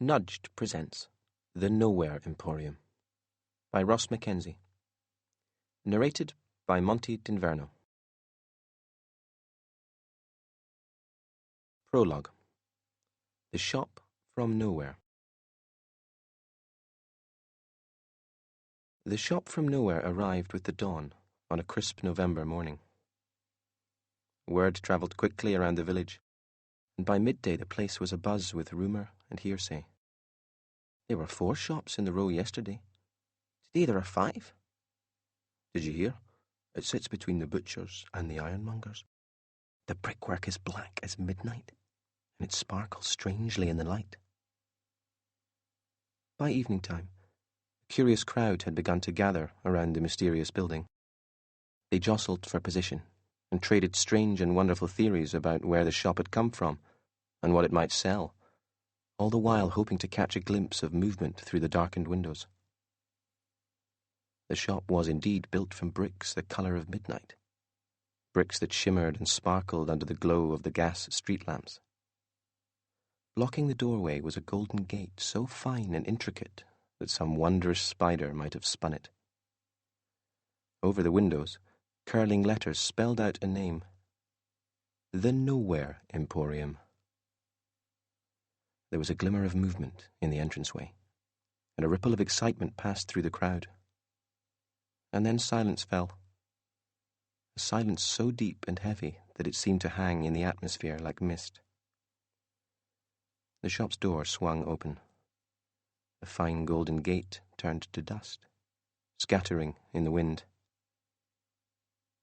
Nudged presents The Nowhere Emporium by Ross Mackenzie. Narrated by Monty Dinverno. Prologue. The Shop from Nowhere. The Shop from Nowhere arrived with the dawn on a crisp November morning. Word travelled quickly around the village, and by midday the place was abuzz with rumour and hearsay. There were 4 shops in the row yesterday. Today there are 5. Did you hear? It sits between the butcher's and the ironmonger's. The brickwork is black as midnight, and it sparkles strangely in the light. By evening time, a curious crowd had begun to gather around the mysterious building. They jostled for position and traded strange and wonderful theories about where the shop had come from and what it might sell, all the while hoping to catch a glimpse of movement through the darkened windows. The shop was indeed built from bricks the colour of midnight, bricks that shimmered and sparkled under the glow of the gas street lamps. Blocking the doorway was a golden gate so fine and intricate that some wondrous spider might have spun it. Over the windows, curling letters spelled out a name: The Nowhere Emporium. There was a glimmer of movement in the entranceway, and a ripple of excitement passed through the crowd. And then silence fell, a silence so deep and heavy that it seemed to hang in the atmosphere like mist. The shop's door swung open. The fine golden gate turned to dust, scattering in the wind.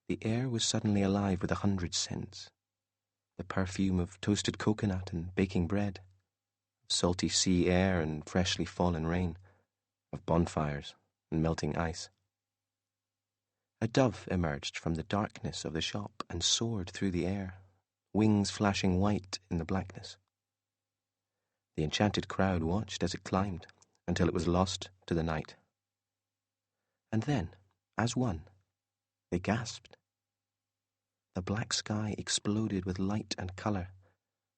The air was suddenly alive with 100 scents, the perfume of toasted coconut and baking bread, of salty sea air and freshly fallen rain, of bonfires and melting ice. A dove emerged from the darkness of the shop and soared through the air, wings flashing white in the blackness. The enchanted crowd watched as it climbed until it was lost to the night. And then, as one, they gasped. The black sky exploded with light and colour,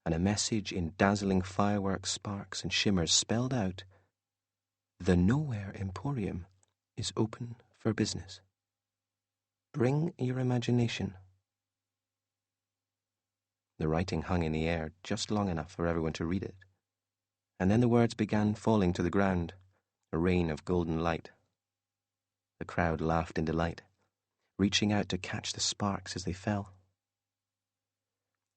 and a message in dazzling fireworks, sparks and shimmers spelled out, The Nowhere Emporium is open for business. Bring your imagination. The writing hung in the air just long enough for everyone to read it, and then the words began falling to the ground, a rain of golden light. The crowd laughed in delight, reaching out to catch the sparks as they fell.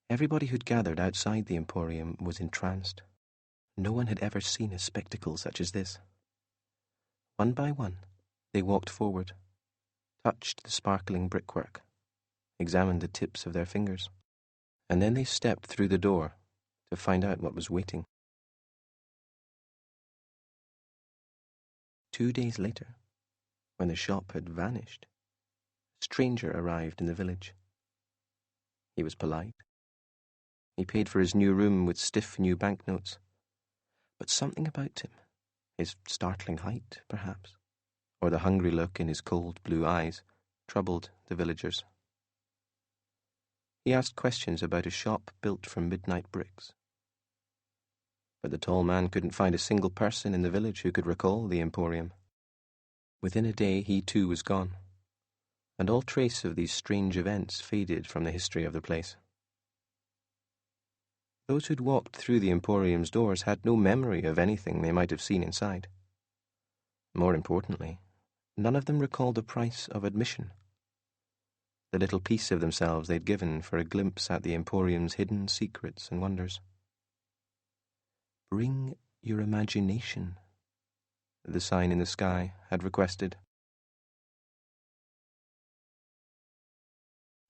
Everybody who'd gathered outside the Emporium was entranced. No one had ever seen a spectacle such as this. One by one, they walked forward, touched the sparkling brickwork, examined the tips of their fingers, and then they stepped through the door to find out what was waiting. 2 days later, when the shop had vanished, a stranger arrived in the village. He was polite. He paid for his new room with stiff new banknotes. But something about him, his startling height, perhaps, or the hungry look in his cold blue eyes, troubled the villagers. He asked questions about a shop built from midnight bricks. But the tall man couldn't find a single person in the village who could recall the Emporium. Within a day he too was gone, and all trace of these strange events faded from the history of the place. Those who'd walked through the Emporium's doors had no memory of anything they might have seen inside. More importantly, none of them recalled the price of admission, the little piece of themselves they'd given for a glimpse at the Emporium's hidden secrets and wonders. Bring your imagination, the sign in the sky had requested.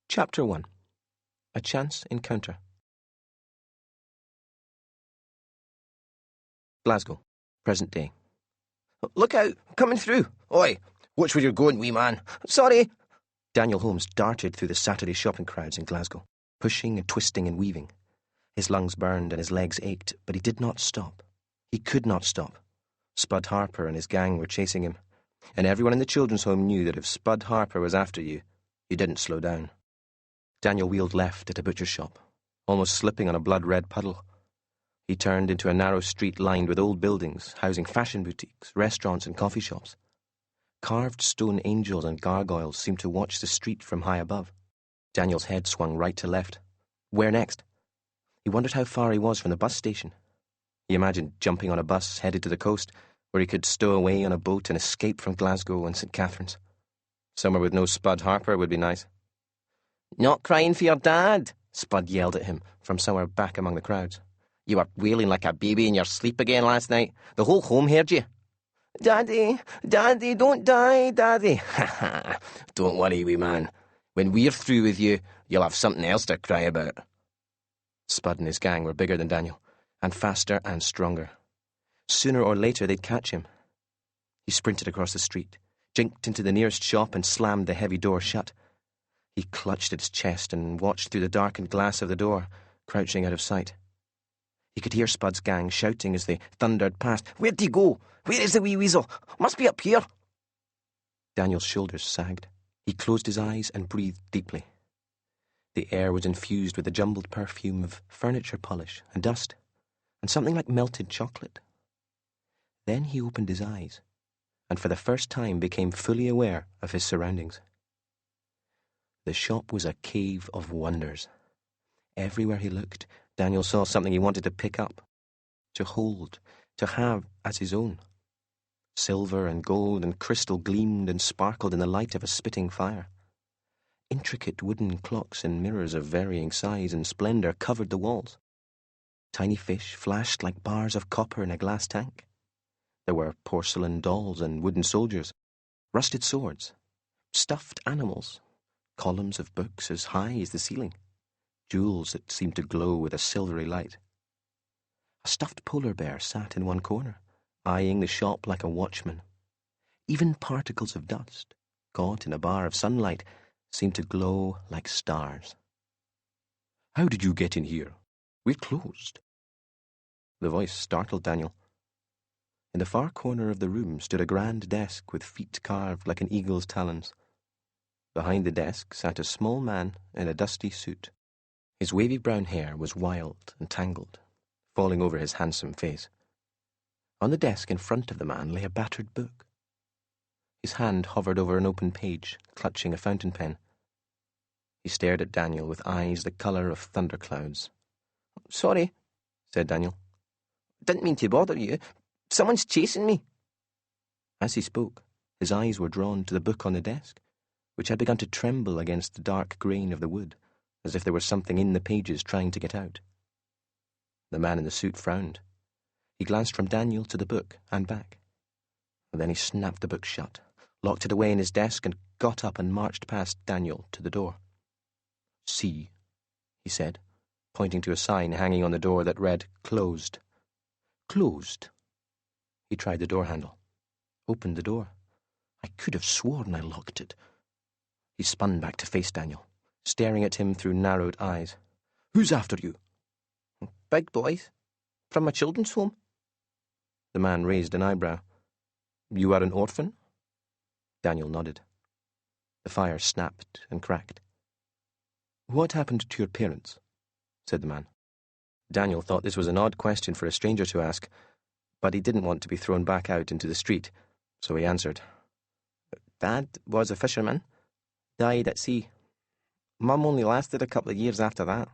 Chapter 1. A Chance Encounter. Glasgow, present day. Look out! Coming through! Oi! Watch where you're going, wee man! Sorry! Daniel Holmes darted through the Saturday shopping crowds in Glasgow, pushing and twisting and weaving. His lungs burned and his legs ached, but he did not stop. He could not stop. Spud Harper and his gang were chasing him, and everyone in the children's home knew that if Spud Harper was after you, you didn't slow down. Daniel wheeled left at a butcher's shop, almost slipping on a blood-red puddle. He turned into a narrow street lined with old buildings, housing fashion boutiques, restaurants and coffee shops. Carved stone angels and gargoyles seemed to watch the street from high above. Daniel's head swung right to left. Where next? He wondered how far he was from the bus station. He imagined jumping on a bus headed to the coast, where he could stow away on a boat and escape from Glasgow and St. Catherine's. Somewhere with no Spud Harper would be nice. Not crying for your dad, Spud yelled at him from somewhere back among the crowds. You were wailing like a baby in your sleep again last night. The whole home heard you. Daddy, Daddy, don't die, Daddy. Ha ha. Don't worry, wee man. When we're through with you, you'll have something else to cry about. Spud and his gang were bigger than Daniel, and faster and stronger. Sooner or later they'd catch him. He sprinted across the street, jinked into the nearest shop and slammed the heavy door shut. He clutched at his chest and watched through the darkened glass of the door, crouching out of sight. He could hear Spud's gang shouting as they thundered past. Where'd he go? Where is the wee weasel? Must be up here. Daniel's shoulders sagged. He closed his eyes and breathed deeply. The air was infused with a jumbled perfume of furniture polish and dust, and something like melted chocolate. Then he opened his eyes, and for the first time became fully aware of his surroundings. The shop was a cave of wonders. Everywhere he looked, Daniel saw something he wanted to pick up, to hold, to have as his own. Silver and gold and crystal gleamed and sparkled in the light of a spitting fire. Intricate wooden clocks and mirrors of varying size and splendor covered the walls. Tiny fish flashed like bars of copper in a glass tank. There were porcelain dolls and wooden soldiers, rusted swords, stuffed animals, columns of books as high as the ceiling, jewels that seemed to glow with a silvery light. A stuffed polar bear sat in one corner, eyeing the shop like a watchman. Even particles of dust, caught in a bar of sunlight, seemed to glow like stars. How did you get in here? We're closed. The voice startled Daniel. In the far corner of the room stood a grand desk with feet carved like an eagle's talons. Behind the desk sat a small man in a dusty suit. His wavy brown hair was wild and tangled, falling over his handsome face. On the desk in front of the man lay a battered book. His hand hovered over an open page, clutching a fountain pen. He stared at Daniel with eyes the colour of thunderclouds. Sorry, said Daniel. Didn't mean to bother you. Someone's chasing me. As he spoke, his eyes were drawn to the book on the desk, which had begun to tremble against the dark grain of the wood, as if there was something in the pages trying to get out. The man in the suit frowned. He glanced from Daniel to the book and back. And then he snapped the book shut, locked it away in his desk, and got up and marched past Daniel to the door. See, he said, pointing to a sign hanging on the door that read, Closed. Closed. He tried the door handle, opened the door. I could have sworn I locked it. He spun back to face Daniel, staring at him through narrowed eyes. Who's after you? Big boys. From a children's home. The man raised an eyebrow. You are an orphan? Daniel nodded. The fire snapped and cracked. What happened to your parents? Said the man. Daniel thought this was an odd question for a stranger to ask, but he didn't want to be thrown back out into the street, so he answered. Dad was a fisherman. Died at sea. Mum only lasted a couple of years after that.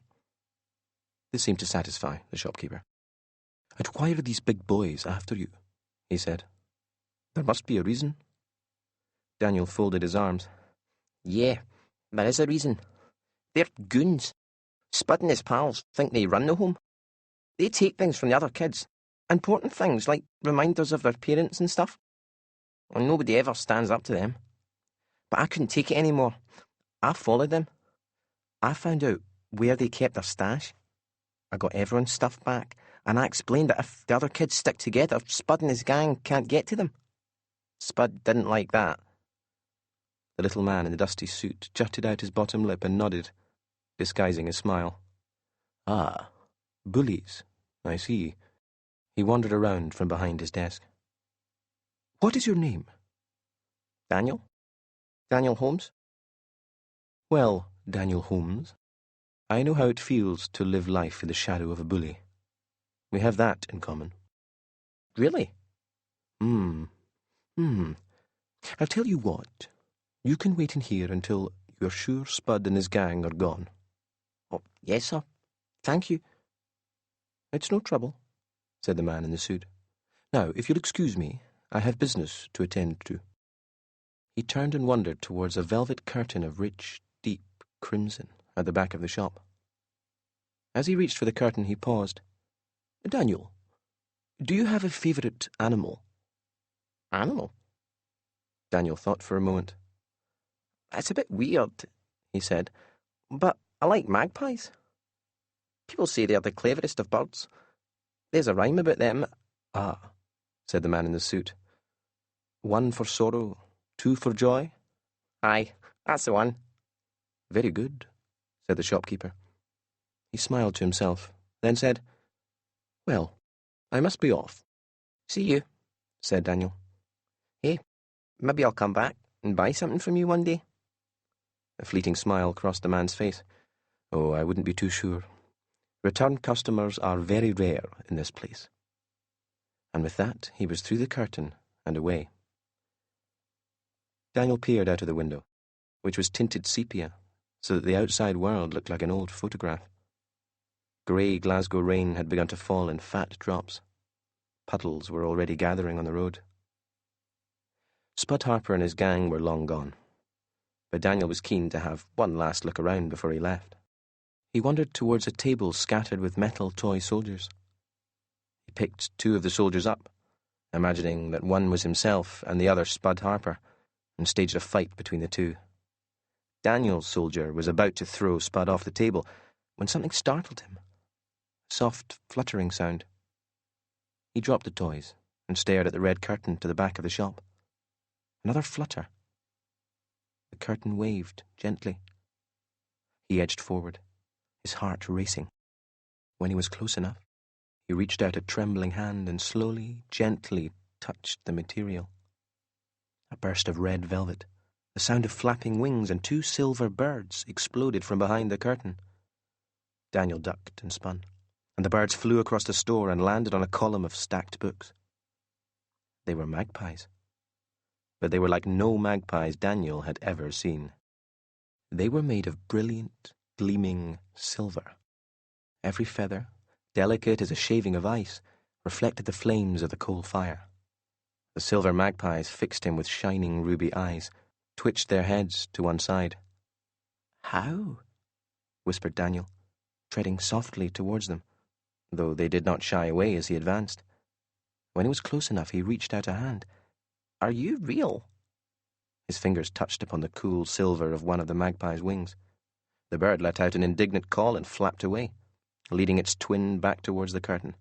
This seemed to satisfy the shopkeeper. And why are these big boys after you? He said. There must be a reason. Daniel folded his arms. Yeah, there is a reason. They're goons. Spud and his pals think they run the home. They take things from the other kids. Important things like reminders of their parents and stuff. And nobody ever stands up to them. But I couldn't take it anymore. I followed them. I found out where they kept their stash. I got everyone's stuff back, and I explained that if the other kids stick together, Spud and his gang can't get to them. Spud didn't like that. The little man in the dusty suit jutted out his bottom lip and nodded, disguising a smile. Ah, bullies, I see. He wandered around from behind his desk. What is your name? Daniel. Daniel Holmes. Well, Daniel Holmes, I know how it feels to live life in the shadow of a bully. We have that in common. Really? I'll tell you what. You can wait in here until you're sure Spud and his gang are gone. Oh, yes, sir. Thank you. It's no trouble, said the man in the suit. Now, if you'll excuse me, I have business to attend to. He turned and wandered towards a velvet curtain of rich, deep crimson at the back of the shop. As he reached for the curtain, he paused. Daniel, do you have a favourite animal? Animal? Daniel thought for a moment. It's a bit weird, he said, but I like magpies. People say they're the cleverest of birds. There's a rhyme about them. Ah, said the man in the suit. 1 for sorrow, 2 for joy? Aye, that's the one. Very good, said the shopkeeper. He smiled to himself, then said, Well, I must be off. See you, said Daniel. Hey, maybe I'll come back and buy something from you one day. A fleeting smile crossed the man's face. Oh, I wouldn't be too sure. Return customers are very rare in this place. And with that, he was through the curtain and away. Daniel peered out of the window, which was tinted sepia, so that the outside world looked like an old photograph. Grey Glasgow rain had begun to fall in fat drops. Puddles were already gathering on the road. Spud Harper and his gang were long gone, but Daniel was keen to have one last look around before he left. He wandered towards a table scattered with metal toy soldiers. He picked 2 of the soldiers up, imagining that one was himself and the other Spud Harper, and staged a fight between the 2. Daniel's soldier was about to throw Spud off the table when something startled him. A soft, fluttering sound. He dropped the toys and stared at the red curtain to the back of the shop. Another flutter. The curtain waved gently. He edged forward, his heart racing. When he was close enough, he reached out a trembling hand and slowly, gently touched the material. A burst of red velvet, the sound of flapping wings, and 2 silver birds exploded from behind the curtain. Daniel ducked and spun, and the birds flew across the store and landed on a column of stacked books. They were magpies, but they were like no magpies Daniel had ever seen. They were made of brilliant, gleaming silver. Every feather, delicate as a shaving of ice, reflected the flames of the coal fire. The silver magpies fixed him with shining ruby eyes, twitched their heads to one side. How? Whispered Daniel, treading softly towards them, though they did not shy away as he advanced. When he was close enough, he reached out a hand. Are you real? His fingers touched upon the cool silver of one of the magpie's wings. The bird let out an indignant call and flapped away, leading its twin back towards the curtain.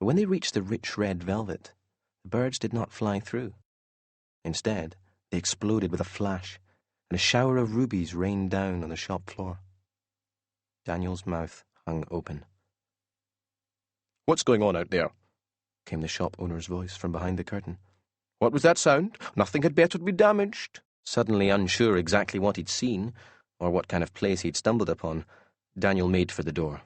But when they reached the rich red velvet, the birds did not fly through. Instead, they exploded with a flash, and a shower of rubies rained down on the shop floor. Daniel's mouth hung open. "What's going on out there?" came the shop owner's voice from behind the curtain. "What was that sound? Nothing had better be damaged." Suddenly unsure exactly what he'd seen, or what kind of place he'd stumbled upon, Daniel made for the door.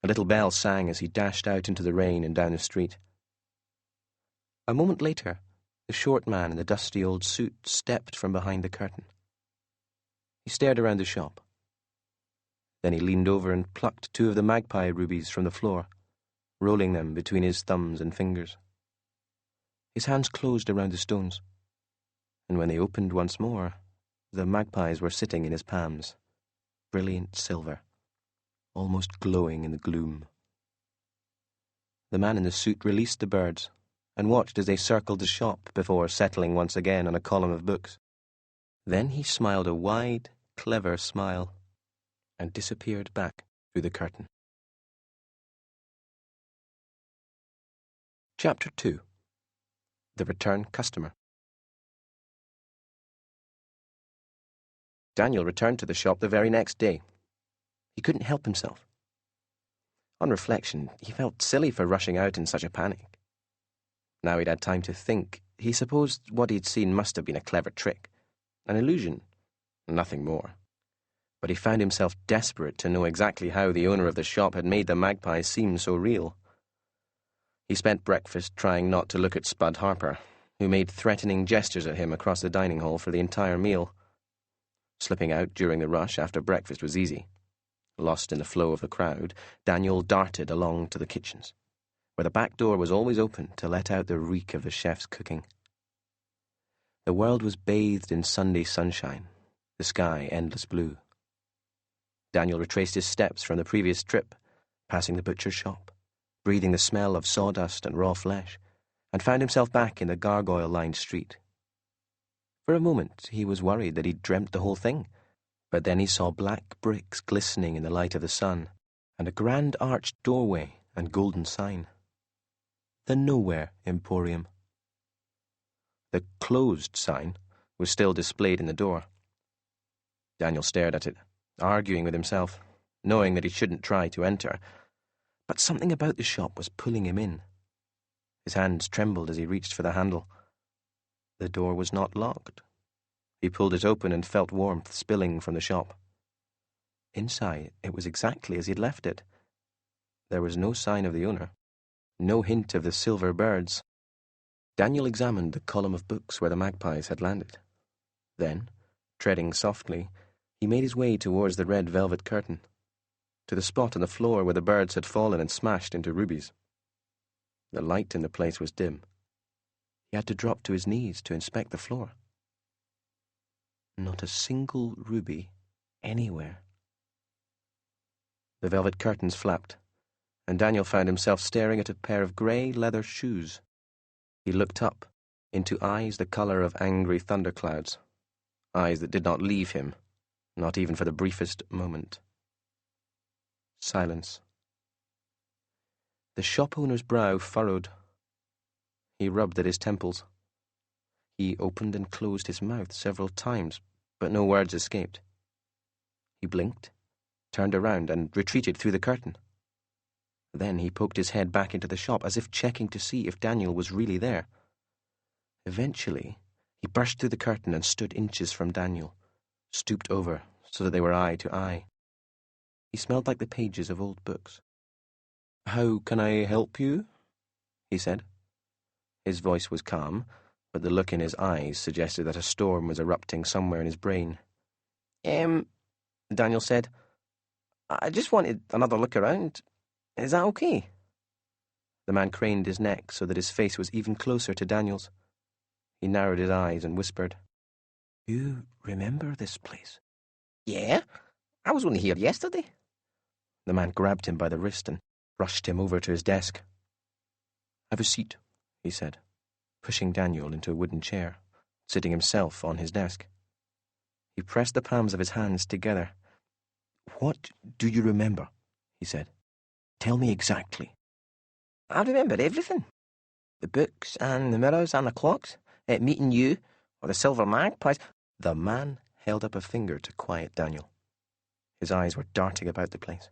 A little bell sang as he dashed out into the rain and down the street. A moment later, the short man in the dusty old suit stepped from behind the curtain. He stared around the shop. Then he leaned over and plucked 2 of the magpie rubies from the floor, rolling them between his thumbs and fingers. His hands closed around the stones, and when they opened once more, the magpies were sitting in his palms, brilliant silver, almost glowing in the gloom. The man in the suit released the birds and watched as they circled the shop before settling once again on a column of books. Then he smiled a wide, clever smile and disappeared back through the curtain. Chapter 2. The Return Customer. Daniel returned to the shop the very next day. He couldn't help himself. On reflection, he felt silly for rushing out in such a panic. Now he'd had time to think, he supposed what he'd seen must have been a clever trick, an illusion, nothing more. but he found himself desperate to know exactly how the owner of the shop had made the magpie seem so real. He spent breakfast trying not to look at Spud Harper, who made threatening gestures at him across the dining hall for the entire meal. Slipping out during the rush after breakfast was easy. Lost in the flow of the crowd, Daniel darted along to the kitchens, where the back door was always open to let out the reek of the chef's cooking. The world was bathed in Sunday sunshine, the sky endless blue. Daniel retraced his steps from the previous trip, passing the butcher's shop, breathing the smell of sawdust and raw flesh, and found himself back in the gargoyle-lined street. For a moment he was worried that he'd dreamt the whole thing, but then he saw black bricks glistening in the light of the sun, and a grand arched doorway and golden sign. The Nowhere Emporium. The closed sign was still displayed in the door. Daniel stared at it, arguing with himself, knowing that he shouldn't try to enter, but something about the shop was pulling him in. His hands trembled as he reached for the handle. The door was not locked. He pulled it open and felt warmth spilling from the shop. Inside, it was exactly as he'd left it. There was no sign of the owner, no hint of the silver birds. Daniel examined the column of books where the magpies had landed. Then, treading softly, he made his way towards the red velvet curtain, to the spot on the floor where the birds had fallen and smashed into rubies. The light in the place was dim. He had to drop to his knees to inspect the floor. Not a single ruby anywhere. The velvet curtains flapped, and Daniel found himself staring at a pair of grey leather shoes. He looked up, into eyes the colour of angry thunderclouds, eyes that did not leave him, not even for the briefest moment. Silence. The shop owner's brow furrowed. He rubbed at his temples. He opened and closed his mouth several times, but no words escaped. He blinked, turned around, and retreated through the curtain. Then he poked his head back into the shop, as if checking to see if Daniel was really there. Eventually, he burst through the curtain and stood inches from Daniel, stooped over so that they were eye to eye. He smelled like the pages of old books. "How can I help you?" he said. His voice was calm, but the look in his eyes suggested that a storm was erupting somewhere in his brain. Daniel said, "I just wanted another look around. Is that okay?" The man craned his neck so that his face was even closer to Daniel's. He narrowed his eyes and whispered, "You remember this place?" "Yeah, I was only here yesterday." The man grabbed him by the wrist and rushed him over to his desk. "Have a seat," he said, pushing Daniel into a wooden chair, sitting himself on his desk. He pressed the palms of his hands together. "What do you remember?" he said. "Tell me exactly." "I remember everything. The books and the mirrors and the clocks, meeting you, or the silver magpies." The man held up a finger to quiet Daniel. His eyes were darting about the place.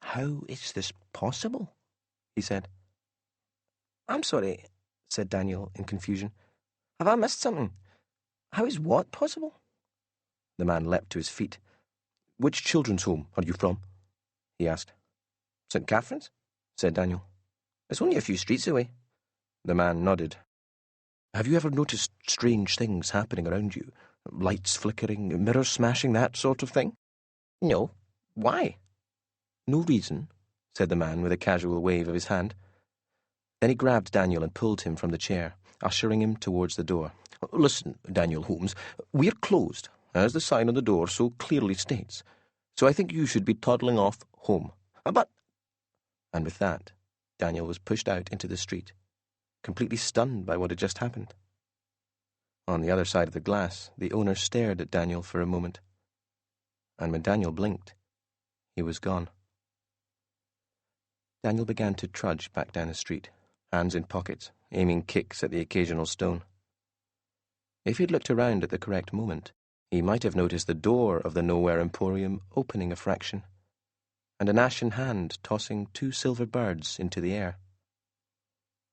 "How is this possible?" he said. "I'm sorry," said Daniel in confusion. "Have I missed something? How is what possible?" The man leapt to his feet. "Which children's home are you from?" he asked. "St. Catherine's," said Daniel. "It's only a few streets away." The man nodded. "Have you ever noticed strange things happening around you? Lights flickering, mirrors smashing, that sort of thing?" "No. Why?" "No reason," said the man with a casual wave of his hand. Then he grabbed Daniel and pulled him from the chair, ushering him towards the door. "Listen, Daniel Holmes, we're closed, as the sign on the door so clearly states, so I think you should be toddling off home." "But—" And with that, Daniel was pushed out into the street, completely stunned by what had just happened. On the other side of the glass, the owner stared at Daniel for a moment, and when Daniel blinked, he was gone. Daniel began to trudge back down the street, hands in pockets, aiming kicks at the occasional stone. If he'd looked around at the correct moment, he might have noticed the door of the Nowhere Emporium opening a fraction, and an ashen hand tossing 2 silver birds into the air.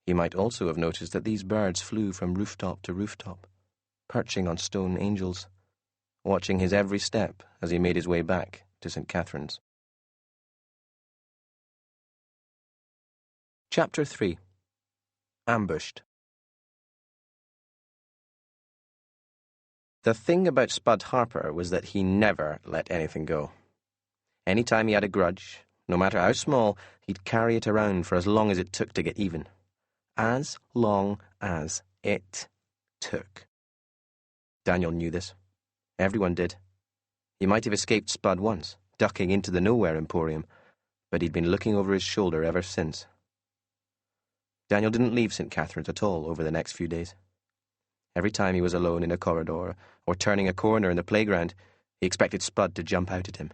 He might also have noticed that these birds flew from rooftop to rooftop, perching on stone angels, watching his every step as he made his way back to St. Catherine's. Chapter 3. Ambushed. The thing about Spud Harper was that he never let anything go. Any time he had a grudge, no matter how small, he'd carry it around for as long as it took to get even. As long as it took. Daniel knew this. Everyone did. He might have escaped Spud once, ducking into the nowhere Emporium, but he'd been looking over his shoulder ever since. Daniel didn't leave St. Catherine's at all over the next few days. Every time he was alone in a corridor or turning a corner in the playground, he expected Spud to jump out at him.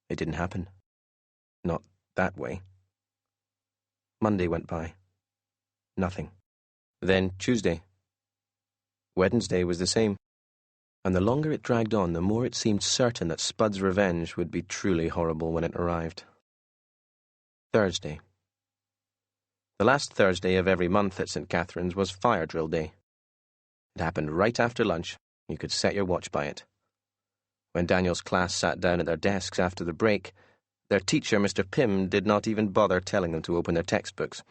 It didn't happen. Not that way. Monday went by. Nothing. Then Tuesday. Wednesday was the same. And the longer it dragged on, the more it seemed certain that Spud's revenge would be truly horrible when it arrived. Thursday. The last Thursday of every month at St. Catherine's was fire drill day. It happened right after lunch. You could set your watch by it. When Daniel's class sat down at their desks after the break, their teacher, Mr. Pym, did not even bother telling them to open their textbooks.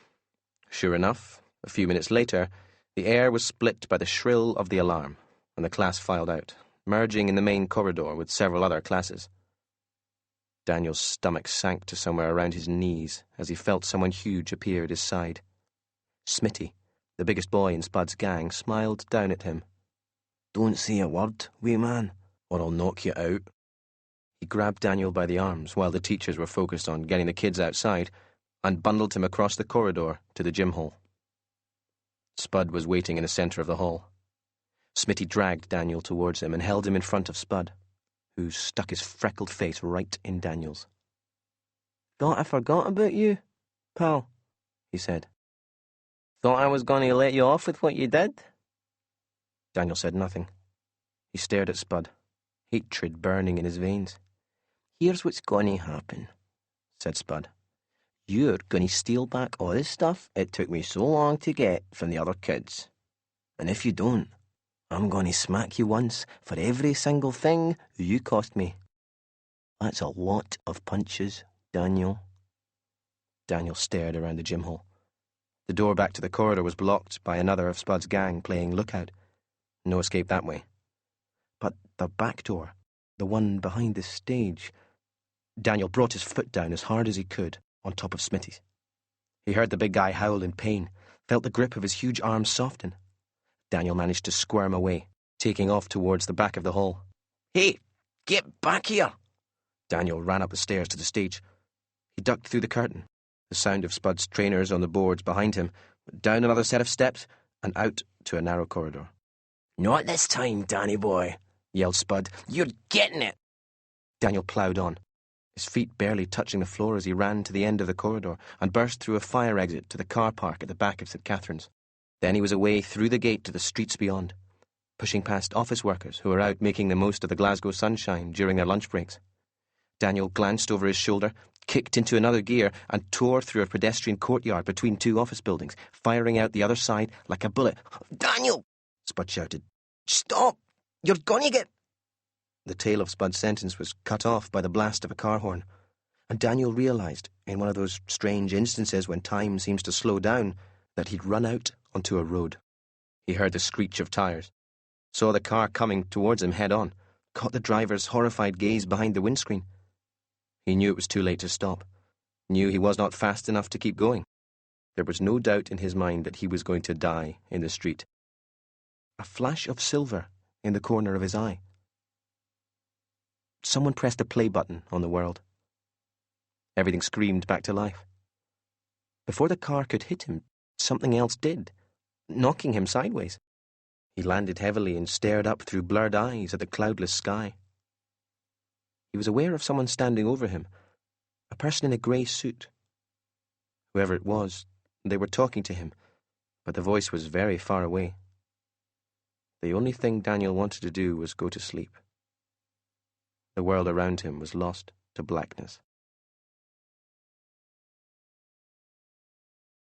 Sure enough, a few minutes later, the air was split by the shrill of the alarm, and the class filed out, merging in the main corridor with several other classes. Daniel's stomach sank to somewhere around his knees as he felt someone huge appear at his side. Smitty, the biggest boy in Spud's gang, smiled down at him. "Don't say a word, wee man, or I'll knock you out." He grabbed Daniel by the arms while the teachers were focused on getting the kids outside and bundled him across the corridor to the gym hall. Spud was waiting in the centre of the hall. Smitty dragged Daniel towards him and held him in front of Spud, who stuck his freckled face right in Daniel's. "Thought I forgot about you, pal," he said. "Thought I was going to let you off with what you did?" Daniel said nothing. He stared at Spud, hatred burning in his veins. "Here's what's going to happen," said Spud. "You're going to steal back all this stuff it took me so long to get from the other kids. And if you don't, I'm going to smack you once for every single thing you cost me. That's a lot of punches, Daniel." Daniel stared around the gym hall. The door back to the corridor was blocked by another of Spud's gang playing lookout. No escape that way. But the back door, the one behind the stage... Daniel brought his foot down as hard as he could on top of Smitty's. He heard the big guy howl in pain, felt the grip of his huge arms soften. Daniel managed to squirm away, taking off towards the back of the hall. "Hey, get back here!" Daniel ran up the stairs to the stage. He ducked through the curtain, the sound of Spud's trainers on the boards behind him, down another set of steps, and out to a narrow corridor. "Not this time, Danny boy," yelled Spud. "You're getting it!" Daniel ploughed on, his feet barely touching the floor as he ran to the end of the corridor and burst through a fire exit to the car park at the back of St. Catherine's. Then he was away through the gate to the streets beyond, pushing past office workers who were out making the most of the Glasgow sunshine during their lunch breaks. Daniel glanced over his shoulder, kicked into another gear, and tore through a pedestrian courtyard between two office buildings, firing out the other side like a bullet. "Daniel!" Spud shouted. "Stop! You're gonna get..." The tail of Spud's sentence was cut off by the blast of a car horn, and Daniel realised, in one of those strange instances when time seems to slow down, that he'd run out onto a road. He heard the screech of tyres, saw the car coming towards him head-on, caught the driver's horrified gaze behind the windscreen. He knew it was too late to stop, knew he was not fast enough to keep going. There was no doubt in his mind that he was going to die in the street. A flash of silver in the corner of his eye. Someone pressed a play button on the world. Everything screamed back to life. Before the car could hit him, something else did, knocking him sideways. He landed heavily and stared up through blurred eyes at the cloudless sky. He was aware of someone standing over him, a person in a grey suit. Whoever it was, they were talking to him, but the voice was very far away. The only thing Daniel wanted to do was go to sleep. The world around him was lost to blackness.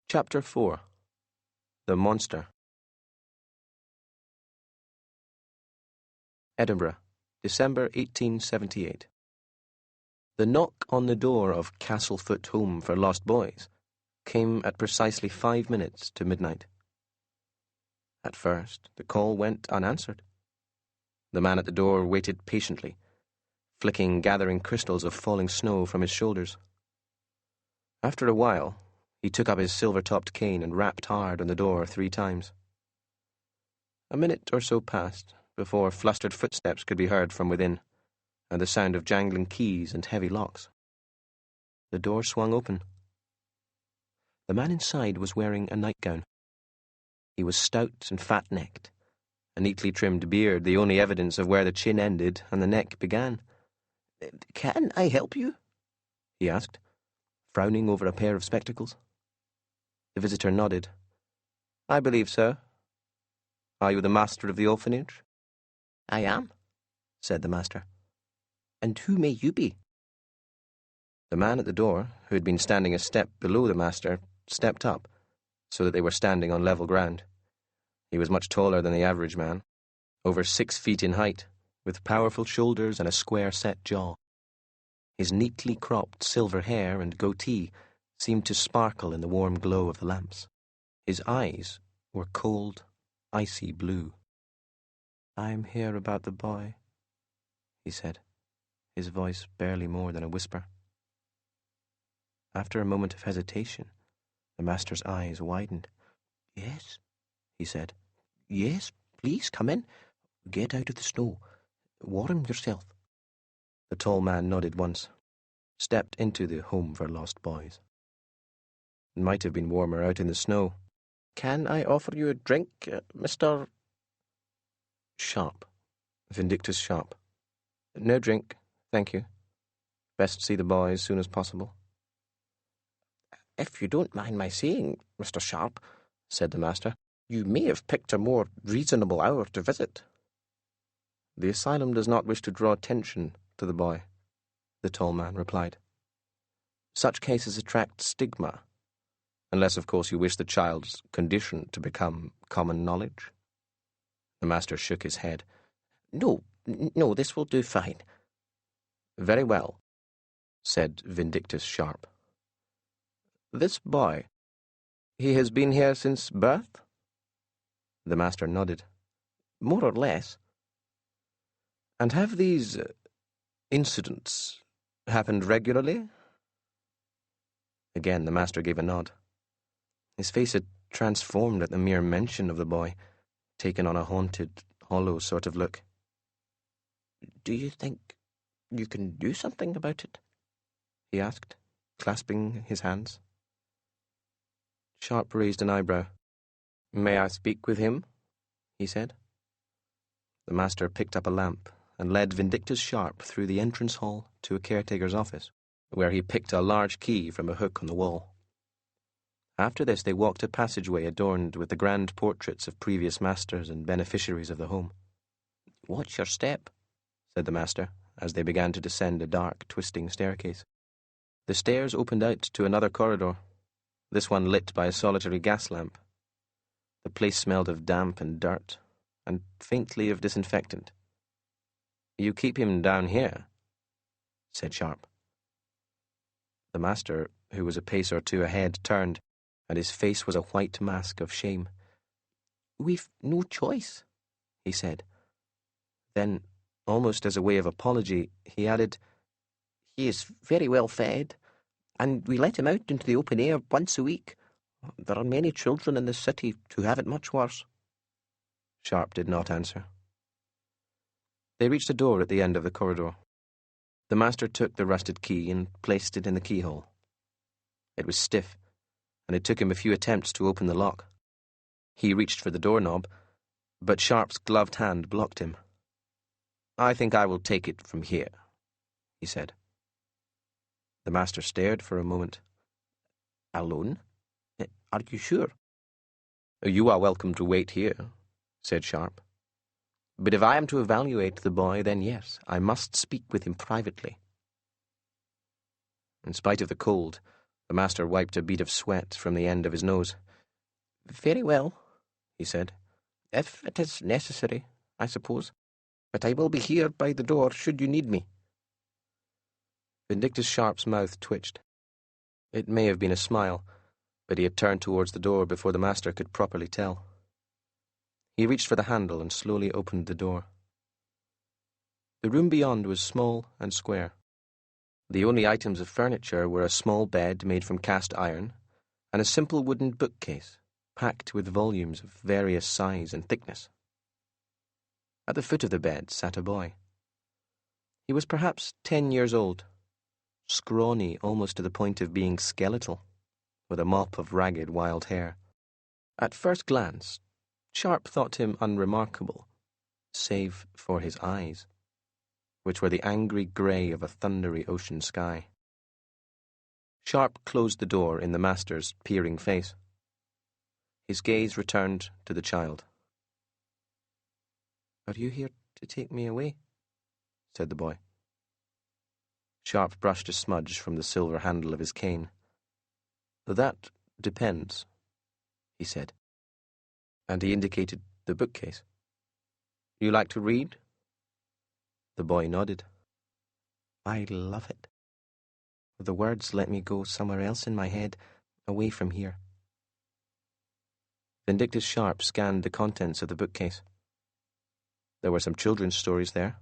Chapter 4. The Monster. Edinburgh, December 1878. The knock on the door of Castlefoot Home for Lost Boys came at precisely 5 minutes to midnight. At first, the call went unanswered. The man at the door waited patiently, flicking gathering crystals of falling snow from his shoulders. After a while, he took up his silver-topped cane and rapped hard on the door 3 times. A minute or so passed before flustered footsteps could be heard from within, and the sound of jangling keys and heavy locks. The door swung open. The man inside was wearing a nightgown. He was stout and fat-necked, a neatly trimmed beard the only evidence of where the chin ended and the neck began. "Can I help you?" he asked, frowning over a pair of spectacles. The visitor nodded. "I believe so. Are you the master of the orphanage?" "I am," said the master. "And who may you be?" The man at the door, who had been standing a step below the master, stepped up, so that they were standing on level ground. He was much taller than the average man, over 6 feet in height, with powerful shoulders and a square-set jaw. His neatly cropped silver hair and goatee seemed to sparkle in the warm glow of the lamps. His eyes were cold, icy blue. "I'm here about the boy," he said, his voice barely more than a whisper. After a moment of hesitation, the master's eyes widened. "Yes," he said. "Yes, please come in. Get out of the snow. Warm yourself." The tall man nodded once, stepped into the Home for Lost Boys. It might have been warmer out in the snow. "Can I offer you a drink, Mr. Sharp. Vindictus Sharp. No drink, thank you. Best see the boy as soon as possible." "If you don't mind my saying, Mr. Sharp," said the master, "you may have picked a more reasonable hour to visit." "The asylum does not wish to draw attention to the boy," the tall man replied. "Such cases attract stigma, unless, of course, you wish the child's condition to become common knowledge." The master shook his head. No, this will do fine." "Very well," said Vindictus Sharp. "This boy, he has been here since birth?" The master nodded. "More or less." "And have these incidents happened regularly?" Again the master gave a nod. His face had transformed at the mere mention of the boy, taken on a haunted, hollow sort of look. "Do you think you can do something about it?" he asked, clasping his hands. Sharp raised an eyebrow. "May I speak with him?" he said. The master picked up a lamp and led Vindictus Sharp through the entrance hall to a caretaker's office, where he picked a large key from a hook on the wall. After this they walked a passageway adorned with the grand portraits of previous masters and beneficiaries of the home. "Watch your step," said the master, as they began to descend a dark, twisting staircase. The stairs opened out to another corridor, this one lit by a solitary gas lamp. The place smelled of damp and dirt, and faintly of disinfectant. "You keep him down here?" said Sharp. The master, who was a pace or two ahead, turned, and his face was a white mask of shame. "We've no choice," he said. Then, almost as a way of apology, he added, "He is very well fed, and we let him out into the open air once a week. There are many children in this city who have it much worse." Sharp did not answer. They reached a door at the end of the corridor. The master took the rusted key and placed it in the keyhole. It was stiff, and it took him a few attempts to open the lock. He reached for the doorknob, but Sharp's gloved hand blocked him. "I think I will take it from here," he said. The master stared for a moment. "Alone? Are you sure?" "You are welcome to wait here," said Sharp. "But if I am to evaluate the boy, then yes, I must speak with him privately." In spite of the cold, the master wiped a bead of sweat from the end of his nose. "Very well," he said. "If it is necessary, I suppose." but I will be here by the door should you need me. Vindictus Sharp's mouth twitched. It may have been a smile, but he had turned towards the door before the master could properly tell. He reached for the handle and slowly opened the door. The room beyond was small and square. The only items of furniture were a small bed made from cast iron and a simple wooden bookcase packed with volumes of various size and thickness. At the foot of the bed sat a boy. He was perhaps 10 years old, scrawny almost to the point of being skeletal, with a mop of ragged wild hair. At first glance, Sharp thought him unremarkable, save for his eyes, which were the angry grey of a thundery ocean sky. Sharp closed the door in the master's peering face. His gaze returned to the child. "Are you here to take me away?" said the boy. Sharp brushed a smudge from the silver handle of his cane. "That depends," he said, and he indicated the bookcase. "You like to read?" The boy nodded. "I love it. The words let me go somewhere else in my head, away from here." Vindictus Sharp scanned the contents of the bookcase. There were some children's stories there,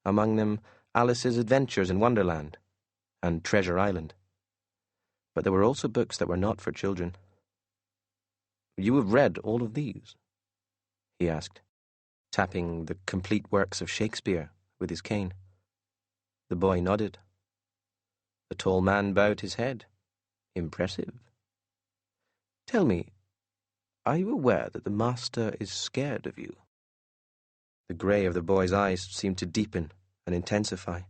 among them Alice's Adventures in Wonderland and Treasure Island. But there were also books that were not for children. "You have read all of these?" he asked, tapping the complete works of Shakespeare with his cane. The boy nodded. The tall man bowed his head. "Impressive. Tell me, are you aware that the master is scared of you?" The grey of the boy's eyes seemed to deepen and intensify.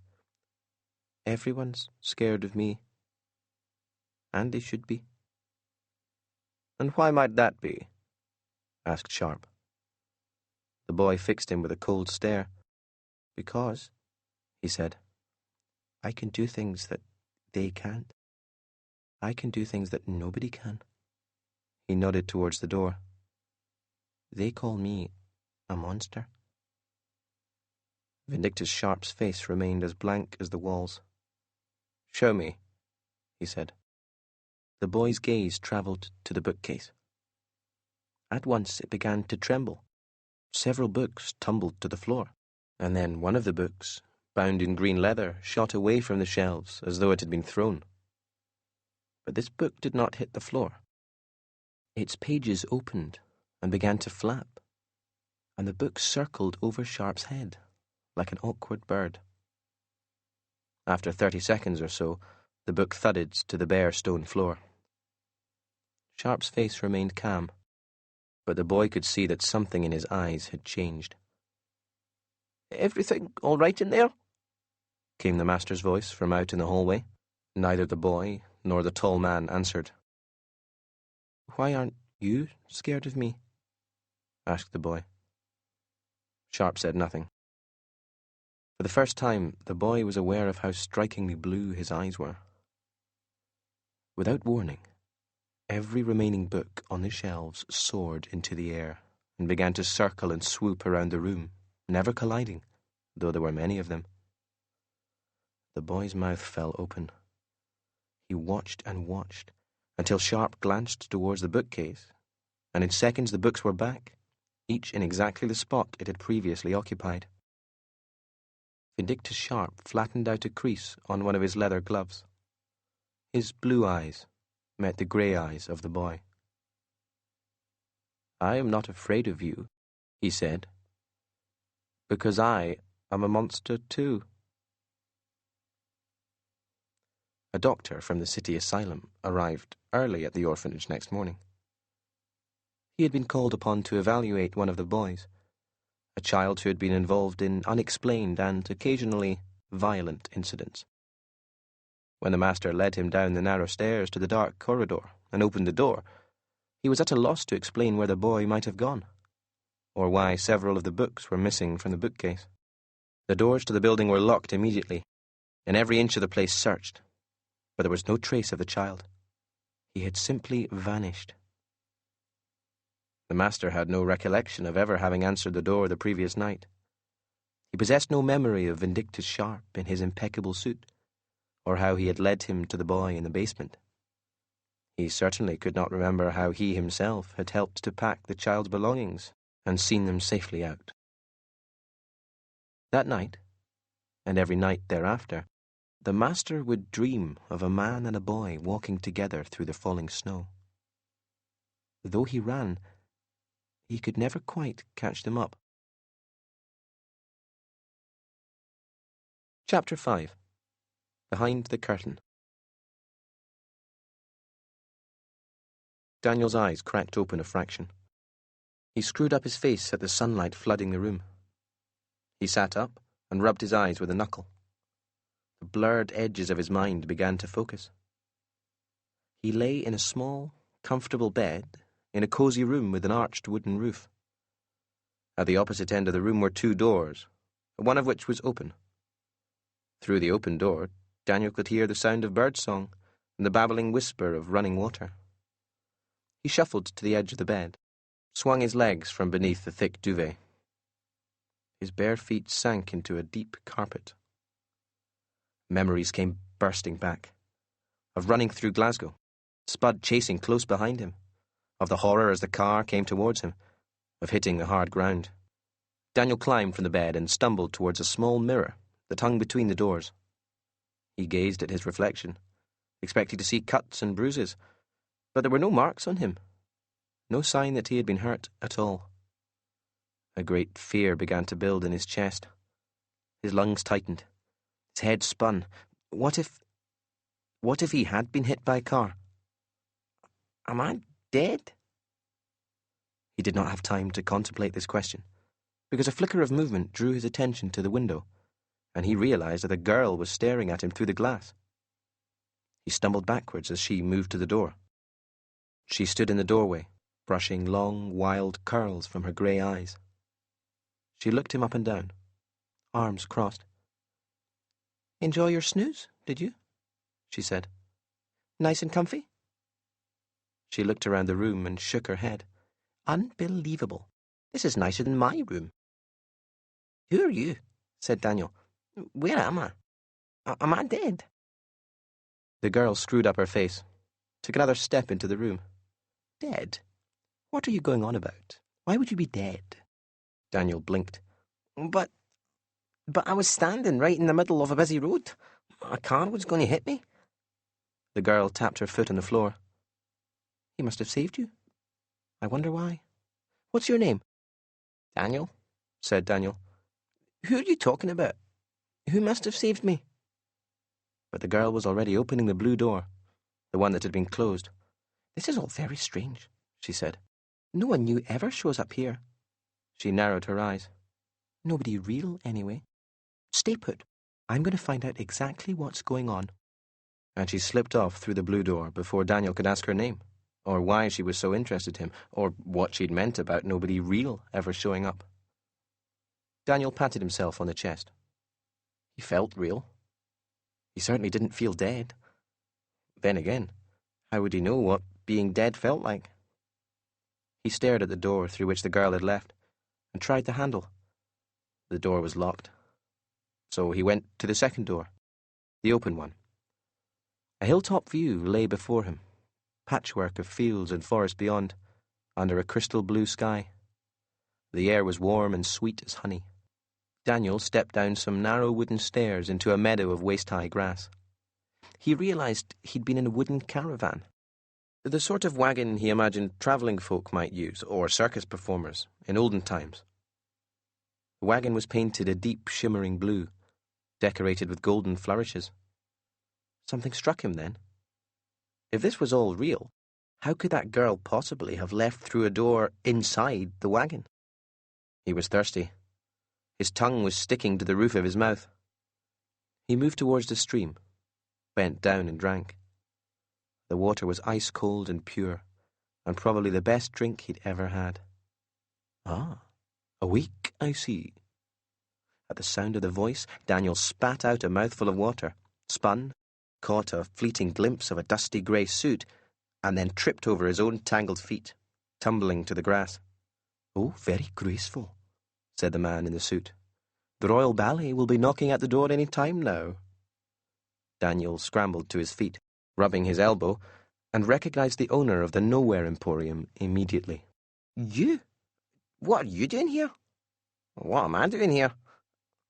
"Everyone's scared of me. And they should be." "And why might that be?" asked Sharp. The boy fixed him with a cold stare. "Because," he said, "I can do things that they can't. I can do things that nobody can." He nodded towards the door. "They call me a monster." Vindictus Sharp's face remained as blank as the walls. "Show me," he said. The boy's gaze travelled to the bookcase. At once it began to tremble. Several books tumbled to the floor, and then one of the books, bound in green leather, shot away from the shelves as though it had been thrown. But this book did not hit the floor. Its pages opened and began to flap, and the book circled over Sharp's head like an awkward bird. After 30 seconds or so, the book thudded to the bare stone floor. Sharp's face remained calm, but the boy could see that something in his eyes had changed. "Everything all right in there?" came the master's voice from out in the hallway. Neither the boy nor the tall man answered. "Why aren't you scared of me?" asked the boy. Sharp said nothing. For the first time, the boy was aware of how strikingly blue his eyes were. Without warning, every remaining book on the shelves soared into the air and began to circle and swoop around the room, never colliding, though there were many of them. The boy's mouth fell open. He watched and watched until Sharp glanced towards the bookcase, and in seconds the books were back, each in exactly the spot it had previously occupied. Vindictus Sharp flattened out a crease on one of his leather gloves. His blue eyes met the grey eyes of the boy. "I am not afraid of you," he said, "because I am a monster too." A doctor from the city asylum arrived early at the orphanage next morning. He had been called upon to evaluate one of the boys, a child who had been involved in unexplained and occasionally violent incidents. When the master led him down the narrow stairs to the dark corridor and opened the door, he was at a loss to explain where the boy might have gone, or why several of the books were missing from the bookcase. The doors to the building were locked immediately, and every inch of the place searched, but there was no trace of the child. He had simply vanished. The master had no recollection of ever having answered the door the previous night. He possessed no memory of Vindictus Sharp in his impeccable suit, or how he had led him to the boy in the basement. He certainly could not remember how he himself had helped to pack the child's belongings and seen them safely out. That night, and every night thereafter, the master would dream of a man and a boy walking together through the falling snow. Though he ran, he could never quite catch them up. Chapter 5. Behind the Curtain. Daniel's eyes cracked open a fraction. He screwed up his face at the sunlight flooding the room. He sat up and rubbed his eyes with a knuckle. The blurred edges of his mind began to focus. He lay in a small, comfortable bed in a cosy room with an arched wooden roof. At the opposite end of the room were two doors, one of which was open. Through the open door, Daniel could hear the sound of birdsong and the babbling whisper of running water. He shuffled to the edge of the bed, swung his legs from beneath the thick duvet. His bare feet sank into a deep carpet. Memories came bursting back. Of running through Glasgow, Spud chasing close behind him. Of the horror as the car came towards him. Of hitting the hard ground. Daniel climbed from the bed and stumbled towards a small mirror that hung between the doors. He gazed at his reflection, expecting to see cuts and bruises, but there were no marks on him. No sign that he had been hurt at all. A great fear began to build in his chest. His lungs tightened. His head spun. What if he had been hit by a car? Am I dead? He did not have time to contemplate this question, because a flicker of movement drew his attention to the window, and he realized that a girl was staring at him through the glass. He stumbled backwards as she moved to the door. She stood in the doorway, brushing long, wild curls from her grey eyes. She looked him up and down, arms crossed. "Enjoy your snooze, did you?" she said. "Nice and comfy?" She looked around the room and shook her head. "Unbelievable. This is nicer than my room." "Who are you?" said Daniel. "Where am I? Am I dead?" The girl screwed up her face, took another step into the room. "Dead? What are you going on about? Why would you be dead?" Daniel blinked. But I was standing right in the middle of a busy road. A car was going to hit me." The girl tapped her foot on the floor. "He must have saved you. I wonder why. What's your name?" "Daniel," said Daniel. "Who are you talking about? Who must have saved me?" But the girl was already opening the blue door, the one that had been closed. "This is all very strange," she said. "No one new ever shows up here." She narrowed her eyes. "Nobody real, anyway. Stay put. I'm going to find out exactly what's going on." And she slipped off through the blue door before Daniel could ask her name, or why she was so interested in him, or what she'd meant about nobody real ever showing up. Daniel patted himself on the chest. He felt real. He certainly didn't feel dead. Then again, how would he know what being dead felt like? He stared at the door through which the girl had left, and tried the handle. The door was locked. So he went to the second door, the open one. A hilltop view lay before him, patchwork of fields and forest beyond, under a crystal blue sky. The air was warm and sweet as honey. Daniel stepped down some narrow wooden stairs into a meadow of waist-high grass. He realized he'd been in a wooden caravan, the sort of wagon he imagined travelling folk might use, or circus performers, in olden times. The wagon was painted a deep shimmering blue, decorated with golden flourishes. Something struck him then. If this was all real, how could that girl possibly have left through a door inside the wagon? He was thirsty. His tongue was sticking to the roof of his mouth. He moved towards the stream, bent down and drank. The water was ice-cold and pure, and probably the best drink he'd ever had. "Ah, awake, I see." At the sound of the voice, Daniel spat out a mouthful of water, spun, caught a fleeting glimpse of a dusty grey suit, and then tripped over his own tangled feet, tumbling to the grass. "Oh, very graceful," said the man in the suit. The Royal Ballet will be knocking at the door any time now. Daniel scrambled to his feet, rubbing his elbow, and recognized the owner of the Nowhere Emporium immediately. You? What are you doing here? What am I doing here?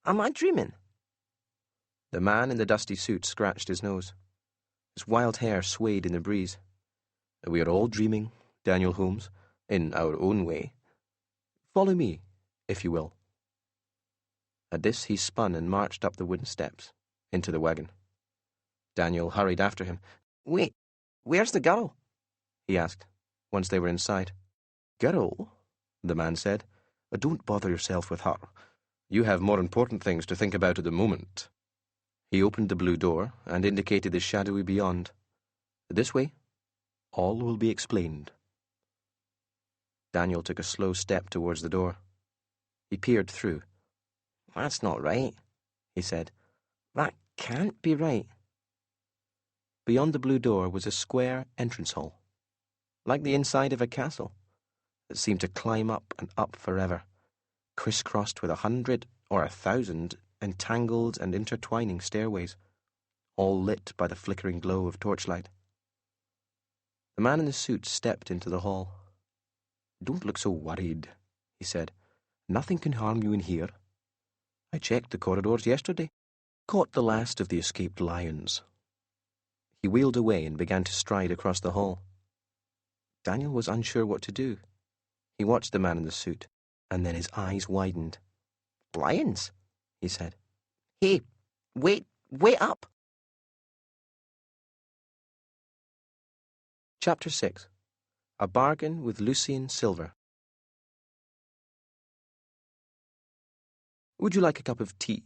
Am I dreaming? The man in the dusty suit scratched his nose. His wild hair swayed in the breeze. We are all dreaming, Daniel Holmes, in our own way. Follow me, if you will. At this he spun and marched up the wooden steps, into the wagon. Daniel hurried after him. Wait, where's the girl? He asked, once they were inside. Girl? The man said. Don't bother yourself with her. You have more important things to think about at the moment. He opened the blue door and indicated the shadowy beyond. This way, all will be explained. Daniel took a slow step towards the door. He peered through. That's not right, he said. That can't be right. Beyond the blue door was a square entrance hall, like the inside of a castle, that seemed to climb up and up forever, crisscrossed with 100 or 1,000 entangled and intertwining stairways, all lit by the flickering glow of torchlight. The man in the suit stepped into the hall. Don't look so worried, he said. Nothing can harm you in here. I checked the corridors yesterday, caught the last of the escaped lions. He wheeled away and began to stride across the hall. Daniel was unsure what to do. He watched the man in the suit, and then his eyes widened. Lions? He said. Hey, wait up! Chapter 6. A Bargain with Lucien Silver. Would you like a cup of tea?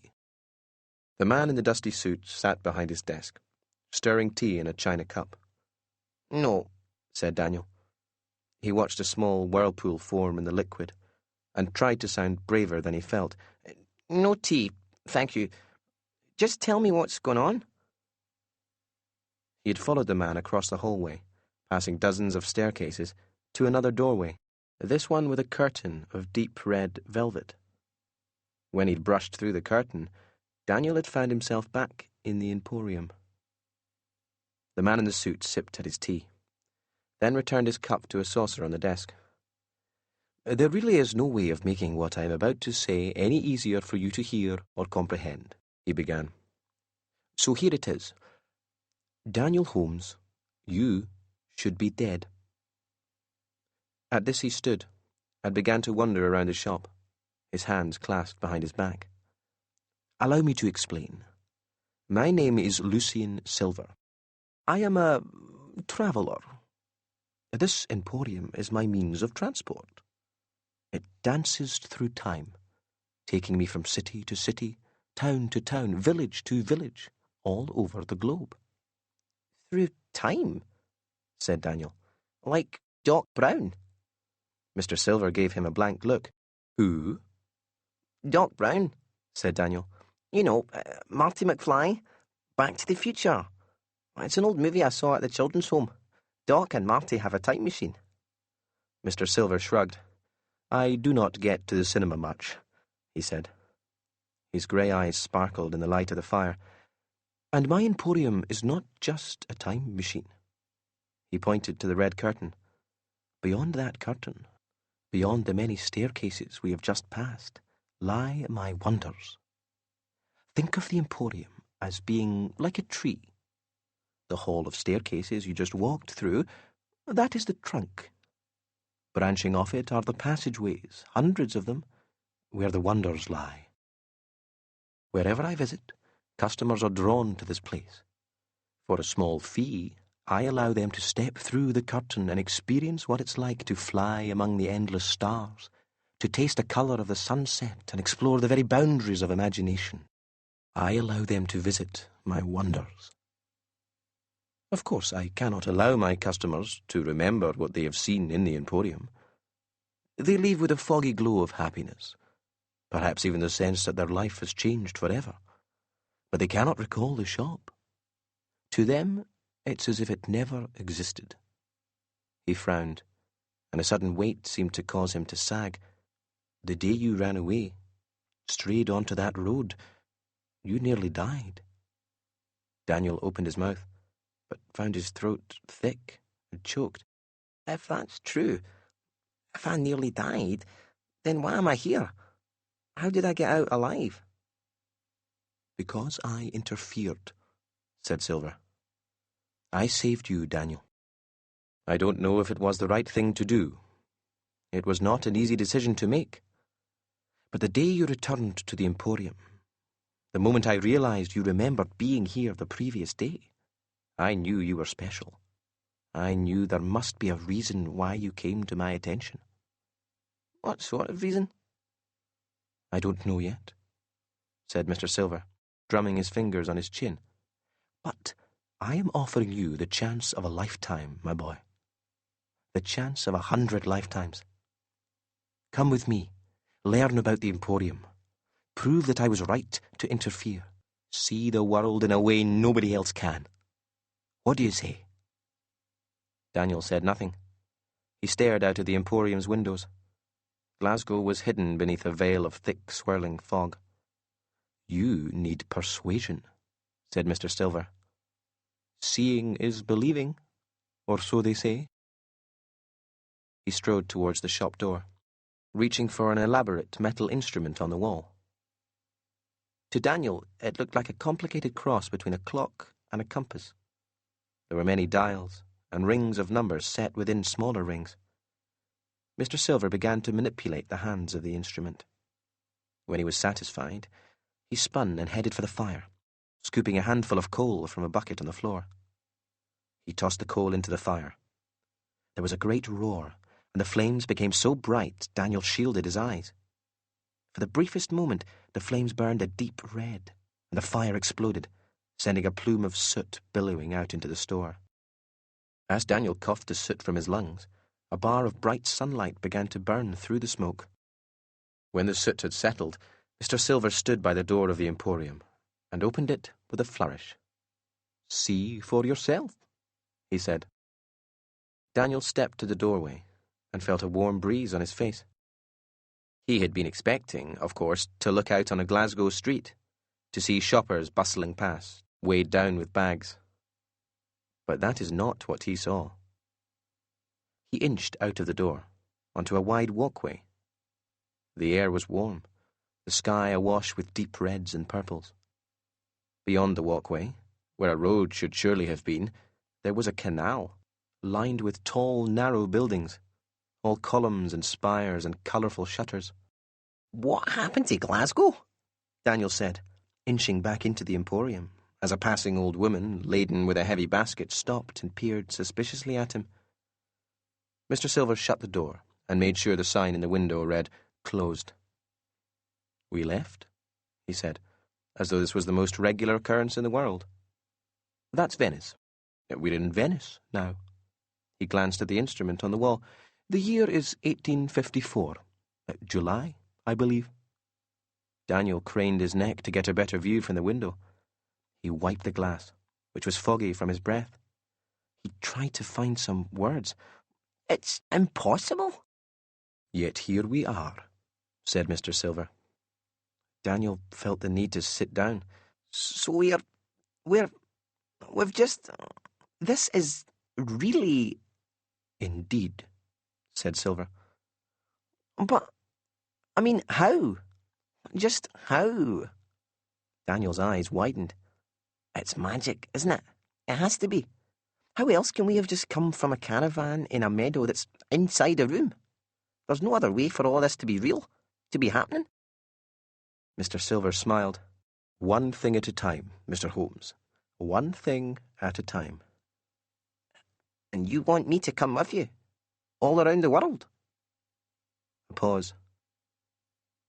The man in the dusty suit sat behind his desk, stirring tea in a china cup. No, said Daniel. He watched a small whirlpool form in the liquid and tried to sound braver than he felt. No tea, thank you. Just tell me what's going on. He had followed the man across the hallway, passing dozens of staircases, to another doorway, this one with a curtain of deep red velvet. When he'd brushed through the curtain, Daniel had found himself back in the Emporium. The man in the suit sipped at his tea, then returned his cup to a saucer on the desk. There really is no way of making what I am about to say any easier for you to hear or comprehend, he began. So here it is. Daniel Holmes, you should be dead. At this he stood, and began to wander around the shop, his hands clasped behind his back. Allow me to explain. My name is Lucien Silver. I am a traveller. This Emporium is my means of transport. It dances through time, taking me from city to city, town to town, village to village, all over the globe. Through time? Said Daniel. Like Doc Brown. Mr. Silver gave him a blank look. Who? Doc Brown, said Daniel. You know, Marty McFly, Back to the Future. It's an old movie I saw at the children's home. Doc and Marty have a time machine. Mr. Silver shrugged. I do not get to the cinema much, he said. His grey eyes sparkled in the light of the fire. And my Emporium is not just a time machine. He pointed to the red curtain. Beyond that curtain, beyond the many staircases we have just passed, lie my wonders. Think of the Emporium as being like a tree. The hall of staircases you just walked through, that is the trunk. Branching off it are the passageways, hundreds of them, where the wonders lie. Wherever I visit, customers are drawn to this place. For a small fee, I allow them to step through the curtain and experience what it's like to fly among the endless stars, to taste the colour of the sunset and explore the very boundaries of imagination. I allow them to visit my wonders. Of course, I cannot allow my customers to remember what they have seen in the Emporium. They leave with a foggy glow of happiness, perhaps even the sense that their life has changed forever. But they cannot recall the shop. To them, it's as if it never existed. He frowned, and a sudden weight seemed to cause him to sag. The day you ran away, strayed onto that road, you nearly died." Daniel opened his mouth, but found his throat thick and choked. "If that's true, if I nearly died, then why am I here? How did I get out alive?" "Because I interfered," said Silver. "I saved you, Daniel. I don't know if it was the right thing to do. It was not an easy decision to make. But the day you returned to the Emporium, the moment I realized you remembered being here the previous day, I knew you were special. I knew there must be a reason why you came to my attention." "What sort of reason?" "I don't know yet," said Mr. Silver, drumming his fingers on his chin. "But I am offering you the chance of a lifetime, my boy. The chance of 100 lifetimes. Come with me. Learn about the Emporium. Prove that I was right to interfere. See the world in a way nobody else can. What do you say?" Daniel said nothing. He stared out of the Emporium's windows. Glasgow was hidden beneath a veil of thick, swirling fog. "You need persuasion," said Mr. Silver. "Seeing is believing, or so they say." He strode towards the shop door, reaching for an elaborate metal instrument on the wall. To Daniel, it looked like a complicated cross between a clock and a compass. There were many dials and rings of numbers set within smaller rings. Mr. Silver began to manipulate the hands of the instrument. When he was satisfied, he spun and headed for the fire, scooping a handful of coal from a bucket on the floor. He tossed the coal into the fire. There was a great roar, and the flames became so bright Daniel shielded his eyes. For the briefest moment, the flames burned a deep red, and the fire exploded, sending a plume of soot billowing out into the store. As Daniel coughed the soot from his lungs, a bar of bright sunlight began to burn through the smoke. When the soot had settled, Mr. Silver stood by the door of the Emporium and opened it with a flourish. "See for yourself," he said. Daniel stepped to the doorway and felt a warm breeze on his face. He had been expecting, of course, to look out on a Glasgow street, to see shoppers bustling past, weighed down with bags. But that is not what he saw. He inched out of the door, onto a wide walkway. The air was warm, the sky awash with deep reds and purples. Beyond the walkway, where a road should surely have been, there was a canal, lined with tall, narrow buildings, all columns and spires and colourful shutters. "What happened to Glasgow?" Daniel said, inching back into the Emporium, as a passing old woman, laden with a heavy basket, stopped and peered suspiciously at him. Mr. Silver shut the door and made sure the sign in the window read, "Closed." "We left," he said, as though this was the most regular occurrence in the world. "That's Venice. We're in Venice now." He glanced at the instrument on the wall. "The year is 1854. July, I believe." Daniel craned his neck to get a better view from the window. He wiped the glass, which was foggy from his breath. He tried to find some words. "It's impossible." "Yet here we are," said Mr. Silver. Daniel felt the need to sit down. "So we've just... This is really..." "Indeed," said Silver. "But, I mean, how? Just how?" Daniel's eyes widened. "It's magic, isn't it? It has to be. How else can we have just come from a caravan in a meadow that's inside a room? There's no other way for all this to be real, to be happening." Mr. Silver smiled. "One thing at a time, Mr. Holmes. One thing at a time." "And you want me to come with you? All around the world?" A pause.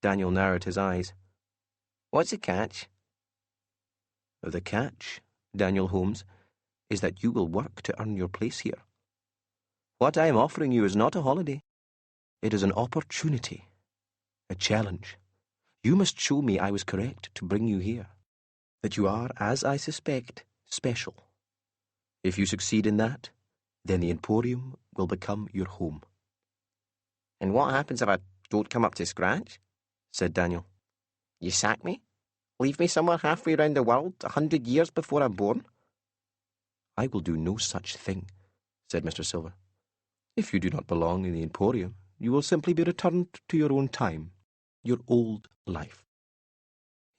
Daniel narrowed his eyes. "What's the catch?" "The catch, Daniel Holmes, is that you will work to earn your place here. What I am offering you is not a holiday. It is an opportunity, a challenge. You must show me I was correct to bring you here, that you are, as I suspect, special. If you succeed in that, then the Emporium will become your home." "And what happens if I don't come up to scratch?" said Daniel. You sack me? Leave me somewhere halfway round the world, 100 years before I'm born? I will do no such thing, said Mr. Silver. If you do not belong in the Emporium, you will simply be returned to your own time, your old life.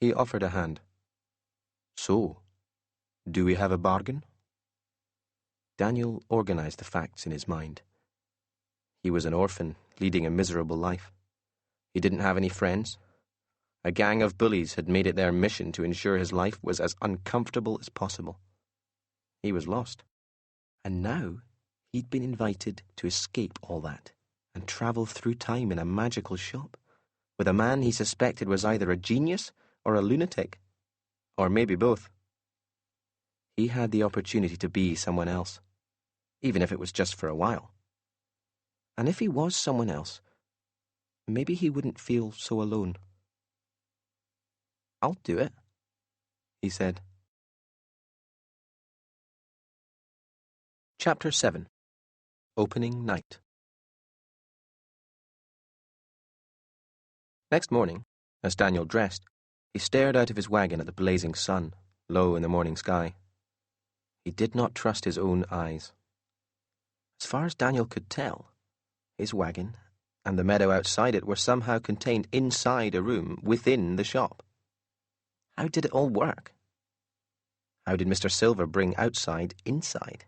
He offered a hand. So, do we have a bargain? Daniel organized the facts in his mind. He was an orphan, leading a miserable life. He didn't have any friends. A gang of bullies had made it their mission to ensure his life was as uncomfortable as possible. He was lost. And now he'd been invited to escape all that and travel through time in a magical shop with a man he suspected was either a genius or a lunatic, or maybe both. He had the opportunity to be someone else, even if it was just for a while. And if he was someone else, maybe he wouldn't feel so alone. I'll do it, he said. Chapter 7. Opening Night. Next morning, as Daniel dressed, he stared out of his wagon at the blazing sun, low in the morning sky. He did not trust his own eyes. As far as Daniel could tell, his wagon and the meadow outside it were somehow contained inside a room within the shop. How did it all work? How did Mr. Silver bring outside inside?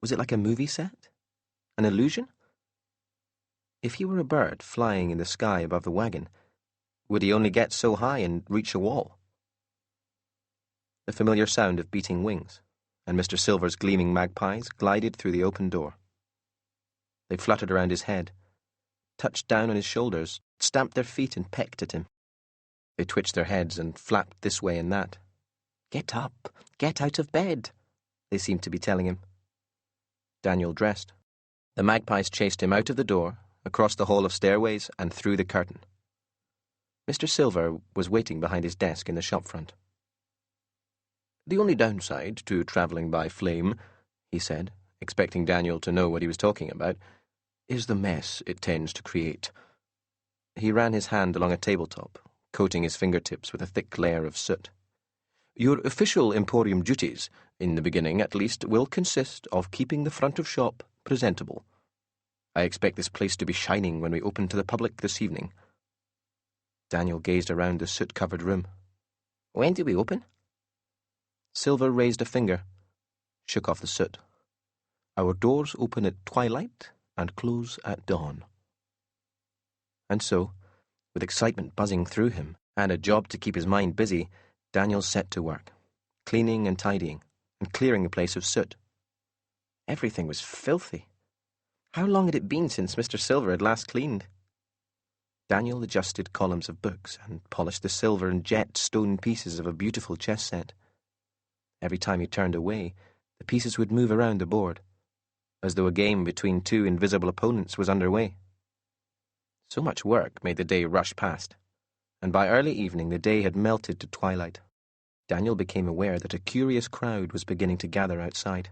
Was it like a movie set? An illusion? If he were a bird flying in the sky above the wagon, would he only get so high and reach a wall? The familiar sound of beating wings, and Mr. Silver's gleaming magpies glided through the open door. They fluttered around his head, touched down on his shoulders, stamped their feet and pecked at him. They twitched their heads and flapped this way and that. "Get up! Get out of bed!" they seemed to be telling him. Daniel dressed. The magpies chased him out of the door, across the hall of stairways, and through the curtain. Mr. Silver was waiting behind his desk in the shop front. "The only downside to travelling by flame," he said, expecting Daniel to know what he was talking about, "is the mess it tends to create." He ran his hand along a tabletop, coating his fingertips with a thick layer of soot. "Your official Emporium duties, in the beginning at least, will consist of keeping the front of shop presentable. I expect this place to be shining when we open to the public this evening." Daniel gazed around the soot-covered room. When do we open? Silver raised a finger, shook off the soot. "Our doors open at twilight and close at dawn." And so, with excitement buzzing through him, and a job to keep his mind busy, Daniel set to work, cleaning and tidying, and clearing the place of soot. Everything was filthy. How long had it been since Mr. Silver had last cleaned? Daniel adjusted columns of books and polished the silver and jet stone pieces of a beautiful chess set. Every time he turned away, the pieces would move around the board, as though a game between two invisible opponents was underway. So much work made the day rush past, and by early evening the day had melted to twilight. Daniel became aware that a curious crowd was beginning to gather outside.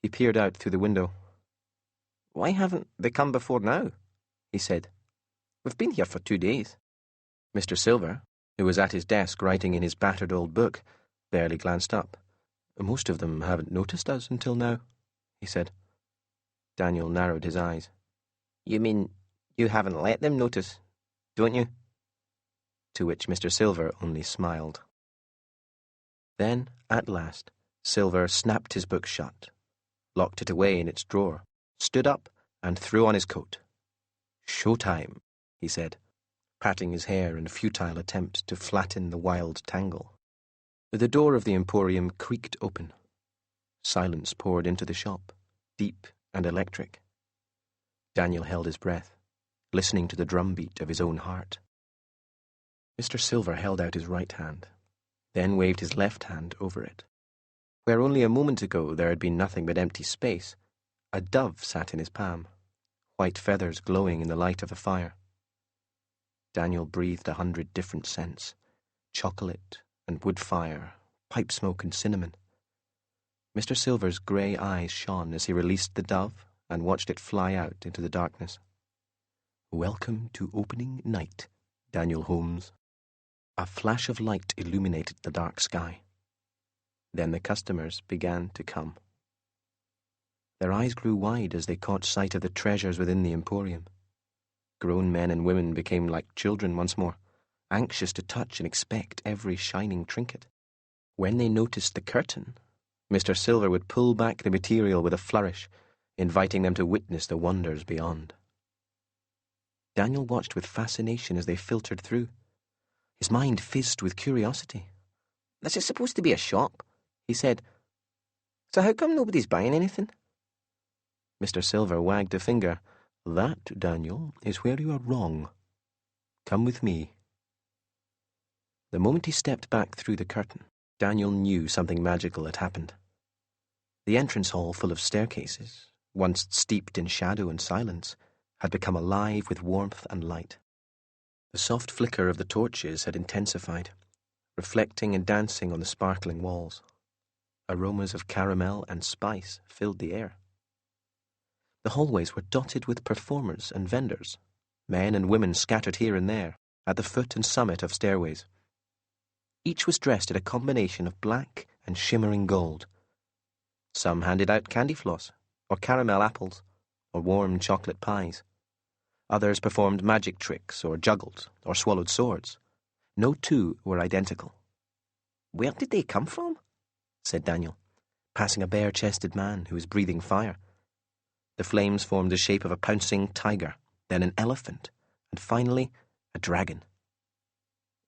He peered out through the window. "Why haven't they come before now?" he said. "We've been here for 2 days." Mr. Silver, who was at his desk writing in his battered old book, barely glanced up. "Most of them haven't noticed us until now," he said. Daniel narrowed his eyes. "You mean you haven't let them notice, don't you?" To which Mr. Silver only smiled. Then, at last, Silver snapped his book shut, locked it away in its drawer, stood up, and threw on his coat. "Showtime," he said, patting his hair in a futile attempt to flatten the wild tangle. The door of the Emporium creaked open. Silence poured into the shop, deep and electric. Daniel held his breath, listening to the drumbeat of his own heart. Mr. Silver held out his right hand, then waved his left hand over it. Where only a moment ago there had been nothing but empty space, a dove sat in his palm, white feathers glowing in the light of the fire. Daniel breathed 100 different scents, chocolate and wood fire, pipe smoke and cinnamon. Mr. Silver's grey eyes shone as he released the dove and watched it fly out into the darkness. "Welcome to opening night, Daniel Holmes," A flash of light illuminated the dark sky. Then the customers began to come. Their eyes grew wide as they caught sight of the treasures within the Emporium. Grown men and women became like children once more, anxious to touch and inspect every shining trinket. When they noticed the curtain, Mr. Silver would pull back the material with a flourish, inviting them to witness the wonders beyond. Daniel watched with fascination as they filtered through. His mind fizzed with curiosity. "This is supposed to be a shop," he said. "So how come nobody's buying anything?" Mr. Silver wagged a finger. "That, Daniel, is where you are wrong. Come with me." The moment he stepped back through the curtain, Daniel knew something magical had happened. The entrance hall, full of staircases, once steeped in shadow and silence, had become alive with warmth and light. The soft flicker of the torches had intensified, reflecting and dancing on the sparkling walls. Aromas of caramel and spice filled the air. The hallways were dotted with performers and vendors, men and women scattered here and there, at the foot and summit of stairways. Each was dressed in a combination of black and shimmering gold. Some handed out candy floss, or caramel apples, or warm chocolate pies. Others performed magic tricks, or juggled, or swallowed swords. No two were identical. "Where did they come from?" said Daniel, passing a bare-chested man who was breathing fire. The flames formed the shape of a pouncing tiger, then an elephant, and finally a dragon.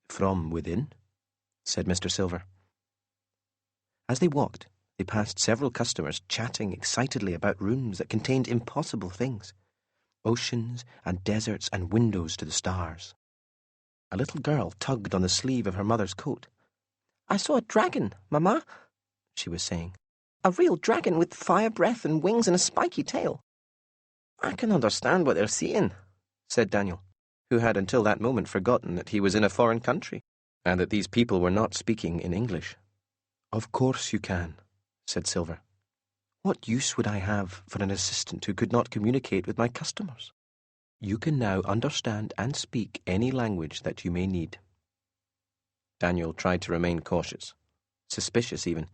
"From within," said Mr. Silver. As they walked, they passed several customers chatting excitedly about rooms that contained impossible things, oceans and deserts and windows to the stars. A little girl tugged on the sleeve of her mother's coat. "I saw a dragon, Mama," she was saying. "A real dragon with fire breath and wings and a spiky tail." "I can understand what they're saying," said Daniel, who had until that moment forgotten that he was in a foreign country, and that these people were not speaking in English. "Of course you can," said Silver. "What use would I have for an assistant who could not communicate with my customers? You can now understand and speak any language that you may need." Daniel tried to remain cautious, suspicious even,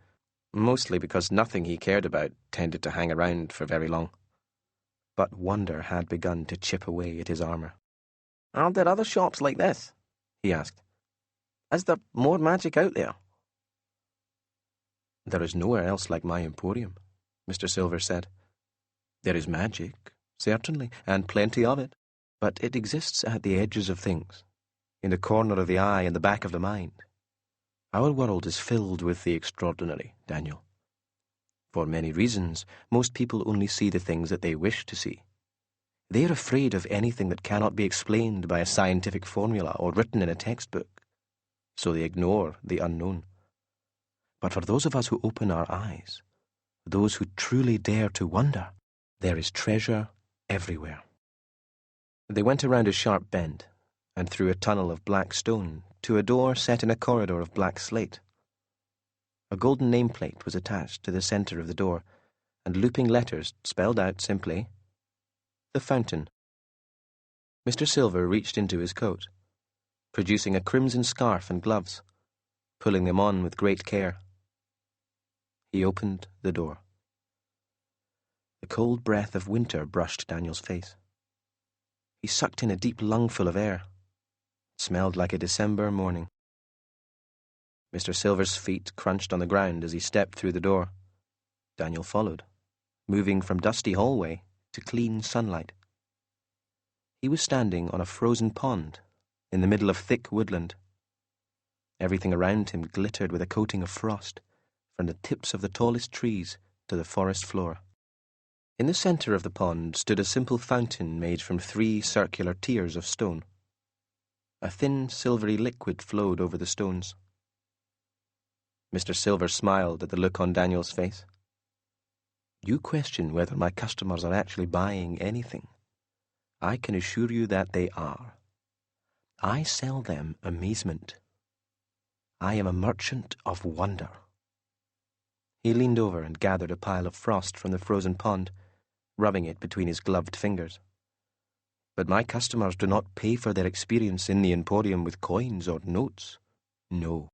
mostly because nothing he cared about tended to hang around for very long. But wonder had begun to chip away at his armour. "Are there other shops like this?" he asked. "Is there more magic out there?" "There is nowhere else like my Emporium," Mr. Silver said. "There is magic, certainly, and plenty of it, but it exists at the edges of things, in the corner of the eye and the back of the mind. Our world is filled with the extraordinary, Daniel. For many reasons, most people only see the things that they wish to see. They are afraid of anything that cannot be explained by a scientific formula or written in a textbook, so they ignore the unknown. But for those of us who open our eyes, those who truly dare to wonder, there is treasure everywhere." They went around a sharp bend and through a tunnel of black stone to a door set in a corridor of black slate. A golden nameplate was attached to the centre of the door, and looping letters spelled out simply, "The Fountain." Mr. Silver reached into his coat, producing a crimson scarf and gloves, pulling them on with great care. He opened the door. The cold breath of winter brushed Daniel's face. He sucked in a deep lungful of air. It smelled like a December morning. Mr. Silver's feet crunched on the ground as he stepped through the door. Daniel followed, moving from dusty hallway to clean sunlight. He was standing on a frozen pond in the middle of thick woodland. Everything around him glittered with a coating of frost, from the tips of the tallest trees to the forest floor. In the centre of the pond stood a simple fountain made from 3 circular tiers of stone. A thin, silvery liquid flowed over the stones. Mr. Silver smiled at the look on Daniel's face. "You question whether my customers are actually buying anything. I can assure you that they are. I sell them amazement. I am a merchant of wonder." He leaned over and gathered a pile of frost from the frozen pond, rubbing it between his gloved fingers. "But my customers do not pay for their experience in the Emporium with coins or notes," No,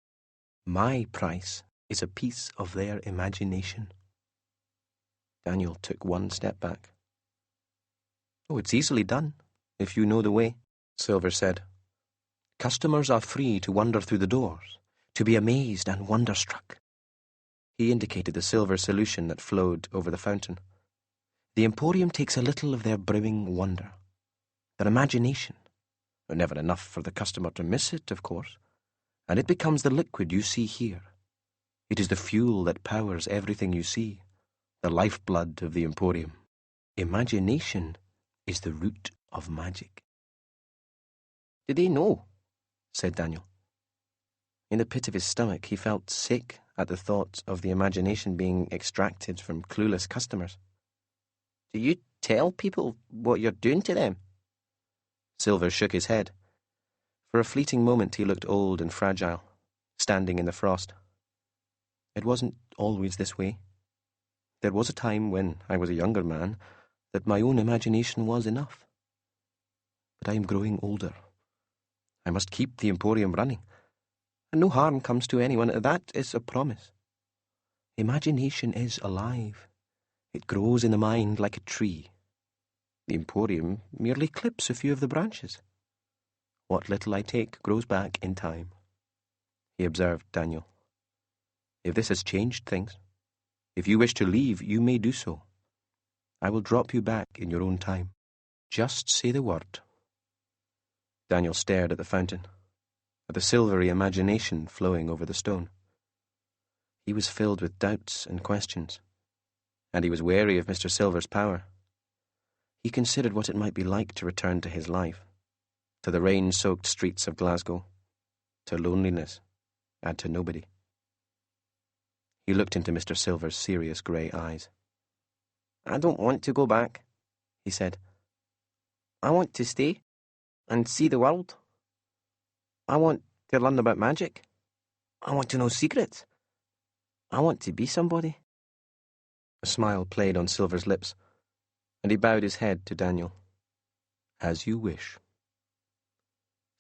my price is a piece of their imagination. Daniel took one step back. Oh, it's easily done, if you know the way, Silver said. Customers are free to wander through the doors, to be amazed and wonderstruck. He indicated the silver solution that flowed over the fountain. The Emporium takes a little of their brimming wonder, their imagination, never enough for the customer to miss it, of course, and it becomes the liquid you see here. It is the fuel that powers everything you see, the lifeblood of the Emporium. Imagination is the root of magic. "Do they know?" said Daniel. In the pit of his stomach, he felt sick at the thought of the imagination being extracted from clueless customers. "Do you tell people what you're doing to them?" Silver shook his head. For a fleeting moment he looked old and fragile, standing in the frost. It wasn't always this way. There was a time when I was a younger man that my own imagination was enough. But I am growing older. I must keep the Emporium running, and no harm comes to anyone. That is a promise. Imagination is alive. It grows in the mind like a tree. The Emporium merely clips a few of the branches. What little I take grows back in time. He observed Daniel. If this has changed things, if you wish to leave, you may do so. I will drop you back in your own time. Just say the word. Daniel stared at the fountain, at the silvery imagination flowing over the stone. He was filled with doubts and questions, and he was wary of Mr. Silver's power. He considered what it might be like to return to his life, to the rain-soaked streets of Glasgow, to loneliness, and to nobody. He looked into Mr. Silver's serious grey eyes. "I don't want to go back," he said. "I want to stay and see the world. I want to learn about magic. I want to know secrets. I want to be somebody." A smile played on Silver's lips, and he bowed his head to Daniel. "As you wish."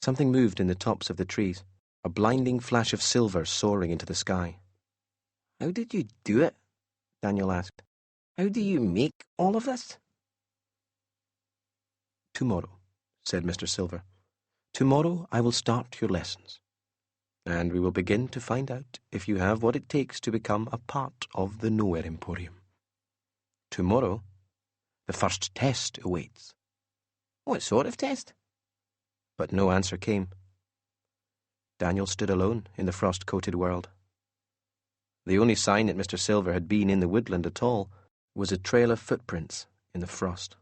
Something moved in the tops of the trees, a blinding flash of silver soaring into the sky. "How did you do it?" Daniel asked. "How do you make all of this?" "Tomorrow," said Mr. Silver. "Tomorrow I will start your lessons, and we will begin to find out if you have what it takes to become a part of the Nowhere Emporium. Tomorrow, the first test awaits." "What sort of test?" But no answer came. Daniel stood alone in the frost-coated world. The only sign that Mr. Silver had been in the woodland at all was a trail of footprints in the frost.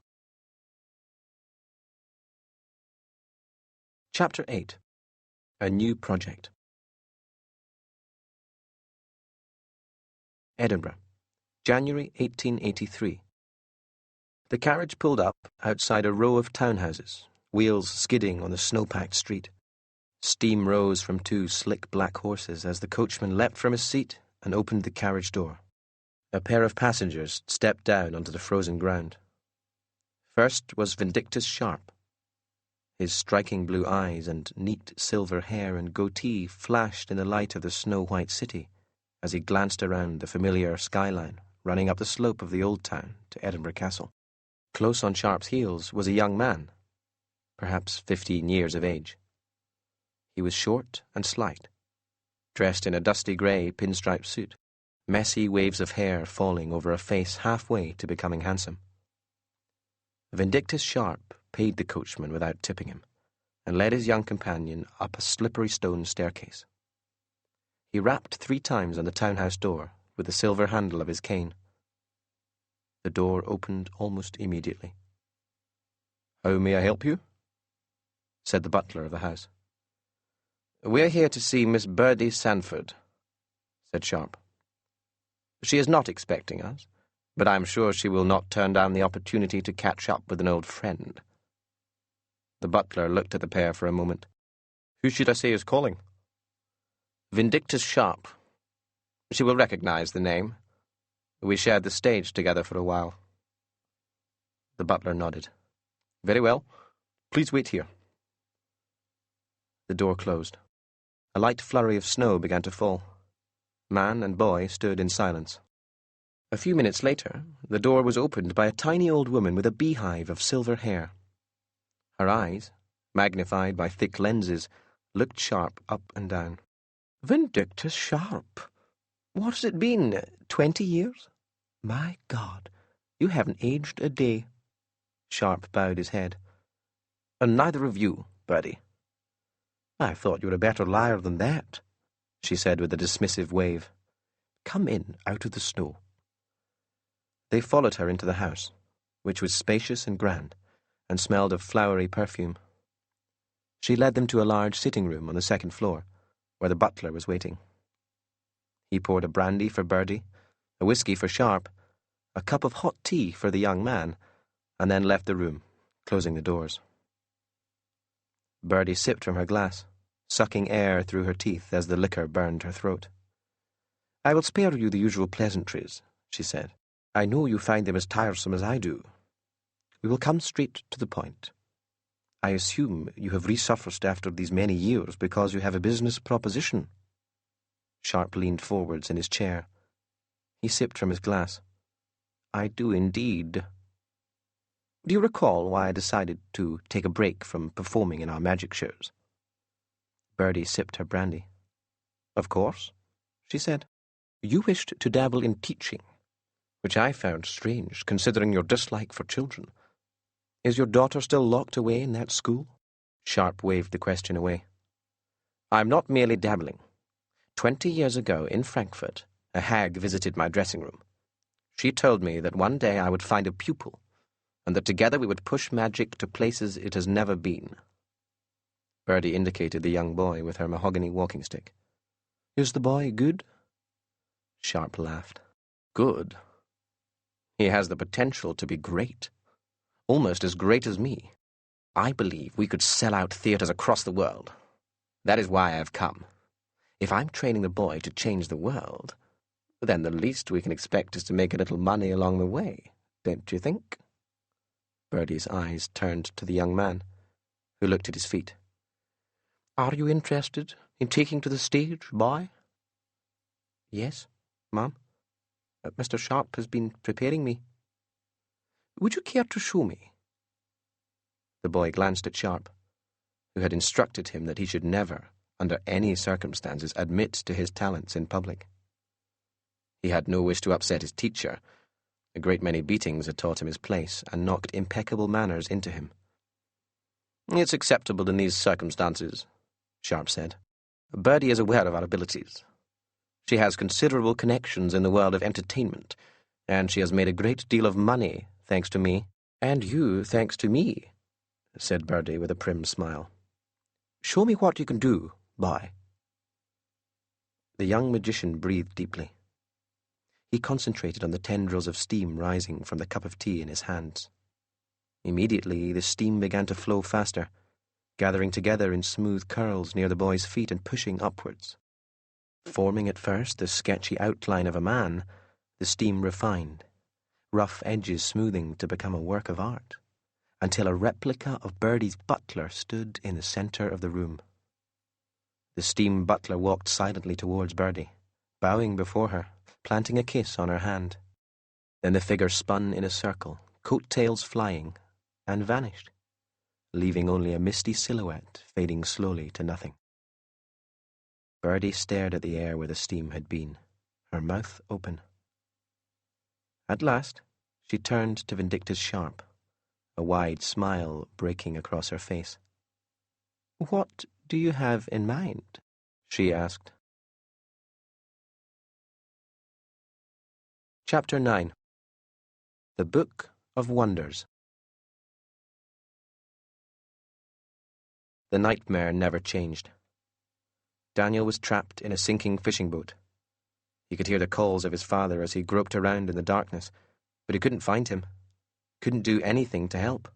Chapter 8. A New Project. Edinburgh, January 1883. The carriage pulled up outside a row of townhouses, wheels skidding on the snow-packed street. Steam rose from two slick black horses as the coachman leapt from his seat and opened the carriage door. A pair of passengers stepped down onto the frozen ground. First was Vindictus Sharp. His striking blue eyes and neat silver hair and goatee flashed in the light of the snow-white city as he glanced around the familiar skyline running up the slope of the old town to Edinburgh Castle. Close on Sharp's heels was a young man, perhaps 15 years of age. He was short and slight, dressed in a dusty grey pinstripe suit, messy waves of hair falling over a face halfway to becoming handsome. Vindictus Sharp paid the coachman without tipping him, and led his young companion up a slippery stone staircase. He rapped 3 times on the townhouse door with the silver handle of his cane. The door opened almost immediately. "How may I help you?" said the butler of the house. "We're here to see Miss Birdie Sanford," said Sharp. "She is not expecting us, but I'm sure she will not turn down the opportunity to catch up with an old friend." The butler looked at the pair for a moment. "Who should I say is calling?" "Vindictus Sharp. She will recognize the name. We shared the stage together for a while." The butler nodded. "Very well. Please wait here." The door closed. A light flurry of snow began to fall. Man and boy stood in silence. A few minutes later, the door was opened by a tiny old woman with a beehive of silver hair. Her eyes, magnified by thick lenses, looked sharp up and down. "Vindictus Sharp! What has it been, 20 years? My God, you haven't aged a day." Sharp bowed his head. "And neither of you, Bertie." "I thought you were a better liar than that," she said with a dismissive wave. "Come in out of the snow." They followed her into the house, which was spacious and grand, and smelled of flowery perfume. She led them to a large sitting room on the second floor, where the butler was waiting. He poured a brandy for Bertie, a whiskey for Sharp, a cup of hot tea for the young man, and then left the room, closing the doors. Bertie sipped from her glass, sucking air through her teeth as the liquor burned her throat. "I will spare you the usual pleasantries," she said. "I know you find them as tiresome as I do. We will come straight to the point. I assume you have resurfaced after these many years because you have a business proposition." Sharp leaned forwards in his chair. He sipped from his glass. "I do indeed. Do you recall why I decided to take a break from performing in our magic shows?" Bertie sipped her brandy. "Of course," she said. "You wished to dabble in teaching, which I found strange, considering your dislike for children. Is your daughter still locked away in that school?" Sharp waved the question away. "I'm not merely dabbling. 20 years ago, in Frankfurt, a hag visited my dressing room. She told me that one day I would find a pupil, and that together we would push magic to places it has never been." Bertie indicated the young boy with her mahogany walking stick. "Is the boy good?" Sharp laughed. "Good? He has the potential to be great. Almost as great as me. I believe we could sell out theatres across the world. That is why I have come. If I'm training the boy to change the world, then the least we can expect is to make a little money along the way, don't you think?" Bertie's eyes turned to the young man, who looked at his feet. "Are you interested in taking to the stage, boy?" "Yes, Ma'am. Mr. Sharp has been preparing me." "Would you care to show me?" The boy glanced at Sharp, who had instructed him that he should never, under any circumstances, admit to his talents in public. He had no wish to upset his teacher. A great many beatings had taught him his place and knocked impeccable manners into him. "It's acceptable in these circumstances," Sharp said. "Bertie is aware of our abilities. She has considerable connections in the world of entertainment, and she has made a great deal of money, thanks to me." "And you, thanks to me," said Bertie with a prim smile. "Show me what you can do, boy." The young magician breathed deeply. He concentrated on the tendrils of steam rising from the cup of tea in his hands. Immediately, the steam began to flow faster, gathering together in smooth curls near the boy's feet and pushing upwards. Forming at first the sketchy outline of a man, the steam refined, rough edges smoothing to become a work of art, until a replica of Bertie's butler stood in the centre of the room. The steam butler walked silently towards Bertie, bowing before her, planting a kiss on her hand. Then the figure spun in a circle, coat-tails flying, and vanished, leaving only a misty silhouette fading slowly to nothing. Bertie stared at the air where the steam had been, her mouth open. At last, she turned to Vindictus Sharp, a wide smile breaking across her face. "What do you have in mind?" she asked. Chapter 9. The Book of Wonders. The nightmare never changed. Daniel was trapped in a sinking fishing boat. He could hear the calls of his father as he groped around in the darkness, but he couldn't find him, couldn't do anything to help.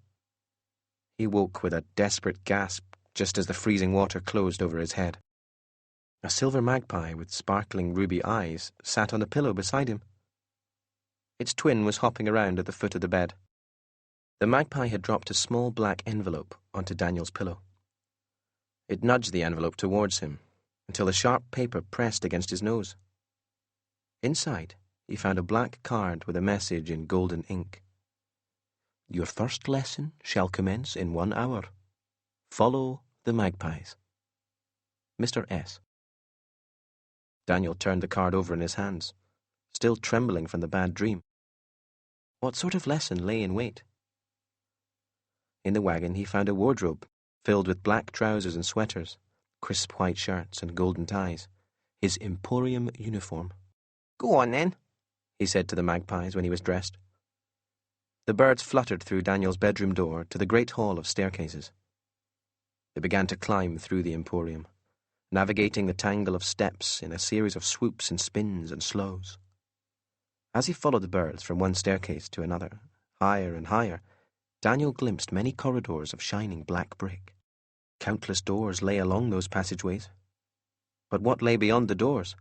He woke with a desperate gasp just as the freezing water closed over his head. A silver magpie with sparkling ruby eyes sat on the pillow beside him. Its twin was hopping around at the foot of the bed. The magpie had dropped a small black envelope onto Daniel's pillow. It nudged the envelope towards him, until the sharp paper pressed against his nose. Inside, he found a black card with a message in golden ink. Your first lesson shall commence in 1 hour. Follow the magpies. Mr. S. Daniel turned the card over in his hands, still trembling from the bad dream. What sort of lesson lay in wait? In the wagon he found a wardrobe filled with black trousers and sweaters, crisp white shirts and golden ties, his Emporium uniform. Go on, then, he said to the magpies when he was dressed. The birds fluttered through Daniel's bedroom door to the great hall of staircases. They began to climb through the Emporium, navigating the tangle of steps in a series of swoops and spins and slows. As he followed the birds from one staircase to another, higher and higher, Daniel glimpsed many corridors of shining black brick. Countless doors lay along those passageways. But what lay beyond the doors?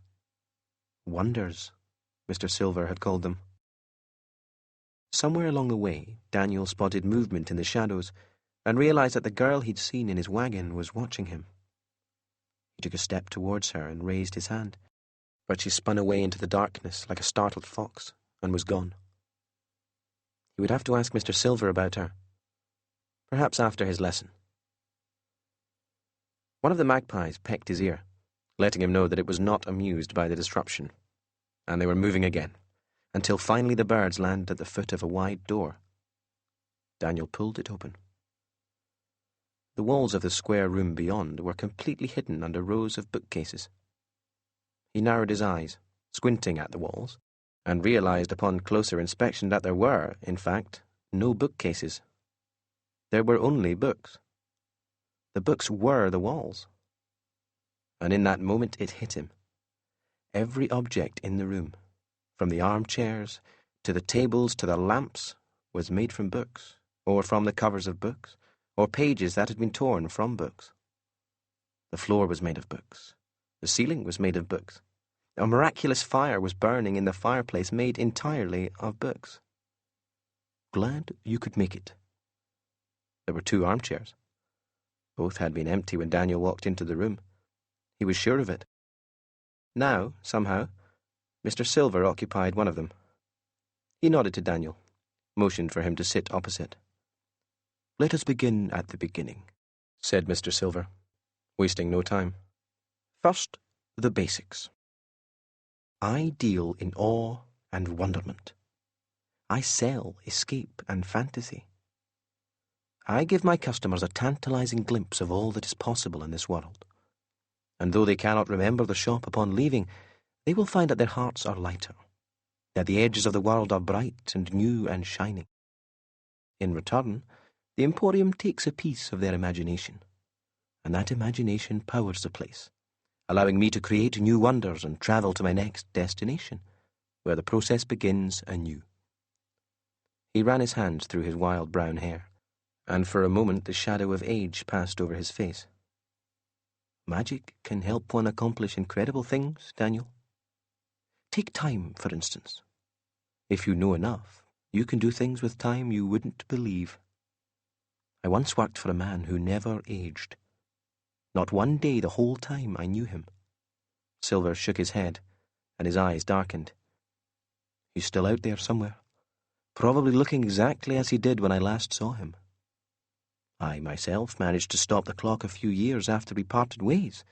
Wonders, Mr. Silver had called them. Somewhere along the way, Daniel spotted movement in the shadows and realized that the girl he'd seen in his wagon was watching him. He took a step towards her and raised his hand, but she spun away into the darkness like a startled fox and was gone. He would have to ask Mr. Silver about her, perhaps after his lesson. One of the magpies pecked his ear, letting him know that it was not amused by the disruption, and they were moving again, until finally the birds landed at the foot of a wide door. Daniel pulled it open. The walls of the square room beyond were completely hidden under rows of bookcases. He narrowed his eyes, squinting at the walls, and realized upon closer inspection that there were, in fact, no bookcases. There were only books. The books were the walls. And in that moment it hit him. Every object in the room, from the armchairs to the tables to the lamps, was made from books, or from the covers of books, or pages that had been torn from books. The floor was made of books. The ceiling was made of books. A miraculous fire was burning in the fireplace made entirely of books. Glad you could make it. There were 2 armchairs. Both had been empty when Daniel walked into the room. He was sure of it. Now, somehow, Mr. Silver occupied one of them. He nodded to Daniel, motioned for him to sit opposite. Let us begin at the beginning, said Mr. Silver, wasting no time. First, the basics. I deal in awe and wonderment. I sell escape and fantasy. I give my customers a tantalizing glimpse of all that is possible in this world. And though they cannot remember the shop upon leaving, they will find that their hearts are lighter, that the edges of the world are bright and new and shining. In return, the Emporium takes a piece of their imagination, and that imagination powers the place, allowing me to create new wonders and travel to my next destination, where the process begins anew. He ran his hands through his wild brown hair, and for a moment the shadow of age passed over his face. Magic can help one accomplish incredible things, Daniel. Take time, for instance. If you know enough, you can do things with time you wouldn't believe. I once worked for a man who never aged. Not one day the whole time I knew him. Silver shook his head, and his eyes darkened. He's still out there somewhere, probably looking exactly as he did when I last saw him. I myself managed to stop the clock a few years after we parted ways,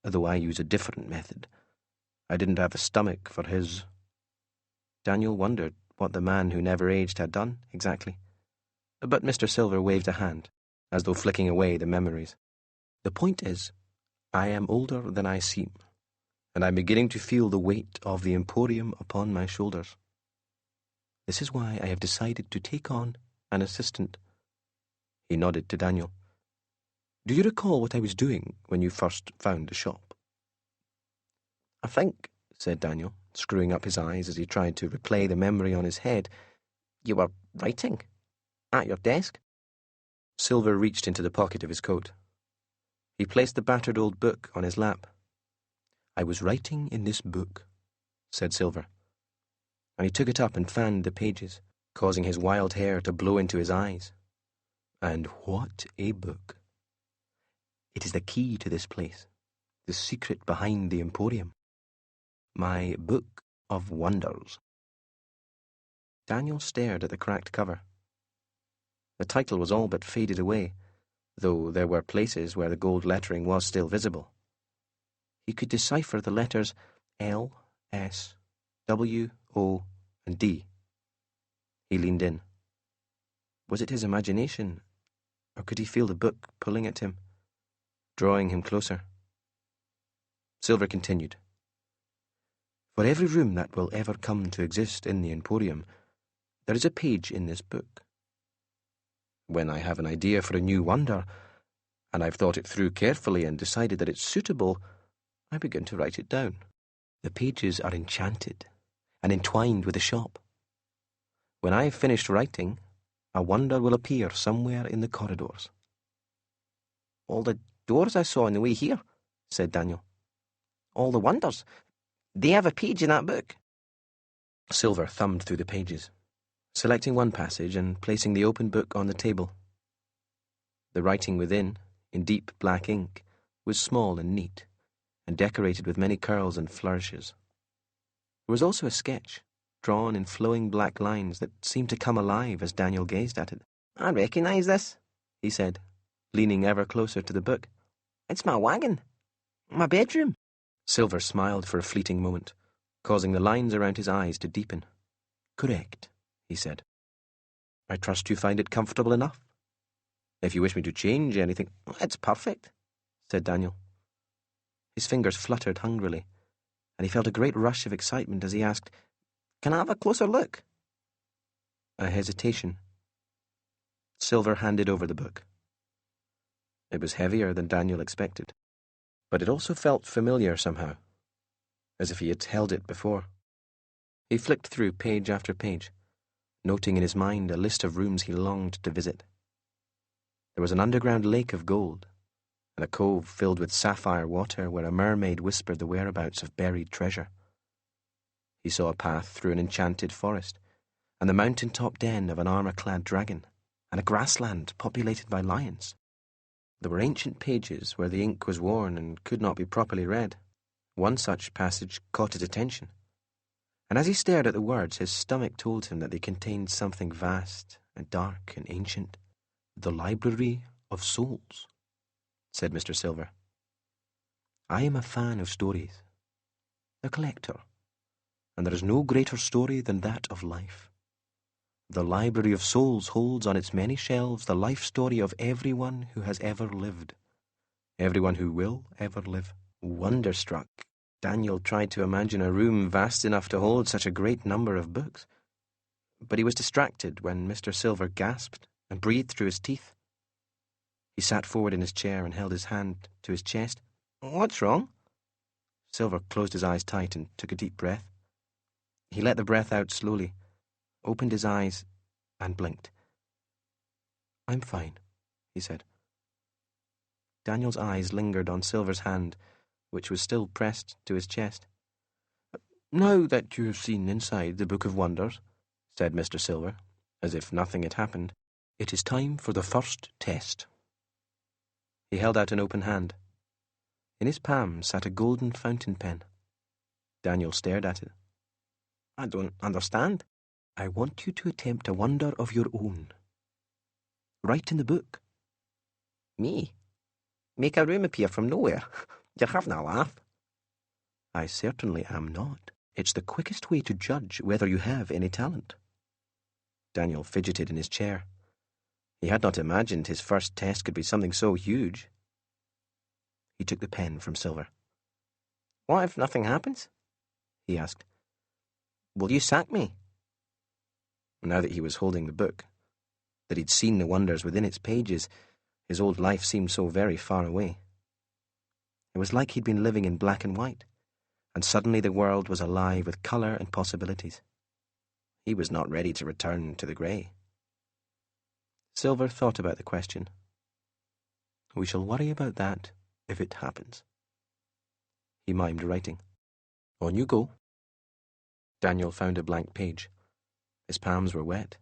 though I use a different method. I didn't have the stomach for his. Daniel wondered what the man who never aged had done, exactly. But Mr. Silver waved a hand, as though flicking away the memories. The point is, I am older than I seem, and I'm beginning to feel the weight of the Emporium upon my shoulders. This is why I have decided to take on an assistant. He nodded to Daniel. Do you recall what I was doing when you first found the shop? I think, said Daniel, screwing up his eyes as he tried to replay the memory on his head, you were writing. At your desk? Silver reached into the pocket of his coat. He placed the battered old book on his lap. I was writing in this book, said Silver. And he took it up and fanned the pages, causing his wild hair to blow into his eyes. And what a book! It is the key to this place, The Secret Behind the Emporium. My Book of Wonders. Daniel stared at the cracked cover. The title was all but faded away, though there were places where the gold lettering was still visible. He could decipher the letters L, S, W, O, and D. He leaned in. Was it his imagination, or could he feel the book pulling at him, drawing him closer? Silver continued. For every room that will ever come to exist in the Emporium, there is a page in this book. When I have an idea for a new wonder, and I've thought it through carefully and decided that it's suitable, I begin to write it down. The pages are enchanted and entwined with the shop. When I've finished writing, a wonder will appear somewhere in the corridors. All the doors I saw on the way here, said Daniel. All the wonders. They have a page in that book. Silver thumbed through the pages, selecting one passage and placing the open book on the table. The writing within, in deep black ink, was small and neat, and decorated with many curls and flourishes. There was also a sketch, drawn in flowing black lines that seemed to come alive as Daniel gazed at it. I recognise this, he said, leaning ever closer to the book. It's my wagon. My bedroom. Silver smiled for a fleeting moment, causing the lines around his eyes to deepen. Correct, he said. I trust you find it comfortable enough. If you wish me to change anything... It's perfect, said Daniel. His fingers fluttered hungrily, and he felt a great rush of excitement as he asked, Can I have a closer look? A hesitation. Silver handed over the book. It was heavier than Daniel expected, but it also felt familiar somehow, as if he had held it before. He flicked through page after page, noting in his mind a list of rooms he longed to visit. There was an underground lake of gold, and a cove filled with sapphire water where a mermaid whispered the whereabouts of buried treasure. He saw a path through an enchanted forest, and the mountain-top den of an armour-clad dragon, and a grassland populated by lions. There were ancient pages where the ink was worn and could not be properly read. One such passage caught his attention, and as he stared at the words, his stomach told him that they contained something vast and dark and ancient. The Library of Souls, said Mr. Silver. I am a fan of stories, a collector, and there is no greater story than that of life. The Library of Souls holds on its many shelves the life story of everyone who has ever lived, everyone who will ever live. Wonderstruck, Daniel tried to imagine a room vast enough to hold such a great number of books, but he was distracted when Mr. Silver gasped and breathed through his teeth. He sat forward in his chair and held his hand to his chest. What's wrong? Silver closed his eyes tight and took a deep breath. He let the breath out slowly, opened his eyes, and blinked. I'm fine, he said. Daniel's eyes lingered on Silver's hand, which was still pressed to his chest. Now that you've seen inside the Book of Wonders, said Mr. Silver, as if nothing had happened, it is time for the first test. He held out an open hand. In his palm sat a golden fountain pen. Daniel stared at it. I don't understand. I want you to attempt a wonder of your own. Write in the book. Me? Make a room appear from nowhere? You're having a laugh. I certainly am not. It's the quickest way to judge whether you have any talent. Daniel fidgeted in his chair. He had not imagined his first test could be something so huge. He took the pen from Silver. What if nothing happens? He asked. Will you sack me? Now that he was holding the book, that he'd seen the wonders within its pages, his old life seemed so very far away. It was like he'd been living in black and white, and suddenly the world was alive with colour and possibilities. He was not ready to return to the grey. Silver thought about the question. We shall worry about that if it happens. He mimed writing. On you go. Daniel found a blank page. His palms were wet.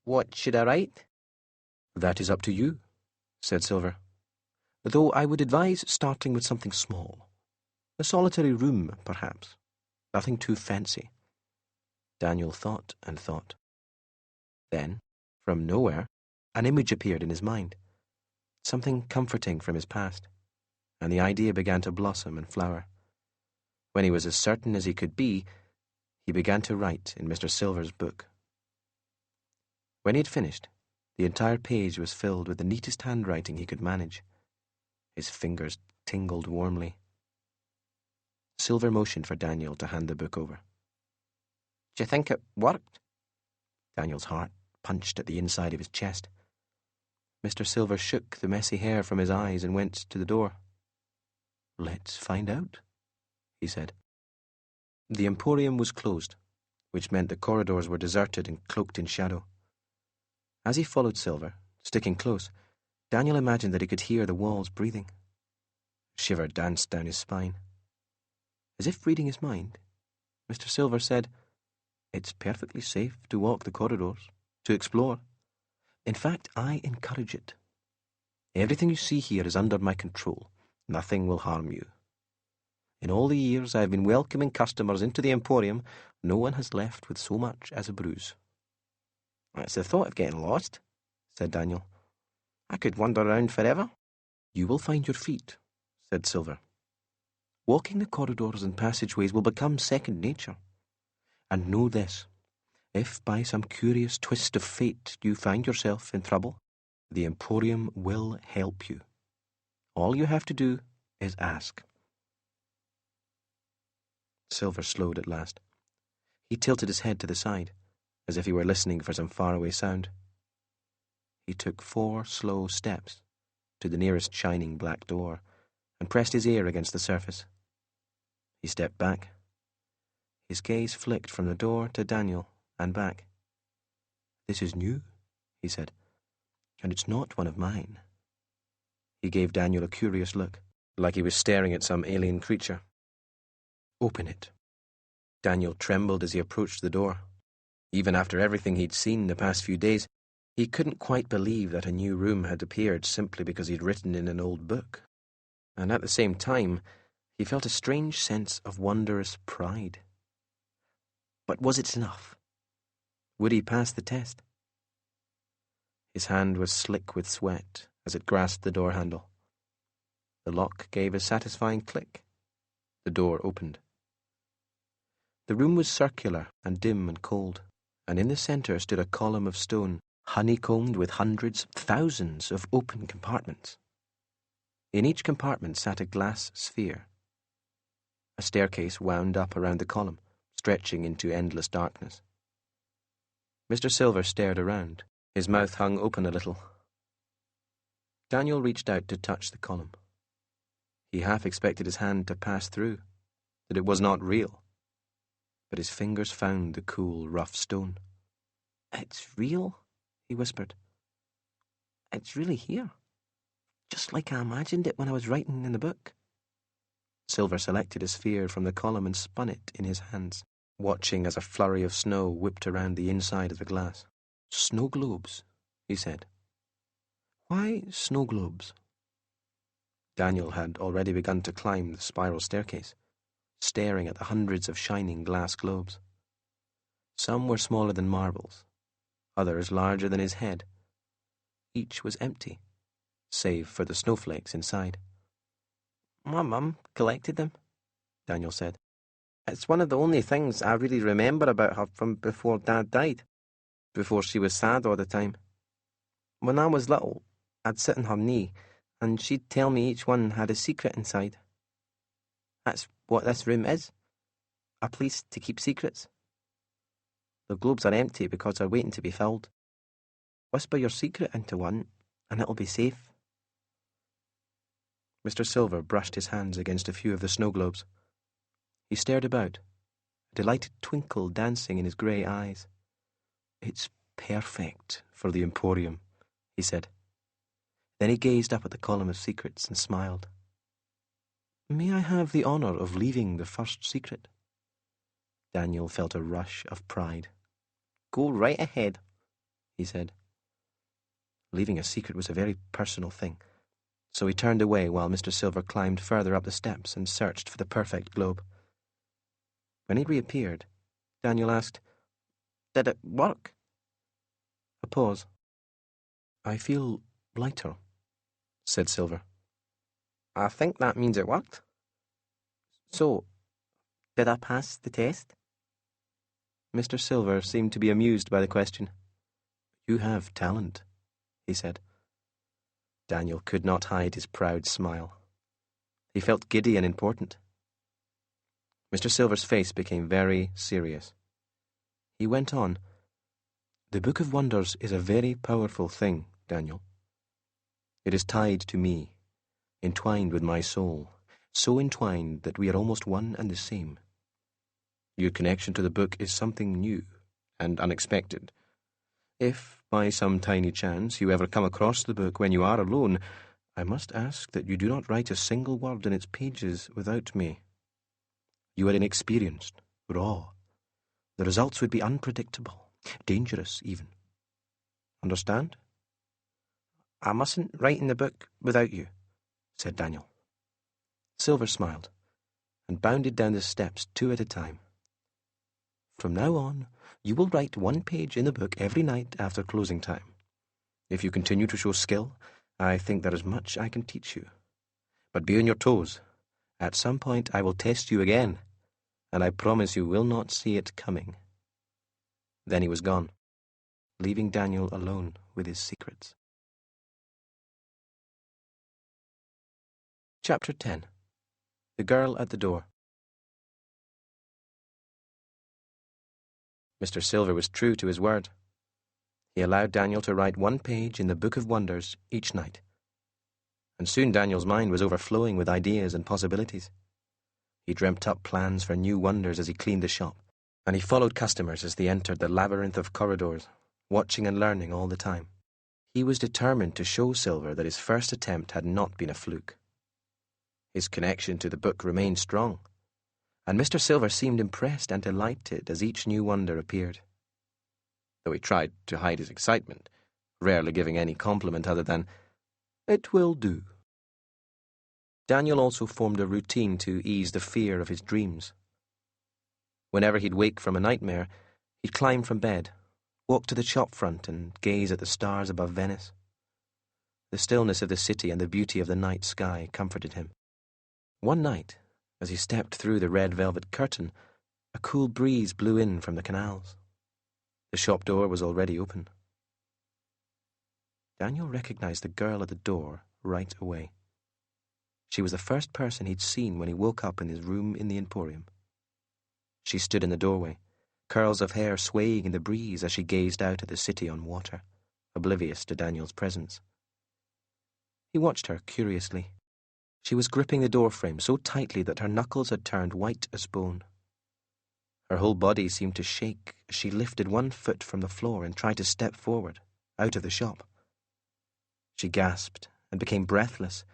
What should I write? That is up to you, said Silver. though I would advise starting with something small. A solitary room, perhaps. Nothing too fancy. Daniel thought and thought. Then, from nowhere, an image appeared in his mind. Something comforting from his past, and the idea began to blossom and flower. When he was as certain as he could be, he began to write in Mr. Silver's book. When he had finished, the entire page was filled with the neatest handwriting he could manage. His fingers tingled warmly. Silver motioned for Daniel to hand the book over. "Do you think it worked?" Daniel's heart punched at the inside of his chest. Mr. Silver shook the messy hair from his eyes and went to the door. "Let's find out," he said. The Emporium was closed, which meant the corridors were deserted and cloaked in shadow. As he followed Silver, sticking close, Daniel imagined that he could hear the walls breathing. A shiver danced down his spine. As if reading his mind, Mr. Silver said, "It's perfectly safe to walk the corridors, to explore. In fact, I encourage it. Everything you see here is under my control. Nothing will harm you. In all the years I have been welcoming customers into the Emporium, no one has left with so much as a bruise." "It's the thought of getting lost," said Daniel. "I could wander around forever." "You will find your feet," said Silver. "Walking the corridors and passageways will become second nature. And know this, if by some curious twist of fate you find yourself in trouble, the Emporium will help you. All you have to do is ask." Silver slowed at last. He tilted his head to the side, as if he were listening for some faraway sound. He took 4 slow steps to the nearest shining black door and pressed his ear against the surface. He stepped back. His gaze flicked from the door to Daniel and back. "This is new," he said, "and it's not one of mine." He gave Daniel a curious look, like he was staring at some alien creature. "Open it." Daniel trembled as he approached the door. Even after everything he'd seen the past few days, he couldn't quite believe that a new room had appeared simply because he'd written in an old book. And at the same time, he felt a strange sense of wondrous pride. But was it enough? Would he pass the test? His hand was slick with sweat as it grasped the door handle. The lock gave a satisfying click. The door opened. The room was circular and dim and cold, and in the centre stood a column of stone, honeycombed with hundreds, thousands of open compartments. In each compartment sat a glass sphere. A staircase wound up around the column, stretching into endless darkness. Mr. Silver stared around. His mouth hung open a little. Daniel reached out to touch the column. He half expected his hand to pass through, that it was not real. But his fingers found the cool, rough stone. "It's real," he whispered. "It's really here. Just like I imagined it when I was writing in the book." Silver selected a sphere from the column and spun it in his hands, watching as a flurry of snow whipped around the inside of the glass. "Snow globes," he said. "Why snow globes?" Daniel had already begun to climb the spiral staircase, staring at the hundreds of shining glass globes. Some were smaller than marbles, others larger than his head. Each was empty, save for the snowflakes inside. "My mum collected them," Daniel said. "It's one of the only things I really remember about her from before Dad died, before she was sad all the time. When I was little, I'd sit on her knee, and she'd tell me each one had a secret inside. That's what this room is, a place to keep secrets. The globes are empty because they're waiting to be filled. Whisper your secret into one, and it'll be safe." Mr. Silver brushed his hands against a few of the snow globes. He stared about, a delighted twinkle dancing in his grey eyes. "It's perfect for the Emporium," he said. Then he gazed up at the column of secrets and smiled. "May I have the honour of leaving the first secret?" Daniel felt a rush of pride. "Go right ahead," he said. Leaving a secret was a very personal thing, So he turned away while Mr. Silver climbed further up the steps and searched for the perfect globe. When he reappeared, Daniel asked, "Did it work?" A pause. "I feel lighter," said Silver. "I think that means it worked. So, did I pass the test?" Mr. Silver seemed to be amused by the question. "You have talent," he said. Daniel could not hide his proud smile. He felt giddy and important. Mr. Silver's face became very serious. He went on, "The Book of Wonders is a very powerful thing, Daniel. It is tied to me, entwined with my soul, so entwined that we are almost one and the same. Your connection to the book is something new and unexpected. If, by some tiny chance, you ever come across the book when you are alone, I must ask that you do not write a single word in its pages without me. You are inexperienced, raw. The results would be unpredictable, dangerous even. Understand?" "I mustn't write in the book without you," said Daniel. Silver smiled and bounded down the steps 2 at a time. "From now on, you will write 1 page in the book every night after closing time. If you continue to show skill, I think there is much I can teach you. But be on your toes. At some point I will test you again, and I promise you will not see it coming." Then he was gone, leaving Daniel alone with his secrets. Chapter 10. The Girl at the Door. Mr. Silver was true to his word. He allowed Daniel to write 1 page in the Book of Wonders each night. And soon Daniel's mind was overflowing with ideas and possibilities. He dreamt up plans for new wonders as he cleaned the shop, and he followed customers as they entered the labyrinth of corridors, watching and learning all the time. He was determined to show Silver that his first attempt had not been a fluke. His connection to the book remained strong, and Mr. Silver seemed impressed and delighted as each new wonder appeared, though he tried to hide his excitement, rarely giving any compliment other than, "It will do." Daniel also formed a routine to ease the fear of his dreams. Whenever he'd wake from a nightmare, he'd climb from bed, walk to the shop front and gaze at the stars above Venice. The stillness of the city and the beauty of the night sky comforted him. One night, as he stepped through the red velvet curtain, a cool breeze blew in from the canals. The shop door was already open. Daniel recognized the girl at the door right away. She was the first person he'd seen when he woke up in his room in the Emporium. She stood in the doorway, curls of hair swaying in the breeze as she gazed out at the city on water, oblivious to Daniel's presence. He watched her curiously. She was gripping the doorframe so tightly that her knuckles had turned white as bone. Her whole body seemed to shake as she lifted 1 foot from the floor and tried to step forward, out of the shop. She gasped and became breathless,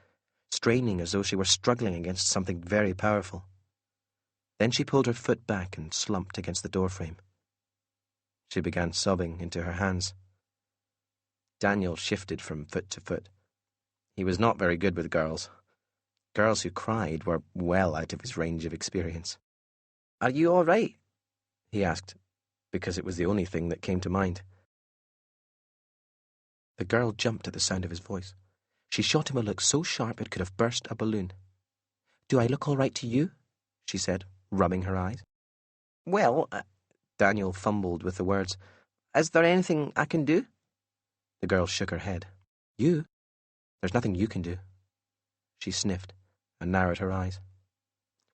straining as though she were struggling against something very powerful. Then she pulled her foot back and slumped against the doorframe. She began sobbing into her hands. Daniel shifted from foot to foot. He was not very good with girls. Girls who cried were well out of his range of experience. "Are you all right?" he asked, because it was the only thing that came to mind. The girl jumped at the sound of his voice. She shot him a look so sharp it could have burst a balloon. "Do I look all right to you?" she said, rubbing her eyes. "Well," Daniel fumbled with the words. "Is there anything I can do?" The girl shook her head. "You? There's nothing you can do." She sniffed and narrowed her eyes.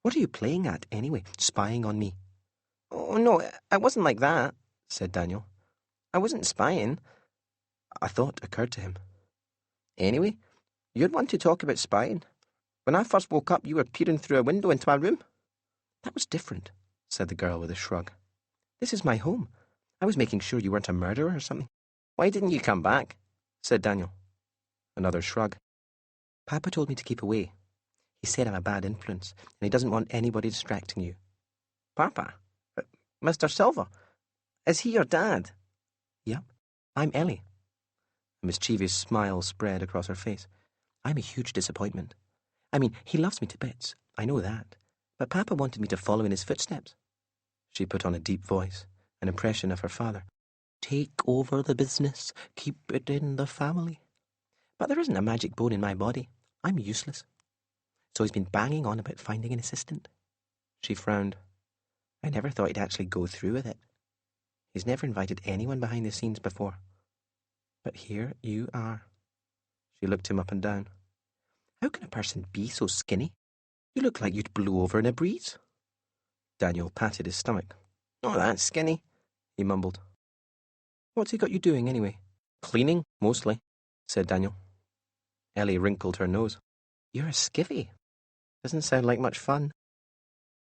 "What are you playing at, anyway, spying on me?" "Oh, no, it wasn't like that," said Daniel. "I wasn't spying." A thought occurred to him. "Anyway, you'd want to talk about spying. When I first woke up, you were peering through a window into my room." "That was different," said the girl with a shrug. "This is my home. I was making sure you weren't a murderer or something." "Why didn't you come back?" said Daniel. Another shrug. "Papa told me to keep away. He said I'm a bad influence, and he doesn't want anybody distracting you." "Papa? Mr. Silver? Is he your dad?" "Yep. I'm Ellie." A mischievous smile spread across her face. I'm a huge disappointment. I mean, he loves me to bits, I know that, but Papa wanted me to follow in his footsteps. She put on a deep voice, an impression of her father. Take over the business, keep it in the family. But there isn't a magic bone in my body. I'm useless. So he's been banging on about finding an assistant. She frowned. I never thought he'd actually go through with it. He's never invited anyone behind the scenes before. But here you are. She looked him up and down. How can a person be so skinny? You look like you'd blow over in a breeze. Daniel patted his stomach. Not that skinny, he mumbled. What's he got you doing, anyway? Cleaning, mostly, said Daniel. Ellie wrinkled her nose. You're a skivvy. Doesn't sound like much fun.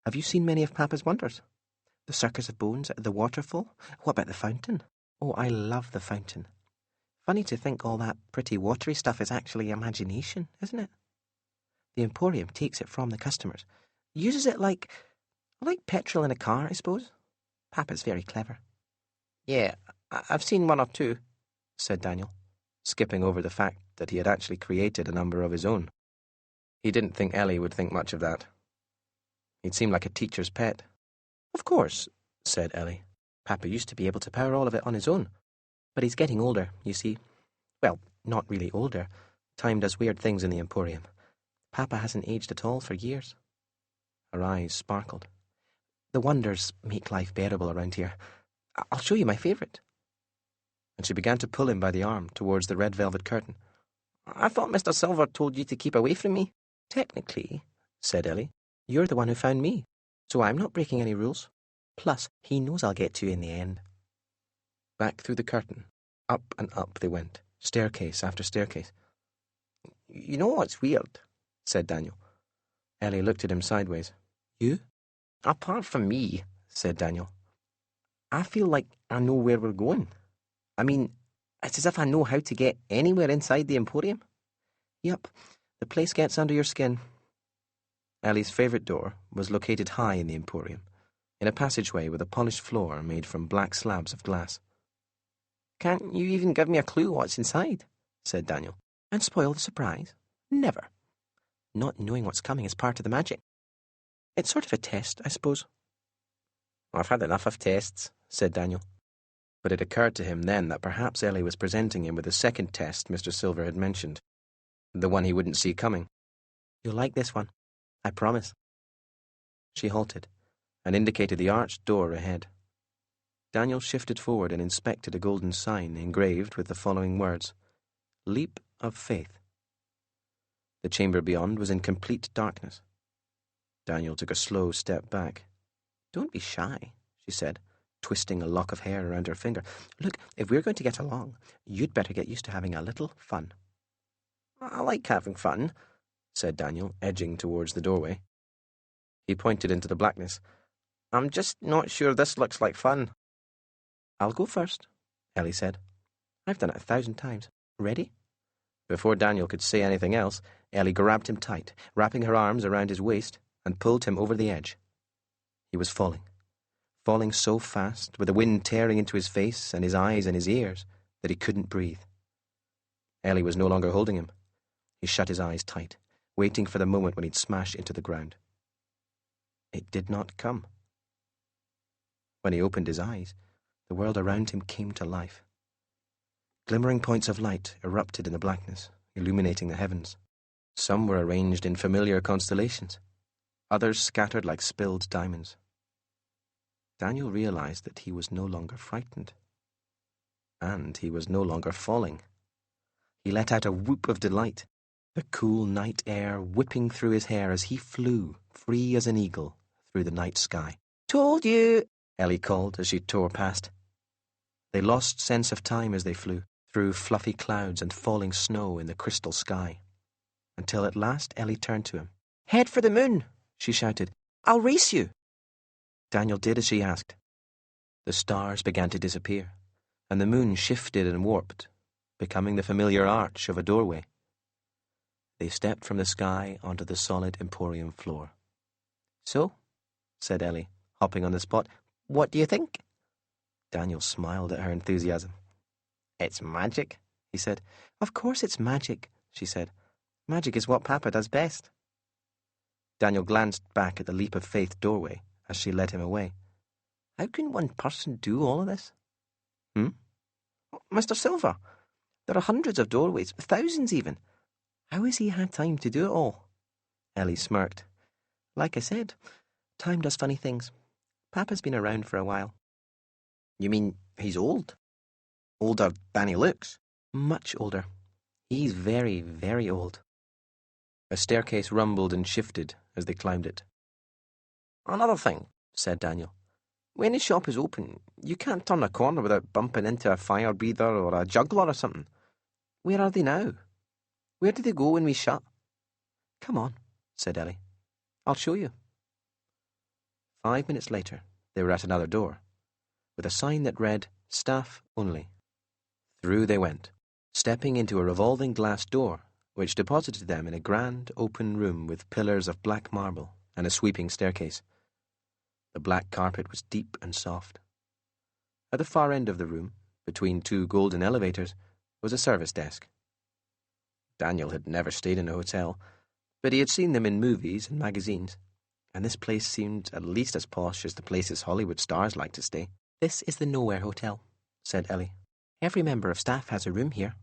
Have you seen many of Papa's wonders? The Circus of Bones, the waterfall? What about the fountain? Oh, I love the fountain. Funny to think all that pretty watery stuff is actually imagination, isn't it? The Emporium takes it from the customers. Uses it like petrol in a car, I suppose. Papa's very clever. Yeah, I've seen one or two, said Daniel, skipping over the fact that he had actually created a number of his own. He didn't think Ellie would think much of that. He'd seem like a teacher's pet. Of course, said Ellie. Papa used to be able to power all of it on his own. But he's getting older, you see. Well, not really older. Time does weird things in the Emporium. Papa hasn't aged at all for years. Her eyes sparkled. The wonders make life bearable around here. I'll show you my favourite. And she began to pull him by the arm towards the red velvet curtain. I thought Mr. Silver told you to keep away from me. Technically, said Ellie, you're the one who found me, so I'm not breaking any rules. Plus, he knows I'll get to you in the end. Back through the curtain, up and up they went, staircase after staircase. You know what's weird? Said Daniel. Ellie looked at him sideways. You? Apart from me, said Daniel. I feel like I know where we're going. I mean, it's as if I know how to get anywhere inside the Emporium. Yep, the place gets under your skin. Ellie's favourite door was located high in the Emporium, in a passageway with a polished floor made from black slabs of glass. Can't you even give me a clue what's inside? Said Daniel. And spoil the surprise? Never. Not knowing what's coming is part of the magic. It's sort of a test, I suppose. I've had enough of tests, said Daniel. But it occurred to him then that perhaps Ellie was presenting him with the second test Mr. Silver had mentioned, the one he wouldn't see coming. You'll like this one, I promise. She halted and indicated the arched door ahead. Daniel shifted forward and inspected a golden sign engraved with the following words, Leap of Faith. The chamber beyond was in complete darkness. Daniel took a slow step back. Don't be shy, she said, twisting a lock of hair around her finger. Look, if we're going to get along, you'd better get used to having a little fun. I like having fun, said Daniel, edging towards the doorway. He pointed into the blackness. I'm just not sure this looks like fun. I'll go first, Ellie said. I've done it 1,000 times. Ready? Before Daniel could say anything else, Ellie grabbed him tight, wrapping her arms around his waist, and pulled him over the edge. He was falling so fast, with the wind tearing into his face and his eyes and his ears, that he couldn't breathe. Ellie was no longer holding him. He shut his eyes tight, waiting for the moment when he'd smash into the ground. It did not come. When he opened his eyes, the world around him came to life. Glimmering points of light erupted in the blackness, illuminating the heavens. Some were arranged in familiar constellations, others scattered like spilled diamonds. Daniel realized that he was no longer frightened. And he was no longer falling. He let out a whoop of delight, the cool night air whipping through his hair as he flew, free as an eagle, through the night sky. Told you, Ellie called as she tore past. They lost sense of time as they flew, through fluffy clouds and falling snow in the crystal sky, until at last Ellie turned to him. Head for the moon, she shouted. I'll race you. Daniel did as she asked. The stars began to disappear, and the moon shifted and warped, becoming the familiar arch of a doorway. They stepped from the sky onto the solid Emporium floor. So, said Ellie, hopping on the spot, what do you think? Daniel smiled at her enthusiasm. It's magic, he said. Of course it's magic, she said. Magic is what Papa does best. Daniel glanced back at the leap of faith doorway as she led him away. How can one person do all of this? Mr. Silver, there are hundreds of doorways, thousands even. How has he had time to do it all? Ellie smirked. Like I said, time does funny things. Papa's been around for a while. You mean he's old? Older than he looks? Much older. He's very, very old. A staircase rumbled and shifted as they climbed it. Another thing, said Daniel. When his shop is open, you can't turn a corner without bumping into a fire breather or a juggler or something. Where are they now? Where do they go when we shut? Come on, said Ellie. I'll show you. 5 minutes later, they were at another door, with a sign that read, Staff Only. Through they went, stepping into a revolving glass door, which deposited them in a grand, open room with pillars of black marble and a sweeping staircase. The black carpet was deep and soft. At the far end of the room, between two golden elevators, was a service desk. Daniel had never stayed in a hotel, but he had seen them in movies and magazines, and this place seemed at least as posh as the places Hollywood stars like to stay. This is the Nowhere Hotel, said Ellie. Every member of staff has a room here.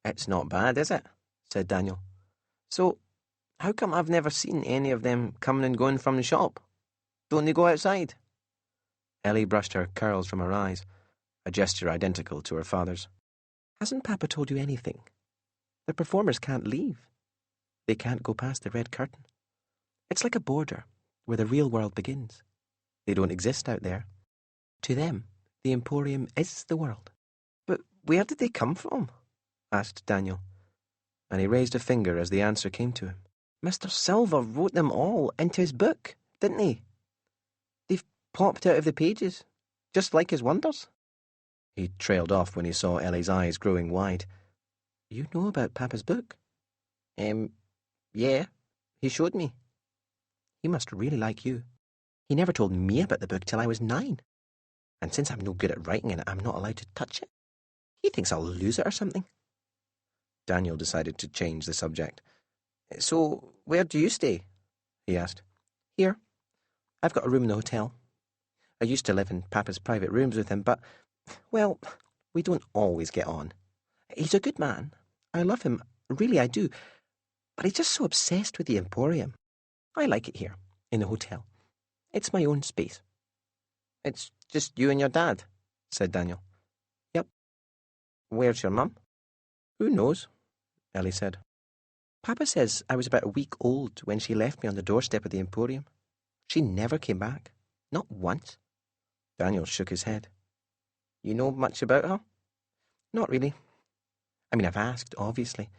It's not bad, is it? Said Daniel. So, how come I've never seen any of them coming and going from the shop? Don't they go outside? Ellie brushed her curls from her eyes, a gesture identical to her father's. Hasn't Papa told you anything? The performers can't leave. They can't go past the red curtain. It's like a border where the real world begins. They don't exist out there. To them, the Emporium is the world. But where did they come from? Asked Daniel, and he raised a finger as the answer came to him. Mr. Silver wrote them all into his book, didn't he? They've popped out of the pages, just like his wonders. He trailed off when he saw Ellie's eyes growing wide. You know about Papa's book? Yeah, he showed me. He must really like you. He never told me about the book till I was 9. And since I'm no good at writing in it, I'm not allowed to touch it. He thinks I'll lose it or something. Daniel decided to change the subject. So, where do you stay? He asked. Here. I've got a room in the hotel. I used to live in Papa's private rooms with him, but, well, we don't always get on. He's a good man. I love him. Really, I do. But he's just so obsessed with the Emporium. I like it here, in the hotel. It's my own space. It's just you and your dad, said Daniel. Yep. Where's your mum? Who knows, Ellie said. Papa says I was about a week old when she left me on the doorstep of the Emporium. She never came back. Not once. Daniel shook his head. You know much about her? Not really. I mean, I've asked, obviously.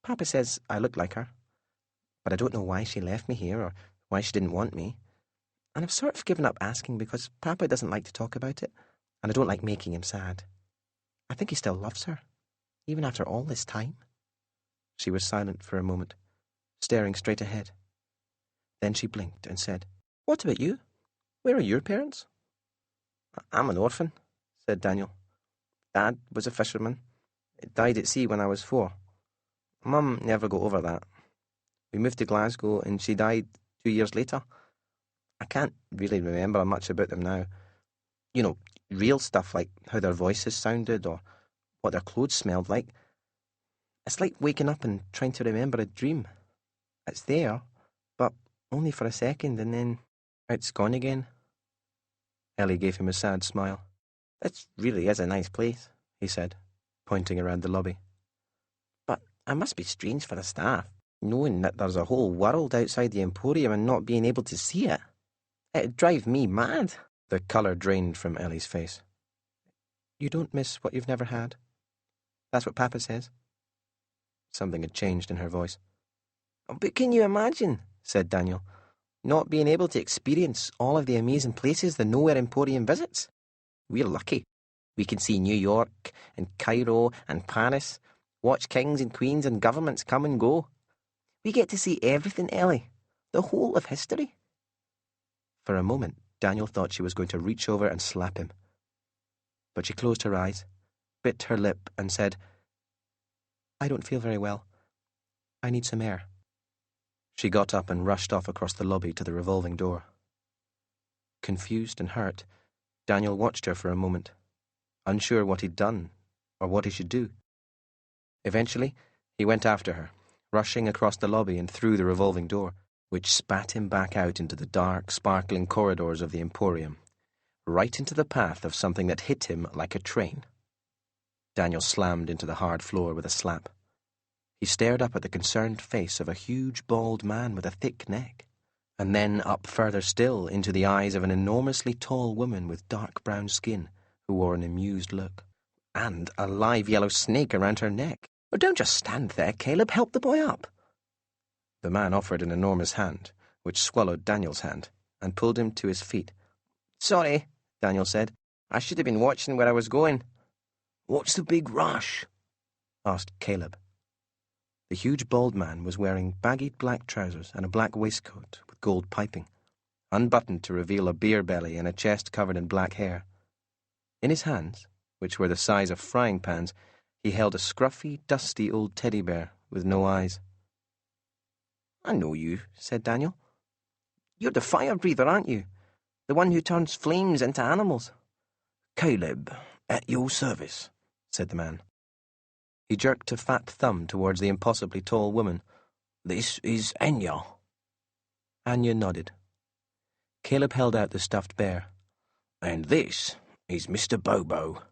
Papa says I look like her. But I don't know why she left me here or why she didn't want me. And I've sort of given up asking because Papa doesn't like to talk about it, and I don't like making him sad. I think he still loves her, even after all this time. She was silent for a moment, staring straight ahead. Then she blinked and said, What about you? Where are your parents? I'm an orphan, said Daniel. Dad was a fisherman. He died at sea when I was 4. Mum never got over that. We moved to Glasgow and she died 2 years later. I can't really remember much about them now. You know, real stuff like how their voices sounded or what their clothes smelled like. It's like waking up and trying to remember a dream. It's there, but only for a second and then it's gone again. Ellie gave him a sad smile. It really is a nice place, he said, pointing around the lobby. But it must be strange for the staff, knowing that there's a whole world outside the Emporium and not being able to see it. It'd drive me mad. The colour drained from Ellie's face. You don't miss what you've never had? That's what Papa says. Something had changed in her voice. But can you imagine, said Daniel, not being able to experience all of the amazing places the Nowhere Emporium visits? We're lucky. We can see New York and Cairo and Paris, watch kings and queens and governments come and go. We get to see everything, Ellie, the whole of history. For a moment, Daniel thought she was going to reach over and slap him. But she closed her eyes, bit her lip, and said, I don't feel very well. I need some air. She got up and rushed off across the lobby to the revolving door. Confused and hurt, Daniel watched her for a moment, unsure what he'd done or what he should do. Eventually, he went after her, rushing across the lobby and through the revolving door, which spat him back out into the dark, sparkling corridors of the Emporium, right into the path of something that hit him like a train. Daniel slammed into the hard floor with a slap. He stared up at the concerned face of a huge, bald man with a thick neck, and then up further still into the eyes of an enormously tall woman with dark brown skin who wore an amused look, and a live yellow snake around her neck. "Oh, don't just stand there, Caleb. Help the boy up." The man offered an enormous hand, which swallowed Daniel's hand, and pulled him to his feet. "Sorry," Daniel said. "I should have been watching where I was going." "What's the big rush?" asked Caleb. The huge bald man was wearing baggy black trousers and a black waistcoat with gold piping, unbuttoned to reveal a beer belly and a chest covered in black hair. In his hands, which were the size of frying pans, he held a scruffy, dusty old teddy bear with no eyes. "I know you," said Daniel. "You're the fire breather, aren't you? The one who turns flames into animals." "Caleb, at your service," said the man. He jerked a fat thumb towards the impossibly tall woman. "This is Anya." Anya nodded. Caleb held out the stuffed bear. "And this is Mr. Bobo."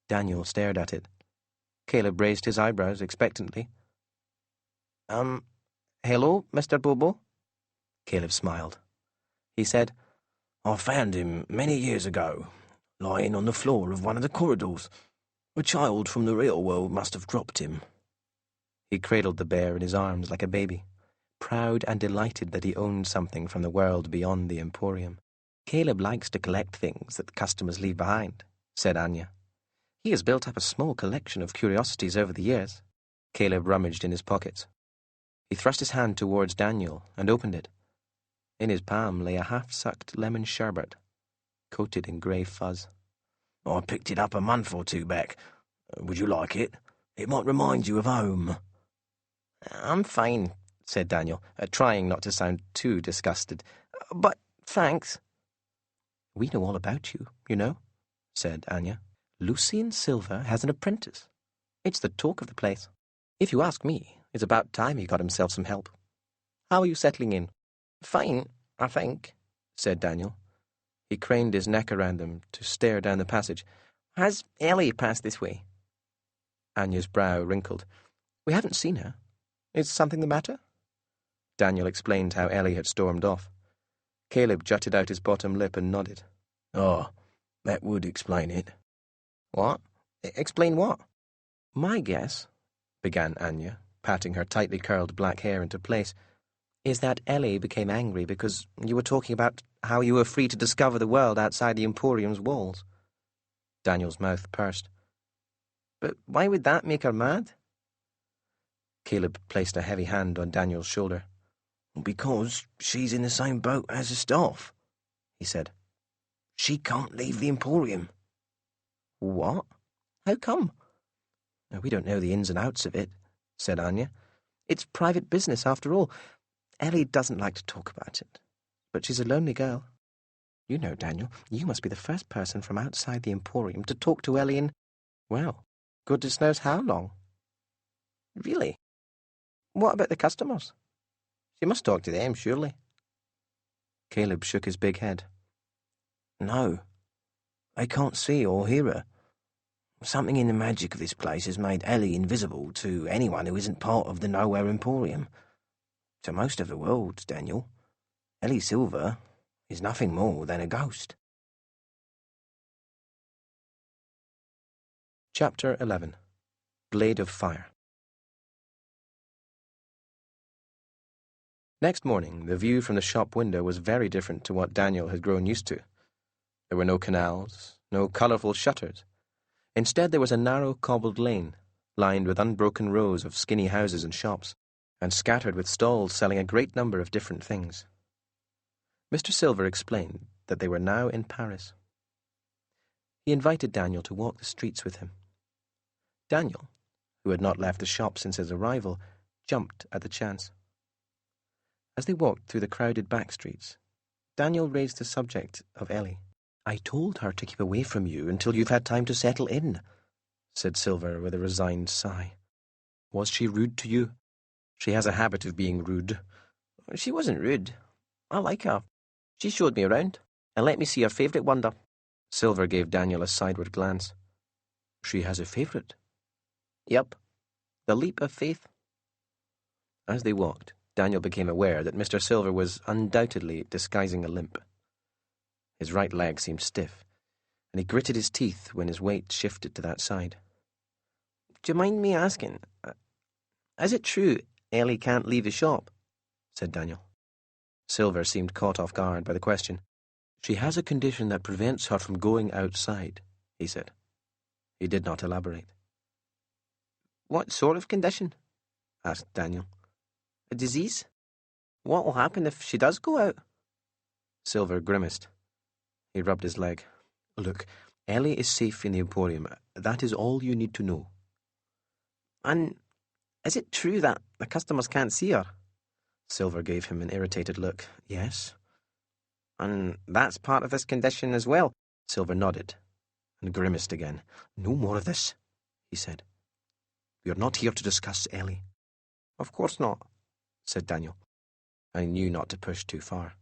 Daniel stared at it. Caleb raised his eyebrows expectantly. Hello, Mr. Bobo?" Caleb smiled. He said, "I found him many years ago, lying on the floor of one of the corridors. A child from the real world must have dropped him." He cradled the bear in his arms like a baby, proud and delighted that he owned something from the world beyond the Emporium. "Caleb likes to collect things that customers leave behind," said Anya. "He has built up a small collection of curiosities over the years." Caleb rummaged in his pockets. He thrust his hand towards Daniel and opened it. In his palm lay a half-sucked lemon sherbet, coated in grey fuzz. "I picked it up a month or two back. Would you like it? It might remind you of home." "I'm fine," said Daniel, trying not to sound too disgusted. "But thanks." "We know all about you, you know," said Anya. "Lucien Silver has an apprentice. It's the talk of the place. If you ask me, it's about time he got himself some help. How are you settling in?" "Fine, I think," said Daniel. He craned his neck around them to stare down the passage. "Has Ellie passed this way?" Anya's brow wrinkled. "We haven't seen her. Is something the matter?" Daniel explained how Ellie had stormed off. Caleb jutted out his bottom lip and nodded. "Oh, that would explain it." "What? Explain what?" "My guess," began Anya, patting her tightly curled black hair into place, "is that Ellie became angry because you were talking about how you were free to discover the world outside the Emporium's walls." Daniel's mouth pursed. "But why would that make her mad?" Caleb placed a heavy hand on Daniel's shoulder. "Because she's in the same boat as the staff," he said. "She can't leave the Emporium." "What? How come?" "We don't know the ins and outs of it," said Anya. "It's private business, after all. Ellie doesn't like to talk about it, but she's a lonely girl. You know, Daniel, you must be the first person from outside the Emporium to talk to Ellie in, well, goodness knows how long." "Really? What about the customers? She must talk to them, surely." Caleb shook his big head. "No, they can't see or hear her. Something in the magic of this place has made Ellie invisible to anyone who isn't part of the Nowhere Emporium. To most of the world, Daniel, Ellie Silver is nothing more than a ghost." Chapter 11. Blade of Fire. Next morning, the view from the shop window was very different to what Daniel had grown used to. There were no canals, no colourful shutters. Instead, there was a narrow cobbled lane, lined with unbroken rows of skinny houses and shops, and scattered with stalls selling a great number of different things. Mr. Silver explained that they were now in Paris. He invited Daniel to walk the streets with him. Daniel, who had not left the shop since his arrival, jumped at the chance. As they walked through the crowded back streets, Daniel raised the subject of Ellie. "I told her to keep away from you until you've had time to settle in," said Silver with a resigned sigh. "Was she rude to you? She has a habit of being rude." "She wasn't rude. I like her. She showed me around and let me see her favourite wonder." Silver gave Daniel a sideward glance. "She has a favourite?" "Yep. The leap of faith." As they walked, Daniel became aware that Mr. Silver was undoubtedly disguising a limp. His right leg seemed stiff, and he gritted his teeth when his weight shifted to that side. "Do you mind me asking, is it true Ellie can't leave the shop?" said Daniel. Silver seemed caught off guard by the question. "She has a condition that prevents her from going outside," he said. He did not elaborate. "What sort of condition?" asked Daniel. "A disease? What will happen if she does go out?" Silver grimaced. He rubbed his leg. "Look, Ellie is safe in the Emporium. That is all you need to know." "And is it true that the customers can't see her?" Silver gave him an irritated look. "Yes." "And that's part of this condition as well?" Silver nodded and grimaced again. "No more of this," he said. "We are not here to discuss Ellie." "Of course not," said Daniel. I knew not to push too far.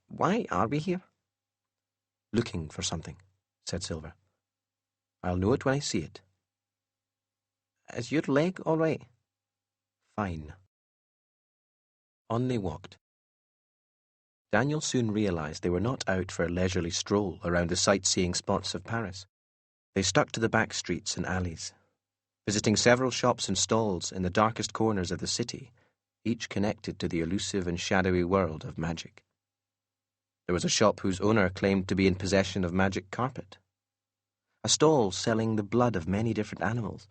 "Why are we here?" "Looking for something," said Silver. "I'll know it when I see it." "Is your leg all right?" "Fine." On they walked. Daniel soon realized they were not out for a leisurely stroll around the sightseeing spots of Paris. They stuck to the back streets and alleys, visiting several shops and stalls in the darkest corners of the city, each connected to the elusive and shadowy world of magic. There was a shop whose owner claimed to be in possession of magic carpet, a stall selling the blood of many different animals,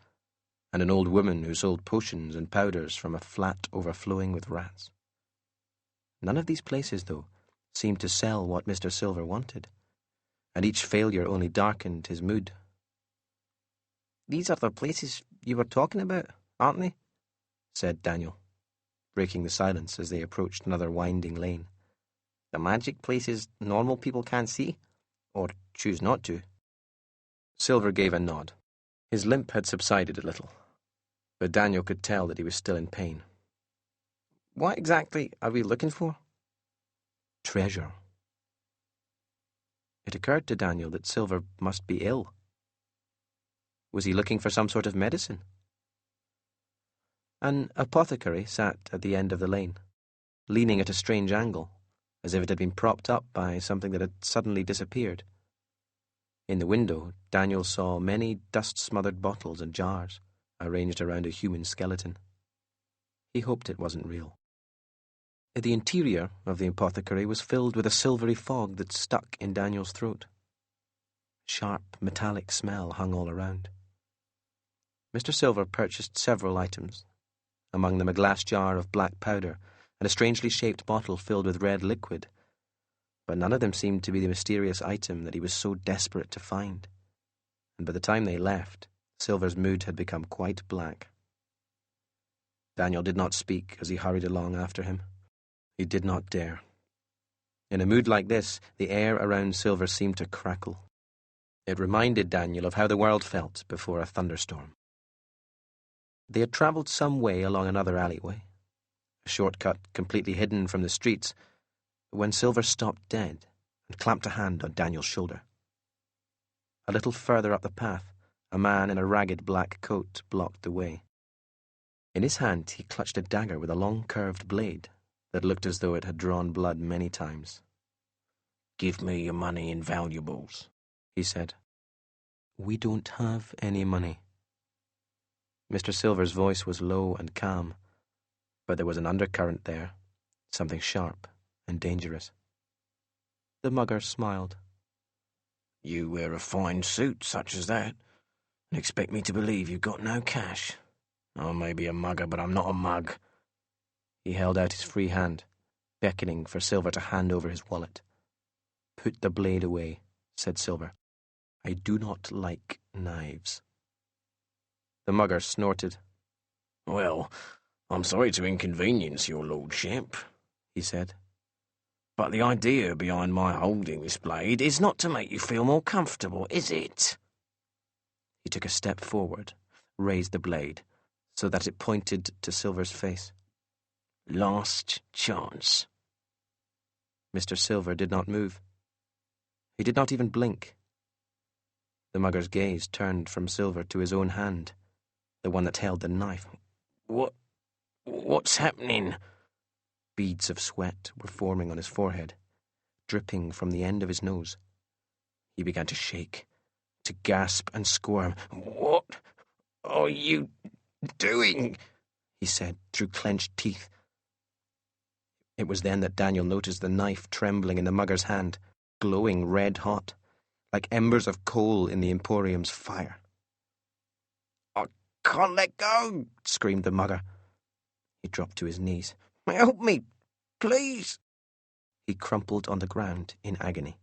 and an old woman who sold potions and powders from a flat overflowing with rats. None of these places, though, seemed to sell what Mr. Silver wanted, and each failure only darkened his mood. "These are the places you were talking about, aren't they?" said Daniel, breaking the silence as they approached another winding lane. "The magic places normal people can't see, or choose not to." Silver gave a nod. His limp had subsided a little, but Daniel could tell that he was still in pain. "What exactly are we looking for?" "Treasure." It occurred to Daniel that Silver must be ill. Was he looking for some sort of medicine? An apothecary sat at the end of the lane, leaning at a strange angle, as if it had been propped up by something that had suddenly disappeared. In the window, Daniel saw many dust-smothered bottles and jars arranged around a human skeleton. He hoped it wasn't real. The interior of the apothecary was filled with a silvery fog that stuck in Daniel's throat. Sharp, metallic smell hung all around. Mr. Silver purchased several items, among them a glass jar of black powder and a strangely shaped bottle filled with red liquid, but none of them seemed to be the mysterious item that he was so desperate to find, and by the time they left, Silver's mood had become quite black. Daniel did not speak as he hurried along after him. He did not dare. In a mood like this, the air around Silver seemed to crackle. It reminded Daniel of how the world felt before a thunderstorm. They had travelled some way along another alleyway, a shortcut completely hidden from the streets, when Silver stopped dead and clamped a hand on Daniel's shoulder. A little further up the path, a man in a ragged black coat blocked the way. In his hand he clutched a dagger with a long curved blade that looked as though it had drawn blood many times. "Give me your money and valuables," he said. "We don't have any money." Mr. Silver's voice was low and calm, but there was an undercurrent there, something sharp and dangerous. The mugger smiled. "You wear a fine suit such as that, and expect me to believe you've got no cash. I may be a mugger, but I'm not a mug." He held out his free hand, beckoning for Silver to hand over his wallet. "Put the blade away," said Silver. "I do not like knives." The mugger snorted. "Well, "I'm sorry to inconvenience your lordship," he said, "but the idea behind my holding this blade is not to make you feel more comfortable, is it?" He took a step forward, raised the blade, so that it pointed to Silver's face. "Last chance." Mr. Silver did not move. He did not even blink. The mugger's gaze turned from Silver to his own hand, the one that held the knife. What's happening?" Beads of sweat were forming on his forehead, dripping from the end of his nose. He began to shake, to gasp and squirm. "What are you doing?" he said through clenched teeth. It was then that Daniel noticed the knife trembling in the mugger's hand, glowing red-hot, like embers of coal in the Emporium's fire. "I can't let go," screamed the mugger. He dropped to his knees. "Help me, please." He crumpled on the ground in agony.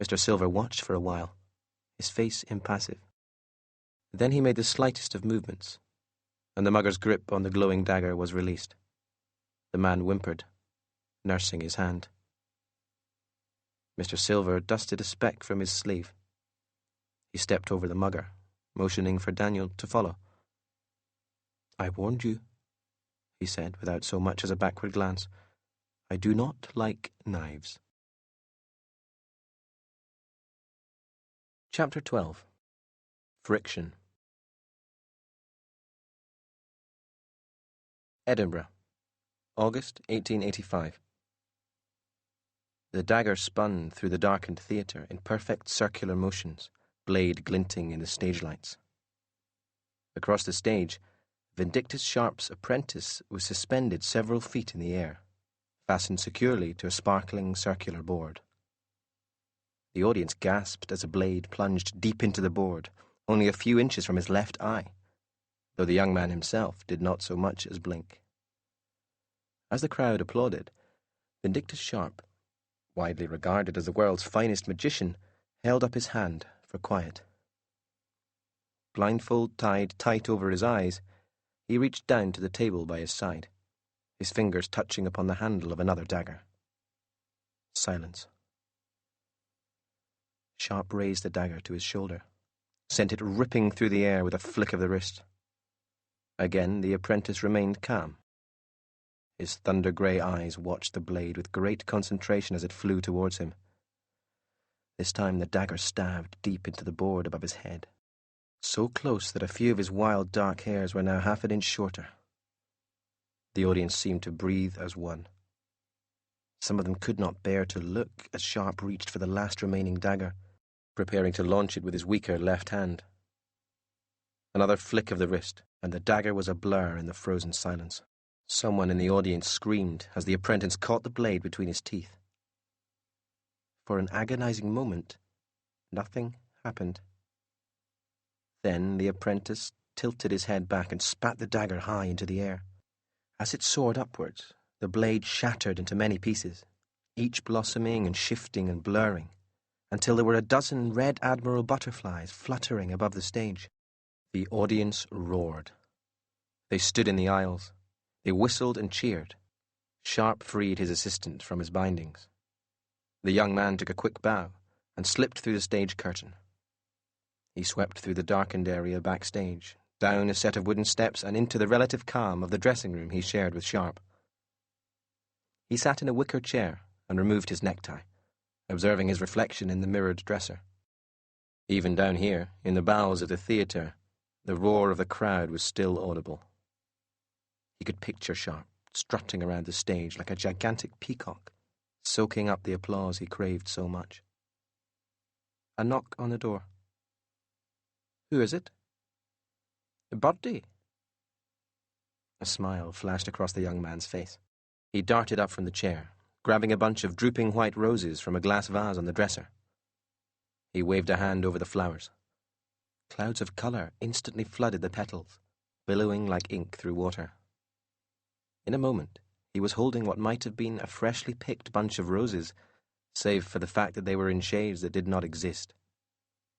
Mr. Silver watched for a while, his face impassive. Then he made the slightest of movements, and the mugger's grip on the glowing dagger was released. The man whimpered, nursing his hand. Mr. Silver dusted a speck from his sleeve. He stepped over the mugger, motioning for Daniel to follow. "I warned you," he said, without so much as a backward glance. "I do not like knives." Chapter 12. Friction. Edinburgh, August 1885. The dagger spun through the darkened theatre in perfect circular motions, blade glinting in the stage lights. Across the stage, Vindictus Sharp's apprentice was suspended several feet in the air, fastened securely to a sparkling circular board. The audience gasped as a blade plunged deep into the board, only a few inches from his left eye, though the young man himself did not so much as blink. As the crowd applauded, Vindictus Sharp, widely regarded as the world's finest magician, held up his hand for quiet. Blindfold tied tight over his eyes, he reached down to the table by his side, his fingers touching upon the handle of another dagger. Silence. Sharp raised the dagger to his shoulder, sent it ripping through the air with a flick of the wrist. Again the apprentice remained calm. His thunder-grey eyes watched the blade with great concentration as it flew towards him. This time the dagger stabbed deep into the board above his head, so close that a few of his wild dark hairs were now half an inch shorter. The audience seemed to breathe as one. Some of them could not bear to look as Sharp reached for the last remaining dagger, preparing to launch it with his weaker left hand. Another flick of the wrist, and the dagger was a blur in the frozen silence. Someone in the audience screamed as the apprentice caught the blade between his teeth. For an agonizing moment, nothing happened. Then the apprentice tilted his head back and spat the dagger high into the air. As it soared upwards, the blade shattered into many pieces, each blossoming and shifting and blurring, until there were a dozen red admiral butterflies fluttering above the stage. The audience roared. They stood in the aisles. They whistled and cheered. Sharp freed his assistant from his bindings. The young man took a quick bow and slipped through the stage curtain. He swept through the darkened area backstage, down a set of wooden steps and into the relative calm of the dressing room he shared with Sharp. He sat in a wicker chair and removed his necktie, observing his reflection in the mirrored dresser. Even down here, in the bowels of the theatre, the roar of the crowd was still audible. He could picture Sharp strutting around the stage like a gigantic peacock, soaking up the applause he craved so much. A knock on the door. "Who is it?" "Birdie." A smile flashed across the young man's face. He darted up from the chair, grabbing a bunch of drooping white roses from a glass vase on the dresser. He waved a hand over the flowers. Clouds of colour instantly flooded the petals, billowing like ink through water. In a moment, he was holding what might have been a freshly picked bunch of roses, save for the fact that they were in shades that did not exist.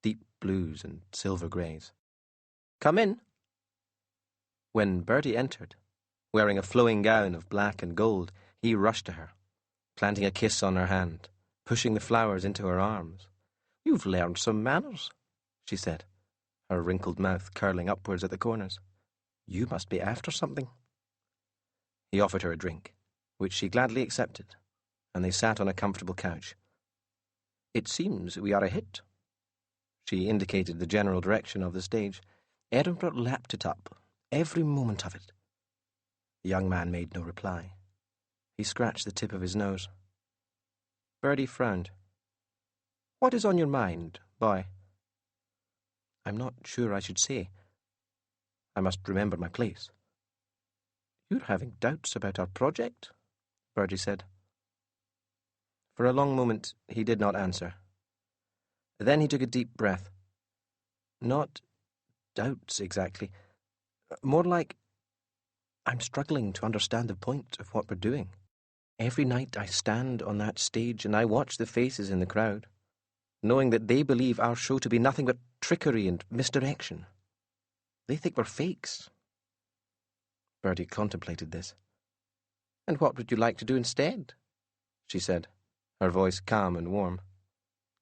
Deep blues and silver greys. "Come in." When Bertie entered, wearing a flowing gown of black and gold, he rushed to her, planting a kiss on her hand, pushing the flowers into her arms. "You've learned some manners," she said, her wrinkled mouth curling upwards at the corners. "You must be after something." He offered her a drink, which she gladly accepted, and they sat on a comfortable couch. "It seems we are a hit." She indicated the general direction of the stage. "Edinburgh lapped it up, every moment of it." The young man made no reply. He scratched the tip of his nose. Bertie frowned. "What is on your mind, boy?" "I'm not sure I should say. I must remember my place." "You're having doubts about our project?" Bertie said. For a long moment he did not answer. Then he took a deep breath. "Not doubts exactly. More like I'm struggling to understand the point of what we're doing. Every night I stand on that stage and I watch the faces in the crowd, knowing that they believe our show to be nothing but trickery and misdirection. They think we're fakes." Bertie contemplated this. "And what would you like to do instead?" she said, her voice calm and warm.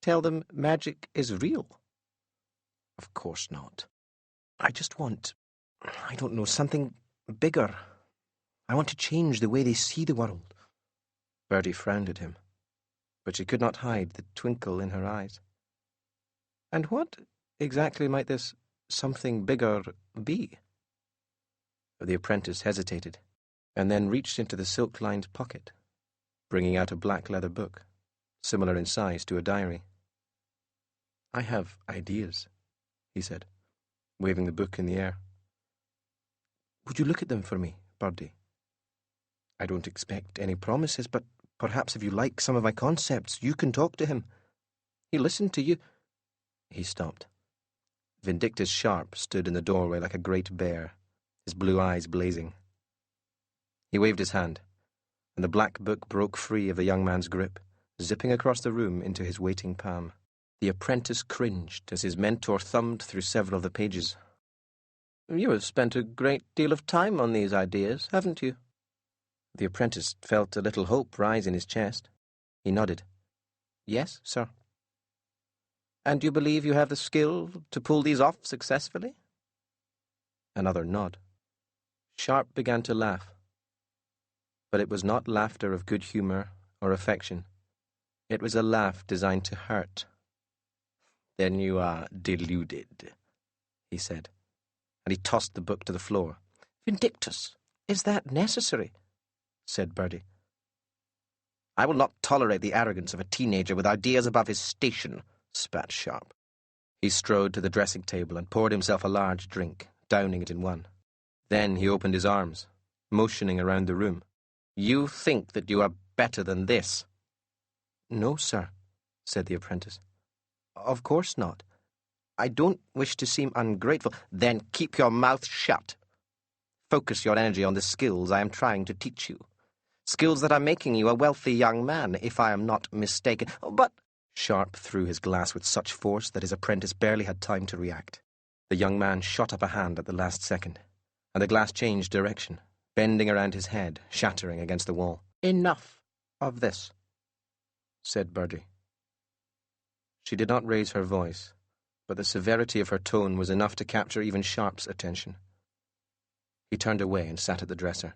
"Tell them magic is real?" "Of course not. I just want, I don't know, something bigger. I want to change the way they see the world." Bertie frowned at him, but she could not hide the twinkle in her eyes. "And what exactly might this something bigger be?" The apprentice hesitated, and then reached into the silk-lined pocket, bringing out a black leather book, similar in size to a diary. "I have ideas," he said, waving the book in the air. "Would you look at them for me, Bertie? I don't expect any promises, but perhaps if you like some of my concepts, you can talk to him. He'll listen to you." He stopped. Vindictus Sharp stood in the doorway like a great bear, his blue eyes blazing. He waved his hand, and the black book broke free of the young man's grip, zipping across the room into his waiting palm. The apprentice cringed as his mentor thumbed through several of the pages. "You have spent a great deal of time on these ideas, haven't you?" The apprentice felt a little hope rise in his chest. He nodded. "Yes, sir." "And you believe you have the skill to pull these off successfully?" Another nod. Sharp began to laugh. But it was not laughter of good humour or affection. It was a laugh designed to hurt. "Then you are deluded," he said, and he tossed the book to the floor. "Vindictus, is that necessary?" said Bertie. "I will not tolerate the arrogance of a teenager with ideas above his station," spat Sharp. He strode to the dressing table and poured himself a large drink, downing it in one. Then he opened his arms, motioning around the room. "You think that you are better than this?" "No, sir," said the apprentice. "Of course not. I don't wish to seem ungrateful." "Then keep your mouth shut. Focus your energy on the skills I am trying to teach you. Skills that are making you a wealthy young man, if I am not mistaken." "But—" Sharp threw his glass with such force that his apprentice barely had time to react. The young man shot up a hand at the last second, and the glass changed direction, bending around his head, shattering against the wall. "Enough of this," said Bertie. She did not raise her voice, but the severity of her tone was enough to capture even Sharp's attention. He turned away and sat at the dresser,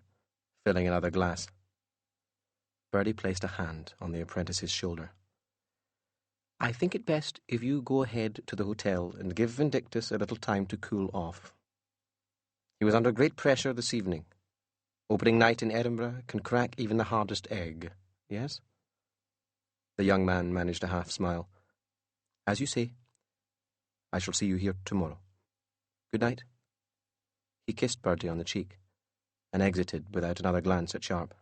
filling another glass. Bertie placed a hand on the apprentice's shoulder. "I think it best if you go ahead to the hotel and give Vindictus a little time to cool off. He was under great pressure this evening. Opening night in Edinburgh can crack even the hardest egg, yes?" The young man managed a half-smile. "As you say. I shall see you here tomorrow. Good night." He kissed Bertie on the cheek, and exited without another glance at Sharp.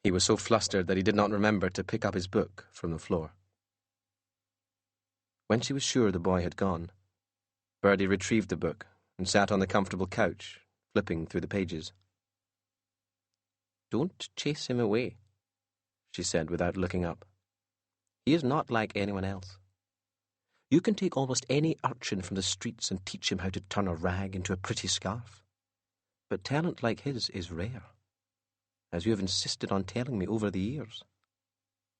He was so flustered that he did not remember to pick up his book from the floor. When she was sure the boy had gone, Bertie retrieved the book and sat on the comfortable couch, flipping through the pages. "Don't chase him away," she said without looking up. "He is not like anyone else. You can take almost any urchin from the streets and teach him how to turn a rag into a pretty scarf. But talent like his is rare, as you have insisted on telling me over the years.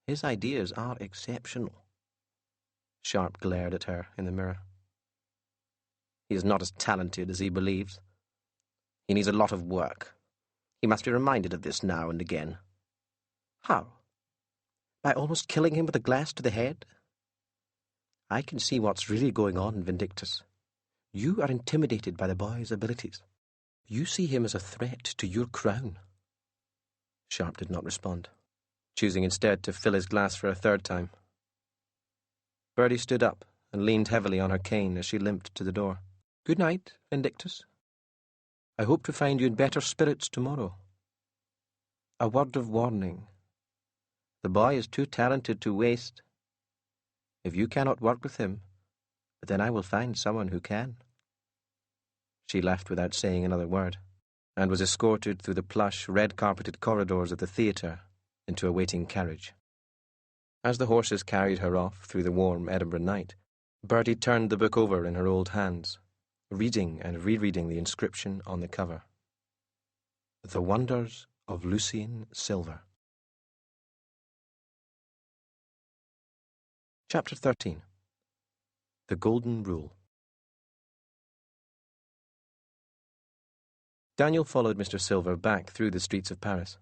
His ideas are exceptional. Sharp glared at her in the mirror. He is not as talented as he believes. He needs a lot of work. He must be reminded of this now and again. How? By almost killing him with a glass to the head? I can see what's really going on, Vindictus. You are intimidated by the boy's abilities. You see him as a threat to your crown. Sharp did not respond, choosing instead to fill his glass for a third time. Bertie stood up and leaned heavily on her cane as she limped to the door. Good night, Vindictus. I hope to find you in better spirits tomorrow. A word of warning. The boy is too talented to waste. If you cannot work with him, then I will find someone who can. She left without saying another word, and was escorted through the plush, red-carpeted corridors of the theatre into a waiting carriage. As the horses carried her off through the warm Edinburgh night, Bertie turned the book over in her old hands, reading and rereading the inscription on the cover. The Wonders of Lucien Silver. Chapter 13. The Golden Rule. Daniel followed Mr. Silver back through the streets of Paris.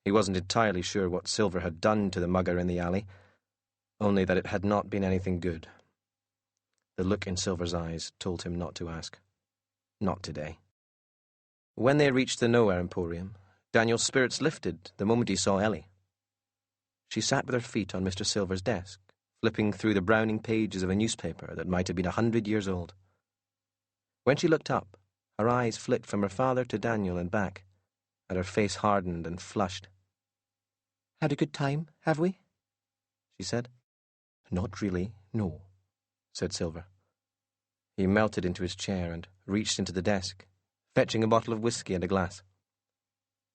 He wasn't entirely sure what Silver had done to the mugger in the alley, only that it had not been anything good. The look in Silver's eyes told him not to ask. Not today. When they reached the Nowhere Emporium, Daniel's spirits lifted the moment he saw Ellie. She sat with her feet on Mr. Silver's desk, flipping through the browning pages of a newspaper that might have been 100 years old. When she looked up, her eyes flit from her father to Daniel and back, and her face hardened and flushed. "Had a good time, have we?" she said. "Not really, no," said Silver. He melted into his chair and reached into the desk, fetching a bottle of whiskey and a glass.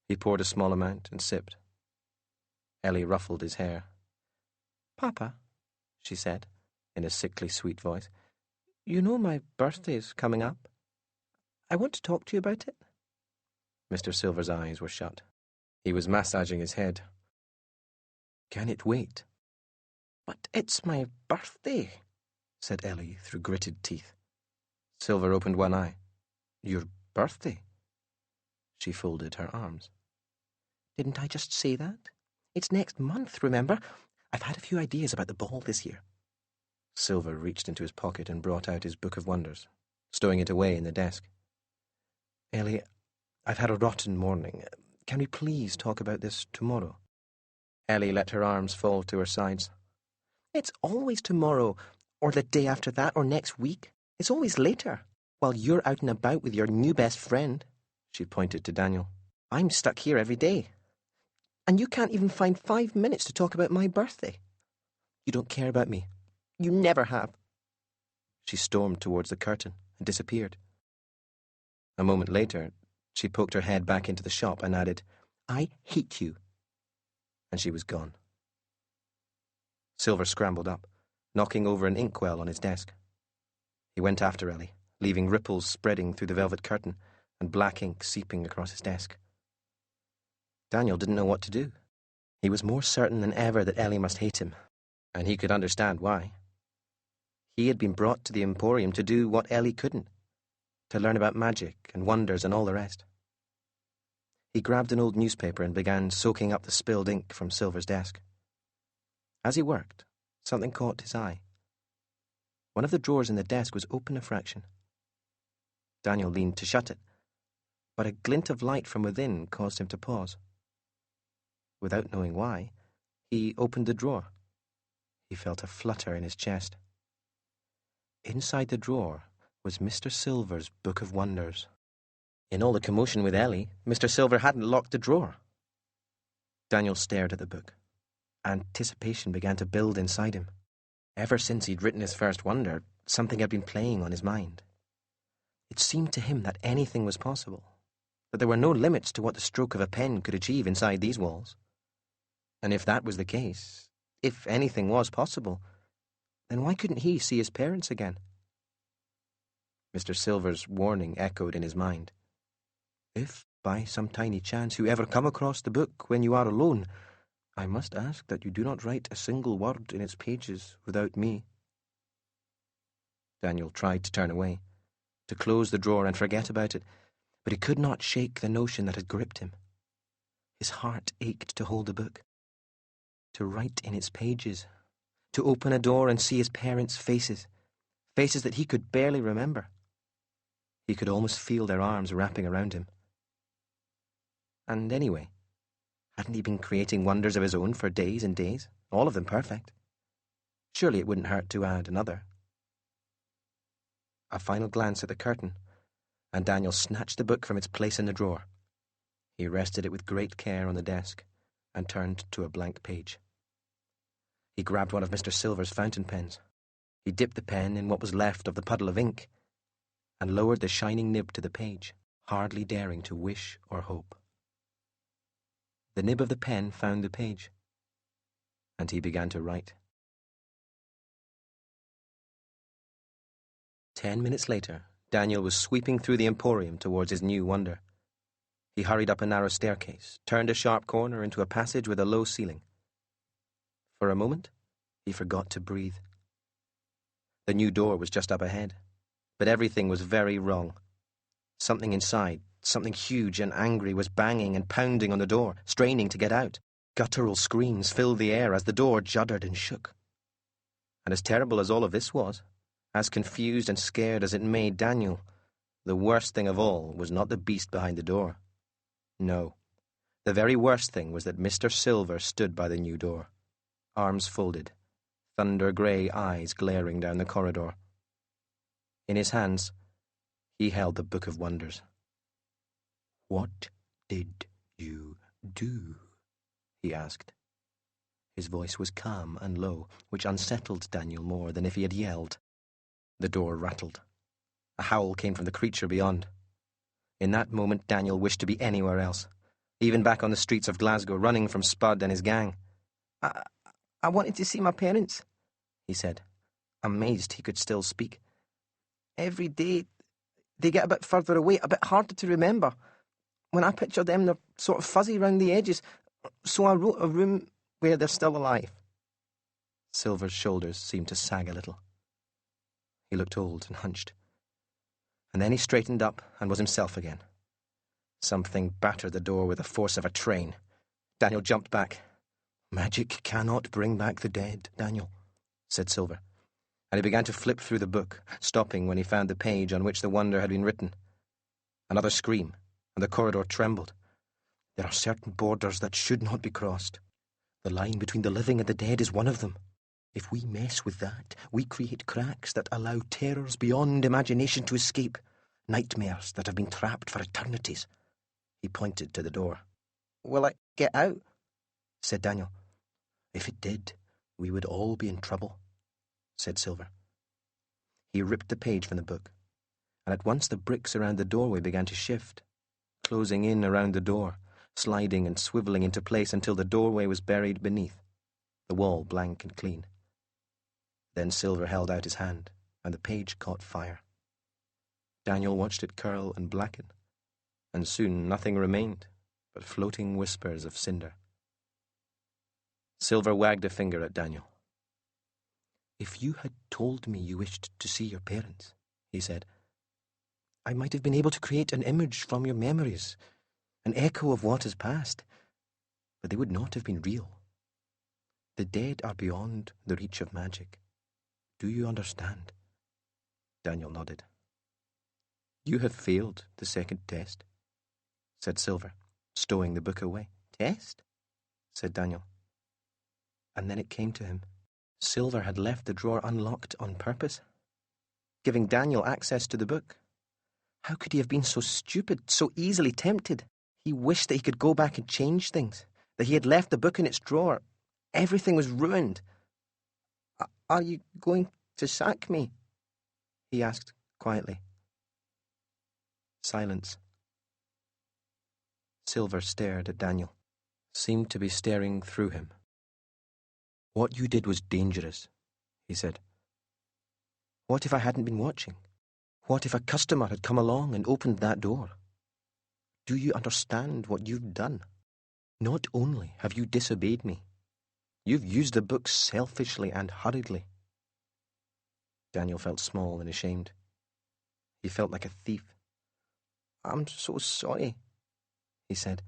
He poured a small amount and sipped. Ellie ruffled his hair. "Papa," she said, in a sickly sweet voice, "you know my birthday's coming up. I want to talk to you about it." Mr. Silver's eyes were shut. He was massaging his head. "Can it wait?" "But it's my birthday," said Ellie through gritted teeth. Silver opened one eye. "Your birthday?" She folded her arms. "Didn't I just say that? It's next month, remember? I've had a few ideas about the ball this year." Silver reached into his pocket and brought out his Book of Wonders, stowing it away in the desk. "Ellie, I've had a rotten morning. Can we please talk about this tomorrow?" Ellie let her arms fall to her sides. "It's always tomorrow, or the day after that, or next week. It's always later, while you're out and about with your new best friend." She pointed to Daniel. "I'm stuck here every day. And you can't even find 5 minutes to talk about my birthday. You don't care about me. You never have." She stormed towards the curtain and disappeared. A moment later, she poked her head back into the shop and added, "I hate you." And she was gone. Silver scrambled up, knocking over an inkwell on his desk. He went after Ellie, leaving ripples spreading through the velvet curtain and black ink seeping across his desk. Daniel didn't know what to do. He was more certain than ever that Ellie must hate him, and he could understand why. He had been brought to the Emporium to do what Ellie couldn't, to learn about magic and wonders and all the rest. He grabbed an old newspaper and began soaking up the spilled ink from Silver's desk. As he worked, something caught his eye. One of the drawers in the desk was open a fraction. Daniel leaned to shut it, but a glint of light from within caused him to pause. Without knowing why, he opened the drawer. He felt a flutter in his chest. Inside the drawer was Mr. Silver's Book of Wonders. In all the commotion with Ellie, Mr. Silver hadn't locked the drawer. Daniel stared at the book. Anticipation began to build inside him. Ever since he'd written his first wonder, something had been playing on his mind. It seemed to him that anything was possible, that there were no limits to what the stroke of a pen could achieve inside these walls. And if that was the case, if anything was possible, then why couldn't he see his parents again? Mr. Silver's warning echoed in his mind. If, by some tiny chance, you ever come across the book when you are alone, I must ask that you do not write a single word in its pages without me." Daniel tried to turn away, to close the drawer and forget about it, but he could not shake the notion that had gripped him. His heart ached to hold the book, to write in its pages, to open a door and see his parents' faces, faces that he could barely remember. He could almost feel their arms wrapping around him. And anyway, hadn't he been creating wonders of his own for days and days, all of them perfect? Surely it wouldn't hurt to add another. A final glance at the curtain, and Daniel snatched the book from its place in the drawer. He rested it with great care on the desk and turned to a blank page. He grabbed one of Mr. Silver's fountain pens. He dipped the pen in what was left of the puddle of ink and lowered the shining nib to the page, hardly daring to wish or hope. The nib of the pen found the page, and he began to write. 10 minutes later, Daniel was sweeping through the Emporium towards his new wonder. He hurried up a narrow staircase, turned a sharp corner into a passage with a low ceiling. For a moment, he forgot to breathe. The new door was just up ahead, but everything was very wrong. Something inside, something huge and angry, was banging and pounding on the door, straining to get out. Guttural screams filled the air as the door juddered and shook. And as terrible as all of this was, as confused and scared as it made Daniel, the worst thing of all was not the beast behind the door. No, the very worst thing was that Mr. Silver stood by the new door, arms folded, thunder-grey eyes glaring down the corridor. In his hands, he held the Book of Wonders. "What did you do?" he asked. His voice was calm and low, which unsettled Daniel more than if he had yelled. The door rattled. A howl came from the creature beyond. In that moment, Daniel wished to be anywhere else, even back on the streets of Glasgow, running from Spud and his gang. I wanted to see my parents," he said, amazed he could still speak. "Every day, they get a bit further away, a bit harder to remember. When I picture them, they're sort of fuzzy round the edges, so I wrote a room where they're still alive." Silver's shoulders seemed to sag a little. He looked old and hunched. And then he straightened up and was himself again. Something battered the door with the force of a train. Daniel jumped back. "Magic cannot bring back the dead, Daniel," said Silver, and he began to flip through the book, stopping when he found the page on which the wonder had been written. Another scream, and the corridor trembled. "There are certain borders that should not be crossed. The line between the living and the dead is one of them. If we mess with that, we create cracks that allow terrors beyond imagination to escape, nightmares that have been trapped for eternities." He pointed to the door. "Will it get out?" said Daniel. "If it did, we would all be in trouble," said Silver. He ripped the page from the book, and at once the bricks around the doorway began to shift, closing in around the door, sliding and swivelling into place until the doorway was buried beneath, the wall blank and clean. Then Silver held out his hand, and the page caught fire. Daniel watched it curl and blacken, and soon nothing remained but floating whispers of cinder. Silver wagged a finger at Daniel. "If you had told me you wished to see your parents," he said, "I might have been able to create an image from your memories, an echo of what has passed, but they would not have been real. The dead are beyond the reach of magic. Do you understand?" Daniel nodded. "You have failed the second test," said Silver, stowing the book away. "Test?" said Daniel. And then it came to him. Silver had left the drawer unlocked on purpose, giving Daniel access to the book. How could he have been so stupid, so easily tempted? He wished that he could go back and change things, that he had left the book in its drawer. Everything was ruined. "Are you going to sack me?" he asked quietly. Silence. Silver stared at Daniel, seemed to be staring through him. "What you did was dangerous," he said. "What if I hadn't been watching? What if a customer had come along and opened that door? do you understand what you've done? Not only have you disobeyed me, you've used the book selfishly and hurriedly. Daniel felt small and ashamed. He felt like a thief. I'm so sorry, he said.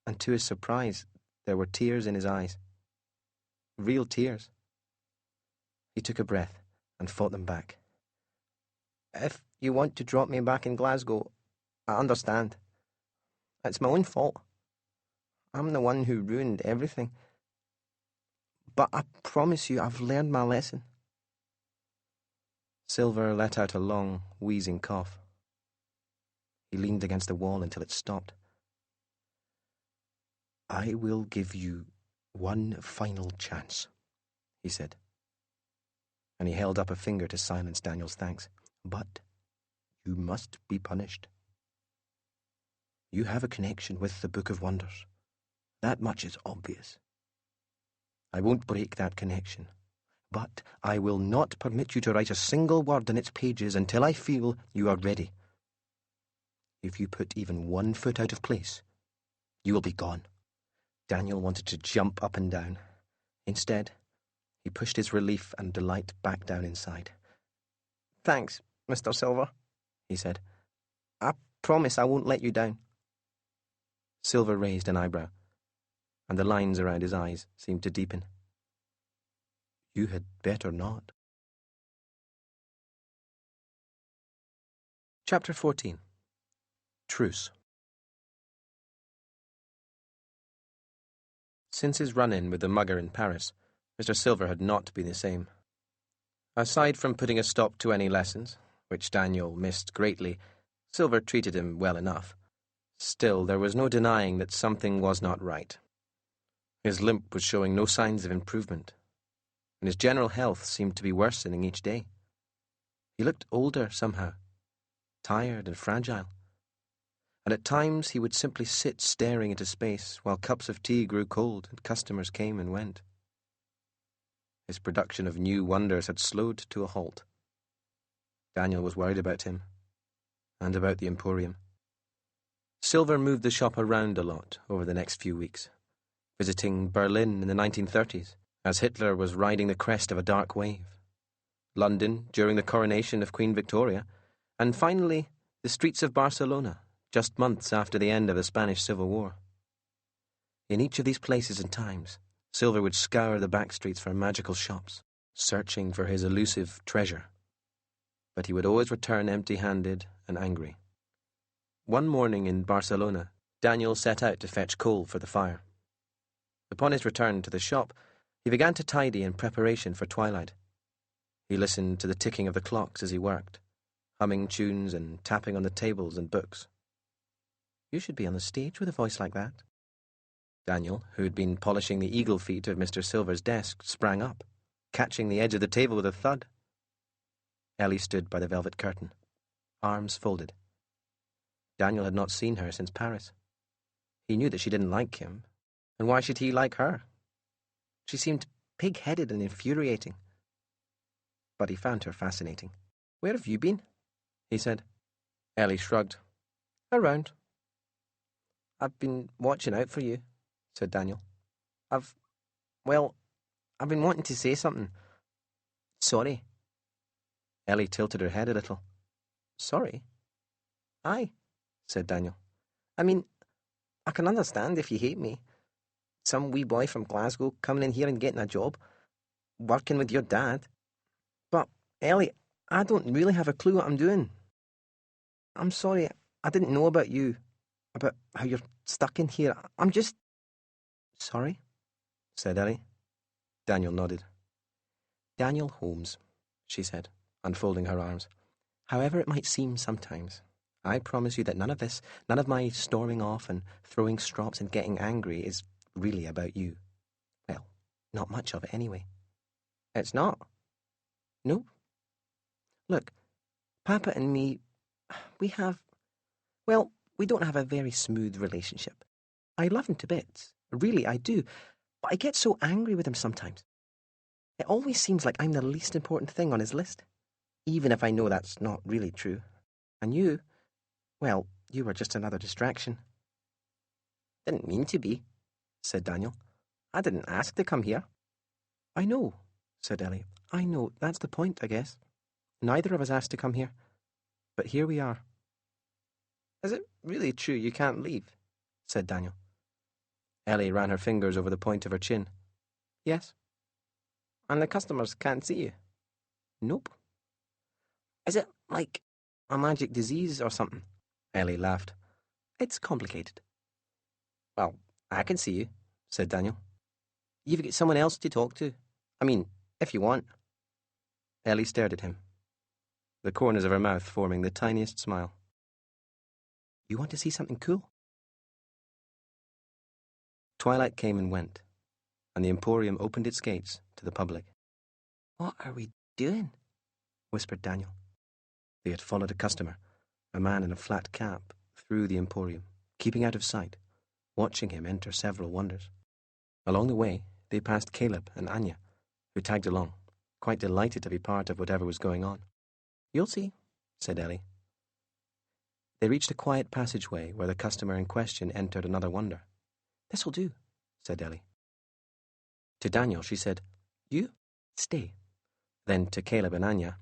And to his surprise, there were tears in his eyes. Real tears. He took a breath and fought them back. If you want to drop me back in Glasgow, I understand. It's my own fault. I'm the one who ruined everything. But I promise you I've learned my lesson. Silver let out a long, wheezing cough. He leaned against the wall until it stopped. I will give you one final chance, he said. And he held up a finger to silence Daniel's thanks. But you must be punished. You have a connection with the Book of Wonders. That much is obvious. I won't break that connection, but I will not permit you to write a single word in its pages until I feel you are ready. If you put even 1 foot out of place, you will be gone. Daniel wanted to jump up and down. Instead, he pushed his relief and delight back down inside. Thanks, Mr. Silver, he said. I promise I won't let you down. Silver raised an eyebrow, and the lines around his eyes seemed to deepen. You had better not. Chapter 14. Truce. Since his run-in with the mugger in Paris, Mr. Silver had not been the same. Aside from putting a stop to any lessons, which Daniel missed greatly, Silver treated him well enough. Still, there was no denying that something was not right. His limp was showing no signs of improvement, and his general health seemed to be worsening each day. He looked older somehow, tired and fragile, and at times he would simply sit staring into space while cups of tea grew cold and customers came and went. His production of new wonders had slowed to a halt. Daniel was worried about him, and about the Emporium. Silver moved the shop around a lot over the next few weeks, visiting Berlin in the 1930s, as Hitler was riding the crest of a dark wave, London during the coronation of Queen Victoria, and finally the streets of Barcelona, just months after the end of the Spanish Civil War. In each of these places and times, Silver would scour the back streets for magical shops, searching for his elusive treasure. But he would always return empty-handed and angry. One morning in Barcelona, Daniel set out to fetch coal for the fire. Upon his return to the shop, he began to tidy in preparation for twilight. He listened to the ticking of the clocks as he worked, humming tunes and tapping on the tables and books. You should be on the stage with a voice like that. Daniel, who had been polishing the eagle feet of Mr. Silver's desk, sprang up, catching the edge of the table with a thud. Ellie stood by the velvet curtain, arms folded. Daniel had not seen her since Paris. He knew that she didn't like him, and why should he like her? She seemed pig-headed and infuriating. But he found her fascinating. Where have you been? He said. Ellie shrugged. Around. I've been watching out for you, said Daniel. I've been wanting to say something. Sorry. Ellie tilted her head a little. Sorry? Aye, said Daniel. I mean, I can understand if you hate me. Some wee boy from Glasgow coming in here and getting a job, working with your dad. But, Ellie, I don't really have a clue what I'm doing. I'm sorry, I didn't know about you, about how you're stuck in here. I'm just... Sorry, said Ellie. Daniel nodded. Daniel Holmes, she said, unfolding her arms. However it might seem sometimes, I promise you that none of my storming off and throwing strops and getting angry is really about you. Well, not much of it anyway. It's not? No. Look, Papa and me, we don't have a very smooth relationship. I love him to bits. Really, I do. But I get so angry with him sometimes. It always seems like I'm the least important thing on his list, even if I know that's not really true. And you, well, You were just another distraction. Didn't mean to be, said Daniel. I didn't ask to come here. I know, said Ellie. I know. That's the point, I guess. Neither of us asked to come here. But here we are. Is it really true you can't leave? Said Daniel. Ellie ran her fingers over the point of her chin. Yes. And the customers can't see you? Nope. Is it like a magic disease or something? Ellie laughed. It's complicated. Well, I can see you, said Daniel. You've got someone else to talk to. I mean, if you want. Ellie stared at him, the corners of her mouth forming the tiniest smile. You want to see something cool? Twilight came and went, and the Emporium opened its gates to the public. What are we doing? Whispered Daniel. They had followed a customer, a man in a flat cap, through the Emporium, keeping out of sight, watching him enter several wonders. Along the way, they passed Caleb and Anya, who tagged along, quite delighted to be part of whatever was going on. You'll see, said Ellie. They reached a quiet passageway where the customer in question entered another wonder. This'll do, said Ellie. To Daniel she said, You, stay. Then to Caleb and Anya,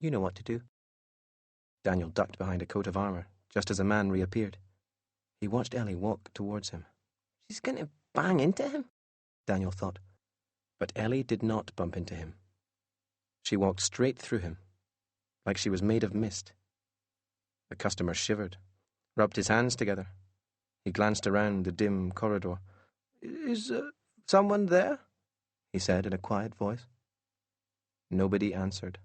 You know what to do. Daniel ducked behind a coat of armour, just as a man reappeared. He watched Ellie walk towards him. She's going to bang into him, Daniel thought. But Ellie did not bump into him. She walked straight through him, like she was made of mist. The customer shivered, rubbed his hands together. He glanced around the dim corridor. Is someone there? He said in a quiet voice. Nobody answered.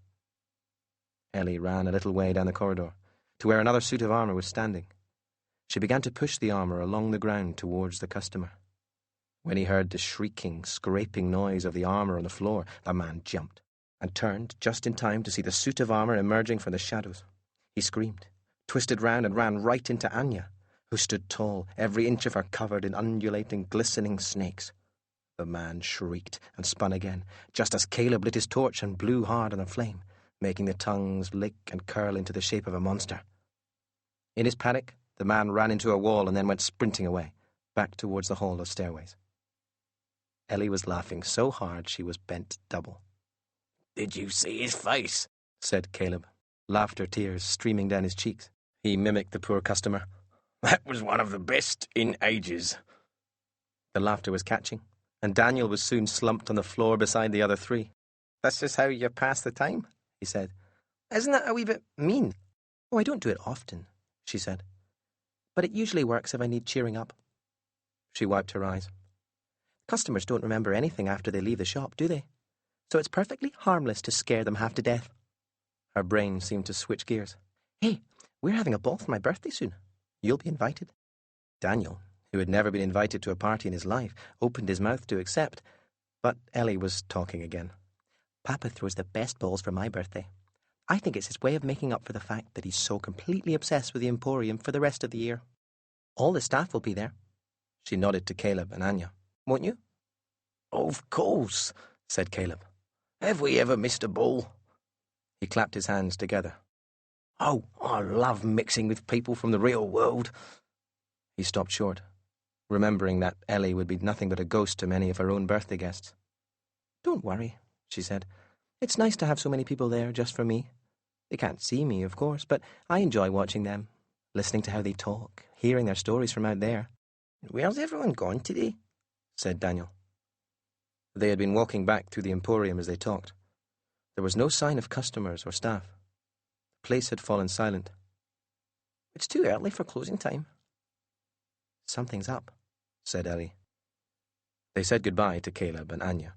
Ellie ran a little way down the corridor, to where another suit of armour was standing. She began to push the armour along the ground towards the customer. When he heard the shrieking, scraping noise of the armour on the floor, the man jumped, and turned just in time to see the suit of armour emerging from the shadows. He screamed, twisted round and ran right into Anya, who stood tall, every inch of her covered in undulating, glistening snakes. The man shrieked and spun again, just as Caleb lit his torch and blew hard on the flame, making the tongues lick and curl into the shape of a monster. In his panic, the man ran into a wall and then went sprinting away, back towards the hall of stairways. Ellie was laughing so hard she was bent double. Did you see his face? Said Caleb, laughter tears streaming down his cheeks. He mimicked the poor customer. That was one of the best in ages. The laughter was catching, and Daniel was soon slumped on the floor beside the other three. That's just how you pass the time, he said. Isn't that a wee bit mean? Oh, I don't do it often, she said. But it usually works if I need cheering up. She wiped her eyes. Customers don't remember anything after they leave the shop, do they? So it's perfectly harmless to scare them half to death. Her brain seemed to switch gears. Hey, we're having a ball for my birthday soon. You'll be invited. Daniel, who had never been invited to a party in his life, opened his mouth to accept, but Ellie was talking again. Papa throws the best balls for my birthday. I think it's his way of making up for the fact that he's so completely obsessed with the Emporium for the rest of the year. All the staff will be there. She nodded to Caleb and Anya. Won't you? Of course, said Caleb. Have we ever missed a ball? He clapped his hands together. Oh, I love mixing with people from the real world. He stopped short, remembering that Ellie would be nothing but a ghost to many of her own birthday guests. Don't worry, she said. It's nice to have so many people there just for me. They can't see me, of course, but I enjoy watching them, listening to how they talk, hearing their stories from out there. Where's everyone gone today? Said Daniel. They had been walking back through the Emporium as they talked. There was no sign of customers or staff. The place had fallen silent. It's too early for closing time. Something's up, said Ellie. They said goodbye to Caleb and Anya,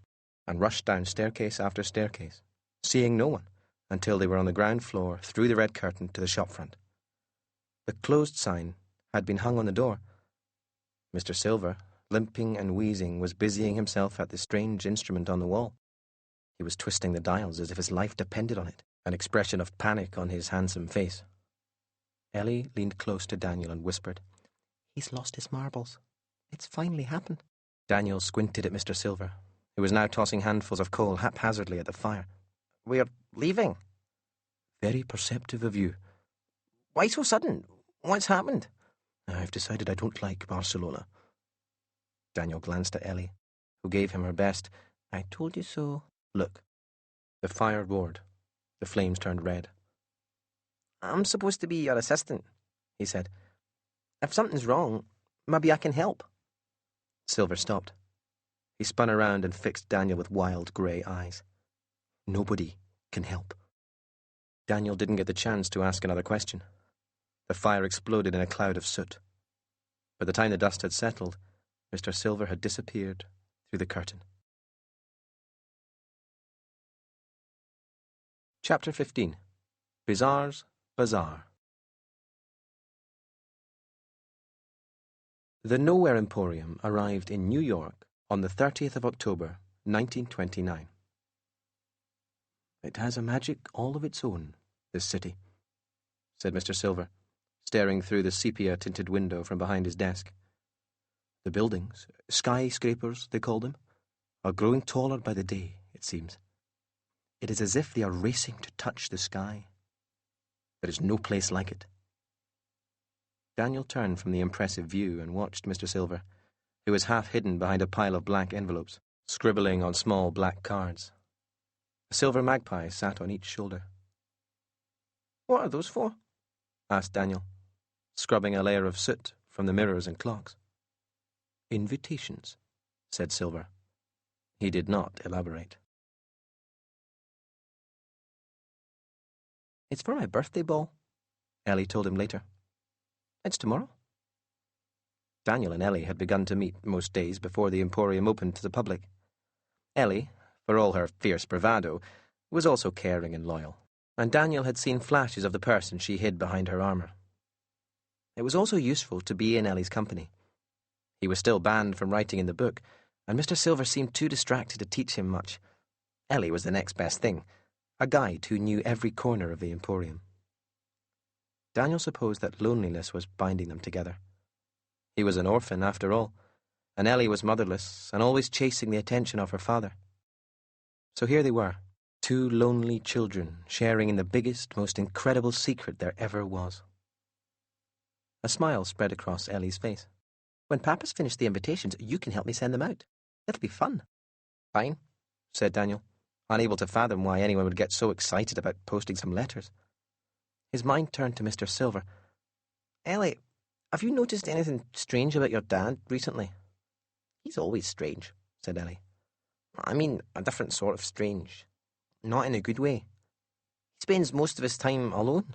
and rushed down staircase after staircase, seeing no one, until they were on the ground floor through the red curtain to the shop front. The closed sign had been hung on the door. Mr. Silver, limping and wheezing, was busying himself at the strange instrument on the wall. He was twisting the dials as if his life depended on it, an expression of panic on his handsome face. Ellie leaned close to Daniel and whispered, He's lost his marbles. It's finally happened. Daniel squinted at Mr. Silver, who was now tossing handfuls of coal haphazardly at the fire. We're leaving. Very perceptive of you. Why so sudden? What's happened? I've decided I don't like Barcelona. Daniel glanced at Ellie, who gave him her best "I told you so" look. The fire roared. The flames turned red. I'm supposed to be your assistant, he said. If something's wrong, maybe I can help. Silver stopped. He spun around and fixed Daniel with wild grey eyes. Nobody can help. Daniel didn't get the chance to ask another question. The fire exploded in a cloud of soot. By the time the dust had settled, Mr. Silver had disappeared through the curtain. Chapter 15. Bizarre's Bazaar. The Nowhere Emporium arrived in New York on the 30th of October, 1929. It has a magic all of its own, this city, said Mr. Silver, staring through the sepia-tinted window from behind his desk. The buildings, skyscrapers they call them, are growing taller by the day, it seems. It is as if they are racing to touch the sky. There is no place like it. Daniel turned from the impressive view and watched Mr. Silver, who was half hidden behind a pile of blank envelopes, scribbling on small black cards. A silver magpie sat on each shoulder. What are those for? Asked Daniel, scrubbing a layer of soot from the mirrors and clocks. Invitations, said Silver. He did not elaborate. It's for my birthday ball, Ellie told him later. It's tomorrow. Daniel and Ellie had begun to meet most days before the Emporium opened to the public. Ellie, for all her fierce bravado, was also caring and loyal, and Daniel had seen flashes of the person she hid behind her armour. It was also useful to be in Ellie's company. He was still banned from writing in the book, and Mr. Silver seemed too distracted to teach him much. Ellie was the next best thing, a guide who knew every corner of the Emporium. Daniel supposed that loneliness was binding them together. He was an orphan, after all, and Ellie was motherless and always chasing the attention of her father. So here they were, two lonely children sharing in the biggest, most incredible secret there ever was. A smile spread across Ellie's face. When Papa's finished the invitations, you can help me send them out. It'll be fun. Fine, said Daniel, unable to fathom why anyone would get so excited about posting some letters. His mind turned to Mr. Silver. Ellie, have you noticed anything strange about your dad recently? He's always strange, said Ellie. I mean, a different sort of strange. Not in a good way. He spends most of his time alone,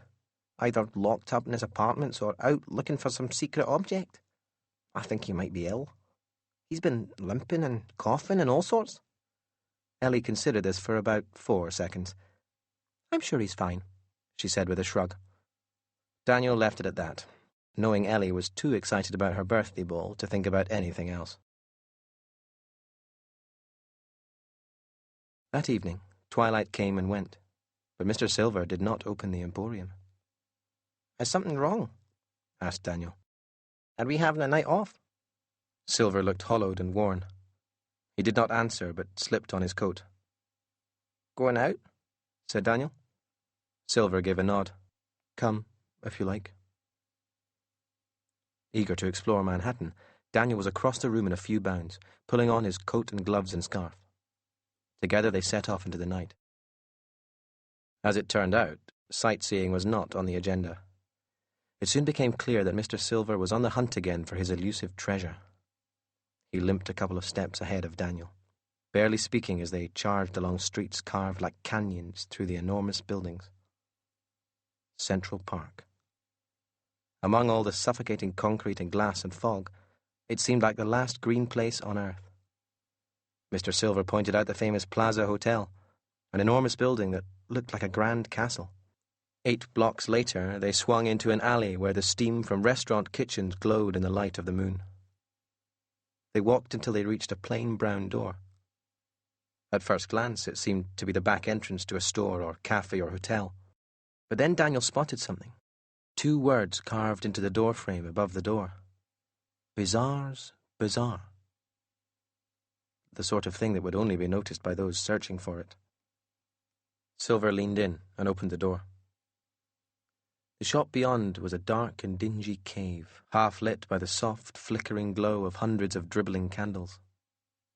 either locked up in his apartments or out looking for some secret object. I think he might be ill. He's been limping and coughing and all sorts. Ellie considered this for about 4 seconds. I'm sure he's fine, she said with a shrug. Daniel left it at that, knowing Ellie was too excited about her birthday ball to think about anything else. That evening, twilight came and went, but Mr. Silver did not open the Emporium. Is something wrong? Asked Daniel. Are we having a night off? Silver looked hollowed and worn. He did not answer, but slipped on his coat. Going out? Said Daniel. Silver gave a nod. Come, if you like. Eager to explore Manhattan, Daniel was across the room in a few bounds, pulling on his coat and gloves and scarf. Together they set off into the night. As it turned out, sightseeing was not on the agenda. It soon became clear that Mr. Silver was on the hunt again for his elusive treasure. He limped a couple of steps ahead of Daniel, barely speaking as they charged along streets carved like canyons through the enormous buildings. Central Park. Among all the suffocating concrete and glass and fog, it seemed like the last green place on earth. Mr. Silver pointed out the famous Plaza Hotel, an enormous building that looked like a grand castle. 8 blocks later, they swung into an alley where the steam from restaurant kitchens glowed in the light of the moon. They walked until they reached a plain brown door. At first glance, it seemed to be the back entrance to a store or cafe or hotel. But then Daniel spotted something. 2 words carved into the doorframe above the door. Bizarre's Bazaar. The sort of thing that would only be noticed by those searching for it. Silver leaned in and opened the door. The shop beyond was a dark and dingy cave, half lit by the soft, flickering glow of hundreds of dribbling candles.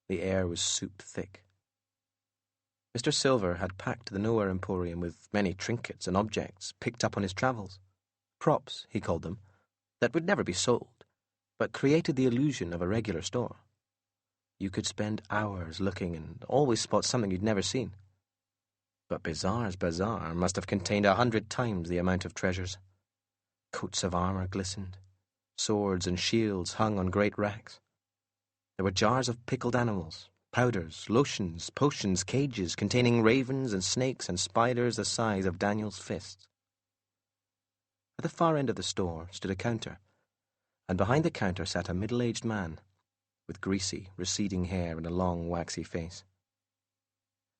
The air was soup-thick. Mr. Silver had packed the Nowhere Emporium with many trinkets and objects picked up on his travels. Props, he called them, that would never be sold, but created the illusion of a regular store. You could spend hours looking and always spot something you'd never seen. But Bizarre's bazaar must have contained 100 times the amount of treasures. Coats of armour glistened. Swords and shields hung on great racks. There were jars of pickled animals, powders, lotions, potions, cages containing ravens and snakes and spiders the size of Daniel's fists. At the far end of the store stood a counter, and behind the counter sat a middle-aged man with greasy, receding hair and a long, waxy face.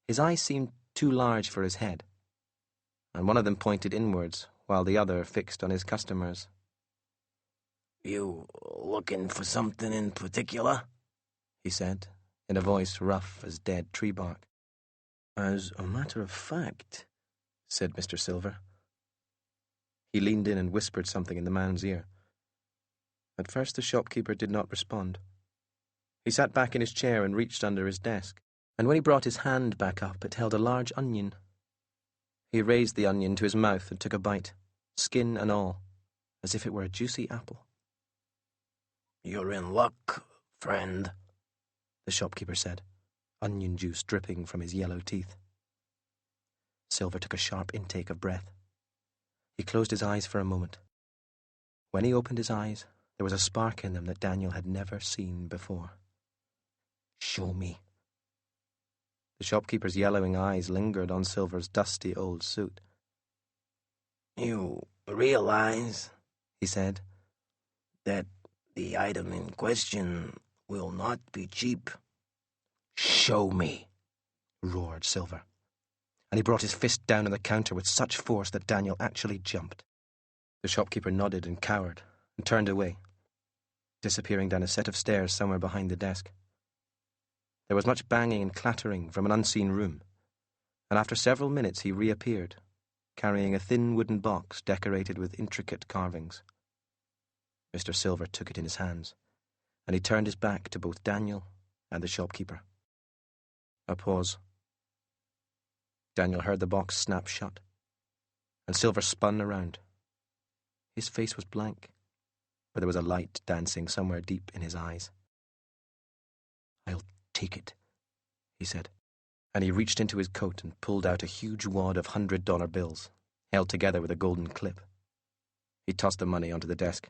His eyes seemed too large for his head, and one of them pointed inwards while the other fixed on his customers. "You looking for something in particular?" he said, in a voice rough as dead tree bark. "As a matter of fact," said Mr. Silver. He leaned in and whispered something in the man's ear. At first the shopkeeper did not respond. He sat back in his chair and reached under his desk, and when he brought his hand back up, it held a large onion. He raised the onion to his mouth and took a bite, skin and all, as if it were a juicy apple. "You're in luck, friend," the shopkeeper said, onion juice dripping from his yellow teeth. Silver took a sharp intake of breath. He closed his eyes for a moment. When he opened his eyes, there was a spark in them that Daniel had never seen before. "Show me." The shopkeeper's yellowing eyes lingered on Silver's dusty old suit. "You realize," he said, "that the item in question will not be cheap." "Show me," roared Silver, and he brought his fist down on the counter with such force that Daniel actually jumped. The shopkeeper nodded and cowered and turned away, disappearing down a set of stairs somewhere behind the desk. There was much banging and clattering from an unseen room, and after several minutes he reappeared, carrying a thin wooden box decorated with intricate carvings. Mr. Silver took it in his hands, and he turned his back to both Daniel and the shopkeeper. A pause. Daniel heard the box snap shut, and Silver spun around. His face was blank, but there was a light dancing somewhere deep in his eyes. "I'll take it," he said, and he reached into his coat and pulled out a huge wad of $100 bills, held together with a golden clip. He tossed the money onto the desk.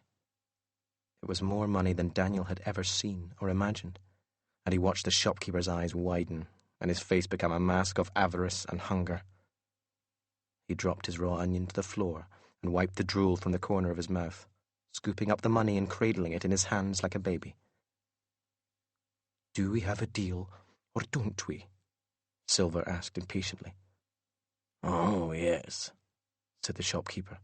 It was more money than Daniel had ever seen or imagined, and he watched the shopkeeper's eyes widen and his face become a mask of avarice and hunger. He dropped his raw onion to the floor and wiped the drool from the corner of his mouth, scooping up the money and cradling it in his hands like a baby. "Do we have a deal, or don't we?" Silver asked impatiently. "Oh, yes," said the shopkeeper,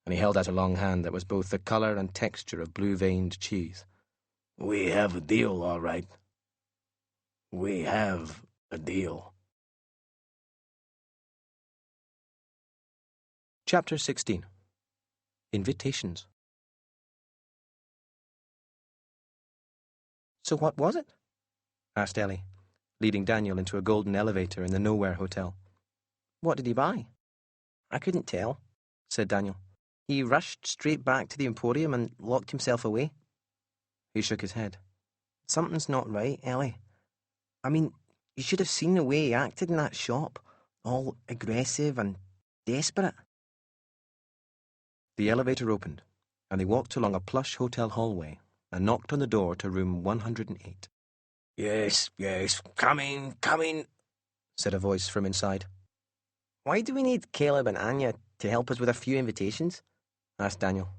and he held out a long hand that was both the colour and texture of blue-veined cheese. "We have a deal, all right. We have a deal." Chapter 16. Invitations. "So what was it?" asked Ellie, leading Daniel into a golden elevator in the Nowhere Hotel. "What did he buy?" "I couldn't tell," said Daniel. "He rushed straight back to the Emporium and locked himself away." He shook his head. "Something's not right, Ellie. I mean, you should have seen the way he acted in that shop, all aggressive and desperate." The elevator opened, and they walked along a plush hotel hallway and knocked on the door to room 108. Yes, coming," said a voice from inside. "Why do we need Caleb and Anya to help us with a few invitations?" asked Daniel.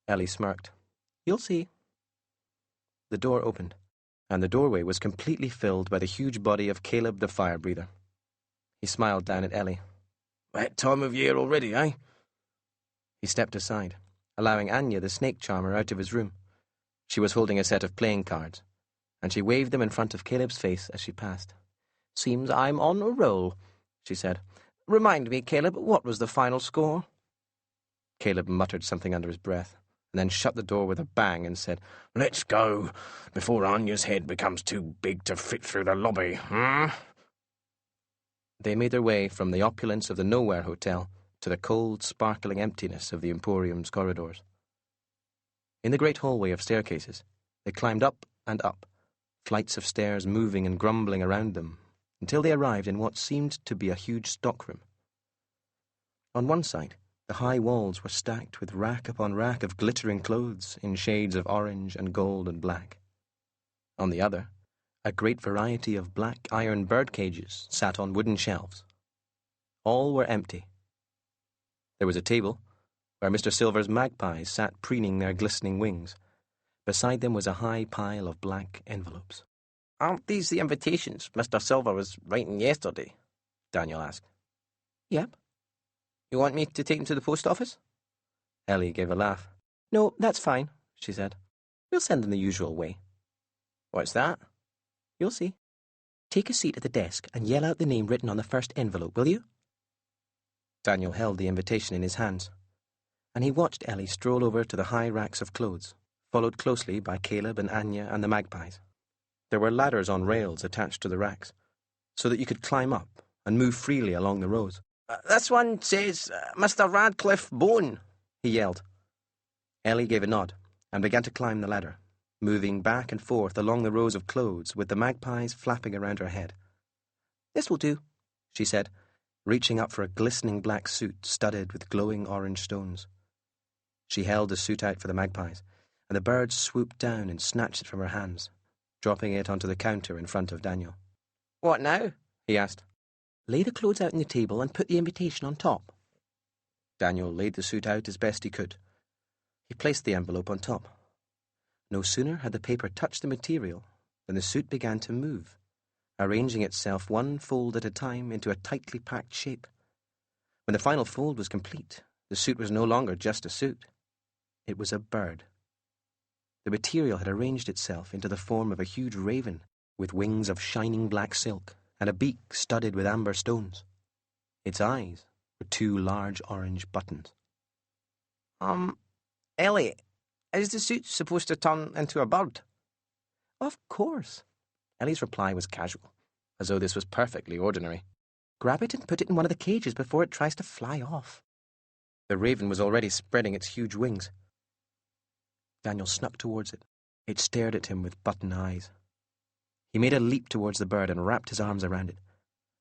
Ellie smirked. "You'll see." The door opened, and the doorway was completely filled by the huge body of Caleb the fire breather. He smiled down at Ellie. "That time of year already, eh?" He stepped aside, allowing Anya the snake charmer out of his room. She was holding a set of playing cards, and she waved them in front of Caleb's face as she passed. "Seems I'm on a roll," she said. "Remind me, Caleb, what was the final score?" Caleb muttered something under his breath, and then shut the door with a bang and said, "Let's go, before Anya's head becomes too big to fit through the lobby, They made their way from the opulence of the Nowhere Hotel to the cold, sparkling emptiness of the Emporium's corridors. In the great hallway of staircases, they climbed up and up, flights of stairs moving and grumbling around them, until they arrived in what seemed to be a huge stockroom. On one side, the high walls were stacked with rack upon rack of glittering clothes in shades of orange and gold and black. On the other, a great variety of black iron bird cages sat on wooden shelves. All were empty. There was a table, where Mr. Silver's magpies sat preening their glistening wings. Beside them was a high pile of blank envelopes. "Aren't these the invitations Mr. Silver was writing yesterday?" Daniel asked. "Yep." "You want me to take them to the post office?" Ellie gave a laugh. "No, that's fine," she said. "We'll send them the usual way." "What's that?" "You'll see. Take a seat at the desk and yell out the name written on the first envelope, will you?" Daniel held the invitation in his hands, and he watched Ellie stroll over to the high racks of clothes, followed closely by Caleb and Anya and the magpies. There were ladders on rails attached to the racks, so that you could climb up and move freely along the rows. "This one says Mr. Radcliffe Bone," he yelled. Ellie gave a nod and began to climb the ladder, moving back and forth along the rows of clothes with the magpies flapping around her head. "This will do," she said, reaching up for a glistening black suit studded with glowing orange stones. She held the suit out for the magpies, and the birds swooped down and snatched it from her hands, dropping it onto the counter in front of Daniel. "What now?" he asked. "Lay the clothes out on the table and put the invitation on top." Daniel laid the suit out as best he could. He placed the envelope on top. No sooner had the paper touched the material than the suit began to move, arranging itself one fold at a time into a tightly packed shape. When the final fold was complete, the suit was no longer just a suit. It was a bird. The material had arranged itself into the form of a huge raven with wings of shining black silk and a beak studded with amber stones. Its eyes were two large orange buttons. Ellie, is the suit supposed to turn into a bird?" "Of course." Ellie's reply was casual, as though this was perfectly ordinary. "Grab it and put it in one of the cages before it tries to fly off." The raven was already spreading its huge wings. Daniel snuck towards it. It stared at him with button eyes. He made a leap towards the bird and wrapped his arms around it.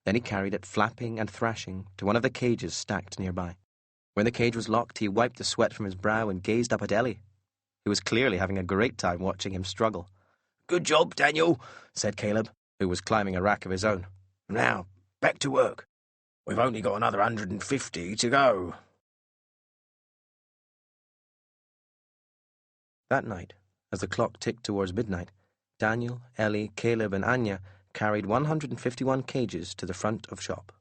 Then he carried it, flapping and thrashing, to one of the cages stacked nearby. When the cage was locked, he wiped the sweat from his brow and gazed up at Ellie, who was clearly having a great time watching him struggle. "Good job, Daniel," said Caleb, who was climbing a rack of his own. "Now, back to work. We've only got another 150 to go." That night, as the clock ticked towards midnight, Daniel, Ellie, Caleb, and Anya carried 151 cages to the front of shop.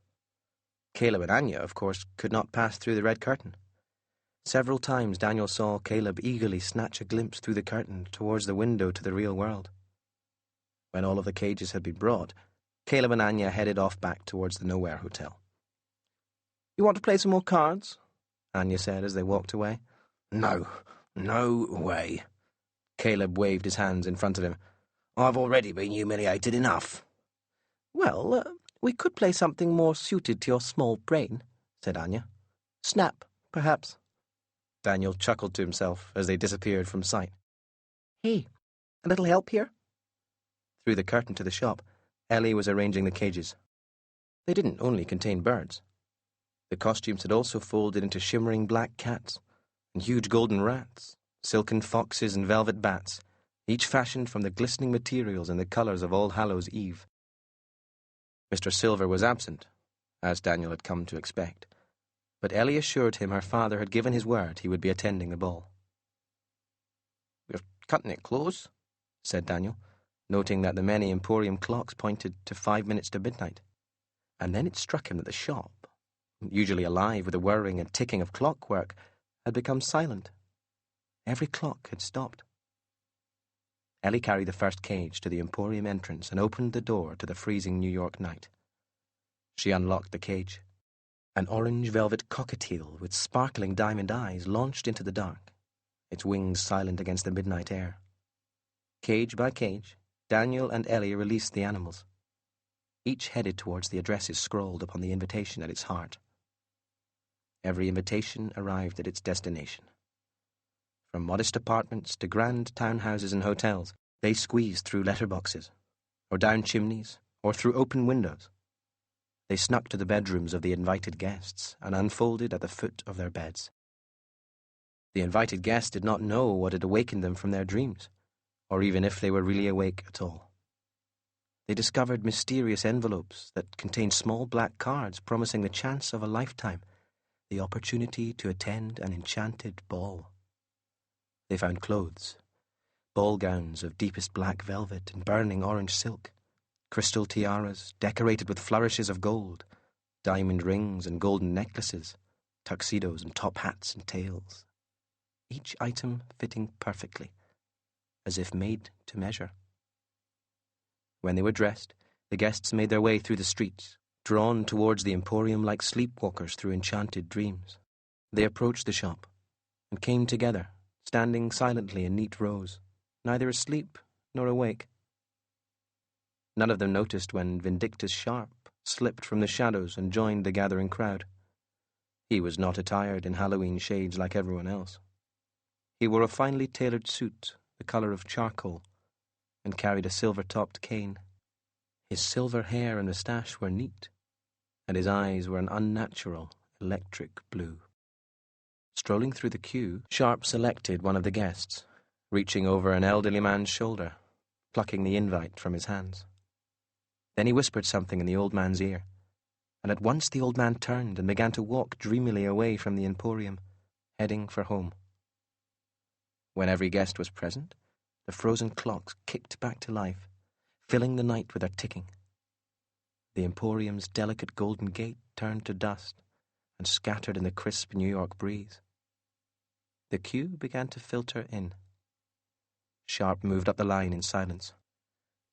Caleb and Anya, of course, could not pass through the red curtain. Several times Daniel saw Caleb eagerly snatch a glimpse through the curtain towards the window to the real world. When all of the cages had been brought, Caleb and Anya headed off back towards the Nowhere Hotel. "You want to play some more cards?" Anya said as they walked away. No way." Caleb waved his hands in front of him. "I've already been humiliated enough." "Well, we could play something more suited to your small brain," said Anya. "Snap, perhaps." Daniel chuckled to himself as they disappeared from sight. "Hey, a little help here?" Through the curtain to the shop, Ellie was arranging the cages. They didn't only contain birds. The costumes had also folded into shimmering black cats and huge golden rats, silken foxes and velvet bats, each fashioned from the glistening materials and the colours of All Hallows' Eve. Mr. Silver was absent, as Daniel had come to expect, but Ellie assured him her father had given his word he would be attending the ball. "We're cutting it close," said Daniel, noting that the many Emporium clocks pointed to 5 minutes to midnight. And then it struck him that the shop, usually alive with the whirring and ticking of clockwork, had become silent. Every clock had stopped. Ellie carried the first cage to the Emporium entrance and opened the door to the freezing New York night. She unlocked the cage. An orange velvet cockatiel with sparkling diamond eyes launched into the dark, its wings silent against the midnight air. Cage by cage, Daniel and Ellie released the animals. Each headed towards the addresses scrawled upon the invitation at its heart. Every invitation arrived at its destination. From modest apartments to grand townhouses and hotels, they squeezed through letterboxes, or down chimneys, or through open windows. They snuck to the bedrooms of the invited guests and unfolded at the foot of their beds. The invited guests did not know what had awakened them from their dreams, or even if they were really awake at all. They discovered mysterious envelopes that contained small black cards promising the chance of a lifetime, the opportunity to attend an enchanted ball. They found clothes, ball gowns of deepest black velvet and burning orange silk, crystal tiaras decorated with flourishes of gold, diamond rings and golden necklaces, tuxedos and top hats and tails, each item fitting perfectly, as if made to measure. When they were dressed, the guests made their way through the streets, drawn towards the Emporium like sleepwalkers through enchanted dreams. They approached the shop and came together, standing silently in neat rows, neither asleep nor awake. None of them noticed when Vindictus Sharp slipped from the shadows and joined the gathering crowd. He was not attired in Halloween shades like everyone else. He wore a finely tailored suit, the colour of charcoal, and carried a silver-topped cane. His silver hair and moustache were neat, and his eyes were an unnatural, electric blue. Strolling through the queue, Sharp selected one of the guests, reaching over an elderly man's shoulder, plucking the invite from his hands. Then he whispered something in the old man's ear, and at once the old man turned and began to walk dreamily away from the Emporium, heading for home. When every guest was present, the frozen clocks kicked back to life, filling the night with their ticking. The Emporium's delicate golden gate turned to dust and scattered in the crisp New York breeze. The queue began to filter in. Sharp moved up the line in silence.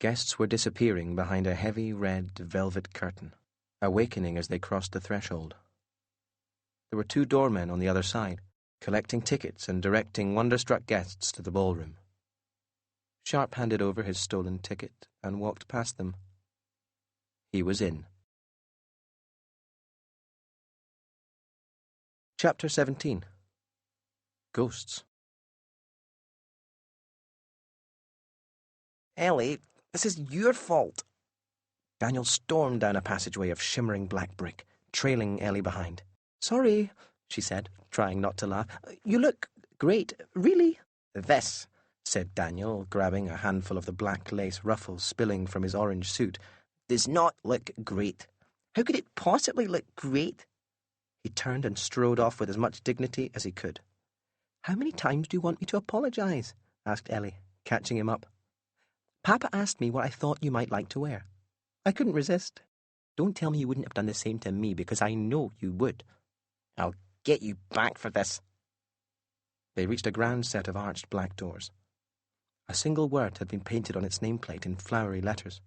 Guests were disappearing behind a heavy red velvet curtain, awakening as they crossed the threshold. There were 2 doormen on the other side, collecting tickets and directing wonderstruck guests to the ballroom. Sharp handed over his stolen ticket and walked past them. He was in. Chapter 17. Ghosts. Ellie, this is your fault. Daniel stormed down a passageway of shimmering black brick, trailing Ellie behind. Sorry, she said, trying not to laugh. You look great, really. This, said Daniel, grabbing a handful of the black lace ruffles spilling from his orange suit, does not look great. How could it possibly look great? He turned and strode off with as much dignity as he could. How many times do you want me to apologise? Asked Ellie, catching him up. Papa asked me what I thought you might like to wear. I couldn't resist. Don't tell me you wouldn't have done the same to me, because I know you would. I'll get you back for this. They reached a grand set of arched black doors. A single word had been painted on its nameplate in flowery letters.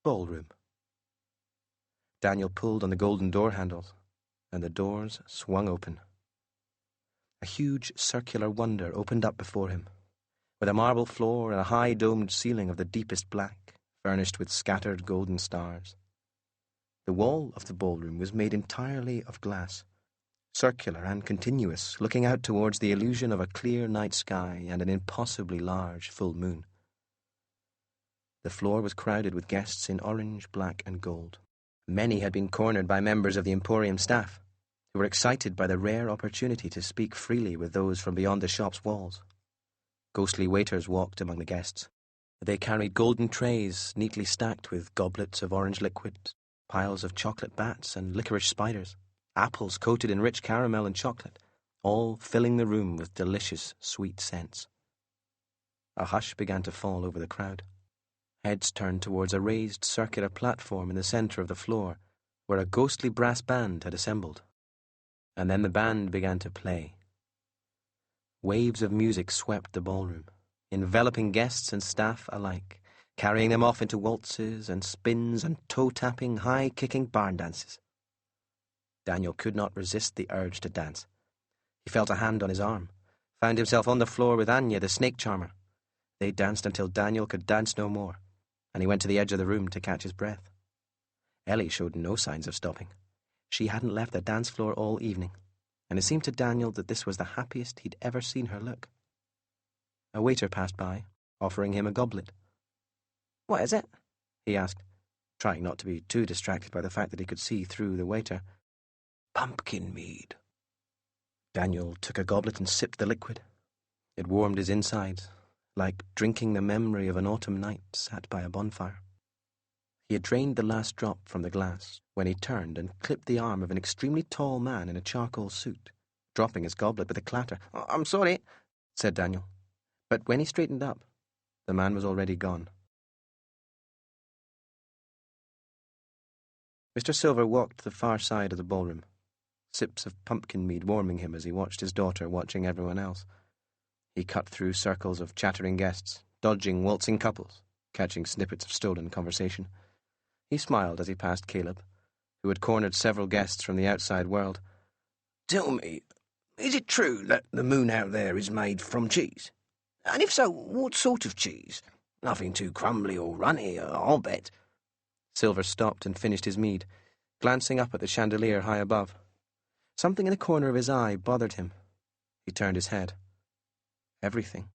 Ballroom. Daniel pulled on the golden door handles, and the doors swung open. A huge circular wonder opened up before him, with a marble floor and a high domed ceiling of the deepest black, furnished with scattered golden stars. The wall of the ballroom was made entirely of glass, circular and continuous, looking out towards the illusion of a clear night sky and an impossibly large full moon. The floor was crowded with guests in orange, black, and gold. Many had been cornered by members of the Emporium staff, who were excited by the rare opportunity to speak freely with those from beyond the shop's walls. Ghostly waiters walked among the guests. They carried golden trays neatly stacked with goblets of orange liquid, piles of chocolate bats and licorice spiders, apples coated in rich caramel and chocolate, all filling the room with delicious, sweet scents. A hush began to fall over the crowd. Heads turned towards a raised circular platform in the centre of the floor, where a ghostly brass band had assembled. And then the band began to play. Waves of music swept the ballroom, enveloping guests and staff alike, carrying them off into waltzes and spins and toe-tapping, high-kicking barn dances. Daniel could not resist the urge to dance. He felt a hand on his arm, found himself on the floor with Anya, the snake charmer. They danced until Daniel could dance no more, and he went to the edge of the room to catch his breath. Ellie showed no signs of stopping. She hadn't left the dance floor all evening, and it seemed to Daniel that this was the happiest he'd ever seen her look. A waiter passed by, offering him a goblet. "What is it?" he asked, trying not to be too distracted by the fact that he could see through the waiter. "Pumpkin mead." Daniel took a goblet and sipped the liquid. It warmed his insides, like drinking the memory of an autumn night sat by a bonfire. He had drained the last drop from the glass when he turned and clipped the arm of an extremely tall man in a charcoal suit, dropping his goblet with a clatter. "I'm sorry," said Daniel. But when he straightened up, the man was already gone. Mr. Silver walked to the far side of the ballroom, sips of pumpkin mead warming him as he watched his daughter watching everyone else. He cut through circles of chattering guests, dodging waltzing couples, catching snippets of stolen conversation. He smiled as he passed Caleb, who had cornered several guests from the outside world. "Tell me, is it true that the moon out there is made from cheese? And if so, what sort of cheese? Nothing too crumbly or runny, I'll bet." Silver stopped and finished his mead, glancing up at the chandelier high above. Something in the corner of his eye bothered him. He turned his head. Everything,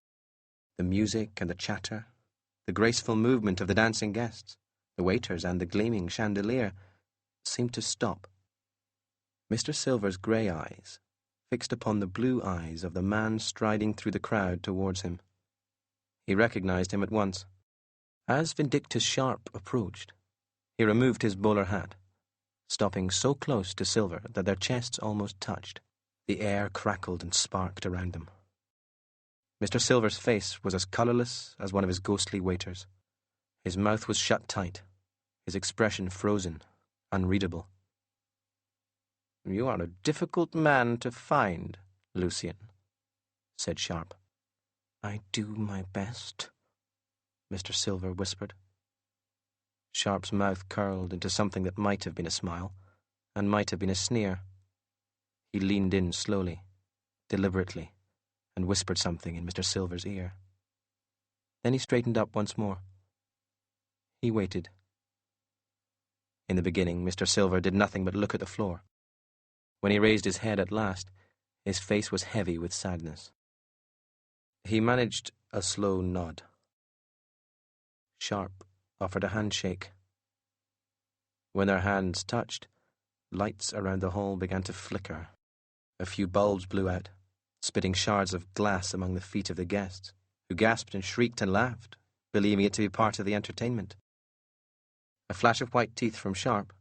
the music and the chatter, the graceful movement of the dancing guests, the waiters and the gleaming chandelier, seemed to stop. Mr. Silver's grey eyes fixed upon the blue eyes of the man striding through the crowd towards him. He recognized him at once. As Vindictus Sharp approached, he removed his bowler hat, stopping so close to Silver that their chests almost touched. The air crackled and sparked around them. Mr. Silver's face was as colourless as one of his ghostly waiters. His mouth was shut tight, his expression frozen, unreadable. "You are a difficult man to find, Lucian," said Sharp. "I do my best," Mr. Silver whispered. Sharp's mouth curled into something that might have been a smile, and might have been a sneer. He leaned in slowly, deliberately, and whispered something in Mr. Silver's ear. Then he straightened up once more. He waited. In the beginning, Mr. Silver did nothing but look at the floor. When he raised his head at last, his face was heavy with sadness. He managed a slow nod. Sharp offered a handshake. When their hands touched, lights around the hall began to flicker. A few bulbs blew out, spitting shards of glass among the feet of the guests, who gasped and shrieked and laughed, believing it to be part of the entertainment. A flash of white teeth from Sharp,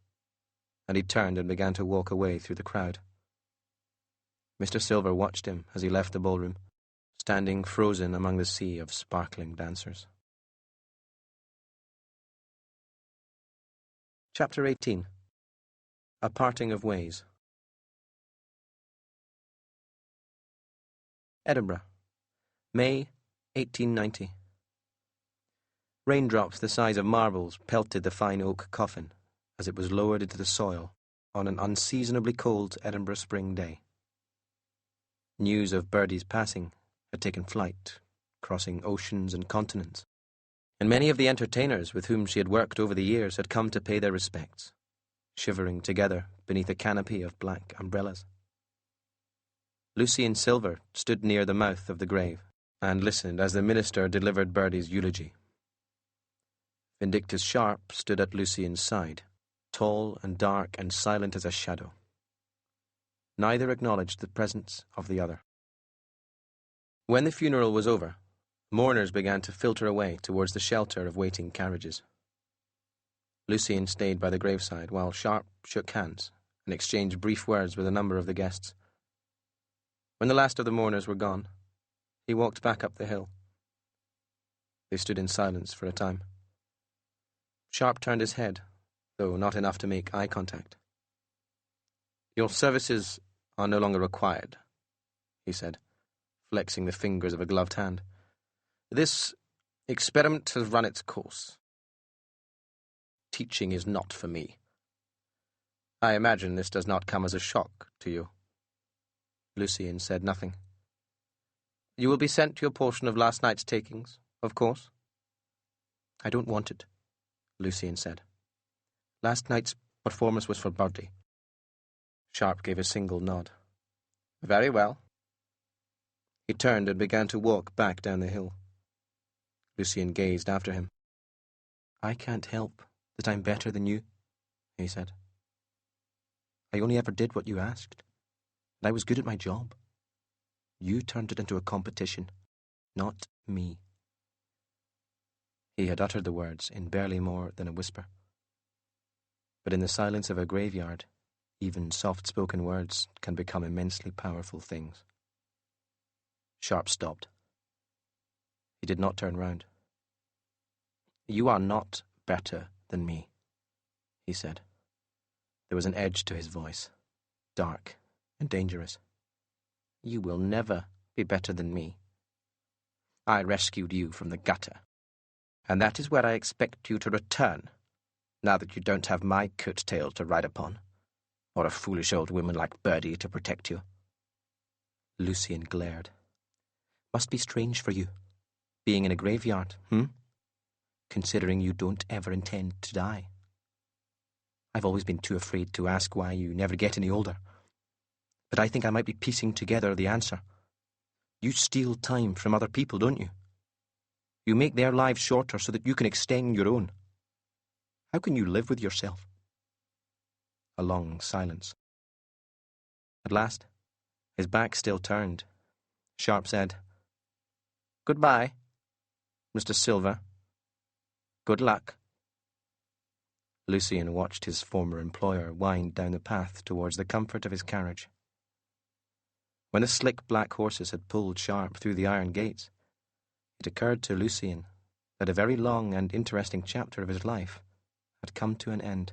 and he turned and began to walk away through the crowd. Mr. Silver watched him as he left the ballroom, standing frozen among the sea of sparkling dancers. Chapter 18. A Parting of Ways. Edinburgh, May 1890. Raindrops the size of marbles pelted the fine oak coffin as it was lowered into the soil on an unseasonably cold Edinburgh spring day. News of Bertie's passing had taken flight, crossing oceans and continents, and many of the entertainers with whom she had worked over the years had come to pay their respects, shivering together beneath a canopy of black umbrellas. Lucian Silver stood near the mouth of the grave and listened as the minister delivered Bertie's eulogy. Vindictus Sharp stood at Lucian's side, tall and dark and silent as a shadow. Neither acknowledged the presence of the other. When the funeral was over, mourners began to filter away towards the shelter of waiting carriages. Lucian stayed by the graveside while Sharp shook hands and exchanged brief words with a number of the guests. When the last of the mourners were gone, he walked back up the hill. They stood in silence for a time. Sharp turned his head, though not enough to make eye contact. "Your services are no longer required," he said, flexing the fingers of a gloved hand. "This experiment has run its course. Teaching is not for me. I imagine this does not come as a shock to you. Lucien said nothing. You will be sent to your portion of last night's takings, of course? I don't want it, Lucien said. Last night's performance was for Birdie. Sharp gave a single nod. Very well. He turned and began to walk back down the hill. Lucien gazed after him. I can't help that I'm better than you, he said. I only ever did what you asked, and I was good at my job. You turned it into a competition, not me. He had uttered the words in barely more than a whisper. But in the silence of a graveyard, even soft-spoken words can become immensely powerful things. Sharp stopped. He did not turn round. You are not better than me, he said. There was an edge to his voice, dark and dangerous. You will never be better than me. I rescued you from the gutter, and that is where I expect you to return, now that you don't have my coat-tail to ride upon, or a foolish old woman like Birdie to protect you. Lucien glared. Must be strange for you, being in a graveyard, considering you don't ever intend to die. I've always been too afraid to ask why you never get any older. But I think I might be piecing together the answer. You steal time from other people, don't you? You make their lives shorter so that you can extend your own. How can you live with yourself? A long silence. At last, his back still turned, Sharp said, Goodbye, Mr. Silver. Good luck. Lucien watched his former employer wind down the path towards the comfort of his carriage. When the slick black horses had pulled Sharp through the iron gates, it occurred to Lucien that a very long and interesting chapter of his life had come to an end.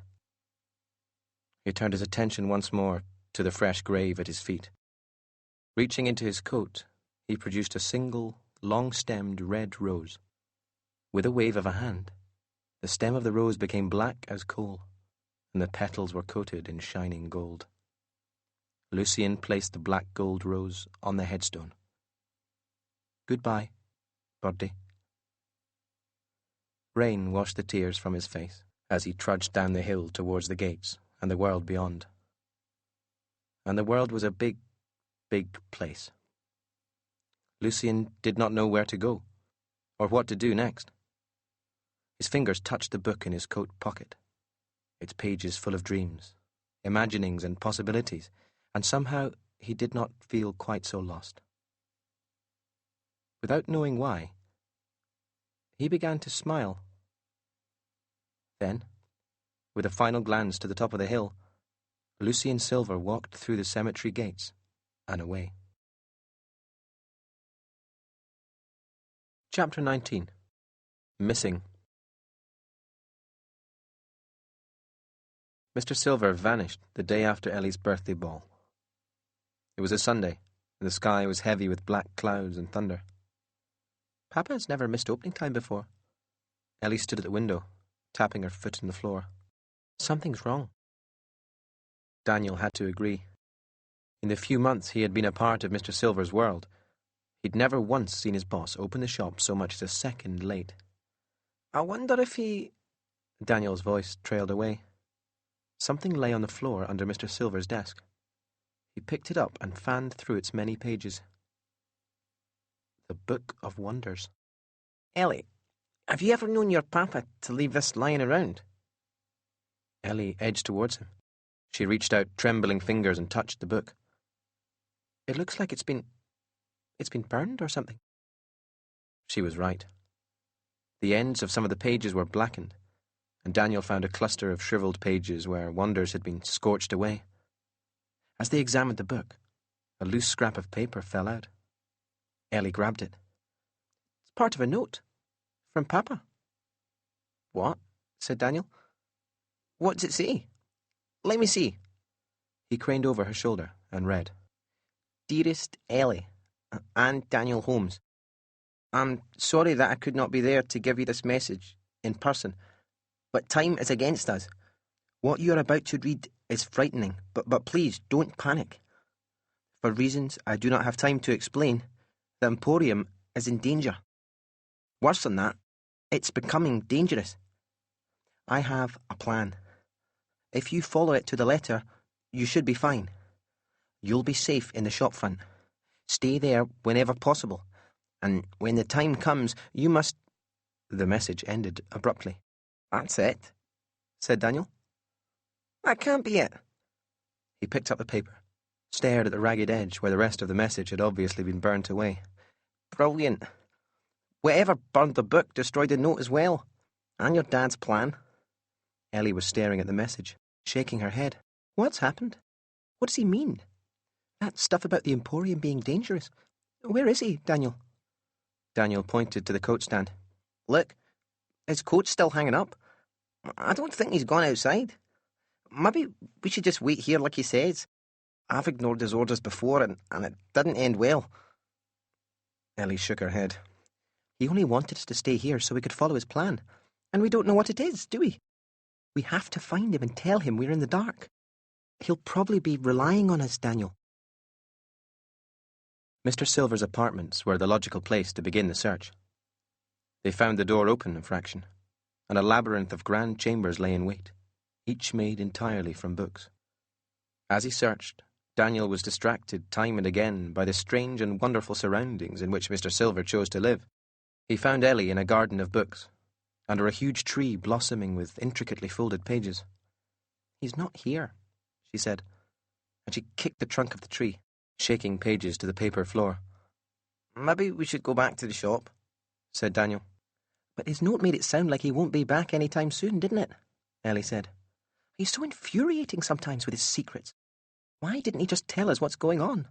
He turned his attention once more to the fresh grave at his feet. Reaching into his coat, he produced a single, long-stemmed red rose. With a wave of a hand, the stem of the rose became black as coal, and the petals were coated in shining gold. Lucien placed the black gold rose on the headstone. Goodbye, Birdie. Rain washed the tears from his face as he trudged down the hill towards the gates and the world beyond. And the world was a big, big place. Lucien did not know where to go, or what to do next. His fingers touched the book in his coat pocket, its pages full of dreams, imaginings and possibilities, and somehow he did not feel quite so lost. Without knowing why, he began to smile. Then, with a final glance to the top of the hill, Lucien Silver walked through the cemetery gates and away. Chapter 19. Missing. Mr. Silver vanished the day after Ellie's birthday ball. It was a Sunday, and the sky was heavy with black clouds and thunder. Papa has never missed opening time before. Ellie stood at the window, tapping her foot on the floor. Something's wrong. Daniel had to agree. In the few months he had been a part of Mr. Silver's world, he'd never once seen his boss open the shop so much as a second late. I wonder if he... Daniel's voice trailed away. Something lay on the floor under Mr. Silver's desk. He picked it up and fanned through its many pages. The Book of Wonders. Ellie, have you ever known your papa to leave this lying around? Ellie edged towards him. She reached out trembling fingers and touched the book. It looks like it's been burned or something. She was right. The ends of some of the pages were blackened, and Daniel found a cluster of shriveled pages where wonders had been scorched away. As they examined the book, a loose scrap of paper fell out. Ellie grabbed it. It's part of a note. From Papa. What? Said Daniel. What does it say? Let me see. He craned over her shoulder and read. Dearest Ellie, and Daniel Holmes, I'm sorry that I could not be there to give you this message in person, but time is against us. What you are about to read It's frightening, but please don't panic. For reasons I do not have time to explain, the Emporium is in danger. Worse than that, it's becoming dangerous. I have a plan. If you follow it to the letter, you should be fine. You'll be safe in the shopfront. Stay there whenever possible. And when the time comes, you must... The message ended abruptly. That's it, said Daniel. That can't be it. He picked up the paper, stared at the ragged edge where the rest of the message had obviously been burnt away. Brilliant. Whatever burned the book destroyed the note as well. And your dad's plan. Ellie was staring at the message, shaking her head. What's happened? What does he mean? That stuff about the Emporium being dangerous. Where is he, Daniel? Daniel pointed to the coat stand. Look, his coat's still hanging up. I don't think he's gone outside. Maybe we should just wait here like he says. I've ignored his orders before and it didn't end well. Ellie shook her head. He only wanted us to stay here so we could follow his plan. And we don't know what it is, do we? We have to find him and tell him we're in the dark. He'll probably be relying on us, Daniel. Mr. Silver's apartments were the logical place to begin the search. They found the door open a fraction, and a labyrinth of grand chambers lay in wait, each made entirely from books. As he searched, Daniel was distracted time and again by the strange and wonderful surroundings in which Mr. Silver chose to live. He found Ellie in a garden of books, under a huge tree blossoming with intricately folded pages. He's not here, she said, and she kicked the trunk of the tree, shaking pages to the paper floor. Maybe we should go back to the shop, said Daniel. But his note made it sound like he won't be back any time soon, didn't it? Ellie said. He's so infuriating sometimes with his secrets. Why didn't he just tell us what's going on?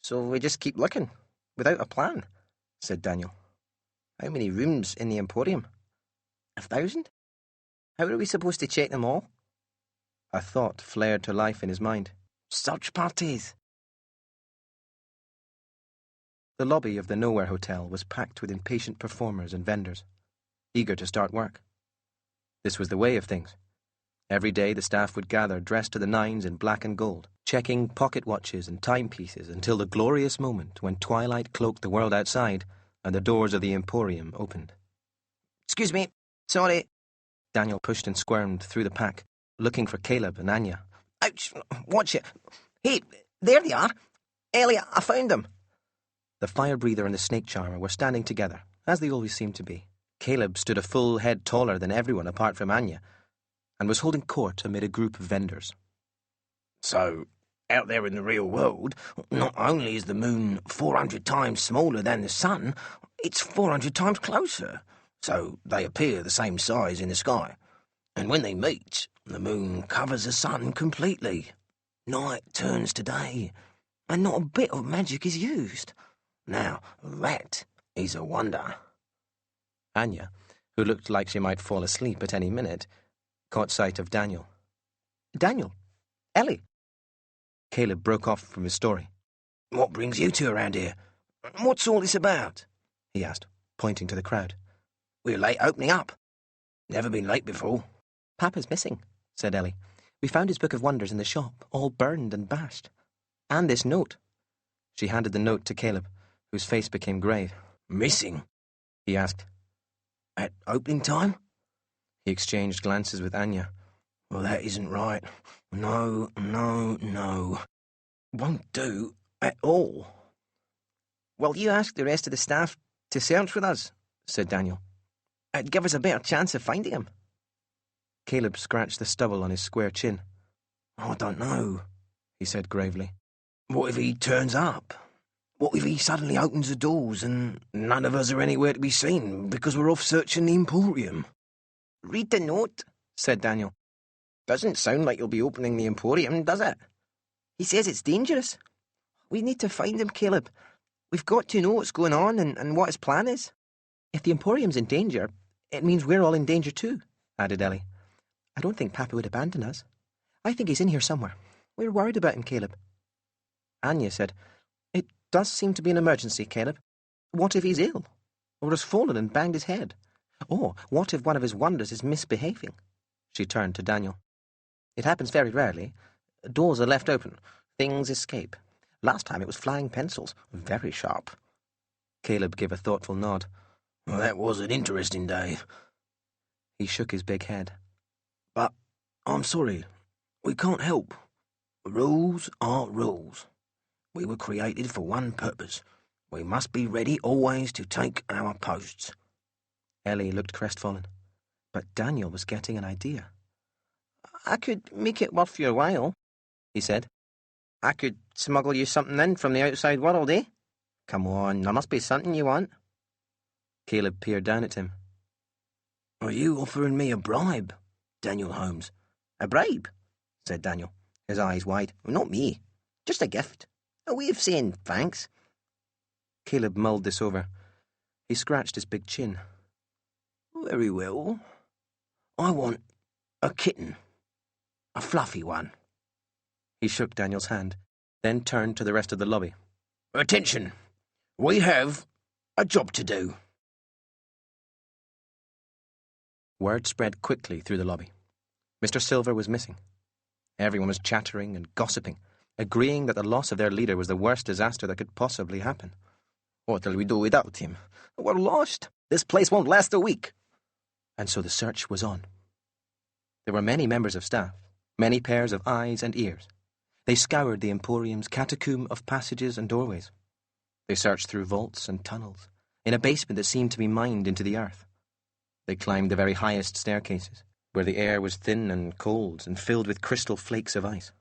So we just keep looking, without a plan, said Daniel. How many rooms in the Emporium? 1,000? How are we supposed to check them all? A thought flared to life in his mind. Search parties! The lobby of the Nowhere Hotel was packed with impatient performers and vendors, eager to start work. This was the way of things. Every day the staff would gather dressed to the nines in black and gold, checking pocket watches and timepieces until the glorious moment when twilight cloaked the world outside and the doors of the Emporium opened. Excuse me, sorry. Daniel pushed and squirmed through the pack, looking for Caleb and Anya. Ouch, watch it. Hey, there they are. Ellie, I found them. The fire breather and the snake charmer were standing together, as they always seemed to be. Caleb stood a full head taller than everyone apart from Anya, and was holding court amid a group of vendors. So, out there in the real world, not only is the moon 400 times smaller than the sun, it's 400 times closer. So they appear the same size in the sky. And when they meet, the moon covers the sun completely. Night turns to day, and not a bit of magic is used. Now, that is a wonder. Anya, who looked like she might fall asleep at any minute, caught sight of Daniel. Daniel? Ellie? Caleb broke off from his story. What brings you two around here? What's all this about? He asked, pointing to the crowd. We're late opening up. Never been late before. Papa's missing, said Ellie. We found his book of wonders in the shop, all burned and bashed. And this note. She handed the note to Caleb, whose face became grave. Missing? He asked. At opening time? He exchanged glances with Anya. Well, that isn't right. No. Won't do at all. Well, you ask the rest of the staff to search with us, said Daniel. It'd give us a better chance of finding him. Caleb scratched the stubble on his square chin. I don't know, he said gravely. What if he turns up? What if he suddenly opens the doors and none of us are anywhere to be seen because we're off searching the Emporium? Read the note, said Daniel. Doesn't sound like you'll be opening the Emporium, does it? He says it's dangerous. We need to find him, Caleb. We've got to know what's going on and what his plan is. If the Emporium's in danger, it means we're all in danger too, added Ellie. I don't think Papa would abandon us. I think he's in here somewhere. We're worried about him, Caleb. Anya said, It does seem to be an emergency, Caleb. What if he's ill? Or has fallen and banged his head? Or what if one of his wonders is misbehaving? She turned to Daniel. It happens very rarely. Doors are left open. Things escape. Last time it was flying pencils. Very sharp. Caleb gave a thoughtful nod. Well, that was an interesting day. He shook his big head. But I'm sorry. We can't help. Rules are rules. We were created for one purpose. We must be ready always to take our posts. Ellie looked crestfallen, but Daniel was getting an idea. I could make it worth your while, he said. I could smuggle you something in from the outside world, eh? Come on, there must be something you want. Caleb peered down at him. Are you offering me a bribe, Daniel Holmes? A bribe? Said Daniel, his eyes wide. Not me. Just a gift. A way of saying thanks. Caleb mulled this over. He scratched his big chin. Very well. I want a kitten. A fluffy one. He shook Daniel's hand, then turned to the rest of the lobby. Attention! We have a job to do. Word spread quickly through the lobby. Mr. Silver was missing. Everyone was chattering and gossiping, agreeing that the loss of their leader was the worst disaster that could possibly happen. What'll we do without him? We're lost. This place won't last a week. And so the search was on. There were many members of staff, many pairs of eyes and ears. They scoured the Emporium's catacomb of passages and doorways. They searched through vaults and tunnels, in a basement that seemed to be mined into the earth. They climbed the very highest staircases, where the air was thin and cold and filled with crystal flakes of ice.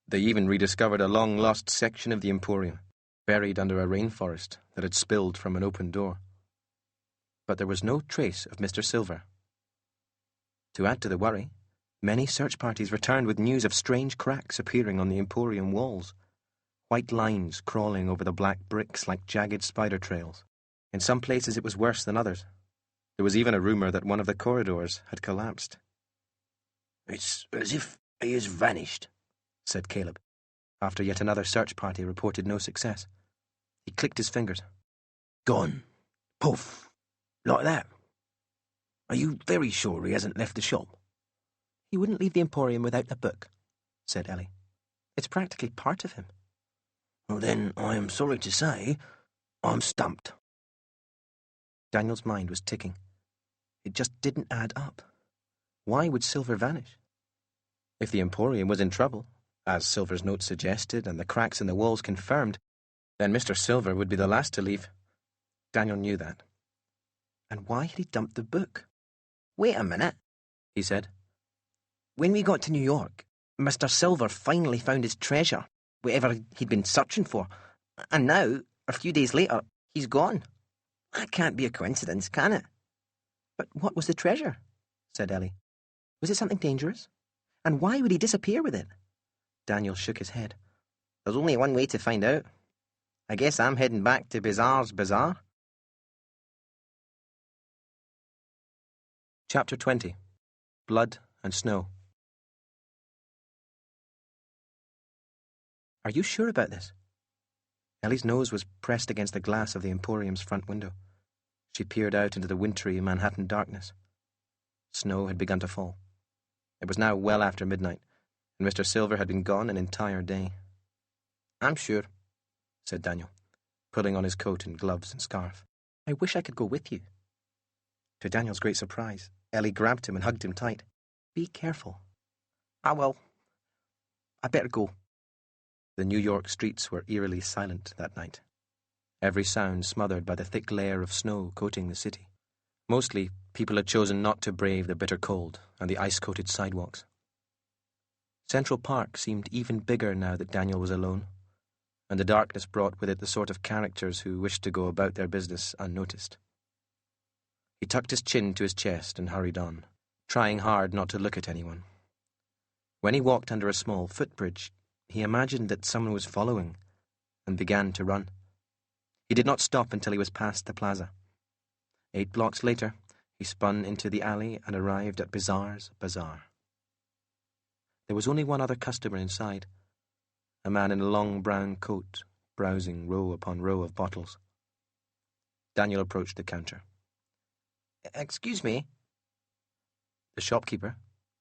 They even rediscovered a long-lost section of the Emporium, buried under a rainforest that had spilled from an open door. But there was no trace of Mr. Silver. To add to the worry, many search parties returned with news of strange cracks appearing on the Emporium walls, white lines crawling over the black bricks like jagged spider trails. In some places it was worse than others. There was even a rumour that one of the corridors had collapsed. It's as if he has vanished, said Caleb, after yet another search party reported no success. He clicked his fingers. Gone. Poof. Like that. Are you very sure he hasn't left the shop? He wouldn't leave the Emporium without a book, said Ellie. It's practically part of him. Well, then, I am sorry to say, I'm stumped. Daniel's mind was ticking. It just didn't add up. Why would Silver vanish? If the Emporium was in trouble, as Silver's note suggested and the cracks in the walls confirmed, then Mr. Silver would be the last to leave. Daniel knew that. And why had he dumped the book? Wait a minute, he said. When we got to New York, Mr. Silver finally found his treasure, whatever he'd been searching for. And now, a few days later, he's gone. That can't be a coincidence, can it? But what was the treasure? Said Ellie. Was it something dangerous? And why would he disappear with it? Daniel shook his head. There's only one way to find out. I guess I'm heading back to Bizarre's Bazaar. Chapter 20. Blood and Snow. Are you sure about this? Ellie's nose was pressed against the glass of the Emporium's front window. She peered out into the wintry Manhattan darkness. Snow had begun to fall. It was now well after midnight, and Mr. Silver had been gone an entire day. I'm sure, said Daniel, putting on his coat and gloves and scarf. I wish I could go with you. To Daniel's great surprise, Ellie grabbed him and hugged him tight. Be careful. I will. I better go. The New York streets were eerily silent that night, every sound smothered by the thick layer of snow coating the city. Mostly, people had chosen not to brave the bitter cold and the ice-coated sidewalks. Central Park seemed even bigger now that Daniel was alone, and the darkness brought with it the sort of characters who wished to go about their business unnoticed. He tucked his chin to his chest and hurried on, trying hard not to look at anyone. When he walked under a small footbridge, he imagined that someone was following and began to run. He did not stop until he was past the plaza. 8 blocks later, he spun into the alley and arrived at Bizarre's Bazaar. There was only one other customer inside, a man in a long brown coat, browsing row upon row of bottles. Daniel approached the counter. Excuse me. The shopkeeper,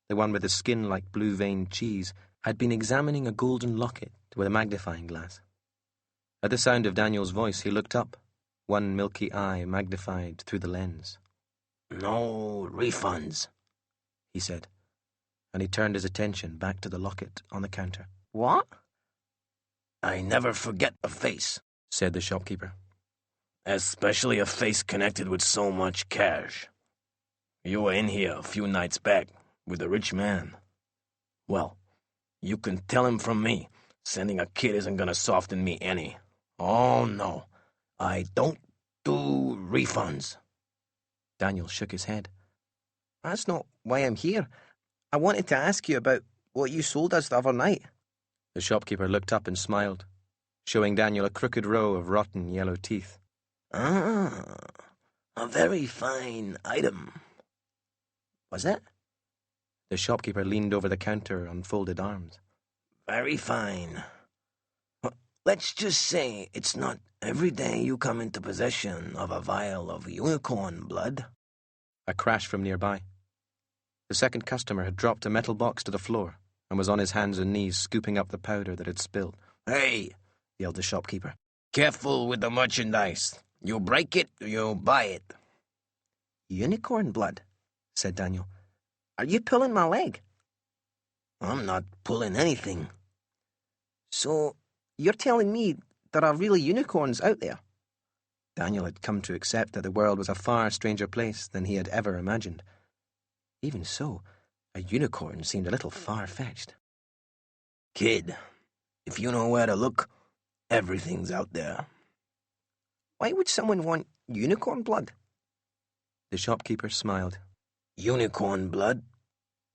the one with the skin like blue-veined cheese, had been examining a golden locket with a magnifying glass. At the sound of Daniel's voice, he looked up, one milky eye magnified through the lens. "No refunds," he said, and he turned his attention back to the locket on the counter. What? "I never forget a face," said the shopkeeper. "especially a face connected with so much cash. You were in here a few nights back with a rich man. Well, you can tell him from me, sending a kid isn't gonna soften me any. Oh, no, I don't do refunds." Daniel shook his head. That's not why I'm here. I wanted to ask you about what you sold us the other night. The shopkeeper looked up and smiled, showing Daniel a crooked row of rotten yellow teeth. "Ah, a very fine item." Was it? The shopkeeper leaned over the counter on folded arms. "Very fine. Let's just say it's not every day you come into possession of a vial of unicorn blood." A crash from nearby. The second customer had dropped a metal box to the floor and was on his hands and knees scooping up the powder that had spilled. "Hey," yelled the shopkeeper. "Careful with the merchandise. You break it, you buy it." Unicorn blood, said Daniel. Are you pulling my leg? "I'm not pulling anything." So, you're telling me there are really unicorns out there? Daniel had come to accept that the world was a far stranger place than he had ever imagined. Even so, a unicorn seemed a little far-fetched. "Kid, if you know where to look, everything's out there." Why would someone want unicorn blood? The shopkeeper smiled. "Unicorn blood,"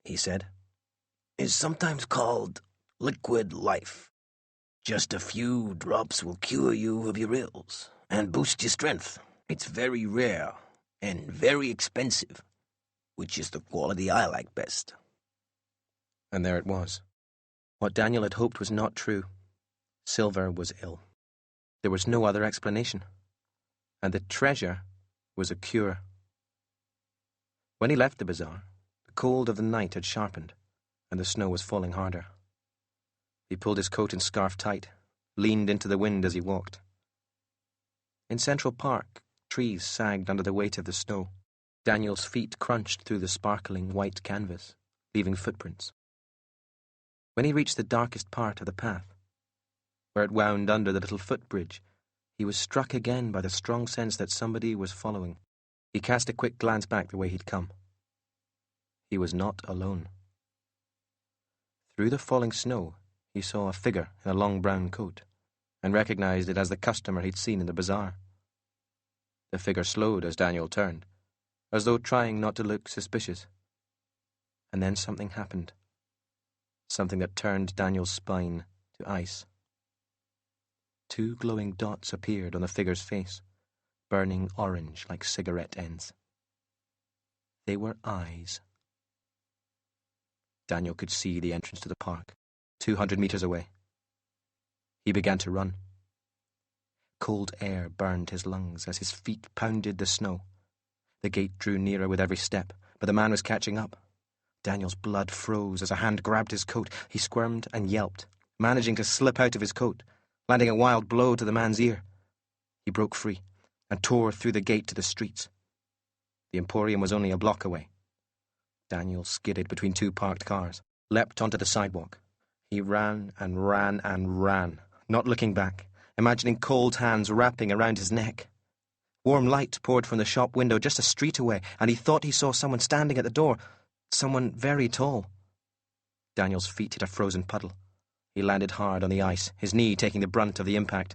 he said, "is sometimes called liquid life. Just a few drops will cure you of your ills and boost your strength. It's very rare and very expensive, which is the quality I like best." And there it was. What Daniel had hoped was not true. Silver was ill. There was no other explanation. And the treasure was a cure. When he left the bazaar, the cold of the night had sharpened, and the snow was falling harder. He pulled his coat and scarf tight, leaned into the wind as he walked. In Central Park, trees sagged under the weight of the snow. Daniel's feet crunched through the sparkling white canvas, leaving footprints. When he reached the darkest part of the path, where it wound under the little footbridge, he was struck again by the strong sense that somebody was following. He cast a quick glance back the way he'd come. He was not alone. Through the falling snow, he saw a figure in a long brown coat, and recognized it as the customer he'd seen in the bazaar. The figure slowed as Daniel turned, as though trying not to look suspicious. And then something happened. Something that turned Daniel's spine to ice. 2 glowing dots appeared on the figure's face, burning orange like cigarette ends. They were eyes. Daniel could see the entrance to the park, 200 meters away. He began to run. Cold air burned his lungs as his feet pounded the snow. The gate drew nearer with every step, but the man was catching up. Daniel's blood froze as a hand grabbed his coat. He squirmed and yelped, managing to slip out of his coat, landing a wild blow to the man's ear. He broke free and tore through the gate to the streets. The Emporium was only a block away. Daniel skidded between 2 parked cars, leapt onto the sidewalk. He ran and ran and ran, not looking back, imagining cold hands wrapping around his neck. Warm light poured from the shop window just a street away, and he thought he saw someone standing at the door, someone very tall. Daniel's feet hit a frozen puddle. He landed hard on the ice, his knee taking the brunt of the impact.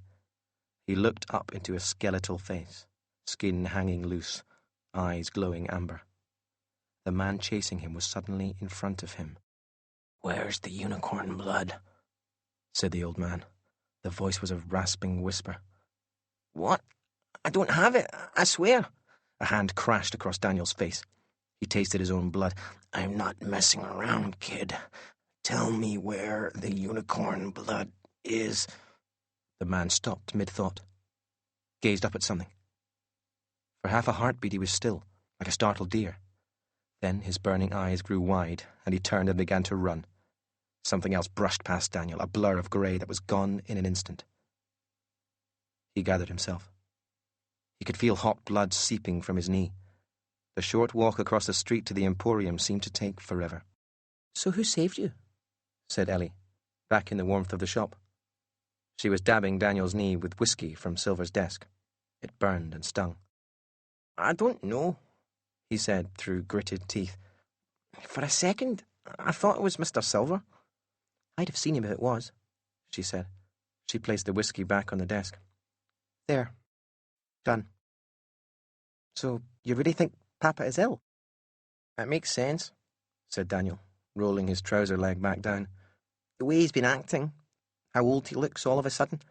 He looked up into a skeletal face, skin hanging loose, eyes glowing amber. The man chasing him was suddenly in front of him. "Where's the unicorn blood?" said the old man. The voice was a rasping whisper. What? I don't have it, I swear. A hand crashed across Daniel's face. He tasted his own blood. "I'm not messing around, kid. Tell me where the unicorn blood is." The man stopped mid-thought, gazed up at something. For half a heartbeat he was still, like a startled deer. Then his burning eyes grew wide, and he turned and began to run. Something else brushed past Daniel, a blur of grey that was gone in an instant. He gathered himself. He could feel hot blood seeping from his knee. The short walk across the street to the Emporium seemed to take forever. "So who saved you?" said Ellie, back in the warmth of the shop. She was dabbing Daniel's knee with whiskey from Silver's desk. It burned and stung. "I don't know," he said through gritted teeth. "For a second, I thought it was Mr. Silver. I'd have seen him if it was," she said. She placed the whiskey back on the desk. "There. Done." "So you really think Papa is ill?" "It makes sense," said Daniel, rolling his trouser leg back down. "The way he's been acting, how old he looks all of a sudden.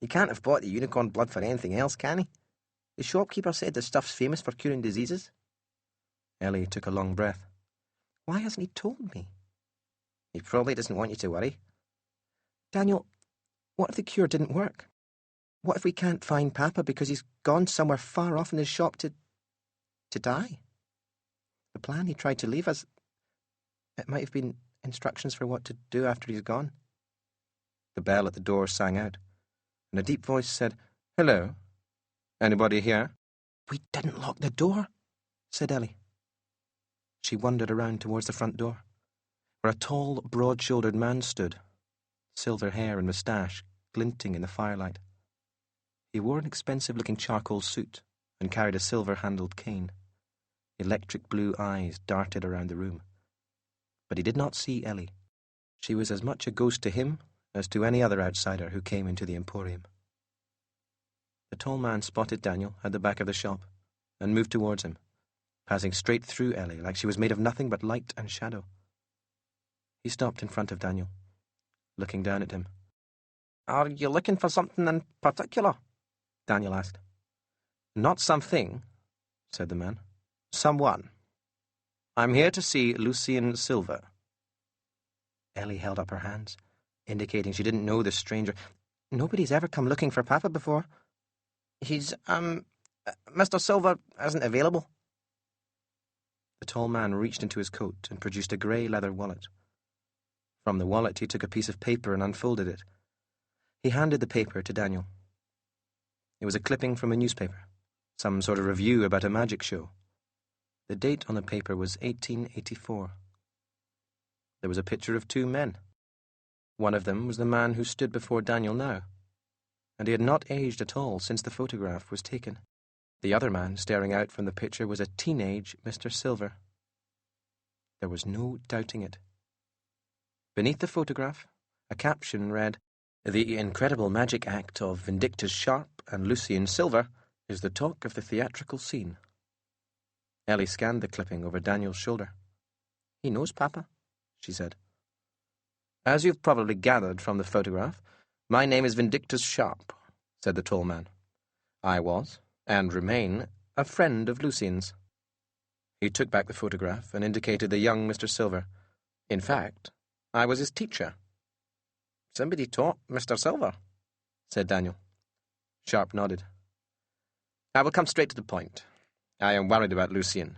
He can't have bought the unicorn blood for anything else, can he? The shopkeeper said the stuff's famous for curing diseases." Ellie took a long breath. "Why hasn't he told me?" "He probably doesn't want you to worry." "Daniel, what if the cure didn't work? What if we can't find Papa because he's gone somewhere far off in his shop to die? The plan he tried to leave us, it might have been instructions for what to do after he's gone." The bell at the door sang out, and a deep voice said, "Hello? Anybody here?" "We didn't lock the door," said Ellie. She wandered around towards the front door, where a tall, broad-shouldered man stood, silver hair and moustache glinting in the firelight. He wore an expensive-looking charcoal suit and carried a silver-handled cane. Electric blue eyes darted around the room. But he did not see Ellie. She was as much a ghost to him as to any other outsider who came into the Emporium. The tall man spotted Daniel at the back of the shop and moved towards him, passing straight through Ellie like she was made of nothing but light and shadow. He stopped in front of Daniel, looking down at him. "Are you looking for something in particular?" Daniel asked. "Not something," said the man. "Someone. I'm here to see Lucien Silver." Ellie held up her hands, indicating she didn't know this stranger. "Nobody's ever come looking for Papa before. He's, Mr. Silver isn't available." The tall man reached into his coat and produced a grey leather wallet. From the wallet he took a piece of paper and unfolded it. He handed the paper to Daniel. It was a clipping from a newspaper, some sort of review about a magic show. The date on the paper was 1884. There was a picture of two men. One of them was the man who stood before Daniel now, and he had not aged at all since the photograph was taken. The other man staring out from the picture was a teenage Mr. Silver. There was no doubting it. Beneath the photograph, a caption read, "The incredible magic act of Vindictus Sharp and Lucien Silver is the talk of the theatrical scene." Ellie scanned the clipping over Daniel's shoulder. "He knows Papa," she said. "As you've probably gathered from the photograph, my name is Vindictus Sharp," said the tall man. "I was, and remain, a friend of Lucien's." He took back the photograph and indicated the young Mr. Silver. "In fact, I was his teacher." "Somebody taught Mr. Silver," said Daniel. Sharp nodded. "I will come straight to the point. I am worried about Lucien.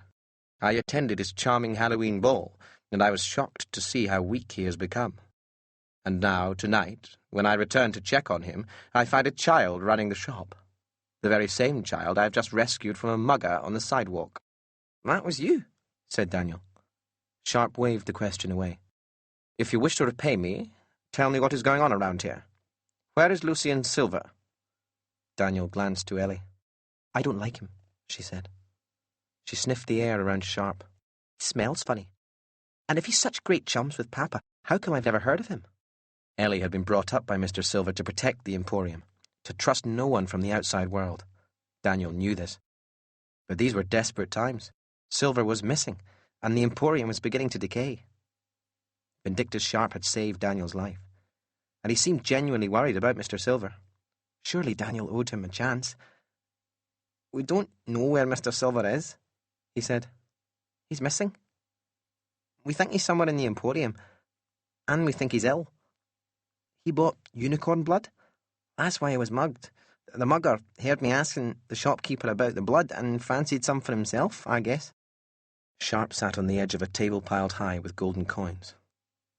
I attended his charming Halloween ball, and I was shocked to see how weak he has become. And now, tonight, when I return to check on him, I find a child running the shop. The very same child I have just rescued from a mugger on the sidewalk." "That was you," said Daniel. Sharp waved the question away. "If you wish to repay me, tell me what is going on around here. Where is Lucien Silver?" Daniel glanced to Ellie. "I don't like him," she said. She sniffed the air around Sharp. "He smells funny. And if he's such great chums with Papa, how come I've never heard of him?" Ellie had been brought up by Mr. Silver to protect the Emporium, to trust no one from the outside world. Daniel knew this. But these were desperate times. Silver was missing, and the Emporium was beginning to decay. Vindictus Sharp had saved Daniel's life, and he seemed genuinely worried about Mr. Silver. Surely Daniel owed him a chance. "We don't know where Mr. Silver is," he said. "He's missing. We think he's somewhere in the Emporium, and we think he's ill. He bought unicorn blood. That's why he was mugged. The mugger heard me asking the shopkeeper about the blood and fancied some for himself, I guess." Sharp sat on the edge of a table piled high with golden coins.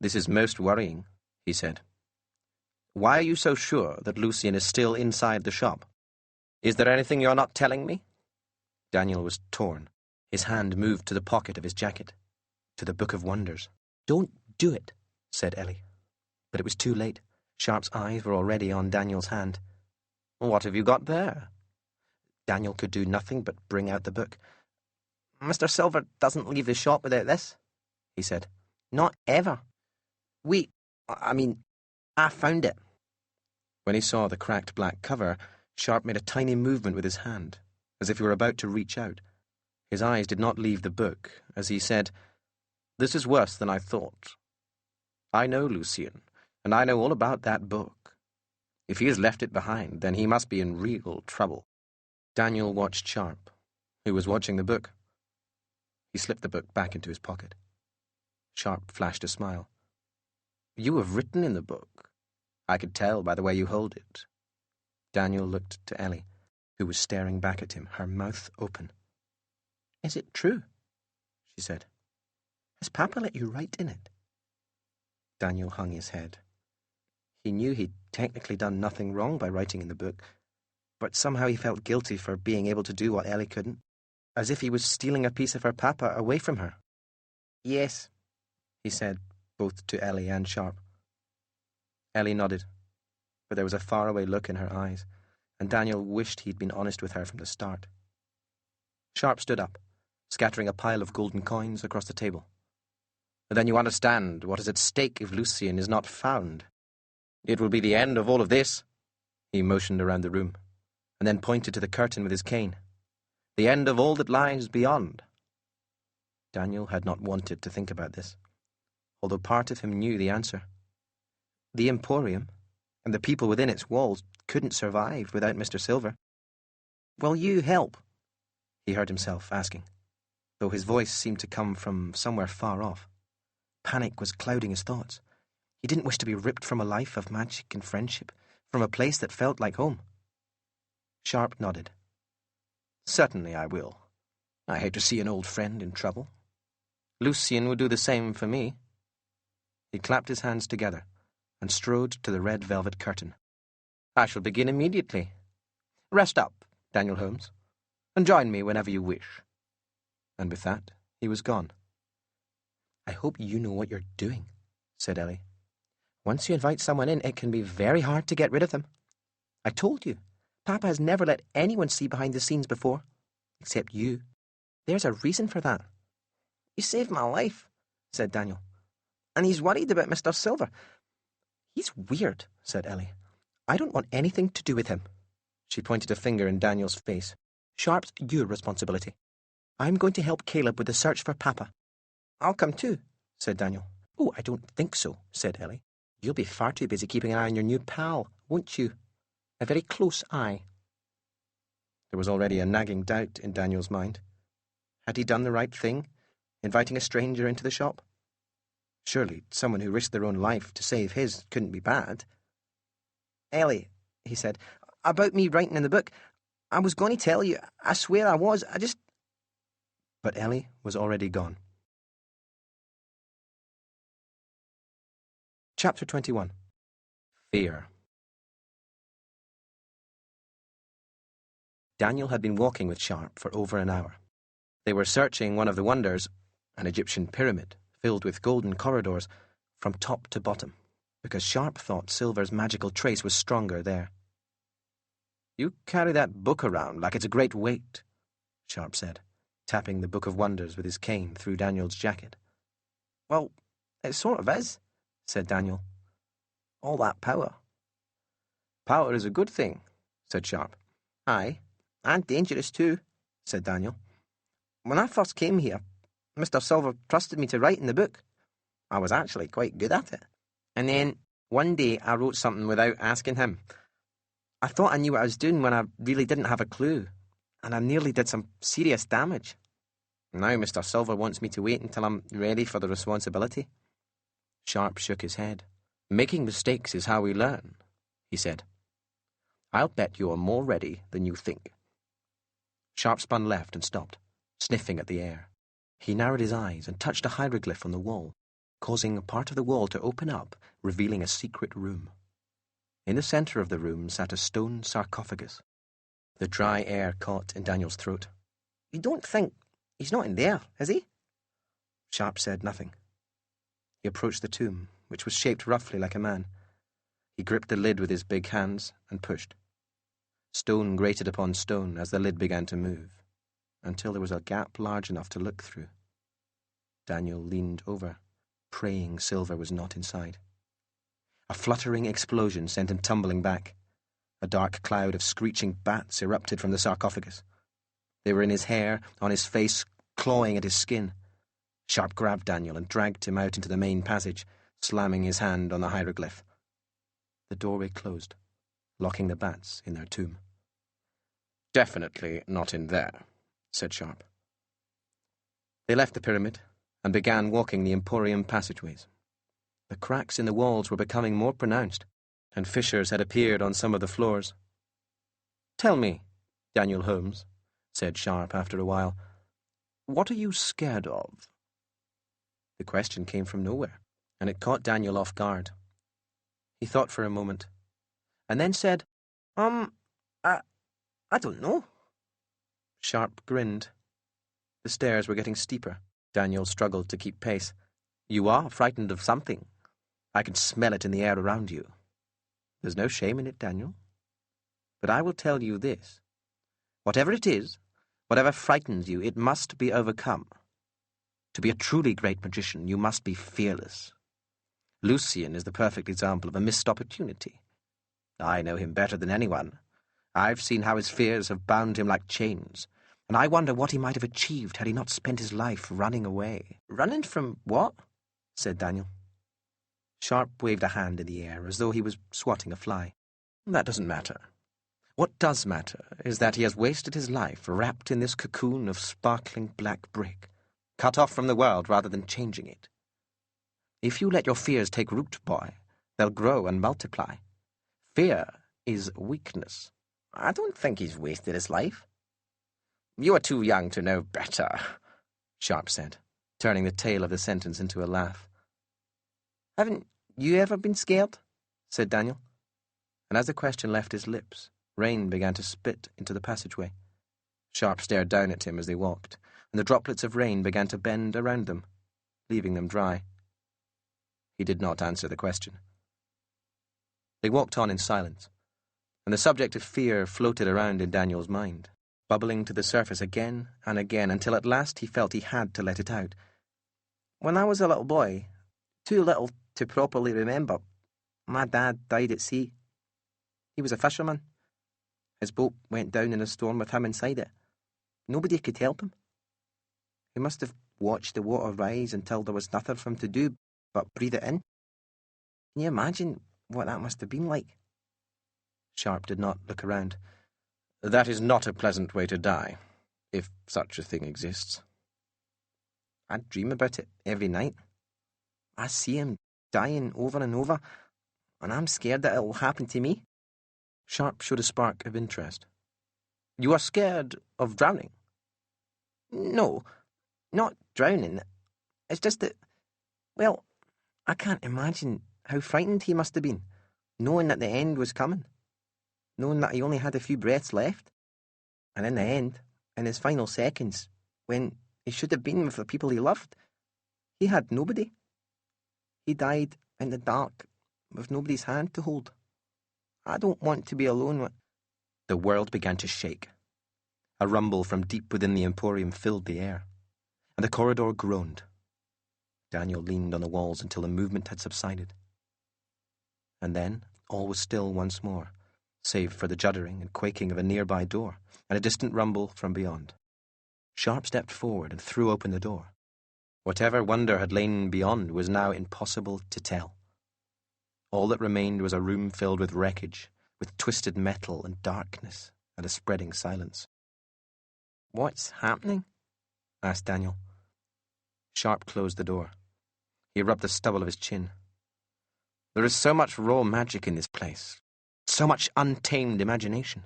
"This is most worrying," he said. "Why are you so sure that Lucien is still inside the shop? Is there anything you're not telling me?" Daniel was torn. His hand moved to the pocket of his jacket, to the Book of Wonders. "Don't do it," said Ellie. But it was too late. Sharp's eyes were already on Daniel's hand. "What have you got there?" Daniel could do nothing but bring out the book. "Mr. Silver doesn't leave the shop without this," he said. "Not ever. I found it." When he saw the cracked black cover, Sharp made a tiny movement with his hand, as if he were about to reach out. His eyes did not leave the book, as he said, "This is worse than I thought. I know Lucien, and I know all about that book. If he has left it behind, then he must be in real trouble." Daniel watched Sharp, who was watching the book. He slipped the book back into his pocket. Sharp flashed a smile. "You have written in the book. I could tell by the way you hold it." Daniel looked to Ellie, who was staring back at him, her mouth open. "Is it true?" she said. "Has Papa let you write in it?" Daniel hung his head. He knew he'd technically done nothing wrong by writing in the book, but somehow he felt guilty for being able to do what Ellie couldn't, as if he was stealing a piece of her Papa away from her. "Yes," he said, both to Ellie and Sharp. Ellie nodded, but there was a faraway look in her eyes, and Daniel wished he'd been honest with her from the start. Sharp stood up, scattering a pile of golden coins across the table. "Then you understand what is at stake if Lucien is not found. It will be the end of all of this." He motioned around the room, and then pointed to the curtain with his cane. "The end of all that lies beyond." Daniel had not wanted to think about this, although part of him knew the answer. The Emporium, and the people within its walls, couldn't survive without Mr. Silver. "Will you help?" he heard himself asking, though his voice seemed to come from somewhere far off. Panic was clouding his thoughts. He didn't wish to be ripped from a life of magic and friendship, from a place that felt like home. Sharp nodded. "Certainly I will. I hate to see an old friend in trouble. Lucien would do the same for me." He clapped his hands together and strode to the red velvet curtain. "I shall begin immediately. Rest up, Daniel Holmes, and join me whenever you wish." And with that, he was gone. "I hope you know what you're doing," said Ellie. "Once you invite someone in, it can be very hard to get rid of them. I told you, Papa has never let anyone see behind the scenes before, except you. There's a reason for that." "You saved my life," said Daniel. "And he's worried about Mr. Silver." "He's weird," said Ellie. "I don't want anything to do with him." She pointed a finger in Daniel's face. "Sharp's your responsibility. I'm going to help Caleb with the search for Papa." "I'll come too," said Daniel. "Oh, I don't think so," said Ellie. "You'll be far too busy keeping an eye on your new pal, won't you? A very close eye." There was already a nagging doubt in Daniel's mind. Had he done the right thing, inviting a stranger into the shop? Surely someone who risked their own life to save his couldn't be bad. "Ellie," he said, "about me writing in the book, I was going to tell you. I swear I was. But Ellie was already gone. Chapter 21. Fear. Daniel had been walking with Sharp for over an hour. They were searching one of the wonders, an Egyptian pyramid filled with golden corridors, from top to bottom, because Sharp thought Silver's magical trace was stronger there. "You carry that book around like it's a great weight," Sharp said, tapping the Book of Wonders with his cane through Daniel's jacket. "Well, it sort of is," said Daniel. "All that power." "Power is a good thing," said Sharp. "Aye, and dangerous too," said Daniel. "When I first came here, Mr. Silver trusted me to write in the book. I was actually quite good at it. And then, one day, I wrote something without asking him. I thought I knew what I was doing when I really didn't have a clue, and I nearly did some serious damage. Now Mr. Silver wants me to wait until I'm ready for the responsibility." Sharp shook his head. "Making mistakes is how we learn," he said. "I'll bet you're more ready than you think." Sharp spun left and stopped, sniffing at the air. He narrowed his eyes and touched a hieroglyph on the wall, causing a part of the wall to open up, revealing a secret room. In the centre of the room sat a stone sarcophagus. The dry air caught in Daniel's throat. You don't think he's not in there, is he? Sharp said nothing. He approached the tomb, which was shaped roughly like a man. He gripped the lid with his big hands and pushed. Stone grated upon stone as the lid began to move, until there was a gap large enough to look through. Daniel leaned over, praying silver was not inside. A fluttering explosion sent him tumbling back. A dark cloud of screeching bats erupted from the sarcophagus. They were in his hair, on his face, clawing at his skin. Sharp grabbed Daniel and dragged him out into the main passage, slamming his hand on the hieroglyph. The doorway closed, locking the bats in their tomb. "Definitely not in there," said Sharp. They left the pyramid and began walking the Emporium passageways. The cracks in the walls were becoming more pronounced, and fissures had appeared on some of the floors. "Tell me, Daniel Holmes," said Sharp after a while, "what are you scared of?" The question came from nowhere, and it caught Daniel off guard. He thought for a moment, and then said, I don't know." Sharp grinned. The stairs were getting steeper. Daniel struggled to keep pace. "You are frightened of something. I can smell it in the air around you. There's no shame in it, Daniel. But I will tell you this. Whatever it is, whatever frightens you, it must be overcome. To be a truly great magician, you must be fearless. Lucien is the perfect example of a missed opportunity. I know him better than anyone. I've seen how his fears have bound him like chains, and I wonder what he might have achieved had he not spent his life running away." "Running from what?" said Daniel. Sharp waved a hand in the air as though he was swatting a fly. "That doesn't matter. What does matter is that he has wasted his life wrapped in this cocoon of sparkling black brick, cut off from the world rather than changing it. If you let your fears take root, boy, they'll grow and multiply. Fear is weakness." "I don't think he's wasted his life." "You are too young to know better," Sharp said, turning the tail of the sentence into a laugh. "Haven't you ever been scared?" said Daniel. And as the question left his lips, rain began to spit into the passageway. Sharp stared down at him as they walked, and the droplets of rain began to bend around them, leaving them dry. He did not answer the question. They walked on in silence, and the subject of fear floated around in Daniel's mind, bubbling to the surface again and again until at last he felt he had to let it out. "When I was a little boy, too little to properly remember, my dad died at sea. He was a fisherman. His boat went down in a storm with him inside it. Nobody could help him. He must have watched the water rise until there was nothing for him to do but breathe it in. Can you imagine what that must have been like?" Sharp did not look around. "That is not a pleasant way to die, if such a thing exists." "I dream about it every night. I see him dying over and over, and I'm scared that it'll happen to me." Sharp showed a spark of interest. "You are scared of drowning?" "No, not drowning. It's just that, well, I can't imagine how frightened he must have been, knowing that the end was coming, knowing that he only had a few breaths left. And in the end, in his final seconds, when he should have been with the people he loved, he had nobody. He died in the dark, with nobody's hand to hold. I don't want to be alone with—" The world began to shake. A rumble from deep within the Emporium filled the air, and the corridor groaned. Daniel leaned on the walls until the movement had subsided. And then all was still once more, save for the juddering and quaking of a nearby door and a distant rumble from beyond. Sharp stepped forward and threw open the door. Whatever wonder had lain beyond was now impossible to tell. All that remained was a room filled with wreckage, with twisted metal and darkness and a spreading silence. "What's happening?" asked Daniel. Sharp closed the door. He rubbed the stubble of his chin. "There is so much raw magic in this place, so much untamed imagination.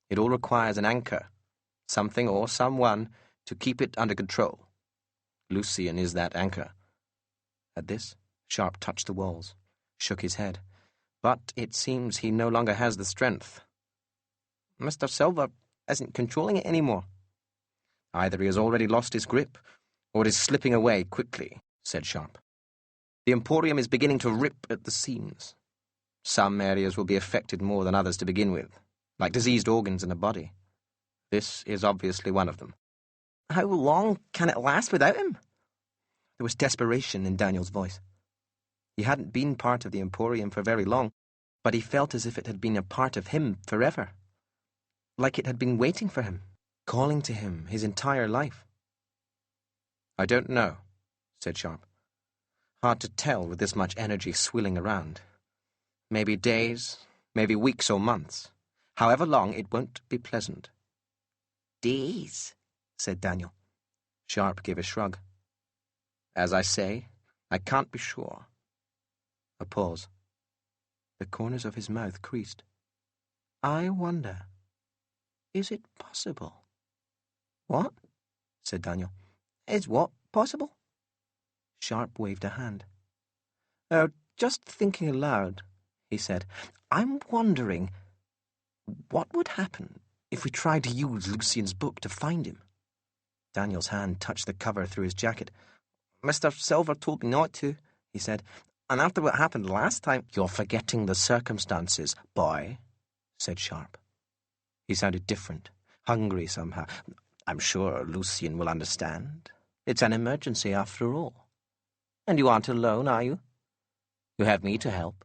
It all requires an anchor, something or someone to keep it under control. Lucian is that anchor. At this, Sharp touched the walls, shook his head. But it seems he no longer has the strength. Mr. Silver isn't controlling it anymore. Either he has already lost his grip, or is slipping away quickly, said Sharp. The Emporium is beginning to rip at the seams. Some areas will be affected more than others to begin with, like diseased organs in a body. This is obviously one of them. How long can it last without him? There was desperation in Daniel's voice. He hadn't been part of the Emporium for very long, but he felt as if it had been a part of him forever. Like it had been waiting for him, calling to him his entire life. I don't know, said Sharp. Hard to tell with this much energy swilling around. Maybe days, maybe weeks or months. However long, it won't be pleasant. Days, said Daniel. Sharp gave a shrug. As I say, I can't be sure. A pause. The corners of his mouth creased. I wonder, is it possible? What? Said Daniel. Is what possible? Sharp waved a hand. Just thinking aloud, he said. I'm wondering, what would happen if we tried to use Lucian's book to find him? Daniel's hand touched the cover through his jacket. Mr. Silver told me not to, he said. And after what happened last time... You're forgetting the circumstances, boy, said Sharp. He sounded different, hungry somehow. I'm sure Lucian will understand. It's an emergency after all. And you aren't alone, are you? You have me to help.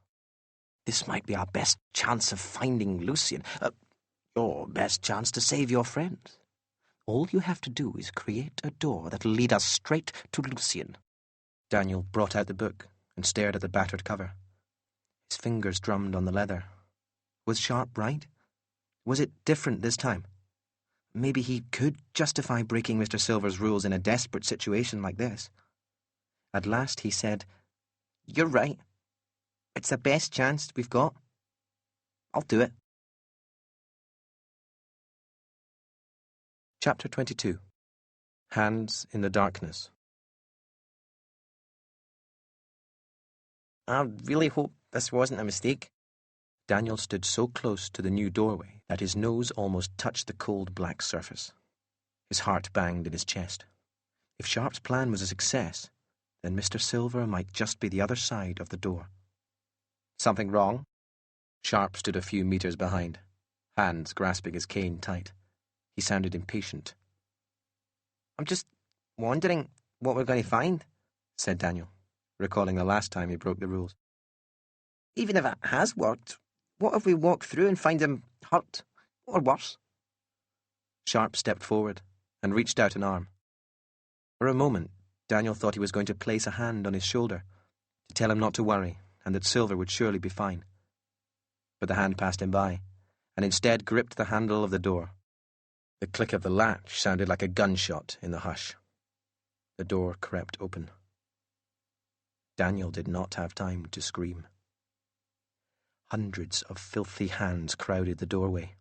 This might be our best chance of finding Lucian. Your best chance to save your friends. All you have to do is create a door that'll lead us straight to Lucian. Daniel brought out the book and stared at the battered cover. His fingers drummed on the leather. Was Sharp right? Was it different this time? Maybe he could justify breaking Mr. Silver's rules in a desperate situation like this. At last he said, You're right. It's the best chance we've got. I'll do it. Chapter 22. Hands in the Darkness. I really hope this wasn't a mistake. Daniel stood so close to the new doorway that his nose almost touched the cold black surface. His heart banged in his chest. If Sharp's plan was a success, then Mr. Silver might just be the other side of the door. Something wrong? Sharp stood a few meters behind, hands grasping his cane tight. He sounded impatient. I'm just wondering what we're going to find, said Daniel, recalling the last time he broke the rules. Even if it has worked, what if we walk through and find him hurt, or worse? Sharp stepped forward and reached out an arm. For a moment, Daniel thought he was going to place a hand on his shoulder, to tell him not to worry, and that Silver would surely be fine. But the hand passed him by, and instead gripped the handle of the door. The click of the latch sounded like a gunshot in the hush. The door crept open. Daniel did not have time to scream. Hundreds of filthy hands crowded the doorway,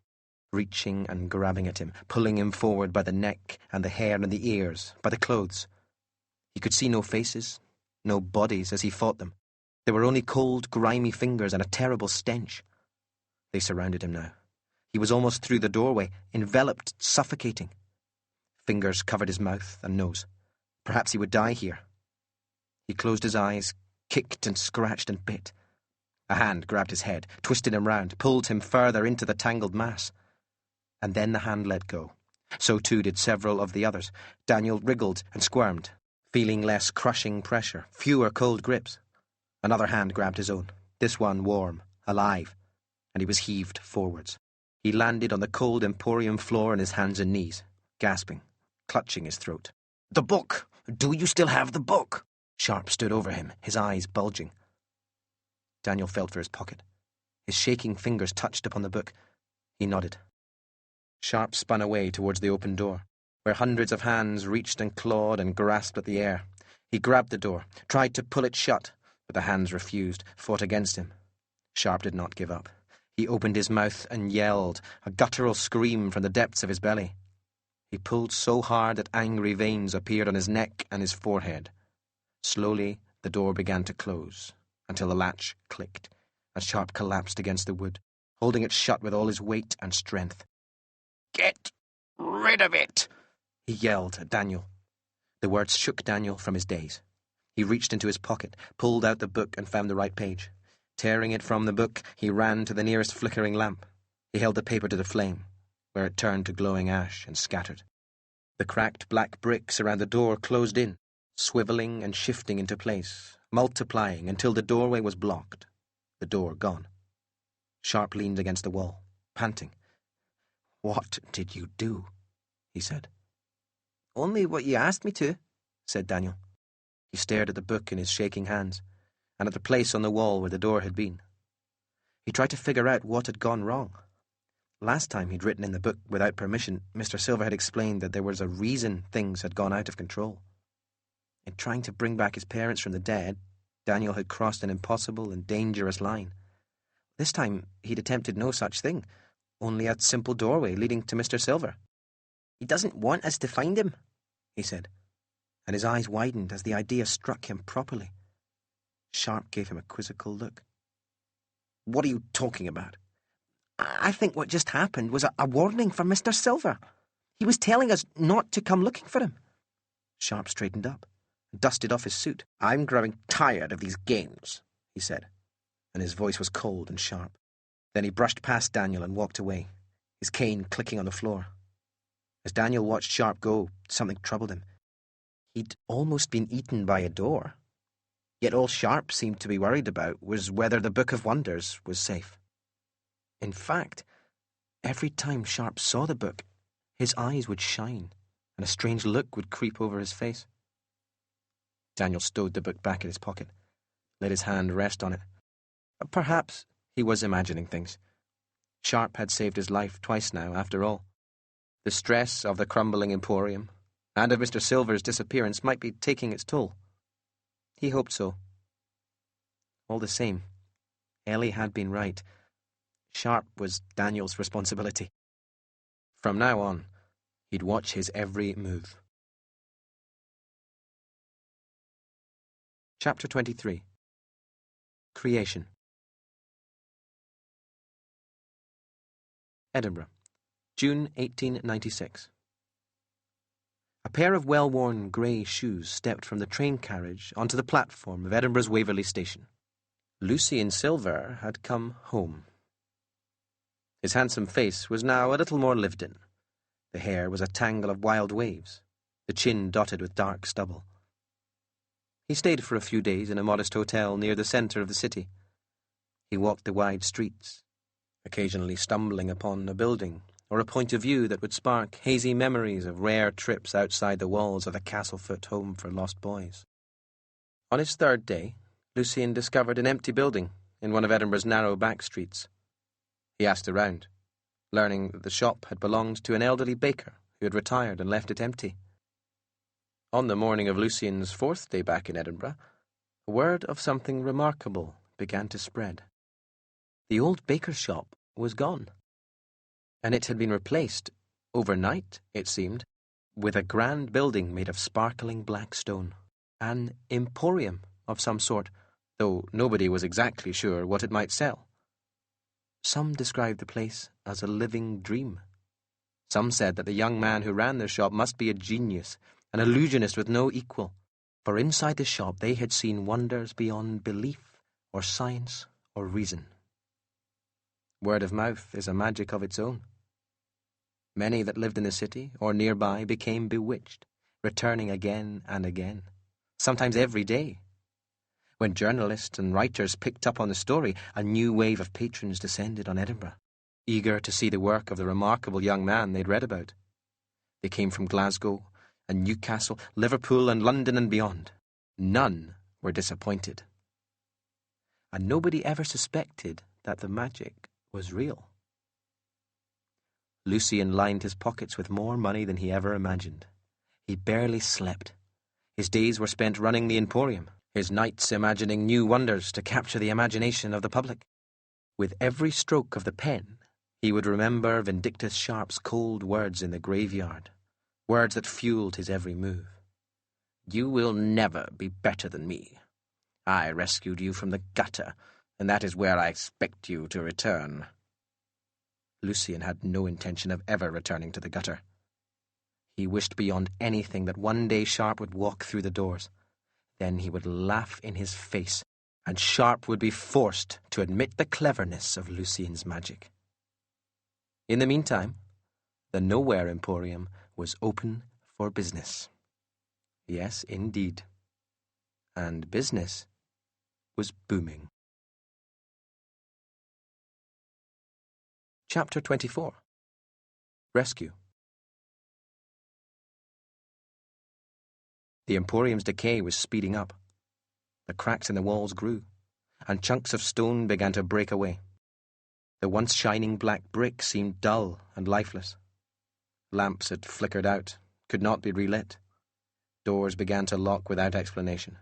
reaching and grabbing at him, pulling him forward by the neck and the hair and the ears, by the clothes. He could see no faces, no bodies as he fought them. There were only cold, grimy fingers and a terrible stench. They surrounded him now. He was almost through the doorway, enveloped, suffocating. Fingers covered his mouth and nose. Perhaps he would die here. He closed his eyes, kicked and scratched and bit. A hand grabbed his head, twisted him round, pulled him further into the tangled mass. And then the hand let go. So too did several of the others. Daniel wriggled and squirmed, feeling less crushing pressure, fewer cold grips. Another hand grabbed his own, this one warm, alive, and he was heaved forwards. He landed on the cold Emporium floor on his hands and knees, gasping, clutching his throat. The book! Do you still have the book? Sharp stood over him, his eyes bulging. Daniel felt for his pocket. His shaking fingers touched upon the book. He nodded. Sharp spun away towards the open door, where hundreds of hands reached and clawed and grasped at the air. He grabbed the door, tried to pull it shut, but the hands refused, fought against him. Sharp did not give up. He opened his mouth and yelled, a guttural scream from the depths of his belly. He pulled so hard that angry veins appeared on his neck and his forehead. Slowly, the door began to close, until the latch clicked, and Sharp collapsed against the wood, holding it shut with all his weight and strength. "Get rid of it!" he yelled at Daniel. The words shook Daniel from his daze. He reached into his pocket, pulled out the book, and found the right page. Tearing it from the book, he ran to the nearest flickering lamp. He held the paper to the flame, where it turned to glowing ash and scattered. The cracked black bricks around the door closed in, swiveling and shifting into place, multiplying until the doorway was blocked, the door gone. Sharp leaned against the wall, panting. "What did you do?" he said. "Only what you asked me to," said Daniel. He stared at the book in his shaking hands, and at the place on the wall where the door had been. He tried to figure out what had gone wrong. Last time he'd written in the book without permission, Mr. Silver had explained that there was a reason things had gone out of control. In trying to bring back his parents from the dead, Daniel had crossed an impossible and dangerous line. This time he'd attempted no such thing, only a simple doorway leading to Mr. Silver. "He doesn't want us to find him," he said, and his eyes widened as the idea struck him properly. Sharp gave him a quizzical look. "What are you talking about?" "I think what just happened was a warning from Mr. Silver. He was telling us not to come looking for him." Sharp straightened up and dusted off his suit. "I'm growing tired of these games," he said, and his voice was cold and sharp. Then he brushed past Daniel and walked away, his cane clicking on the floor. As Daniel watched Sharp go, something troubled him. He'd almost been eaten by a door. Yet all Sharp seemed to be worried about was whether the Book of Wonders was safe. In fact, every time Sharp saw the book, his eyes would shine, and a strange look would creep over his face. Daniel stowed the book back in his pocket, let his hand rest on it. Perhaps he was imagining things. Sharp had saved his life twice now, after all. The stress of the crumbling Emporium and of Mr. Silver's disappearance might be taking its toll. He hoped so. All the same, Ellie had been right. Sharp was Daniel's responsibility. From now on, he'd watch his every move. Chapter 23. Creation. Edinburgh, June 1896. A pair of well-worn grey shoes stepped from the train carriage onto the platform of Edinburgh's Waverley Station. Lucien Silver had come home. His handsome face was now a little more lived in. The hair was a tangle of wild waves, the chin dotted with dark stubble. He stayed for a few days in a modest hotel near the centre of the city. He walked the wide streets, occasionally stumbling upon a building or a point of view that would spark hazy memories of rare trips outside the walls of the Castlefoot Home for Lost Boys. On his third day, Lucien discovered an empty building in one of Edinburgh's narrow back streets. He asked around, learning that the shop had belonged to an elderly baker who had retired and left it empty. On the morning of Lucien's fourth day back in Edinburgh, word of something remarkable began to spread. The old baker's shop was gone, and it had been replaced, overnight, it seemed, with a grand building made of sparkling black stone, an emporium of some sort, though nobody was exactly sure what it might sell. Some described the place as a living dream. Some said that the young man who ran their shop must be a genius, an illusionist with no equal, for inside the shop they had seen wonders beyond belief or science or reason. Word of mouth is a magic of its own. Many that lived in the city or nearby became bewitched, returning again and again, sometimes every day. When journalists and writers picked up on the story, a new wave of patrons descended on Edinburgh, eager to see the work of the remarkable young man they'd read about. They came from Glasgow and Newcastle, Liverpool and London and beyond. None were disappointed. And nobody ever suspected that the magic was real. Lucien lined his pockets with more money than he ever imagined. He barely slept. His days were spent running the Emporium, his nights imagining new wonders to capture the imagination of the public. With every stroke of the pen, he would remember Vindictus Sharp's cold words in the graveyard, words that fueled his every move. "You will never be better than me. I rescued you from the gutter, and that is where I expect you to return." Lucien had no intention of ever returning to the gutter. He wished beyond anything that one day Sharp would walk through the doors. Then he would laugh in his face, and Sharp would be forced to admit the cleverness of Lucien's magic. In the meantime, the Nowhere Emporium was open for business. Yes, indeed. And business was booming. Chapter 24. Rescue. The Emporium's decay was speeding up. The cracks in the walls grew, and chunks of stone began to break away. The once shining black brick seemed dull and lifeless. Lamps had flickered out, could not be relit. Doors began to lock without explanation.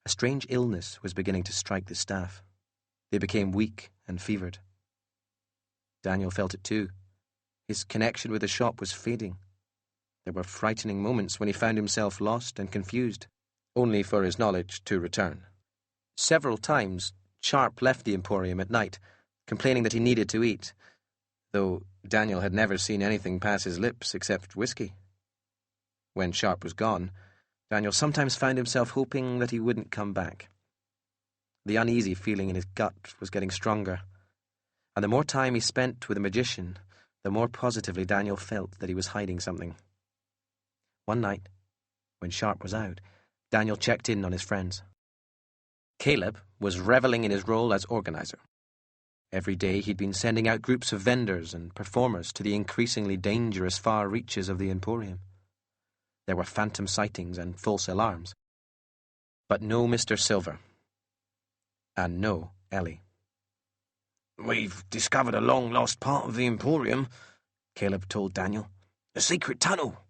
A strange illness was beginning to strike the staff. They became weak and fevered. Daniel felt it too. His connection with the shop was fading. There were frightening moments when he found himself lost and confused, only for his knowledge to return. Several times, Sharp left the Emporium at night, complaining that he needed to eat, though Daniel had never seen anything pass his lips except whiskey. When Sharp was gone, Daniel sometimes found himself hoping that he wouldn't come back. The uneasy feeling in his gut was getting stronger, and the more time he spent with the magician, the more positively Daniel felt that he was hiding something. One night, when Sharp was out, Daniel checked in on his friends. Caleb was reveling in his role as organizer. Every day he'd been sending out groups of vendors and performers to the increasingly dangerous far reaches of the Emporium. There were phantom sightings and false alarms. But no Mr. Silver. And no Ellie. "We've discovered a long-lost part of the Emporium," Caleb told Daniel. "A secret tunnel.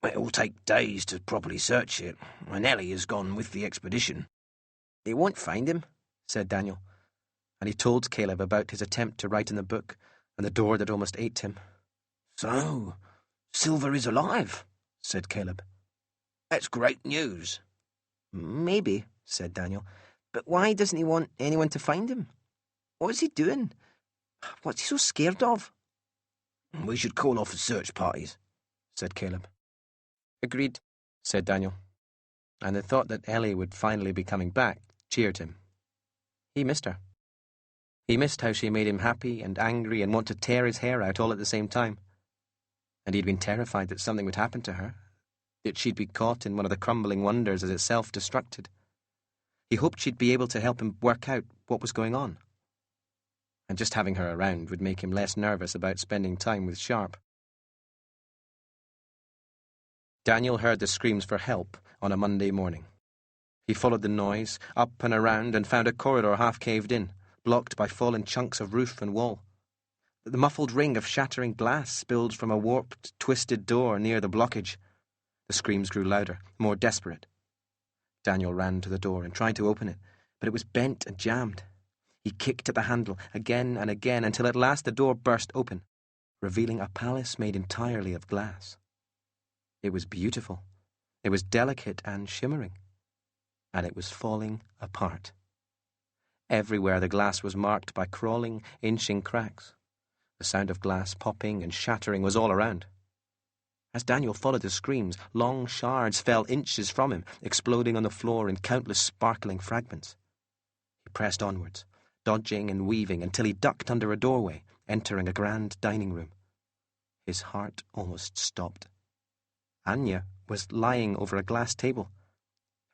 It will take days to properly search it, and Ellie has gone with the expedition." "They won't find him," said Daniel, and he told Caleb about his attempt to write in the book and the door that almost ate him. "So, Silver is alive," said Caleb. "That's great news." "Maybe," said Daniel, "but why doesn't he want anyone to find him? What is he doing? What's he so scared of?" "We should call off the search parties," said Caleb. "Agreed," said Daniel, and the thought that Ellie would finally be coming back cheered him. He missed her. He missed how she made him happy and angry and want to tear his hair out all at the same time. And he'd been terrified that something would happen to her, that she'd be caught in one of the crumbling wonders as it self-destructed. He hoped she'd be able to help him work out what was going on. And just having her around would make him less nervous about spending time with Sharp. Daniel heard the screams for help on a Monday morning. He followed the noise, up and around, and found a corridor half caved in, blocked by fallen chunks of roof and wall. The muffled ring of shattering glass spilled from a warped, twisted door near the blockage. The screams grew louder, more desperate. Daniel ran to the door and tried to open it, but it was bent and jammed. He kicked at the handle again and again until at last the door burst open, revealing a palace made entirely of glass. It was beautiful. It was delicate and shimmering. And it was falling apart. Everywhere the glass was marked by crawling, inching cracks. The sound of glass popping and shattering was all around. As Daniel followed the screams, long shards fell inches from him, exploding on the floor in countless sparkling fragments. He pressed onwards, dodging and weaving until he ducked under a doorway, entering a grand dining room. His heart almost stopped. Anya was lying over a glass table.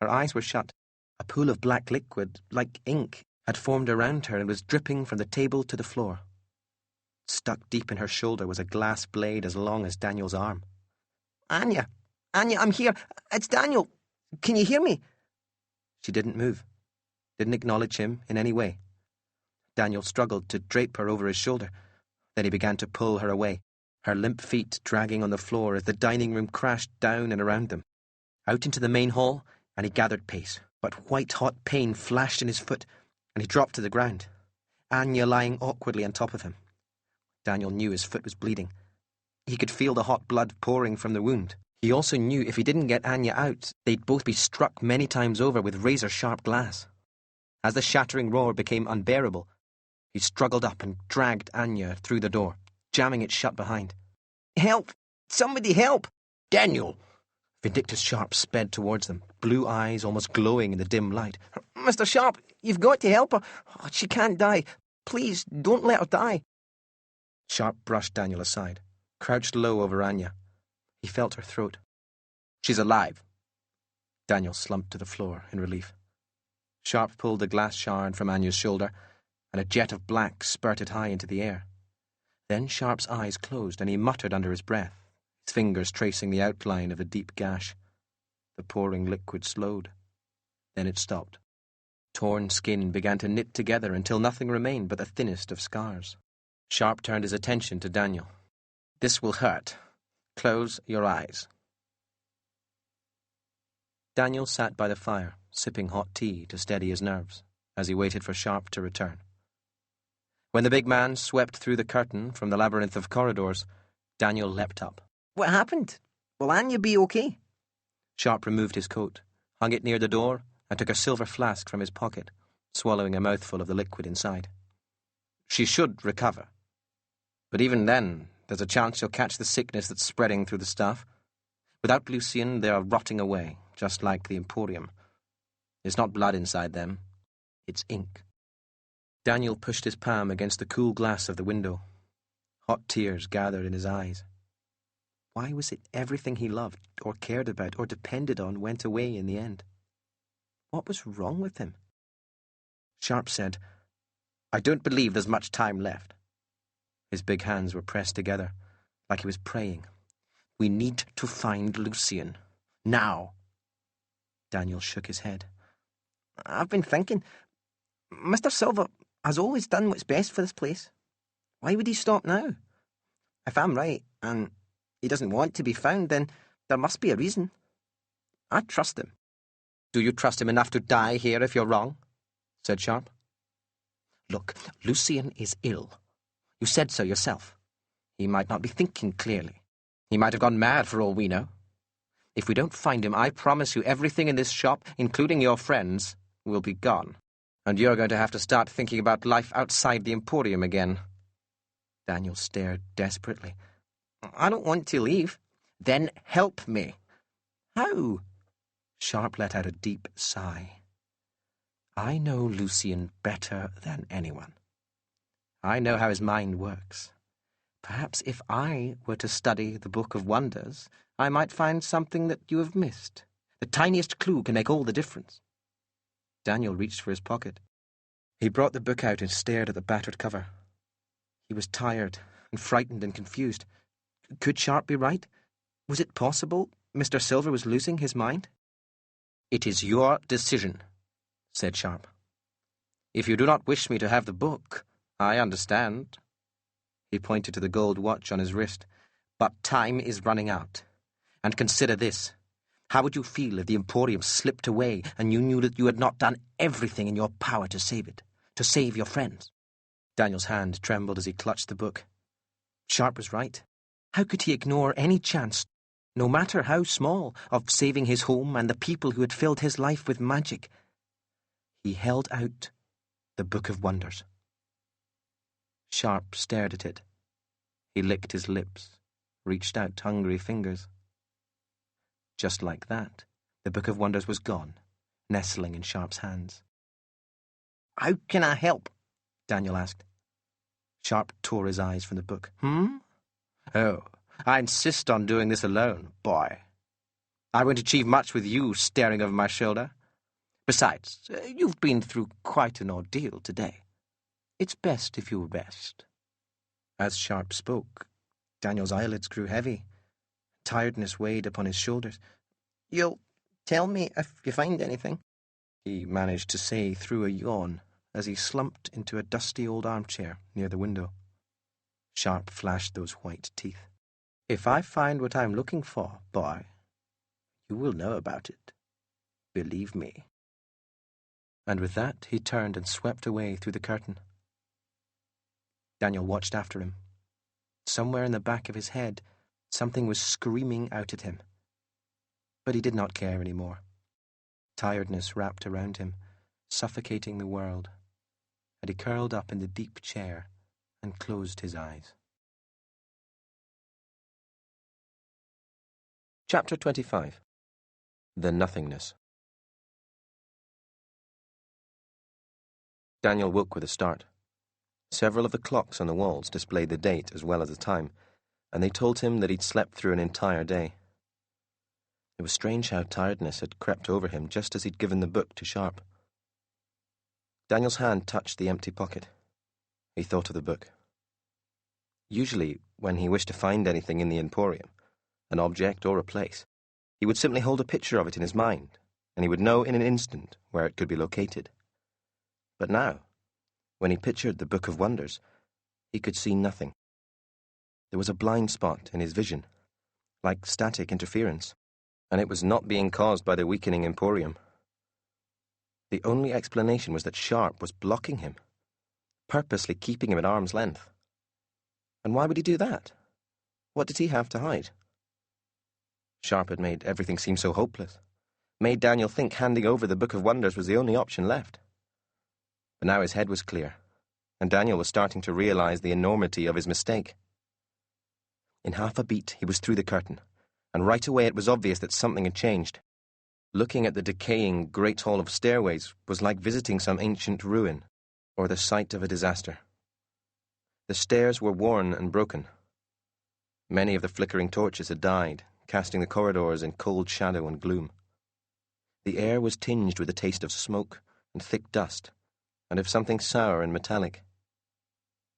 Her eyes were shut. A pool of black liquid, like ink, had formed around her and was dripping from the table to the floor. Stuck deep in her shoulder was a glass blade as long as Daniel's arm. Anya, I'm here. It's Daniel. Can you hear me?" She didn't move, didn't acknowledge him in any way. Daniel struggled to drape her over his shoulder. Then he began to pull her away, her limp feet dragging on the floor as the dining room crashed down and around them. Out into the main hall, and he gathered pace, but white-hot pain flashed in his foot, and he dropped to the ground, Anya lying awkwardly on top of him. Daniel knew his foot was bleeding. He could feel the hot blood pouring from the wound. He also knew if he didn't get Anya out, they'd both be struck many times over with razor-sharp glass. As the shattering roar became unbearable, he struggled up and dragged Anya through the door, jamming it shut behind. Help! Somebody help! Daniel! Vindictus Sharp sped towards them, blue eyes almost glowing in the dim light. Mr. Sharp, you've got to help her. Oh, she can't die. Please, don't let her die. Sharp brushed Daniel aside, crouched low over Anya. He felt her throat. She's alive. Daniel slumped to the floor in relief. Sharp pulled the glass shard from Anya's shoulder, and a jet of black spurted high into the air. Then Sharp's eyes closed, and he muttered under his breath, his fingers tracing the outline of a deep gash. The pouring liquid slowed. Then it stopped. Torn skin began to knit together until nothing remained but the thinnest of scars. Sharp turned his attention to Daniel. This will hurt. Close your eyes. Daniel sat by the fire, sipping hot tea to steady his nerves, as he waited for Sharp to return. When the big man swept through the curtain from the labyrinth of corridors, Daniel leapt up. What happened? Will Anya be okay? Sharp removed his coat, hung it near the door, and took a silver flask from his pocket, swallowing a mouthful of the liquid inside. She should recover. But even then, there's a chance she'll catch the sickness that's spreading through the staff. Without Lucien, they are rotting away, just like the Emporium. It's not blood inside them. It's ink. Daniel pushed his palm against the cool glass of the window. Hot tears gathered in his eyes. Why was it everything he loved, or cared about, or depended on went away in the end? What was wrong with him? Sharp said, I don't believe there's much time left. His big hands were pressed together, like he was praying. We need to find Lucien. Now. Daniel shook his head. I've been thinking. Mr. Silver has always done what's best for this place. Why would he stop now? If I'm right, and he doesn't want to be found, then there must be a reason. I trust him. Do you trust him enough to die here if you're wrong? Said Sharp. Look, Lucien is ill. You said so yourself. He might not be thinking clearly. He might have gone mad for all we know. If we don't find him, I promise you everything in this shop, including your friends, will be gone. And you're going to have to start thinking about life outside the Emporium again. Daniel stared desperately. I don't want to leave. Then help me. How? Sharp let out a deep sigh. I know Lucien better than anyone. I know how his mind works. Perhaps if I were to study the Book of Wonders, I might find something that you have missed. The tiniest clue can make all the difference. Daniel reached for his pocket. He brought the book out and stared at the battered cover. He was tired and frightened and confused. Could Sharp be right? Was it possible Mr. Silver was losing his mind? It is your decision, said Sharp. If you do not wish me to have the book, I understand. He pointed to the gold watch on his wrist. But time is running out. And consider this. How would you feel if the Emporium slipped away and you knew that you had not done everything in your power to save it, to save your friends? Daniel's hand trembled as he clutched the book. Sharp was right. How could he ignore any chance, no matter how small, of saving his home and the people who had filled his life with magic? He held out the Book of Wonders. Sharp stared at it. He licked his lips, reached out hungry fingers. Just like that, the Book of Wonders was gone, nestling in Sharp's hands. How can I help? Daniel asked. Sharp tore his eyes from the book. Oh, I insist on doing this alone, boy. I won't achieve much with you staring over my shoulder. Besides, you've been through quite an ordeal today. It's best if you rest. As Sharp spoke, Daniel's eyelids grew heavy. Tiredness weighed upon his shoulders. You'll tell me if you find anything, he managed to say through a yawn as he slumped into a dusty old armchair near the window. Sharp flashed those white teeth. If I find what I'm looking for, boy, you will know about it. Believe me. And with that, he turned and swept away through the curtain. Daniel watched after him. Somewhere in the back of his head, Something was screaming out at him. But he did not care any more. Tiredness wrapped around him, suffocating the world, and he curled up in the deep chair and closed his eyes. Chapter 25. The Nothingness. Daniel woke with a start. Several of the clocks on the walls displayed the date as well as the time, and they told him that he'd slept through an entire day. It was strange how tiredness had crept over him just as he'd given the book to Sharp. Daniel's hand touched the empty pocket. He thought of the book. Usually, when he wished to find anything in the Emporium, an object or a place, he would simply hold a picture of it in his mind, and he would know in an instant where it could be located. But now, when he pictured the Book of Wonders, he could see nothing. There was a blind spot in his vision, like static interference, and it was not being caused by the weakening Emporium. The only explanation was that Sharp was blocking him, purposely keeping him at arm's length. And why would he do that? What did he have to hide? Sharp had made everything seem so hopeless, made Daniel think handing over the Book of Wonders was the only option left. But now his head was clear, and Daniel was starting to realize the enormity of his mistake. In half a beat, he was through the curtain, and right away it was obvious that something had changed. Looking at the decaying great hall of stairways was like visiting some ancient ruin, or the site of a disaster. The stairs were worn and broken. Many of the flickering torches had died, casting the corridors in cold shadow and gloom. The air was tinged with the taste of smoke and thick dust, and of something sour and metallic.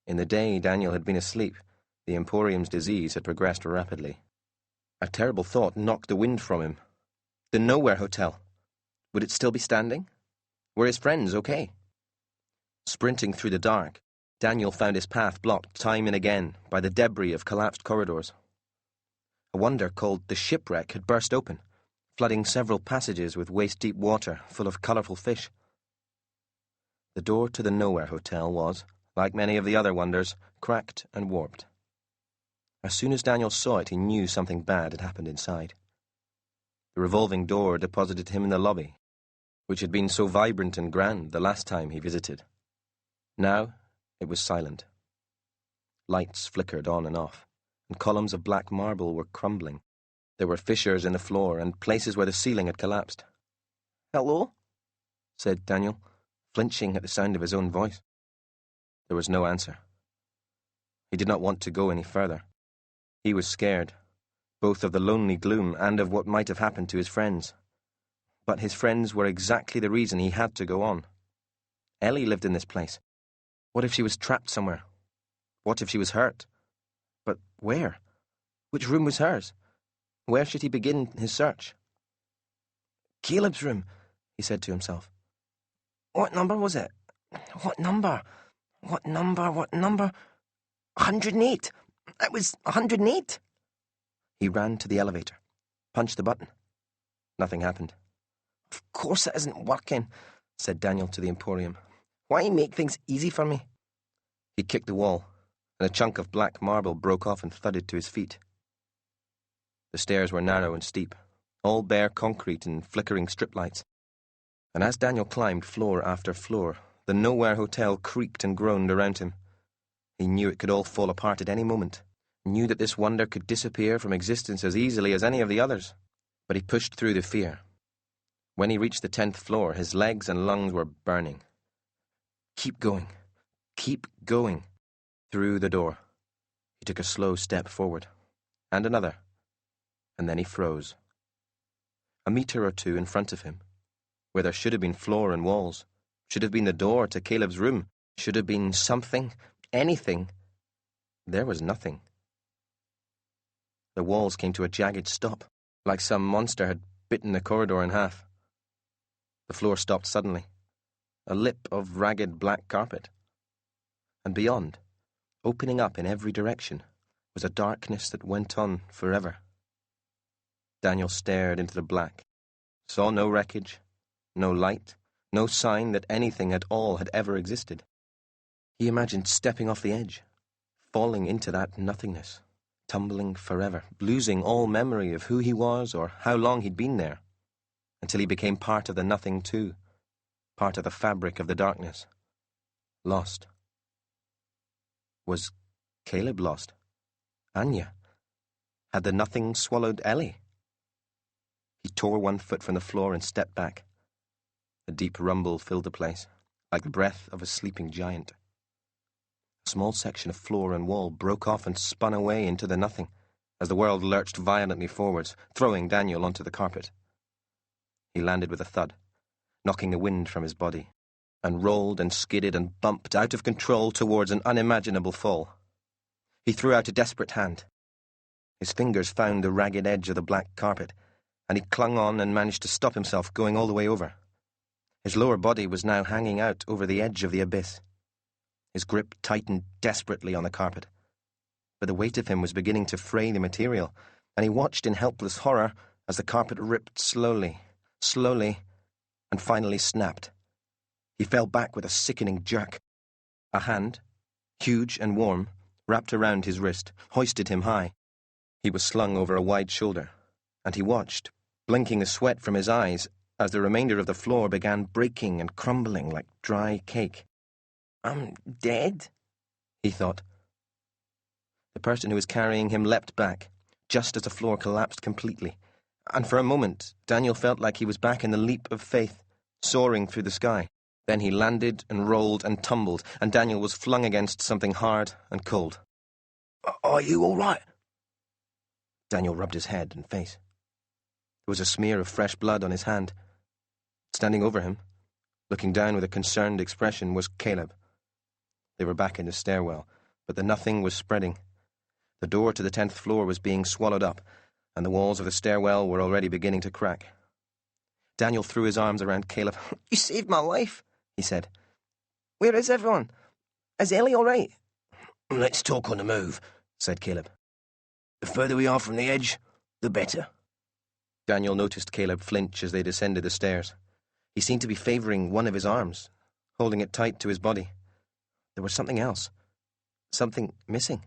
In the day Daniel had been asleep, the Emporium's disease had progressed rapidly. A terrible thought knocked the wind from him. The Nowhere Hotel. Would it still be standing? Were his friends okay? Sprinting through the dark, Daniel found his path blocked time and again by the debris of collapsed corridors. A wonder called the shipwreck had burst open, flooding several passages with waist-deep water full of colourful fish. The door to the Nowhere Hotel was, like many of the other wonders, cracked and warped. As soon as Daniel saw it, he knew something bad had happened inside. The revolving door deposited him in the lobby, which had been so vibrant and grand the last time he visited. Now it was silent. Lights flickered on and off, and columns of black marble were crumbling. There were fissures in the floor and places where the ceiling had collapsed. "Hello?" said Daniel, flinching at the sound of his own voice. There was no answer. He did not want to go any further. He was scared, both of the lonely gloom and of what might have happened to his friends. But his friends were exactly the reason he had to go on. Ellie lived in this place. What if she was trapped somewhere? What if she was hurt? But where? Which room was hers? Where should he begin his search? "Caleb's room," he said to himself. "What number was it? What number? What number? What number? 108. It was 108. He ran to the elevator, punched the button. Nothing happened. "Of course it isn't working," said Daniel to the Emporium. "Why make things easy for me?" He kicked the wall, and a chunk of black marble broke off and thudded to his feet. The stairs were narrow and steep, all bare concrete and flickering strip lights. And as Daniel climbed floor after floor, the Nowhere Hotel creaked and groaned around him. He knew it could all fall apart at any moment, knew that this wonder could disappear from existence as easily as any of the others. But he pushed through the fear. When he reached the 10th floor, his legs and lungs were burning. Keep going. Keep going. Through the door. He took a slow step forward, and another, and then he froze. A metre or two in front of him, where there should have been floor and walls, should have been the door to Caleb's room, should have been something, anything, there was nothing. The walls came to a jagged stop, like some monster had bitten the corridor in half. The floor stopped suddenly, a lip of ragged black carpet. And beyond, opening up in every direction, was a darkness that went on forever. Daniel stared into the black, saw no wreckage, no light, no sign that anything at all had ever existed. He imagined stepping off the edge, falling into that nothingness, tumbling forever, losing all memory of who he was or how long he'd been there, until he became part of the nothing too, part of the fabric of the darkness. Lost. Was Caleb lost? Anya? Had the nothing swallowed Ellie? He tore one foot from the floor and stepped back. A deep rumble filled the place, like the breath of a sleeping giant. A small section of floor and wall broke off and spun away into the nothing, as the world lurched violently forwards, throwing Daniel onto the carpet. He landed with a thud, knocking the wind from his body, and rolled and skidded and bumped out of control towards an unimaginable fall. He threw out a desperate hand. His fingers found the ragged edge of the black carpet, and he clung on and managed to stop himself going all the way over. His lower body was now hanging out over the edge of the abyss. His grip tightened desperately on the carpet, but the weight of him was beginning to fray the material, and he watched in helpless horror as the carpet ripped slowly, and finally snapped. He fell back with a sickening jerk. A hand, huge and warm, wrapped around his wrist, hoisted him high. He was slung over a wide shoulder, and he watched, blinking the sweat from his eyes, as the remainder of the floor began breaking and crumbling like dry cake. I'm dead, he thought. The person who was carrying him leapt back, just as the floor collapsed completely, and for a moment Daniel felt like he was back in the leap of faith, soaring through the sky. Then he landed and rolled and tumbled, and Daniel was flung against something hard and cold. Are you all right? Daniel rubbed his head and face. There was a smear of fresh blood on his hand. Standing over him, looking down with a concerned expression, was Caleb. They were back in the stairwell, but the nothing was spreading. The door to the 10th floor was being swallowed up, and the walls of the stairwell were already beginning to crack. Daniel threw his arms around Caleb. You saved my life, he said. Where is everyone? Is Ellie all right? Let's talk on the move, said Caleb. The further we are from the edge, the better. Daniel noticed Caleb flinch as they descended the stairs. He seemed to be favouring one of his arms, holding it tight to his body. There was something else. Something missing.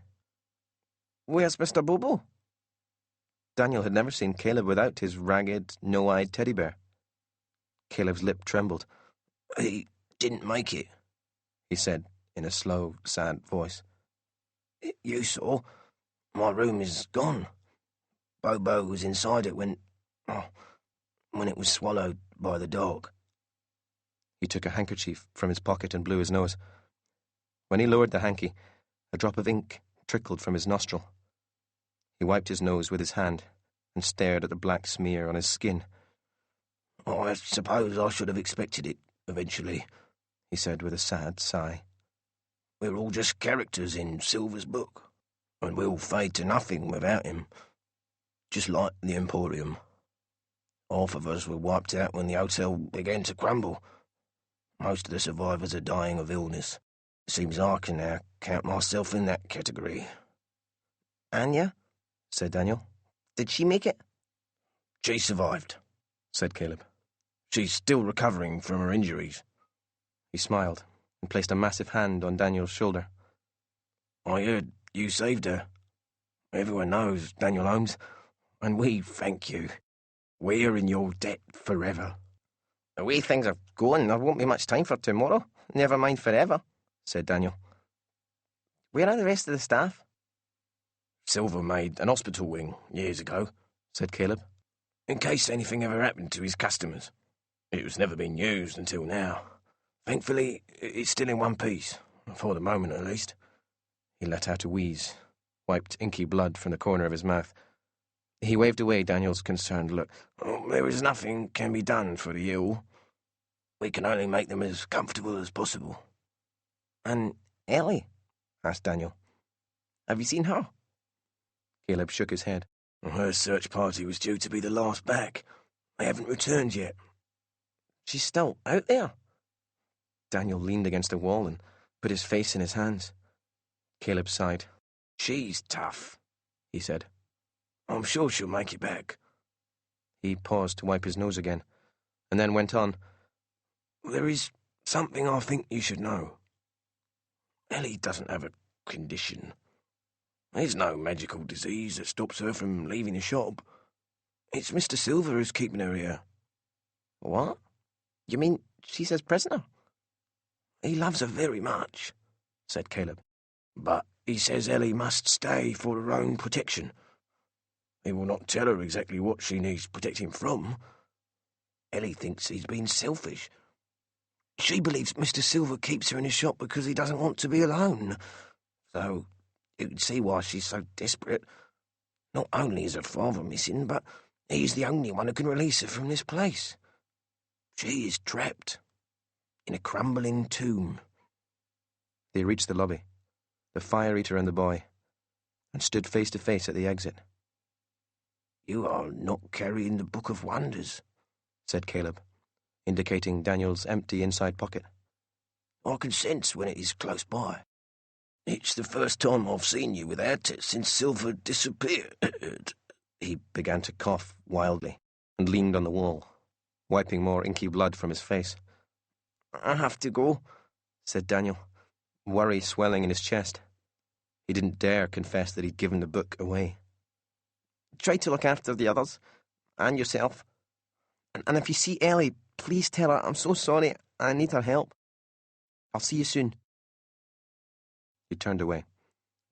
Where's Mr. Bobo? Daniel had never seen Caleb without his ragged, no-eyed teddy bear. Caleb's lip trembled. He didn't make it, he said in a slow, sad voice. You saw. My room is gone. Bobo was inside it when it was swallowed by the dog. He took a handkerchief from his pocket and blew his nose. When he lowered the hanky, a drop of ink trickled from his nostril. He wiped his nose with his hand and stared at the black smear on his skin. I suppose I should have expected it, eventually, he said with a sad sigh. We're all just characters in Silver's book, and we'll fade to nothing without him, just like the Emporium. Half of us were wiped out when the hotel began to crumble. Most of the survivors are dying of illness. Seems I can now count myself in that category. Anya? Said Daniel. Did she make it? She survived, said Caleb. She's still recovering from her injuries. He smiled and placed a massive hand on Daniel's shoulder. I heard you saved her. Everyone knows, Daniel Holmes, and we thank you. We're in your debt forever. The way things are going, there won't be much time for tomorrow. Never mind forever, said Daniel. Where are the rest of the staff? Silver made an hospital wing years ago, said Caleb, in case anything ever happened to his customers. It was never been used until now. Thankfully, it's still in one piece, for the moment at least. He let out a wheeze, wiped inky blood from the corner of his mouth. He waved away Daniel's concerned look. There is nothing can be done for the ill. We can only make them as comfortable as possible. And Ellie? Asked Daniel. Have you seen her? Caleb shook his head. Her search party was due to be the last back. They haven't returned yet. She's still out there? Daniel leaned against the wall and put his face in his hands. Caleb sighed. She's tough, he said. I'm sure she'll make it back. He paused to wipe his nose again, and then went on. There is something I think you should know. Ellie doesn't have a condition. There's no magical disease that stops her from leaving the shop. It's Mr. Silver who's keeping her here. What? You mean she's his prisoner? He loves her very much, said Caleb, but he says Ellie must stay for her own protection. He will not tell her exactly what she needs protecting from. Ellie thinks he's been selfish. She believes Mr. Silver keeps her in his shop because he doesn't want to be alone. So you can see why she's so desperate. Not only is her father missing, but he's the only one who can release her from this place. She is trapped in a crumbling tomb. They reached the lobby, the fire eater and the boy, and stood face to face at the exit. You are not carrying the Book of Wonders, said Caleb, indicating Daniel's empty inside pocket. I can sense when it is close by. It's the first time I've seen you without it since Silver disappeared. He began to cough wildly and leaned on the wall, wiping more inky blood from his face. I have to go, said Daniel, worry swelling in his chest. He didn't dare confess that he'd given the book away. Try to look after the others, and yourself. And if you see Ellie, please tell her I'm so sorry, I need her help. I'll see you soon. He turned away,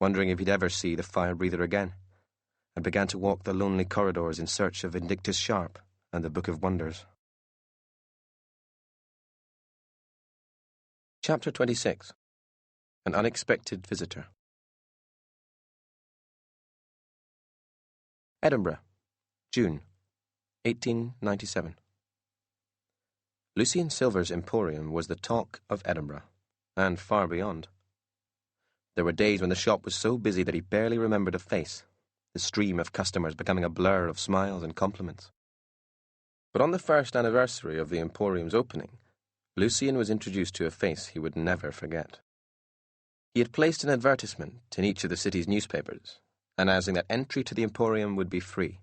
wondering if he'd ever see the fire breather again, and began to walk the lonely corridors in search of Vindictus Sharp and the Book of Wonders. Chapter 26. An Unexpected Visitor. Edinburgh, June, 1897. Lucien Silver's Emporium was the talk of Edinburgh, and far beyond. There were days when the shop was so busy that he barely remembered a face, the stream of customers becoming a blur of smiles and compliments. But on the first anniversary of the Emporium's opening, Lucien was introduced to a face he would never forget. He had placed an advertisement in each of the city's newspapers, announcing that entry to the Emporium would be free.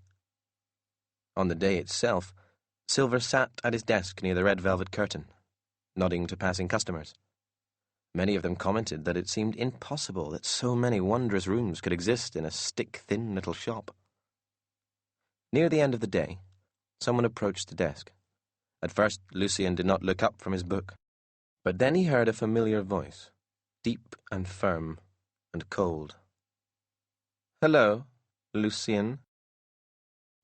On the day itself, Silver sat at his desk near the red velvet curtain, nodding to passing customers. Many of them commented that it seemed impossible that so many wondrous rooms could exist in a stick-thin little shop. Near the end of the day, someone approached the desk. At first, Lucien did not look up from his book, but then he heard a familiar voice, deep and firm and cold. "Hello, Lucien."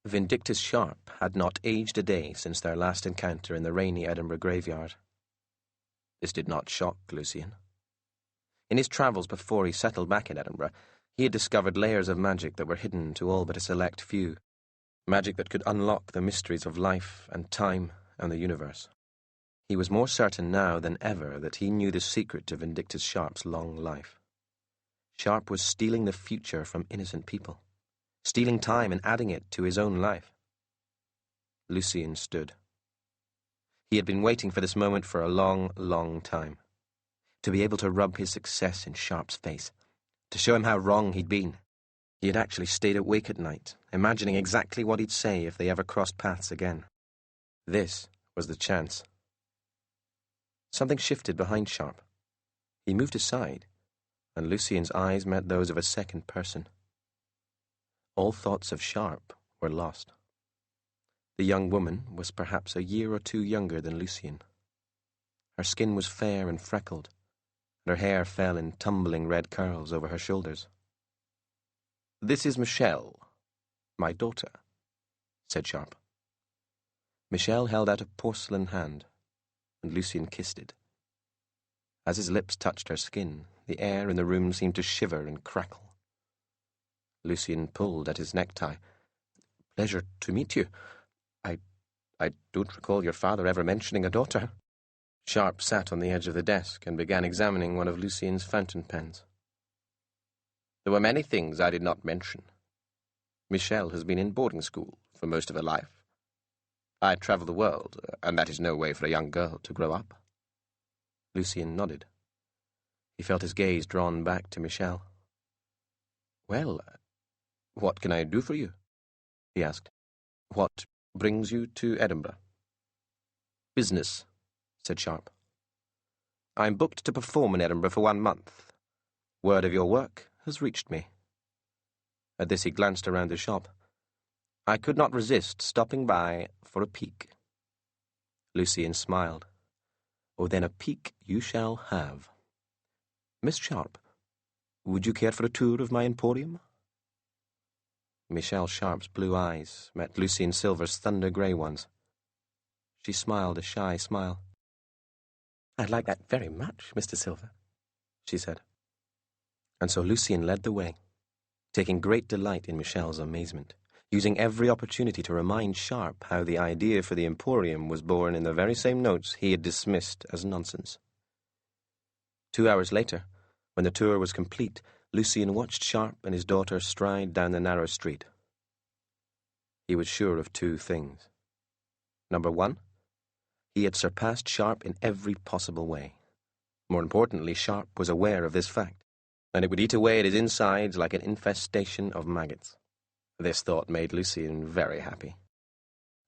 Vindictus Sharp had not aged a day since their last encounter in the rainy Edinburgh graveyard. This did not shock Lucien. In his travels before he settled back in Edinburgh, he had discovered layers of magic that were hidden to all but a select few, magic that could unlock the mysteries of life and time and the universe. He was more certain now than ever that he knew the secret to Vindictus Sharp's long life. Sharp was stealing the future from innocent people, stealing time and adding it to his own life. Lucien stood. He had been waiting for this moment for a long, long time. To be able to rub his success in Sharp's face, to show him how wrong he'd been. He had actually stayed awake at night, imagining exactly what he'd say if they ever crossed paths again. This was the chance. Something shifted behind Sharp. He moved aside, and Lucien's eyes met those of a second person. All thoughts of Sharp were lost. The young woman was perhaps a year or two younger than Lucien. Her skin was fair and freckled, and her hair fell in tumbling red curls over her shoulders. "This is Michelle, my daughter," said Sharp. Michelle held out a porcelain hand, and Lucien kissed it. As his lips touched her skin, the air in the room seemed to shiver and crackle. Lucien pulled at his necktie. "Pleasure to meet you. I don't recall your father ever mentioning a daughter." Sharp sat on the edge of the desk and began examining one of Lucien's fountain pens. "There were many things I did not mention. Michelle has been in boarding school for most of her life. I travel the world, and that is no way for a young girl to grow up." Lucien nodded. He felt his gaze drawn back to Michelle. "Well, what can I do for you?" he asked. "What brings you to Edinburgh?" "Business," said Sharp. "I'm booked to perform in Edinburgh for 1 month. Word of your work has reached me." At this he glanced around the shop. I could not resist stopping by for a peek. Lucien smiled. Oh, then a peek you shall have. Miss Sharp, would you care for a tour of my Emporium? Michelle Sharp's blue eyes met Lucien Silver's thunder-grey ones. She smiled a shy smile. I'd like that very much, Mr. Silver, she said. And so Lucien led the way, taking great delight in Michelle's amazement, using every opportunity to remind Sharp how the idea for the Emporium was born in the very same notes he had dismissed as nonsense. 2 hours later, when the tour was complete, Lucien watched Sharp and his daughter stride down the narrow street. He was sure of 2 things. Number 1, he had surpassed Sharp in every possible way. More importantly, Sharp was aware of this fact, and it would eat away at his insides like an infestation of maggots. This thought made Lucien very happy.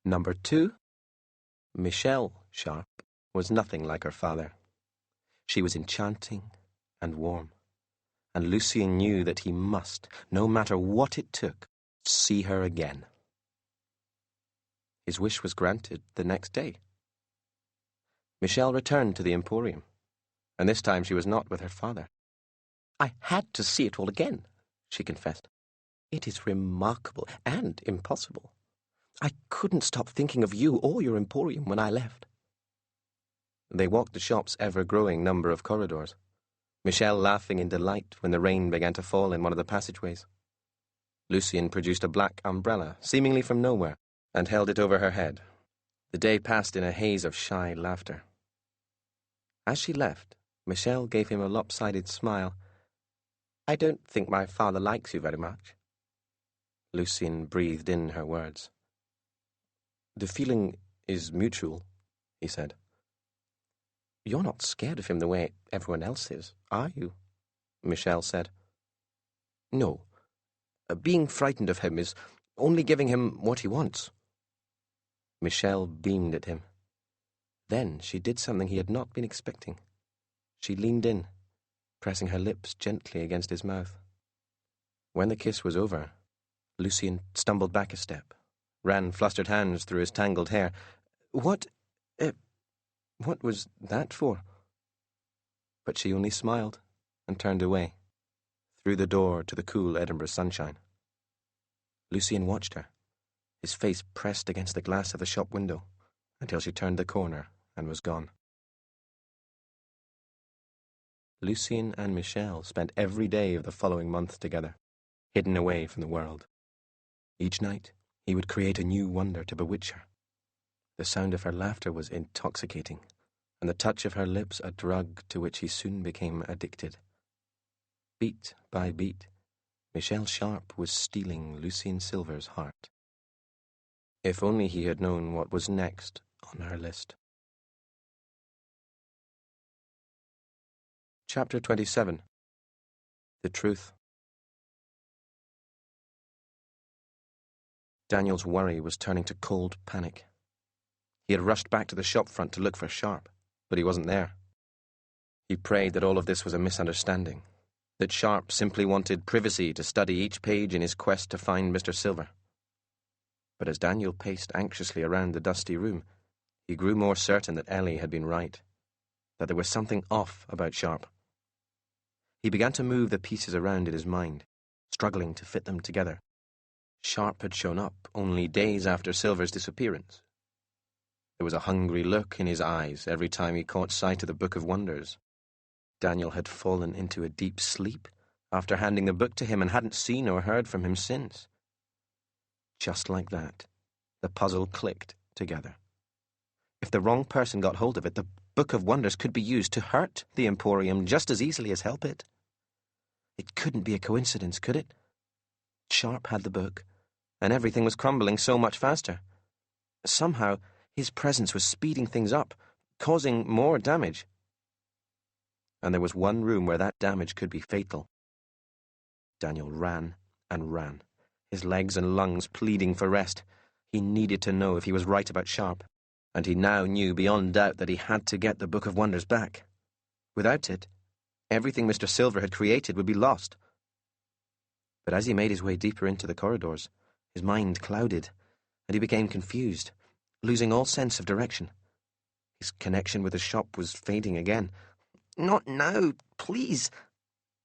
Number 2, Michelle Sharp was nothing like her father. She was enchanting and warm, and Lucien knew that he must, no matter what it took, see her again. His wish was granted the next day. Michelle returned to the Emporium, and this time she was not with her father. I had to see it all again, she confessed. It is remarkable and impossible. I couldn't stop thinking of you or your Emporium when I left. They walked the shop's ever-growing number of corridors, Michelle laughing in delight when the rain began to fall in one of the passageways. Lucien produced a black umbrella, seemingly from nowhere, and held it over her head. The day passed in a haze of shy laughter. As she left, Michelle gave him a lopsided smile. I don't think my father likes you very much. Lucien breathed in her words. The feeling is mutual, he said. You're not scared of him the way everyone else is, are you? Michelle said. No. Being frightened of him is only giving him what he wants. Michelle beamed at him. Then she did something he had not been expecting. She leaned in, pressing her lips gently against his mouth. When the kiss was over, Lucien stumbled back a step, ran flustered hands through his tangled hair. What was that for? But she only smiled and turned away, through the door to the cool Edinburgh sunshine. Lucien watched her, his face pressed against the glass of the shop window, until she turned the corner and was gone. Lucien and Michelle spent every day of the following month together, hidden away from the world. Each night, he would create a new wonder to bewitch her. The sound of her laughter was intoxicating, and the touch of her lips a drug to which he soon became addicted. Beat by beat, Michelle Sharp was stealing Lucien Silver's heart. If only he had known what was next on her list. Chapter 27. The Truth. Daniel's worry was turning to cold panic. He had rushed back to the shop front to look for Sharp, but he wasn't there. He prayed that all of this was a misunderstanding, that Sharp simply wanted privacy to study each page in his quest to find Mr. Silver. But as Daniel paced anxiously around the dusty room, he grew more certain that Ellie had been right, that there was something off about Sharp. He began to move the pieces around in his mind, struggling to fit them together. Sharp had shown up only days after Silver's disappearance. There was a hungry look in his eyes every time he caught sight of the Book of Wonders. Daniel had fallen into a deep sleep after handing the book to him and hadn't seen or heard from him since. Just like that, the puzzle clicked together. If the wrong person got hold of it, the Book of Wonders could be used to hurt the Emporium just as easily as help it. It couldn't be a coincidence, could it? Sharp had the book, and everything was crumbling so much faster. Somehow, his presence was speeding things up, causing more damage. And there was one room where that damage could be fatal. Daniel ran and ran, his legs and lungs pleading for rest. He needed to know if he was right about Sharp, and he now knew beyond doubt that he had to get the Book of Wonders back. Without it, everything Mr. Silver had created would be lost. But as he made his way deeper into the corridors, his mind clouded, and he became confused, losing all sense of direction. His connection with the shop was fading again. Not now, please.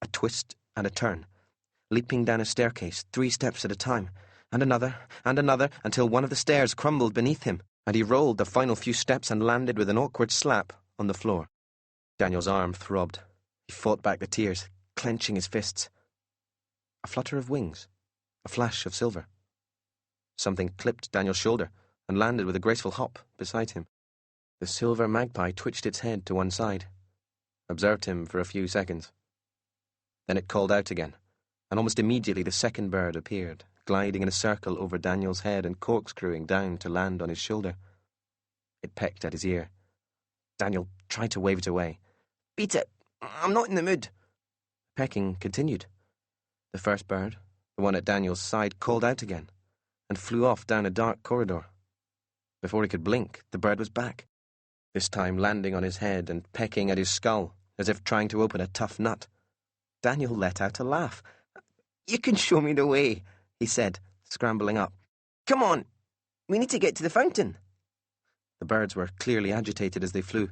A twist and a turn, leaping down a staircase 3 steps at a time, and another, until one of the stairs crumbled beneath him, and he rolled the final few steps and landed with an awkward slap on the floor. Daniel's arm throbbed. He fought back the tears, clenching his fists. A flutter of wings, a flash of silver. Something clipped Daniel's shoulder and landed with a graceful hop beside him. The silver magpie twitched its head to one side, observed him for a few seconds. Then it called out again, and almost immediately the second bird appeared, gliding in a circle over Daniel's head and corkscrewing down to land on his shoulder. It pecked at his ear. Daniel tried to wave it away. Beat it. I'm not in the mood. Pecking continued. The first bird, the one at Daniel's side, called out again and flew off down a dark corridor. Before he could blink, the bird was back, this time landing on his head and pecking at his skull, as if trying to open a tough nut. Daniel let out a laugh. You can show me the way, he said, scrambling up. Come on, we need to get to the fountain. The birds were clearly agitated as they flew.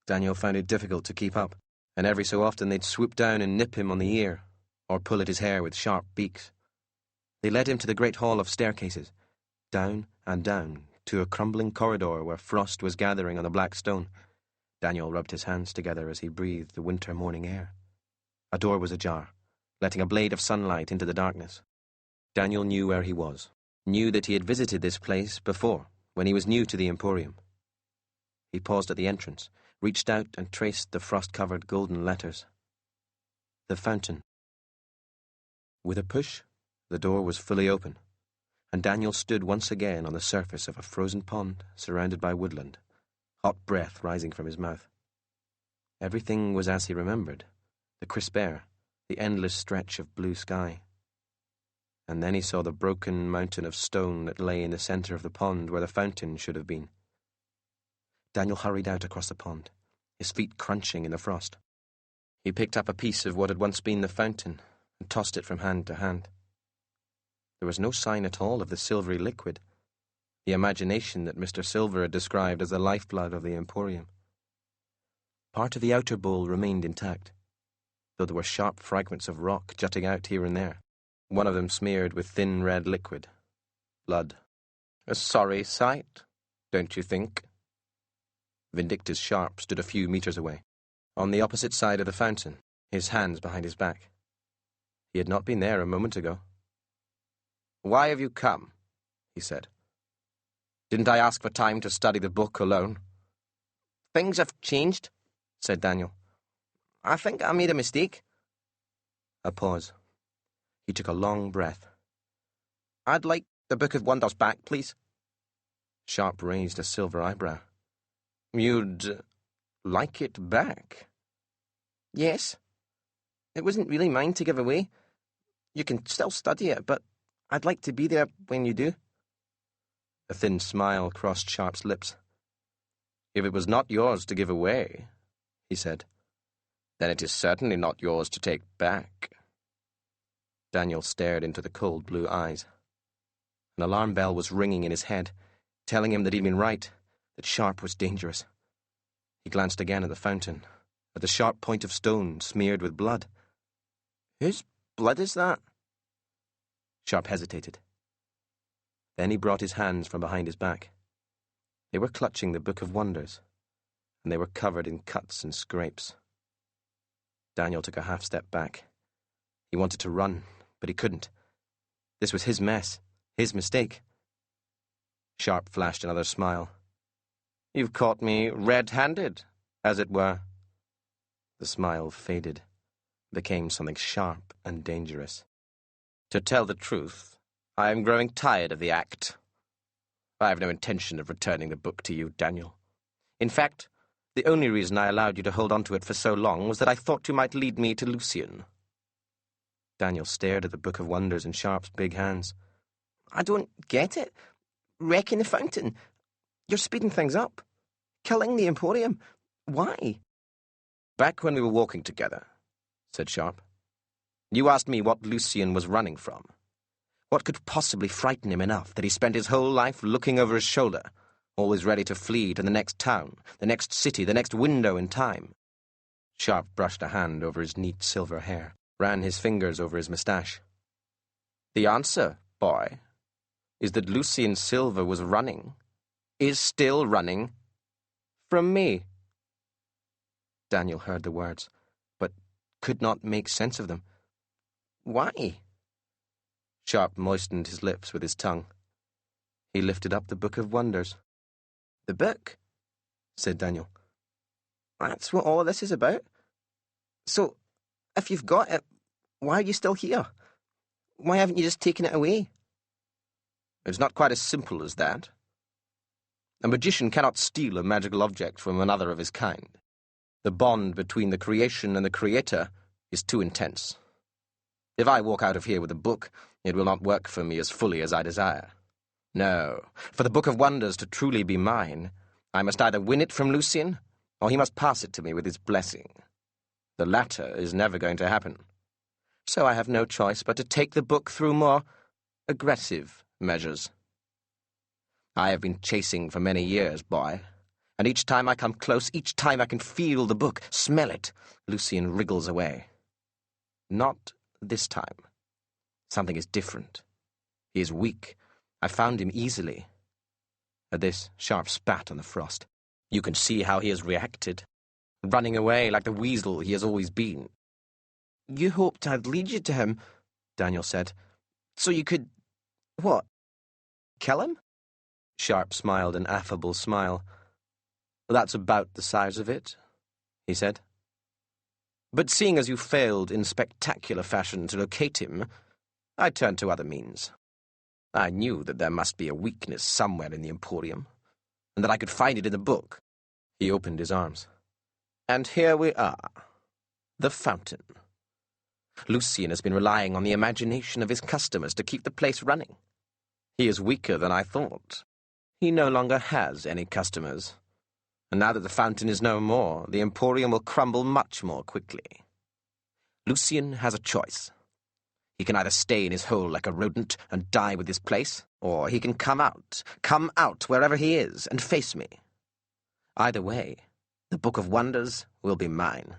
Daniel found it difficult to keep up, and every so often they'd swoop down and nip him on the ear, or pull at his hair with sharp beaks. They led him to the great hall of staircases, down and down, to a crumbling corridor where frost was gathering on the black stone. Daniel rubbed his hands together as he breathed the winter morning air. A door was ajar, letting a blade of sunlight into the darkness. Daniel knew where he was, knew that he had visited this place before, when he was new to the Emporium. He paused at the entrance, reached out and traced the frost-covered golden letters. The fountain. With a push, the door was fully open, and Daniel stood once again on the surface of a frozen pond surrounded by woodland, hot breath rising from his mouth. Everything was as he remembered, the crisp air, the endless stretch of blue sky. And then he saw the broken mountain of stone that lay in the centre of the pond where the fountain should have been. Daniel hurried out across the pond, his feet crunching in the frost. He picked up a piece of what had once been the fountain and tossed it from hand to hand. There was no sign at all of the silvery liquid, the imagination that Mr. Silver had described as the lifeblood of the Emporium. Part of the outer bowl remained intact, though there were sharp fragments of rock jutting out here and there, one of them smeared with thin red liquid. Blood. A sorry sight, don't you think? Vindictus Sharp stood a few meters away, on the opposite side of the fountain, his hands behind his back. He had not been there a moment ago. "Why have you come?" he said. "Didn't I ask for time to study the book alone?" "Things have changed," said Daniel. "I think I made a mistake." A pause. He took a long breath. "I'd like the Book of Wonders back, please." Sharp raised a silver eyebrow. "You'd like it back?" "Yes. It wasn't really mine to give away. You can still study it, but I'd like to be there when you do." A thin smile crossed Sharp's lips. "If it was not yours to give away," he said, "then it is certainly not yours to take back." Daniel stared into the cold blue eyes. An alarm bell was ringing in his head, telling him that he'd been right, that Sharp was dangerous. He glanced again at the fountain, at the sharp point of stone smeared with blood. "Whose blood is that?" Sharp hesitated. Then he brought his hands from behind his back. They were clutching the Book of Wonders, and they were covered in cuts and scrapes. Daniel took a half step back. He wanted to run, but he couldn't. This was his mess, his mistake. Sharp flashed another smile. "You've caught me red-handed, as it were." The smile faded, became something sharp and dangerous. "To tell the truth, I am growing tired of the act. I have no intention of returning the book to you, Daniel. In fact, the only reason I allowed you to hold on to it for so long was that I thought you might lead me to Lucian." Daniel stared at the Book of Wonders in Sharp's big hands. "I don't get it. Wrecking the fountain. You're speeding things up. Killing the Emporium. Why?" "Back when we were walking together," said Sharp, You asked me what Lucien was running from. What could possibly frighten him enough that he spent his whole life looking over his shoulder, always ready to flee to the next town, the next city, the next window in time? Sharp brushed a hand over his neat silver hair, ran his fingers over his moustache. The answer, boy, is that Lucien Silver was running, is still running, from me. Daniel heard the words, but could not make sense of them. Why? Sharp moistened his lips with his tongue. He lifted up the Book of Wonders. The book? Said Daniel. That's what all this is about? So, if you've got it, why are you still here? Why haven't you just taken it away? It's not quite as simple as that. A magician cannot steal a magical object from another of his kind. The bond between the creation and the creator is too intense. If I walk out of here with a book, it will not work for me as fully as I desire. No, for the Book of Wonders to truly be mine, I must either win it from Lucien, or he must pass it to me with his blessing. The latter is never going to happen. So I have no choice but to take the book through more aggressive measures. I have been chasing for many years, boy, and each time I come close, each time I can feel the book, smell it, Lucien wriggles away. Not this time. Something is different. He is weak. I found him easily. At this, Sharp spat on the frost. You can see how he has reacted, running away like the weasel he has always been. You hoped I'd lead you to him, Daniel said, so you could, what, kill him? Sharp smiled an affable smile. That's about the size of it, he said. But seeing as you failed in spectacular fashion to locate him, I turned to other means. I knew that there must be a weakness somewhere in the Emporium, and that I could find it in the book. He opened his arms. And here we are. The fountain. Lucien has been relying on the imagination of his customers to keep the place running. He is weaker than I thought. He no longer has any customers. And now that the fountain is no more, the Emporium will crumble much more quickly. Lucien has a choice. He can either stay in his hole like a rodent and die with his place, or he can come out wherever he is and face me. Either way, the Book of Wonders will be mine.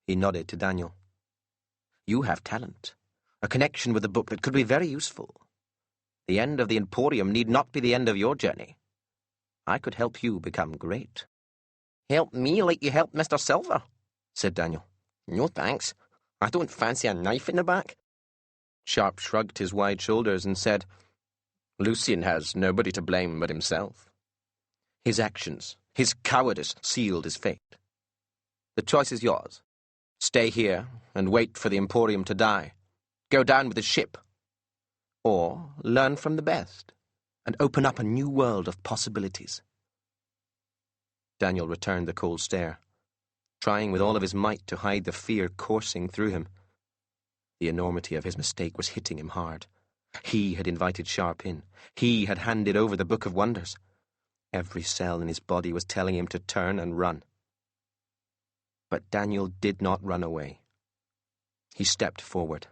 He nodded to Daniel. You have talent, a connection with the book that could be very useful. The end of the Emporium need not be the end of your journey. I could help you become great. Help me like you helped Mr. Silver, said Daniel. No thanks. I don't fancy a knife in the back. Sharp shrugged his wide shoulders and said, Lucien has nobody to blame but himself. His actions, his cowardice, sealed his fate. The choice is yours. Stay here and wait for the Emporium to die. Go down with the ship. Or learn from the best and open up a new world of possibilities. Daniel returned the cold stare, trying with all of his might to hide the fear coursing through him. The enormity of his mistake was hitting him hard. He had invited Sharp in. He had handed over the Book of Wonders. Every cell in his body was telling him to turn and run. But Daniel did not run away. He stepped forward.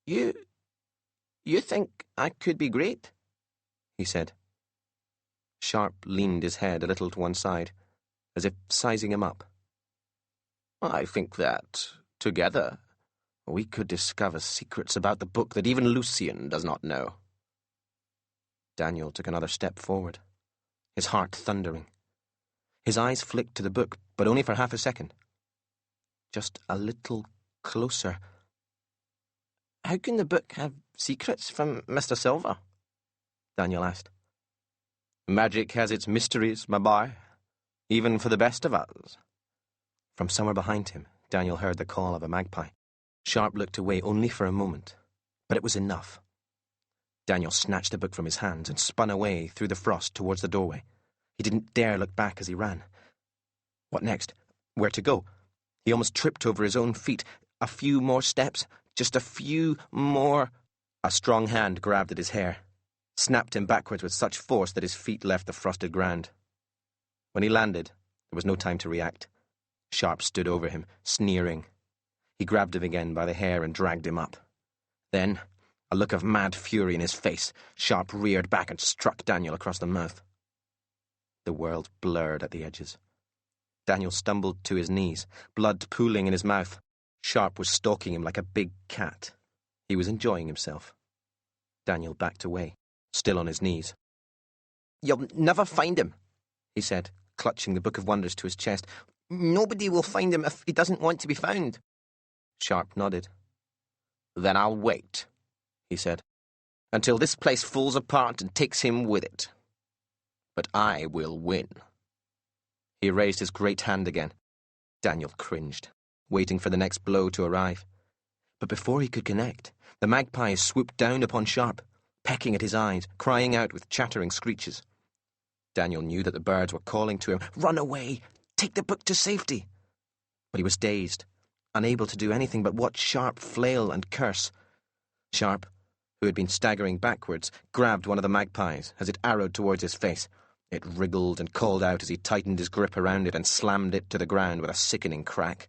You think I could be great? He said. Sharp leaned his head a little to one side, as if sizing him up. I think that, together, we could discover secrets about the book that even Lucien does not know. Daniel took another step forward, his heart thundering. His eyes flicked to the book, but only for half a second. Just a little closer. How can the book have secrets from Mr. Silver? Daniel asked. Magic has its mysteries, my boy, even for the best of us. From somewhere behind him, Daniel heard the call of a magpie. Sharp looked away only for a moment, but it was enough. Daniel snatched the book from his hands and spun away through the frost towards the doorway. He didn't dare look back as he ran. What next? Where to go? He almost tripped over his own feet. A few more steps. Just a few more. A strong hand grabbed at his hair, snapped him backwards with such force that his feet left the frosted ground. When he landed, there was no time to react. Sharp stood over him, sneering. He grabbed him again by the hair and dragged him up. Then, a look of mad fury in his face, Sharp reared back and struck Daniel across the mouth. The world blurred at the edges. Daniel stumbled to his knees, blood pooling in his mouth. Sharp was stalking him like a big cat. He was enjoying himself. Daniel backed away, still on his knees. "You'll never find him," he said, clutching the Book of Wonders to his chest. "Nobody will find him if he doesn't want to be found." Sharp nodded. "Then I'll wait," he said, "until this place falls apart and takes him with it. But I will win." He raised his great hand again. Daniel cringed, waiting for the next blow to arrive. But before he could connect, the magpie swooped down upon Sharp, pecking at his eyes, crying out with chattering screeches. Daniel knew that the birds were calling to him, "Run away! Take the book to safety!" But he was dazed, unable to do anything but watch Sharp flail and curse. Sharp, who had been staggering backwards, grabbed one of the magpies as it arrowed towards his face. It wriggled and called out as he tightened his grip around it and slammed it to the ground with a sickening crack.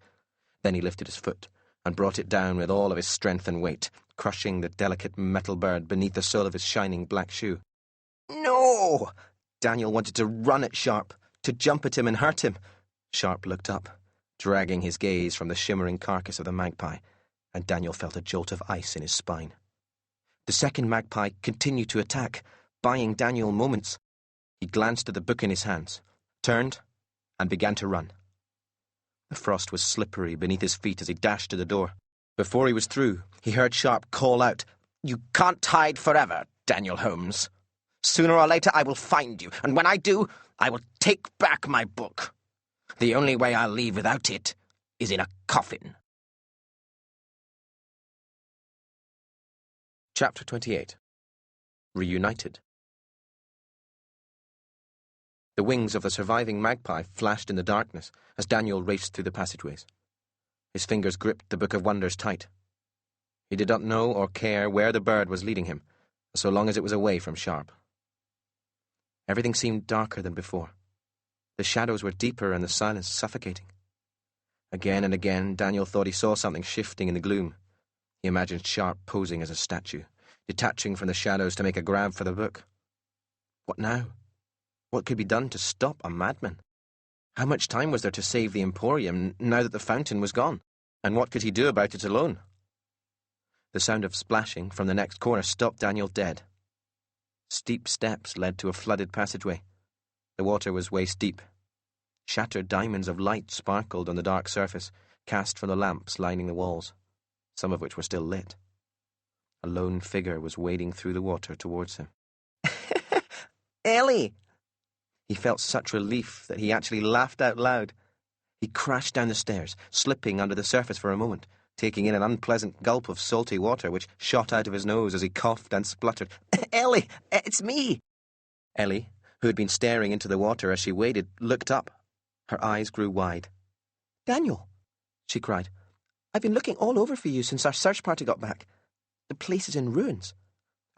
Then he lifted his foot and brought it down with all of his strength and weight, crushing the delicate metal bird beneath the sole of his shining black shoe. "No!" Daniel wanted to run at Sharp, to jump at him and hurt him. Sharp looked up, dragging his gaze from the shimmering carcass of the magpie, and Daniel felt a jolt of ice in his spine. The second magpie continued to attack, buying Daniel moments. He glanced at the book in his hands, turned, and began to run. The frost was slippery beneath his feet as he dashed to the door. Before he was through, he heard Sharp call out, "You can't hide forever, Daniel Holmes. Sooner or later I will find you, and when I do, I will take back my book. The only way I'll leave without it is in a coffin." Chapter 28. Reunited. The wings of the surviving magpie flashed in the darkness as Daniel raced through the passageways. His fingers gripped the Book of Wonders tight. He did not know or care where the bird was leading him, so long as it was away from Sharp. Everything seemed darker than before. The shadows were deeper and the silence suffocating. Again and again, Daniel thought he saw something shifting in the gloom. He imagined Sharp posing as a statue, detaching from the shadows to make a grab for the book. What now? What could be done to stop a madman? How much time was there to save the Emporium now that the fountain was gone? And what could he do about it alone? The sound of splashing from the next corner stopped Daniel dead. Steep steps led to a flooded passageway. The water was waist-deep. Shattered diamonds of light sparkled on the dark surface, cast from the lamps lining the walls, some of which were still lit. A lone figure was wading through the water towards him. "Ellie!" He felt such relief that he actually laughed out loud. He crashed down the stairs, slipping under the surface for a moment, taking in an unpleasant gulp of salty water which shot out of his nose as he coughed and spluttered. "Ellie, it's me!" Ellie, who had been staring into the water as she waded, looked up. Her eyes grew wide. "Daniel," she cried, "I've been looking all over for you since our search party got back. The place is in ruins.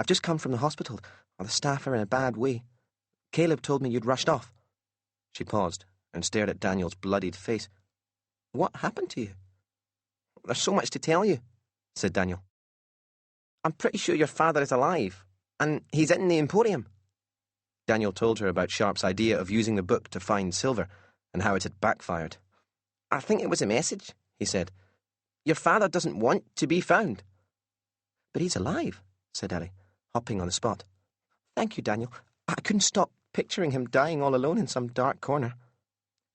I've just come from the hospital. The staff are in a bad way. Caleb told me you'd rushed off." She paused and stared at Daniel's bloodied face. "What happened to you?" "There's so much to tell you," said Daniel. "I'm pretty sure your father is alive, and he's in the Emporium." Daniel told her about Sharp's idea of using the book to find silver, and how it had backfired. "I think it was a message," he said. "Your father doesn't want to be found." "But he's alive," said Ellie, hopping on the spot. "Thank you, Daniel. I couldn't stop picturing him dying all alone in some dark corner."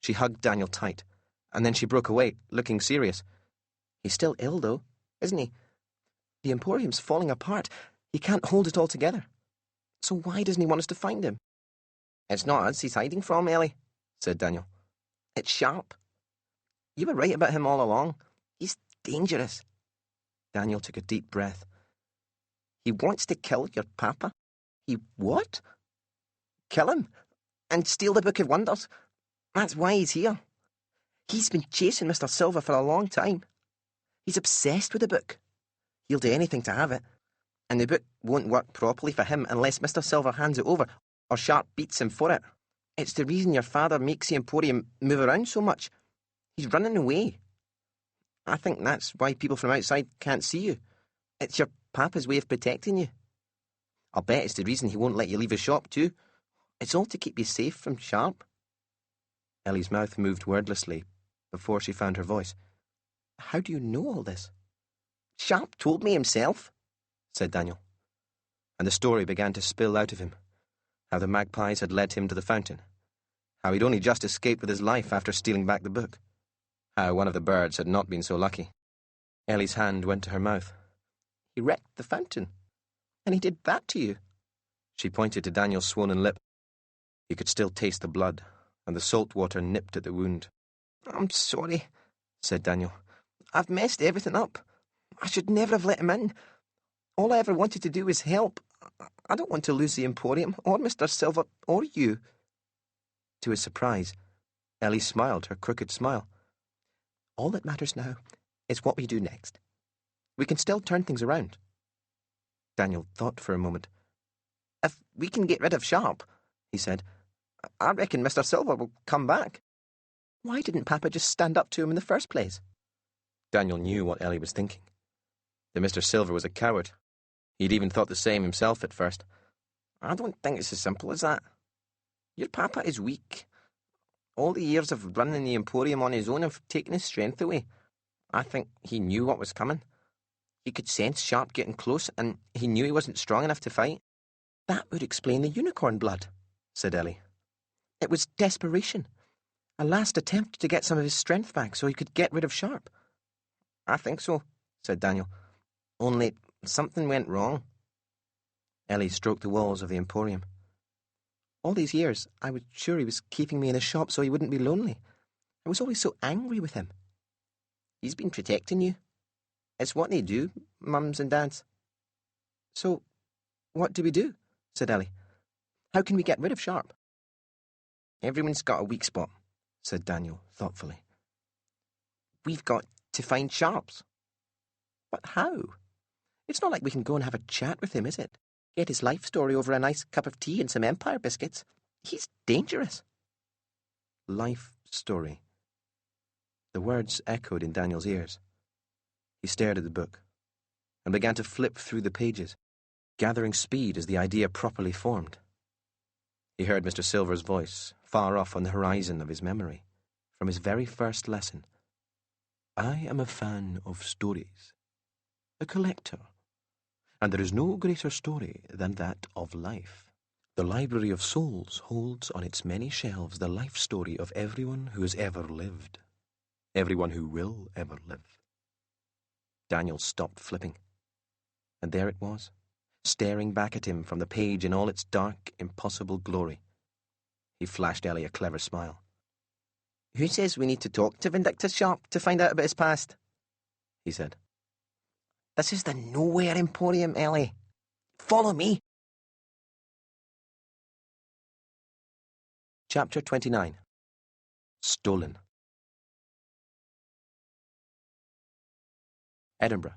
She hugged Daniel tight, and then she broke away, looking serious. "He's still ill, though, isn't he? The Emporium's falling apart. He can't hold it all together. So why doesn't he want us to find him?" "It's not us he's hiding from, Ellie," said Daniel. "It's Sharp. You were right about him all along. He's dangerous." Daniel took a deep breath. "He wants to kill your papa." "He what?" "Kill him, and steal the Book of Wonders. That's why he's here. He's been chasing Mr. Silver for a long time. He's obsessed with the book. He'll do anything to have it. And the book won't work properly for him unless Mr. Silver hands it over, or Sharp beats him for it. It's the reason your father makes the Emporium move around so much. He's running away." I think that's why people from outside can't see you. It's your papa's way of protecting you. I'll bet it's the reason he won't let you leave his shop, too. It's all to keep you safe from Sharp. Ellie's mouth moved wordlessly before she found her voice. How do you know all this? Sharp told me himself, said Daniel. And the story began to spill out of him. How the magpies had led him to the fountain. How he'd only just escaped with his life after stealing back the book. How one of the birds had not been so lucky. Ellie's hand went to her mouth. He wrecked the fountain. And he did that to you. She pointed to Daniel's swollen lip. He could still taste the blood, and the salt water nipped at the wound. I'm sorry, said Daniel. I've messed everything up. I should never have let him in. All I ever wanted to do was help. I don't want to lose the Emporium, or Mr. Silver, or you. To his surprise, Ellie smiled her crooked smile. All that matters now is what we do next. We can still turn things around. Daniel thought for a moment. If we can get rid of Sharp, he said, I reckon Mr. Silver will come back. Why didn't Papa just stand up to him in the first place? Daniel knew what Ellie was thinking. That Mr. Silver was a coward. He'd even thought the same himself at first. I don't think it's as simple as that. Your Papa is weak. All the years of running the Emporium on his own have taken his strength away. I think he knew what was coming. He could sense Sharp getting close, and he knew he wasn't strong enough to fight. That would explain the unicorn blood, said Ellie. It was desperation. A last attempt to get some of his strength back so he could get rid of Sharp. I think so, said Daniel. Only something went wrong. Ellie stroked the walls of the Emporium. All these years, I was sure he was keeping me in his shop so he wouldn't be lonely. I was always so angry with him. He's been protecting you. It's what they do, mums and dads. So, what do we do? Said Ellie. How can we get rid of Sharp? Everyone's got a weak spot, said Daniel thoughtfully. We've got to find Sharp's. But how? It's not like we can go and have a chat with him, is it? Get his life story over a nice cup of tea and some Empire biscuits. He's dangerous. Life story. The words echoed in Daniel's ears. He stared at the book and began to flip through the pages, gathering speed as the idea properly formed. He heard Mr. Silver's voice, far off on the horizon of his memory, from his very first lesson. I am a fan of stories, a collector, and there is no greater story than that of life. The Library of Souls holds on its many shelves the life story of everyone who has ever lived, everyone who will ever live. Daniel stopped flipping, and there it was, staring back at him from the page in all its dark, impossible glory. He flashed Ellie a clever smile. Who says we need to talk to Vindictus Sharp to find out about his past? He said. This is the Nowhere Emporium, Ellie. Follow me. Chapter 29. Stolen. Edinburgh,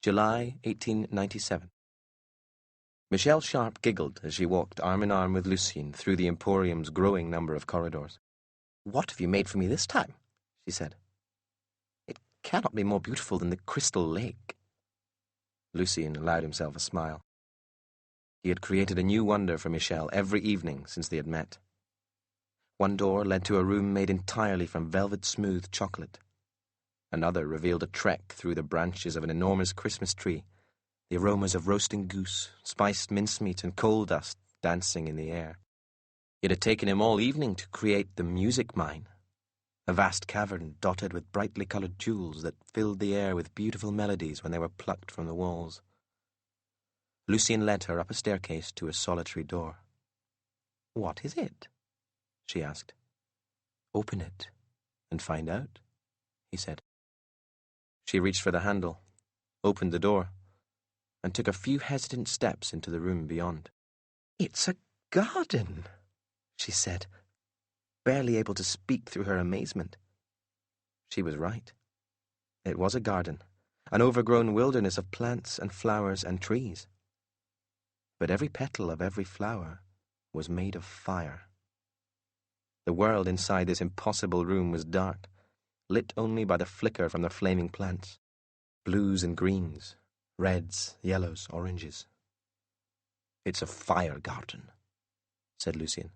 July 1897. Michelle Sharp giggled as she walked arm in arm with Lucien through the Emporium's growing number of corridors. What have you made for me this time? She said. It cannot be more beautiful than the Crystal Lake. Lucien allowed himself a smile. He had created a new wonder for Michelle every evening since they had met. One door led to a room made entirely from velvet-smooth chocolate. Another revealed a trek through the branches of an enormous Christmas tree, the aromas of roasting goose, spiced mincemeat, and coal dust dancing in the air. It had taken him all evening to create the music mine, a vast cavern dotted with brightly coloured jewels that filled the air with beautiful melodies when they were plucked from the walls. Lucien led her up a staircase to a solitary door. What is it? She asked. Open it and find out, he said. She reached for the handle, opened the door, and took a few hesitant steps into the room beyond. It's a garden, she said, barely able to speak through her amazement. She was right. It was a garden, an overgrown wilderness of plants and flowers and trees. But every petal of every flower was made of fire. The world inside this impossible room was dark, lit only by the flicker from the flaming plants. Blues and greens, reds, yellows, oranges. "It's a fire garden," said Lucien.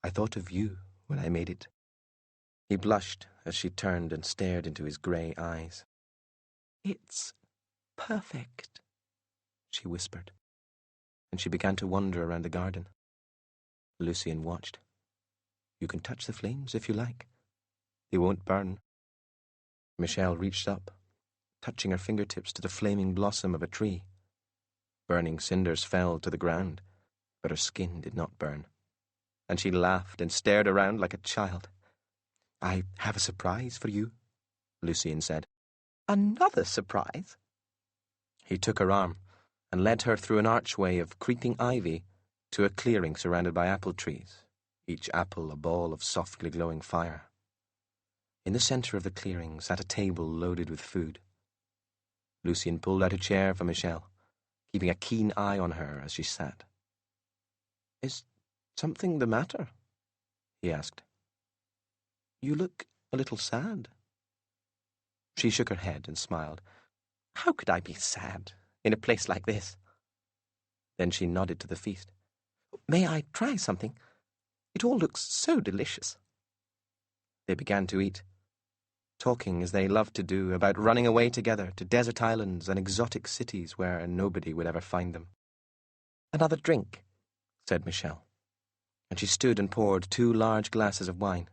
"I thought of you when I made it." He blushed as she turned and stared into his grey eyes. "It's perfect," she whispered, and she began to wander around the garden. Lucien watched. "You can touch the flames if you like. They won't burn." Michelle reached up, touching her fingertips to the flaming blossom of a tree. Burning cinders fell to the ground, but her skin did not burn, and she laughed and stared around like a child. "I have a surprise for you," Lucien said. "Another surprise?" He took her arm and led her through an archway of creeping ivy to a clearing surrounded by apple trees, each apple a ball of softly glowing fire. In the centre of the clearing sat a table loaded with food. Lucien pulled out a chair for Michelle, keeping a keen eye on her as she sat. "Is something the matter?" he asked. "You look a little sad." She shook her head and smiled. "How could I be sad in a place like this?" Then she nodded to the feast. "May I try something? It all looks so delicious." They began to eat, talking as they loved to do about running away together to desert islands and exotic cities where nobody would ever find them. "Another drink," said Michelle, and she stood and poured 2 large glasses of wine,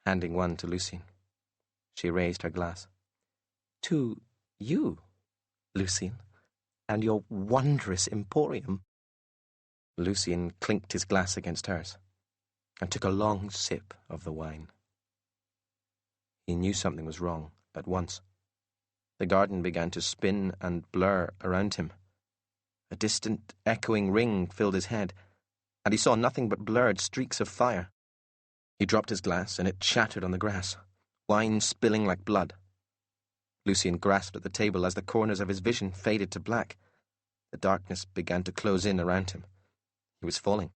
handing one to Lucien. She raised her glass. "To you, Lucien, and your wondrous Emporium." Lucien clinked his glass against hers and took a long sip of the wine. He knew something was wrong at once. The garden began to spin and blur around him. A distant, echoing ring filled his head, and he saw nothing but blurred streaks of fire. He dropped his glass, and it shattered on the grass, wine spilling like blood. Lucien grasped at the table as the corners of his vision faded to black. The darkness began to close in around him. He was falling.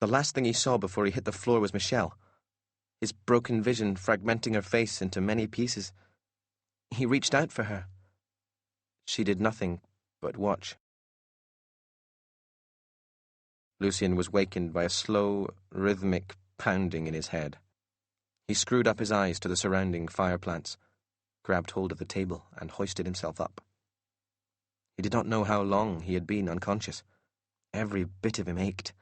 The last thing he saw before he hit the floor was Michelle, his broken vision fragmenting her face into many pieces. He reached out for her. She did nothing but watch. Lucien was wakened by a slow, rhythmic pounding in his head. He screwed up his eyes to the surrounding fire plants, grabbed hold of the table, and hoisted himself up. He did not know how long he had been unconscious. Every bit of him ached.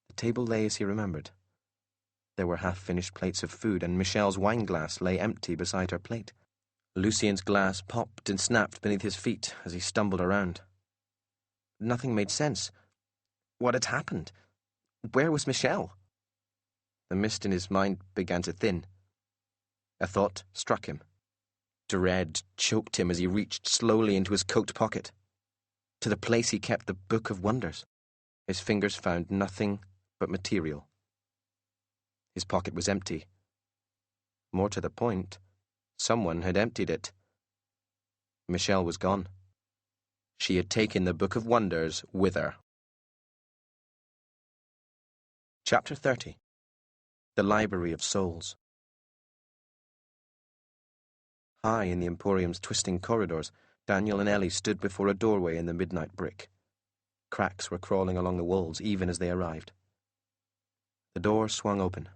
The table lay as he remembered. There were half-finished plates of food, and Michelle's wine glass lay empty beside her plate. Lucien's glass popped and snapped beneath his feet as he stumbled around. Nothing made sense. What had happened? Where was Michelle? The mist in his mind began to thin. A thought struck him. Dread choked him as he reached slowly into his coat pocket, to the place he kept the Book of Wonders. His fingers found nothing but material. His pocket was empty. More to the point, someone had emptied it. Michelle was gone. She had taken the Book of Wonders with her. Chapter 30. The Library of Souls. High in the Emporium's twisting corridors, Daniel and Ellie stood before a doorway in the midnight brick. Cracks were crawling along the walls even as they arrived. The door swung open.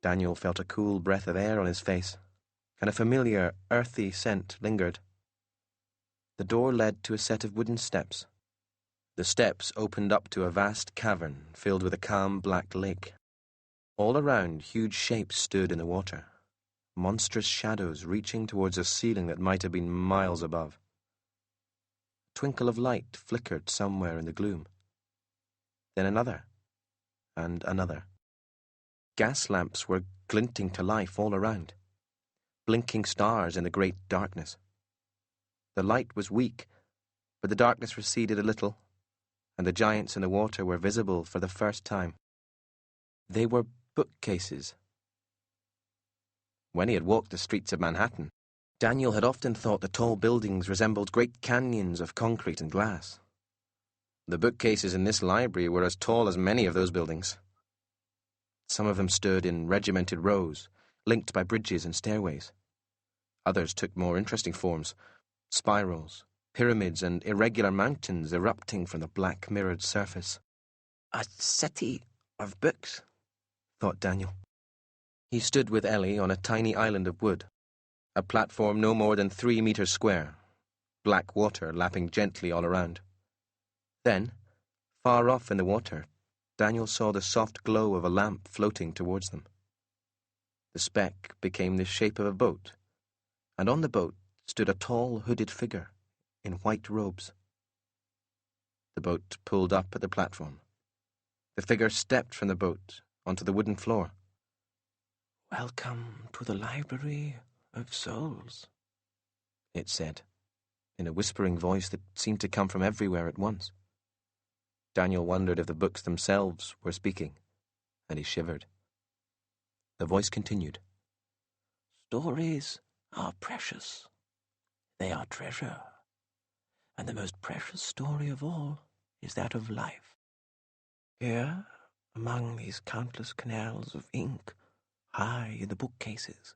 Daniel felt a cool breath of air on his face, and a familiar, earthy scent lingered. The door led to a set of wooden steps. The steps opened up to a vast cavern filled with a calm black lake. All around, huge shapes stood in the water, monstrous shadows reaching towards a ceiling that might have been miles above. A twinkle of light flickered somewhere in the gloom. Then another, and another. Gas lamps were glinting to life all around, blinking stars in the great darkness. The light was weak, but the darkness receded a little, and the giants in the water were visible for the first time. They were bookcases. When he had walked the streets of Manhattan, Daniel had often thought the tall buildings resembled great canyons of concrete and glass. The bookcases in this library were as tall as many of those buildings. Some of them stood in regimented rows, linked by bridges and stairways. Others took more interesting forms, spirals, pyramids, and irregular mountains erupting from the black mirrored surface. A city of books, thought Daniel. He stood with Ellie on a tiny island of wood, a platform no more than 3 meters square, black water lapping gently all around. Then, far off in the water, Daniel saw the soft glow of a lamp floating towards them. The speck became the shape of a boat, and on the boat stood a tall, hooded figure in white robes. The boat pulled up at the platform. The figure stepped from the boat onto the wooden floor. "Welcome to the Library of Souls," it said, in a whispering voice that seemed to come from everywhere at once. Daniel wondered if the books themselves were speaking, and he shivered. The voice continued. "Stories are precious. They are treasure. And the most precious story of all is that of life. Here, among these countless canals of ink, high in the bookcases,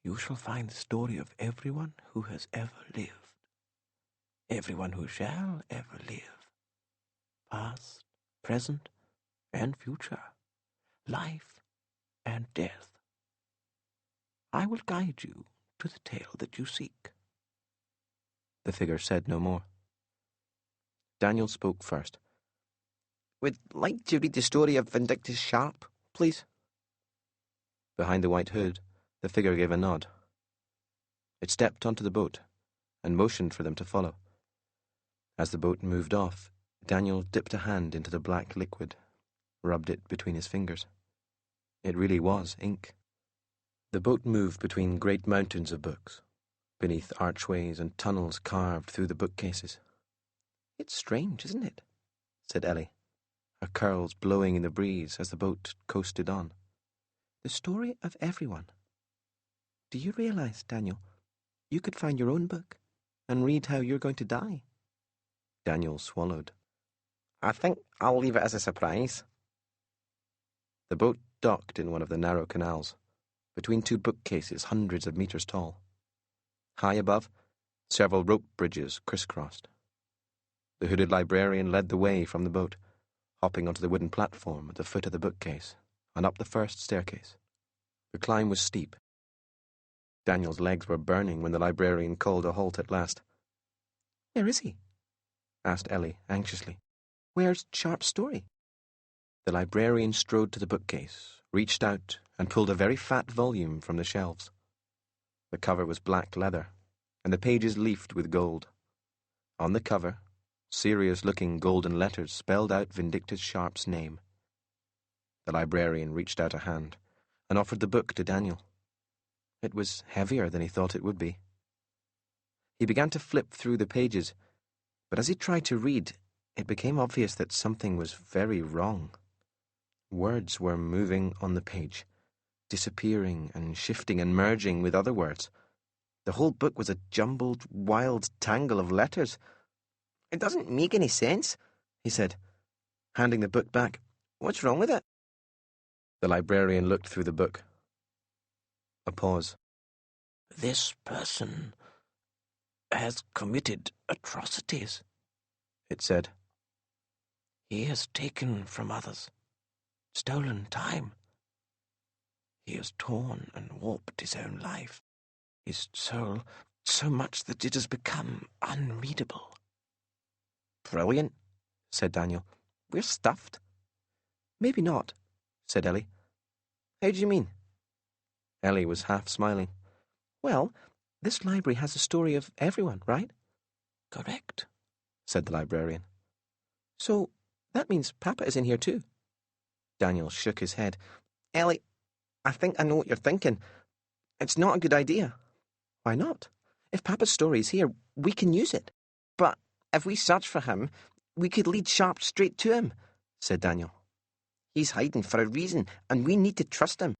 you shall find the story of everyone who has ever lived. Everyone who shall ever live. Past, present, and future. Life and death. I will guide you to the tale that you seek." The figure said no more. Daniel spoke first. "Would like to read the story of Vindictus Sharp, please." Behind the white hood, the figure gave a nod. It stepped onto the boat and motioned for them to follow. As the boat moved off, Daniel dipped a hand into the black liquid, rubbed it between his fingers. It really was ink. The boat moved between great mountains of books, beneath archways and tunnels carved through the bookcases. "It's strange, isn't it?" said Ellie, her curls blowing in the breeze as the boat coasted on. "The story of everyone. Do you realize, Daniel, you could find your own book and read how you're going to die?" Daniel swallowed. "I think I'll leave it as a surprise." The boat docked in one of the narrow canals, between two bookcases hundreds of meters tall. High above, several rope bridges crisscrossed. The hooded librarian led the way from the boat, hopping onto the wooden platform at the foot of the bookcase and up the first staircase. The climb was steep. Daniel's legs were burning when the librarian called a halt at last. "Where is he?" asked Ellie anxiously. "Where's Sharp's story?" The librarian strode to the bookcase, reached out, and pulled a very fat volume from the shelves. The cover was black leather, and the pages leafed with gold. On the cover, serious-looking golden letters spelled out Vindictus Sharp's name. The librarian reached out a hand and offered the book to Daniel. It was heavier than he thought it would be. He began to flip through the pages, but as he tried to read, it became obvious that something was very wrong. Words were moving on the page, disappearing and shifting and merging with other words. The whole book was a jumbled, wild tangle of letters. "It doesn't make any sense," he said, handing the book back. "What's wrong with it?" The librarian looked through the book. A pause. "This person has committed atrocities," it said. "He has taken from others, stolen time. He has torn and warped his own life, his soul, so much that it has become unreadable." "Brilliant," said Daniel. "We're stuffed." "Maybe not," said Ellie. "How do you mean?" Ellie was half smiling. "Well, this library has a story of everyone, right?" "Correct," said the librarian. "So that means Papa is in here too." Daniel shook his head. "Ellie, I think I know what you're thinking. It's not a good idea." "Why not? If Papa's story is here, we can use it. But if we search for him, we could lead Sharp straight to him," said Daniel. "He's hiding for a reason, and we need to trust him.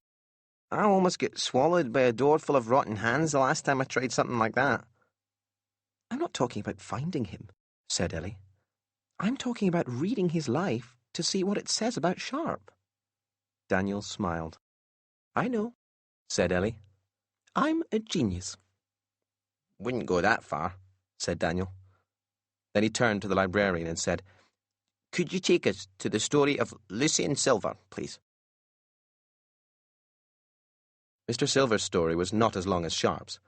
I almost got swallowed by a door full of rotten hands the last time I tried something like that." "I'm not talking about finding him," said Ellie. "I'm talking about reading his life to see what it says about Sharp." Daniel smiled. "I know," said Ellie. I'm a genius. Wouldn't go that far, said Daniel. Then he turned to the librarian and said, Could you take us to the story of Lucy and Silver, please? Mr. Silver's story was not as long as Sharp's,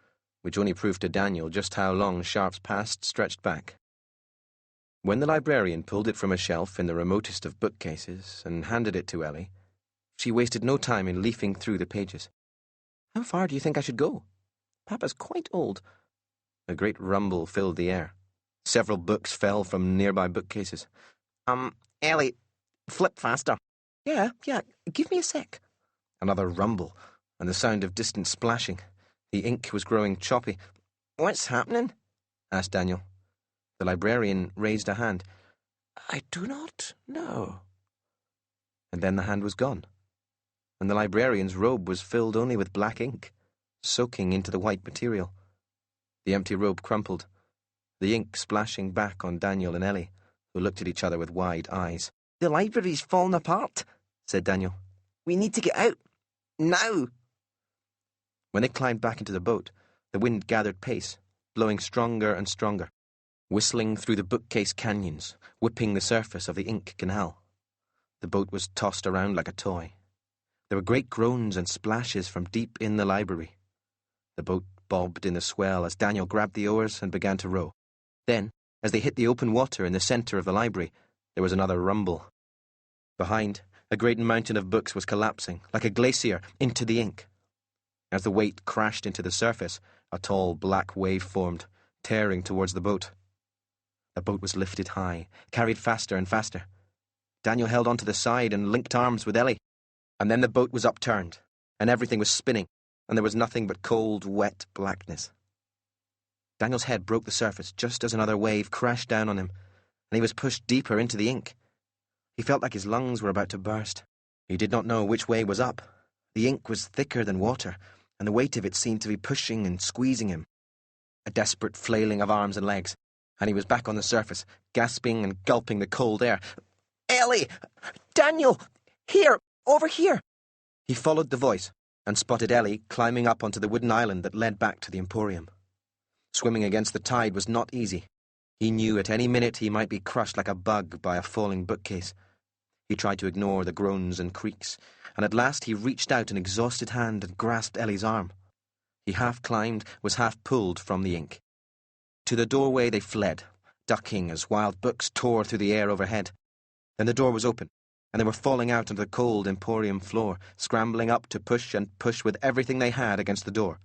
which only proved to Daniel just how long Sharp's past stretched back. When the librarian pulled it from a shelf in the remotest of bookcases and handed it to Ellie, she wasted no time in leafing through the pages. How far do you think I should go? Papa's quite old. A great rumble filled the air. Several books fell from nearby bookcases. Ellie, flip faster. Yeah, give me a sec. Another rumble, and the sound of distant splashing. The ink was growing choppy. What's happening? Asked Daniel. The librarian raised a hand. I do not know. And then the hand was gone, and the librarian's robe was filled only with black ink, soaking into the white material. The empty robe crumpled, the ink splashing back on Daniel and Ellie, who looked at each other with wide eyes. The library's fallen apart, said Daniel. We need to get out. Now. When they climbed back into the boat, the wind gathered pace, blowing stronger and stronger, whistling through the bookcase canyons, whipping the surface of the ink canal. The boat was tossed around like a toy. There were great groans and splashes from deep in the library. The boat bobbed in the swell as Daniel grabbed the oars and began to row. Then, as they hit the open water in the centre of the library, there was another rumble. Behind, a great mountain of books was collapsing, like a glacier, into the ink. As the weight crashed into the surface, a tall black wave formed, tearing towards the boat. The boat was lifted high, carried faster and faster. Daniel held onto the side and linked arms with Ellie. And then the boat was upturned, and everything was spinning, and there was nothing but cold, wet blackness. Daniel's head broke the surface just as another wave crashed down on him, and he was pushed deeper into the ink. He felt like his lungs were about to burst. He did not know which way was up. The ink was thicker than water, and the weight of it seemed to be pushing and squeezing him. A desperate flailing of arms and legs, and he was back on the surface, gasping and gulping the cold air. Ellie! Daniel! Here! Over here! He followed the voice and spotted Ellie climbing up onto the wooden island that led back to the Emporium. Swimming against the tide was not easy. He knew at any minute he might be crushed like a bug by a falling bookcase. He tried to ignore the groans and creaks, and at last he reached out an exhausted hand and grasped Ellie's arm. He half climbed, was half pulled from the ink. To the doorway they fled, ducking as wild books tore through the air overhead. Then the door was open, and they were falling out onto the cold Emporium floor, scrambling up to push and push with everything they had against the door.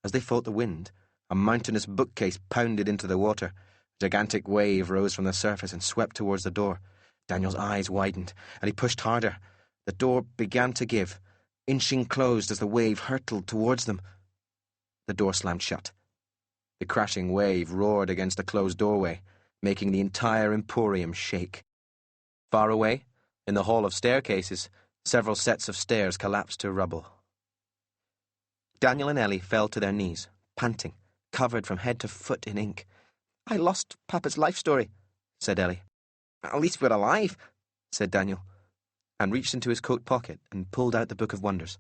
As they fought the wind, a mountainous bookcase pounded into the water. A gigantic wave rose from the surface and swept towards the door. Daniel's eyes widened, and he pushed harder. The door began to give, inching closed as the wave hurtled towards them. The door slammed shut. The crashing wave roared against the closed doorway, making the entire Emporium shake. Far away, in the hall of staircases, several sets of stairs collapsed to rubble. Daniel and Ellie fell to their knees, panting, covered from head to foot in ink. I lost Papa's life story, said Ellie. At least we're alive, said Daniel, and reached into his coat pocket and pulled out the Book of Wonders.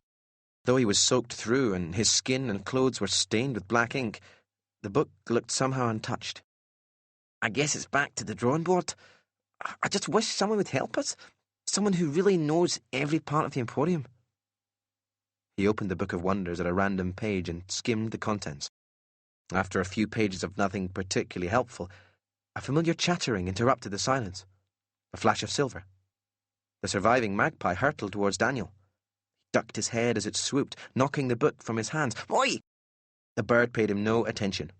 Though he was soaked through and his skin and clothes were stained with black ink, the book looked somehow untouched. I guess it's back to the drawing board. I just wish someone would help us. Someone who really knows every part of the Emporium. He opened the Book of Wonders at a random page and skimmed the contents. After a few pages of nothing particularly helpful, a familiar chattering interrupted the silence. A flash of silver. The surviving magpie hurtled towards Daniel. He ducked his head as it swooped, knocking the book from his hands. Oi! The bird paid him no attention.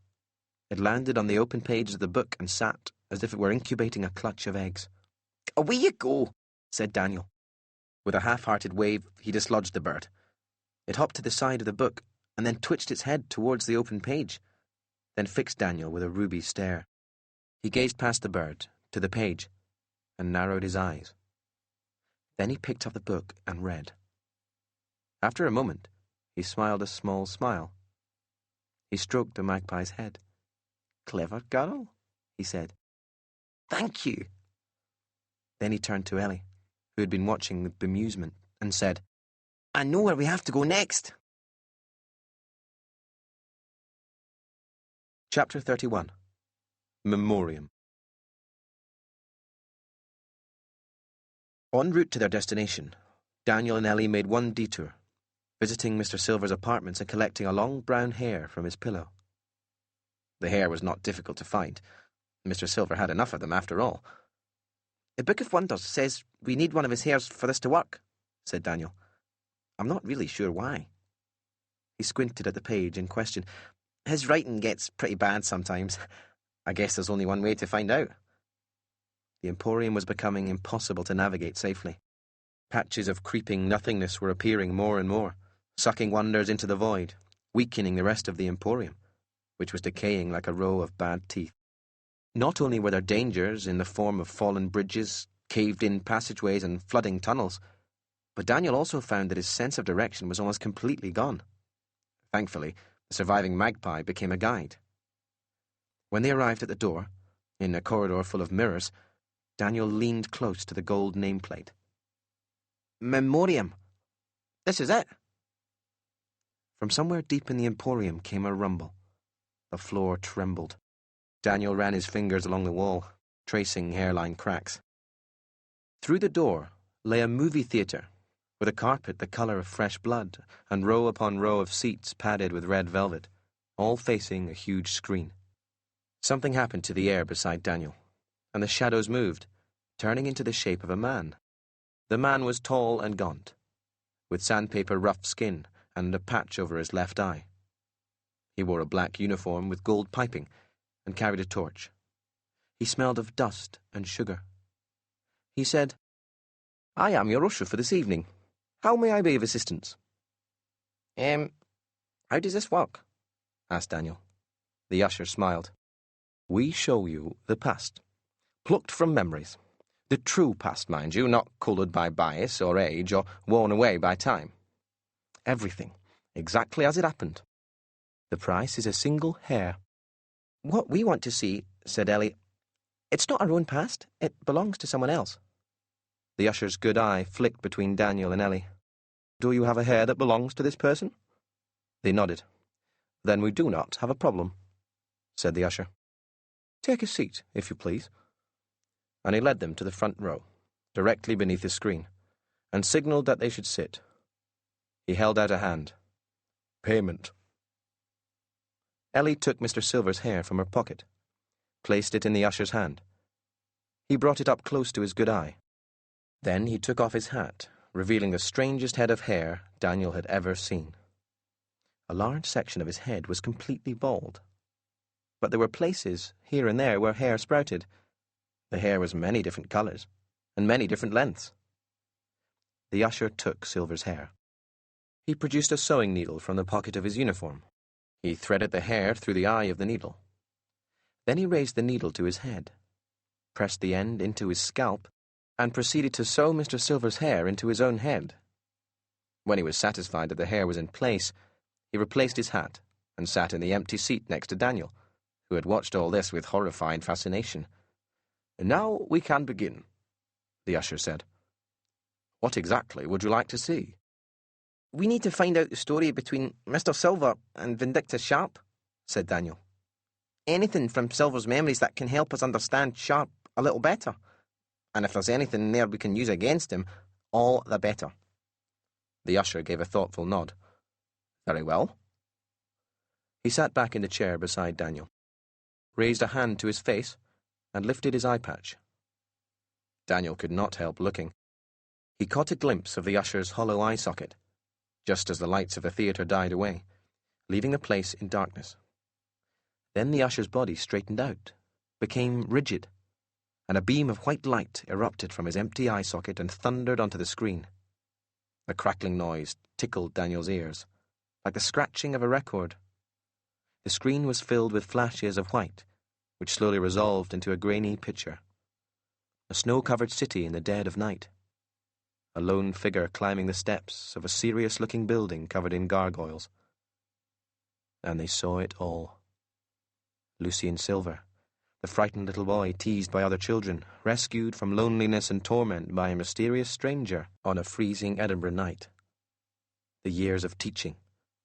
It landed on the open page of the book and sat as if it were incubating a clutch of eggs. Away you go, said Daniel. With a half-hearted wave, he dislodged the bird. It hopped to the side of the book and then twitched its head towards the open page, then fixed Daniel with a ruby stare. He gazed past the bird, to the page, and narrowed his eyes. Then he picked up the book and read. After a moment, he smiled a small smile. He stroked the magpie's head. "Clever girl," he said. "Thank you." Then he turned to Ellie, who had been watching with bemusement, and said, "I know where we have to go next." Chapter 31. Memoriam. En route to their destination, Daniel and Ellie made one detour, visiting Mr. Silver's apartments and collecting a long brown hair from his pillow. The hair was not difficult to find. Mr. Silver had enough of them after all. "The Book of Wonders says we need one of his hairs for this to work," said Daniel. "I'm not really sure why." He squinted at the page in question. "His writing gets pretty bad sometimes. I guess there's only one way to find out." The Emporium was becoming impossible to navigate safely. Patches of creeping nothingness were appearing more and more, sucking wonders into the void, weakening the rest of the Emporium, which was decaying like a row of bad teeth. Not only were there dangers in the form of fallen bridges, caved-in passageways and flooding tunnels, but Daniel also found that his sense of direction was almost completely gone. Thankfully, the surviving magpie became a guide. When they arrived at the door, in a corridor full of mirrors, Daniel leaned close to the gold nameplate. "Memoriam. This is it." From somewhere deep in the Emporium came a rumble. The floor trembled. Daniel ran his fingers along the wall, tracing hairline cracks. Through the door lay a movie theatre, with a carpet the colour of fresh blood, and row upon row of seats padded with red velvet, all facing a huge screen. Something happened to the air beside Daniel, and the shadows moved, turning into the shape of a man. The man was tall and gaunt, with sandpaper-rough skin and a patch over his left eye. He wore a black uniform with gold piping and carried a torch. He smelled of dust and sugar. He said, "I am your usher for this evening. How may I be of assistance?" How does this work?" asked Daniel. The usher smiled. "We show you the past, plucked from memories. The true past, mind you, not coloured by bias or age or worn away by time. Everything, exactly as it happened. The price is a single hair." "What we want to see," said Ellie, "it's not our own past. It belongs to someone else." The usher's good eye flicked between Daniel and Ellie. "Do you have a hair that belongs to this person?" They nodded. "Then we do not have a problem," said the usher. "Take a seat, if you please." And he led them to the front row, directly beneath the screen, and signalled that they should sit. He held out a hand. "Payment." Ellie took Mr. Silver's hair from her pocket, placed it in the usher's hand. He brought it up close to his good eye. Then he took off his hat, revealing the strangest head of hair Daniel had ever seen. A large section of his head was completely bald, but there were places, here and there, where hair sprouted. The hair was many different colours, and many different lengths. The usher took Silver's hair. He produced a sewing needle from the pocket of his uniform. He threaded the hair through the eye of the needle. Then he raised the needle to his head, pressed the end into his scalp, and proceeded to sew Mr. Silver's hair into his own head. When he was satisfied that the hair was in place, he replaced his hat and sat in the empty seat next to Daniel, who had watched all this with horrified fascination. "Now we can begin," the usher said. "What exactly would you like to see?" "We need to find out the story between Mr. Silver and Vindictus Sharp," said Daniel. "Anything from Silver's memories that can help us understand Sharp a little better. And if there's anything there we can use against him, all the better." The usher gave a thoughtful nod. "Very well." He sat back in the chair beside Daniel, raised a hand to his face, and lifted his eye patch. Daniel could not help looking. He caught a glimpse of the usher's hollow eye socket, just as the lights of the theatre died away, leaving the place in darkness. Then the usher's body straightened out, became rigid, and a beam of white light erupted from his empty eye socket and thundered onto the screen. The crackling noise tickled Daniel's ears, like the scratching of a record. The screen was filled with flashes of white, which slowly resolved into a grainy picture. A snow-covered city in the dead of night. A lone figure climbing the steps of a serious-looking building covered in gargoyles. And they saw it all. Lucien Silver, the frightened little boy teased by other children, rescued from loneliness and torment by a mysterious stranger on a freezing Edinburgh night. The years of teaching,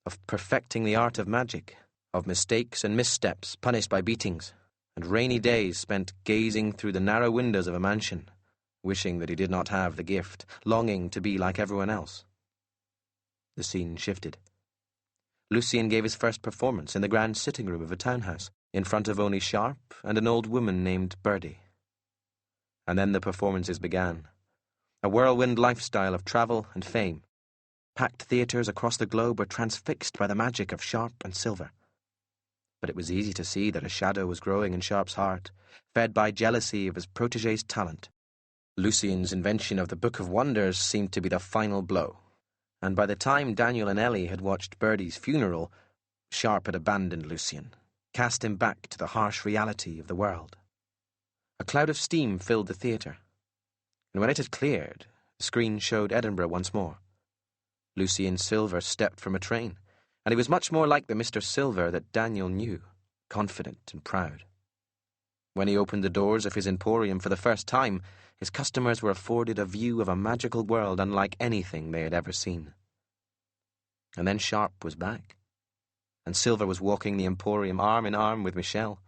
of perfecting the art of magic, of mistakes and missteps punished by beatings, and rainy days spent gazing through the narrow windows of a mansion, wishing that he did not have the gift, longing to be like everyone else. The scene shifted. Lucien gave his first performance in the grand sitting room of a townhouse, in front of only Sharp and an old woman named Birdie. And then the performances began. A whirlwind lifestyle of travel and fame. Packed theatres across the globe were transfixed by the magic of Sharp and Silver. But it was easy to see that a shadow was growing in Sharp's heart, fed by jealousy of his protégé's talent. Lucien's invention of the Book of Wonders seemed to be the final blow, and by the time Daniel and Ellie had watched Birdie's funeral, Sharp had abandoned Lucien, cast him back to the harsh reality of the world. A cloud of steam filled the theatre, and when it had cleared, the screen showed Edinburgh once more. Lucien Silver stepped from a train, and he was much more like the Mr. Silver that Daniel knew, confident and proud. When he opened the doors of his Emporium for the first time, his customers were afforded a view of a magical world unlike anything they had ever seen. And then Sharp was back, and Silver was walking the Emporium arm in arm with Michel,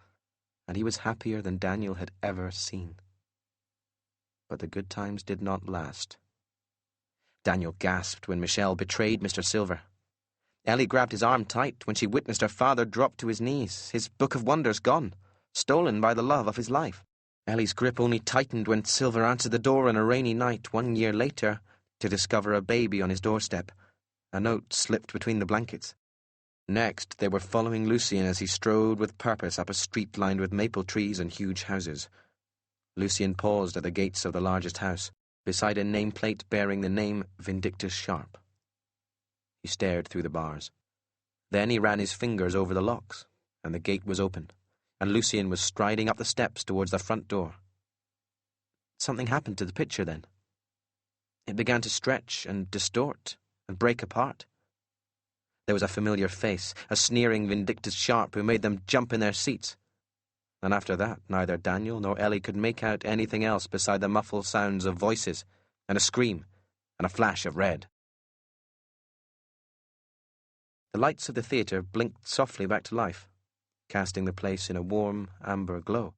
and he was happier than Daniel had ever seen. But the good times did not last. Daniel gasped when Michel betrayed Mr. Silver. Ellie grabbed his arm tight when she witnessed her father drop to his knees, his Book of Wonders gone, stolen by the love of his life. Ellie's grip only tightened when Silver answered the door on a rainy night 1 year later to discover a baby on his doorstep. A note slipped between the blankets. Next, they were following Lucien as he strode with purpose up a street lined with maple trees and huge houses. Lucien paused at the gates of the largest house, beside a nameplate bearing the name Vindictus Sharp. He stared through the bars. Then he ran his fingers over the locks, and the gate was open, and Lucien was striding up the steps towards the front door. Something happened to the picture then. It began to stretch and distort and break apart. There was a familiar face, a sneering Vindictus Sharp who made them jump in their seats. And after that, neither Daniel nor Ellie could make out anything else beside the muffled sounds of voices, and a scream, and a flash of red. The lights of the theatre blinked softly back to life, casting the place in a warm, amber glow.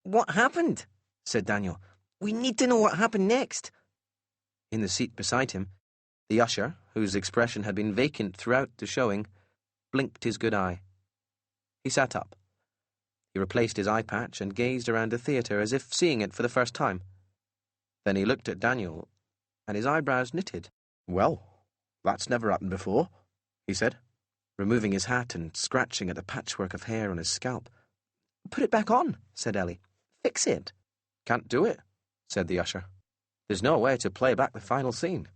"What happened?" said Daniel. "We need to know what happened next." In the seat beside him, the usher, whose expression had been vacant throughout the showing, blinked his good eye. He sat up. He replaced his eye patch and gazed around the theatre as if seeing it for the first time. Then he looked at Daniel, and his eyebrows knitted. "Well, that's never happened before," he said, removing his hat and scratching at the patchwork of hair on his scalp. "Put it back on," said Ellie. "Fix it." "Can't do it," said the usher. "There's no way to play back the final scene.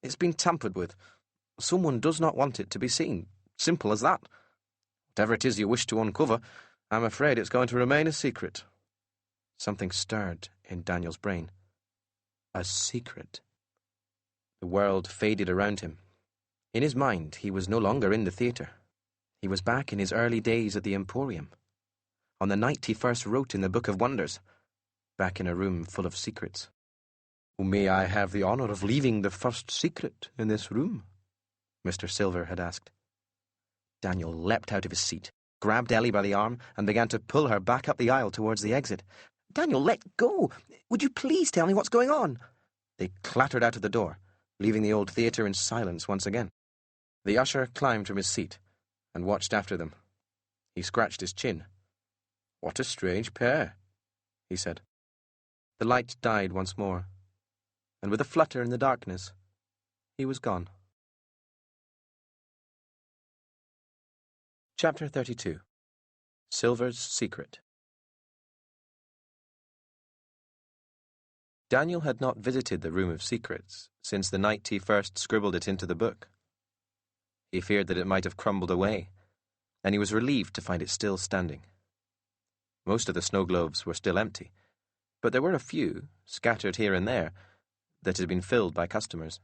It's been tampered with. Someone does not want it to be seen. Simple as that. Whatever it is you wish to uncover, I'm afraid it's going to remain a secret." Something stirred in Daniel's brain. A secret. The world faded around him. In his mind, he was no longer in the theatre. He was back in his early days at the Emporium, on the night he first wrote in the Book of Wonders, back in a room full of secrets. "May I have the honour of leaving the first secret in this room?" Mr. Silver had asked. Daniel leapt out of his seat, grabbed Ellie by the arm, and began to pull her back up the aisle towards the exit. "Daniel, let go! Would you please tell me what's going on?" They clattered out of the door, leaving the old theatre in silence once again. The usher climbed from his seat and watched after them. He scratched his chin. "What a strange pair," he said. The light died once more, and with a flutter in the darkness, he was gone. Chapter 32. Silver's Secret. Daniel had not visited the Room of Secrets since the night he first scribbled it into the book. He feared that it might have crumbled away, and he was relieved to find it still standing. Most of the snow globes were still empty, but there were a few, scattered here and there, that had been filled by customers.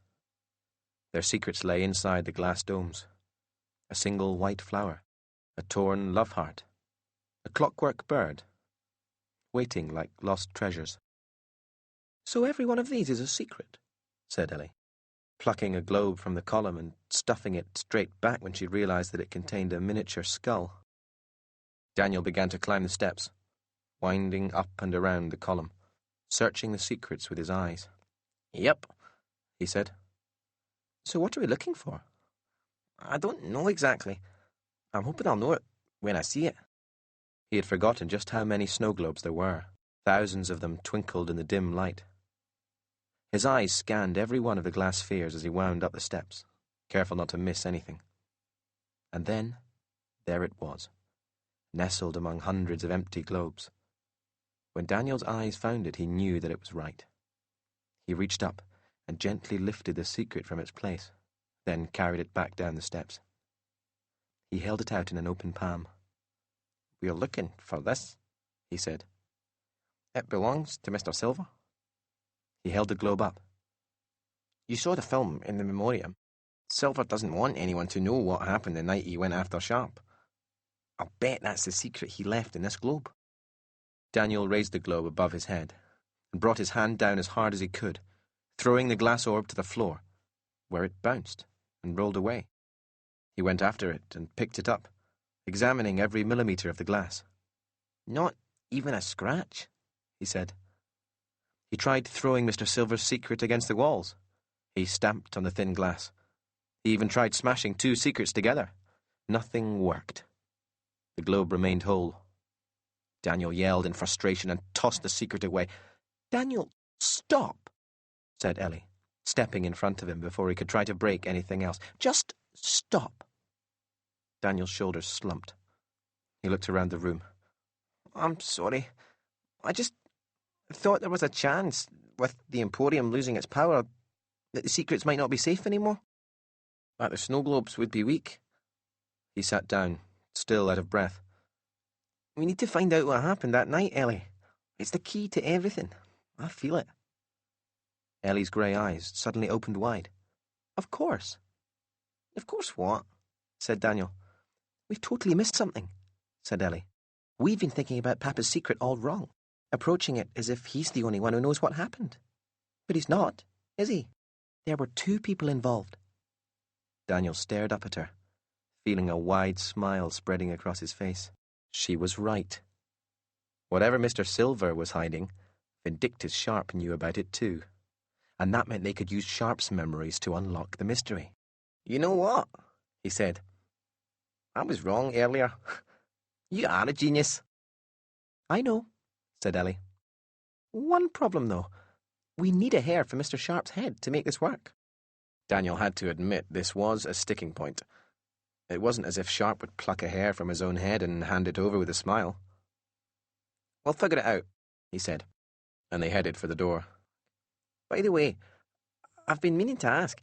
Their secrets lay inside the glass domes. A single white flower, a torn love heart, a clockwork bird, waiting like lost treasures. "So every one of these is a secret?" said Ellie, plucking a globe from the column and stuffing it straight back when she realized that it contained a miniature skull. Daniel began to climb the steps, winding up and around the column, searching the secrets with his eyes. Yep, he said. So what are we looking for? I don't know exactly. I'm hoping I'll know it when I see it. He had forgotten just how many snow globes there were. Thousands of them twinkled in the dim light. His eyes scanned every one of the glass spheres as he wound up the steps, careful not to miss anything. And then, there it was, nestled among hundreds of empty globes. When Daniel's eyes found it, he knew that it was right. He reached up and gently lifted the secret from its place, then carried it back down the steps. He held it out in an open palm. "We're looking for this," he said. "It belongs to Mr. Silver." He held the globe up. "You saw the film in the Emporium. Silver doesn't want anyone to know what happened the night he went after Sharp. I'll bet that's the secret he left in this globe." Daniel raised the globe above his head and brought his hand down as hard as he could, throwing the glass orb to the floor, where it bounced and rolled away. He went after it and picked it up, examining every millimetre of the glass. "Not even a scratch," he said. He tried throwing Mr. Silver's secret against the walls. He stamped on the thin glass. He even tried smashing two secrets together. Nothing worked. The globe remained whole. Daniel yelled in frustration and tossed the secret away. "Daniel, stop," said Ellie, stepping in front of him before he could try to break anything else. "Just stop." Daniel's shoulders slumped. He looked around the room. "I'm sorry. I just thought there was a chance, with the Emporium losing its power, that the secrets might not be safe anymore. That the snow globes would be weak." He sat down, still out of breath. "We need to find out what happened that night, Ellie. It's the key to everything. I feel it." Ellie's grey eyes suddenly opened wide. "Of course." "Of course what?" said Daniel. "We've totally missed something," said Ellie. "We've been thinking about Papa's secret all wrong, approaching it as if he's the only one who knows what happened. But he's not, is he? There were two people involved." Daniel stared up at her, feeling a wide smile spreading across his face. She was right. Whatever Mr. Silver was hiding, Vindictus Sharp knew about it too. And that meant they could use Sharp's memories to unlock the mystery. "You know what?" he said. "I was wrong earlier. You are a genius." "I know," said Ellie. "One problem, though. We need a hair for Mr. Sharp's head to make this work." Daniel had to admit this was a sticking point. It wasn't as if Sharp would pluck a hair from his own head and hand it over with a smile. "We'll figure it out," he said, and they headed for the door. "By the way, I've been meaning to ask.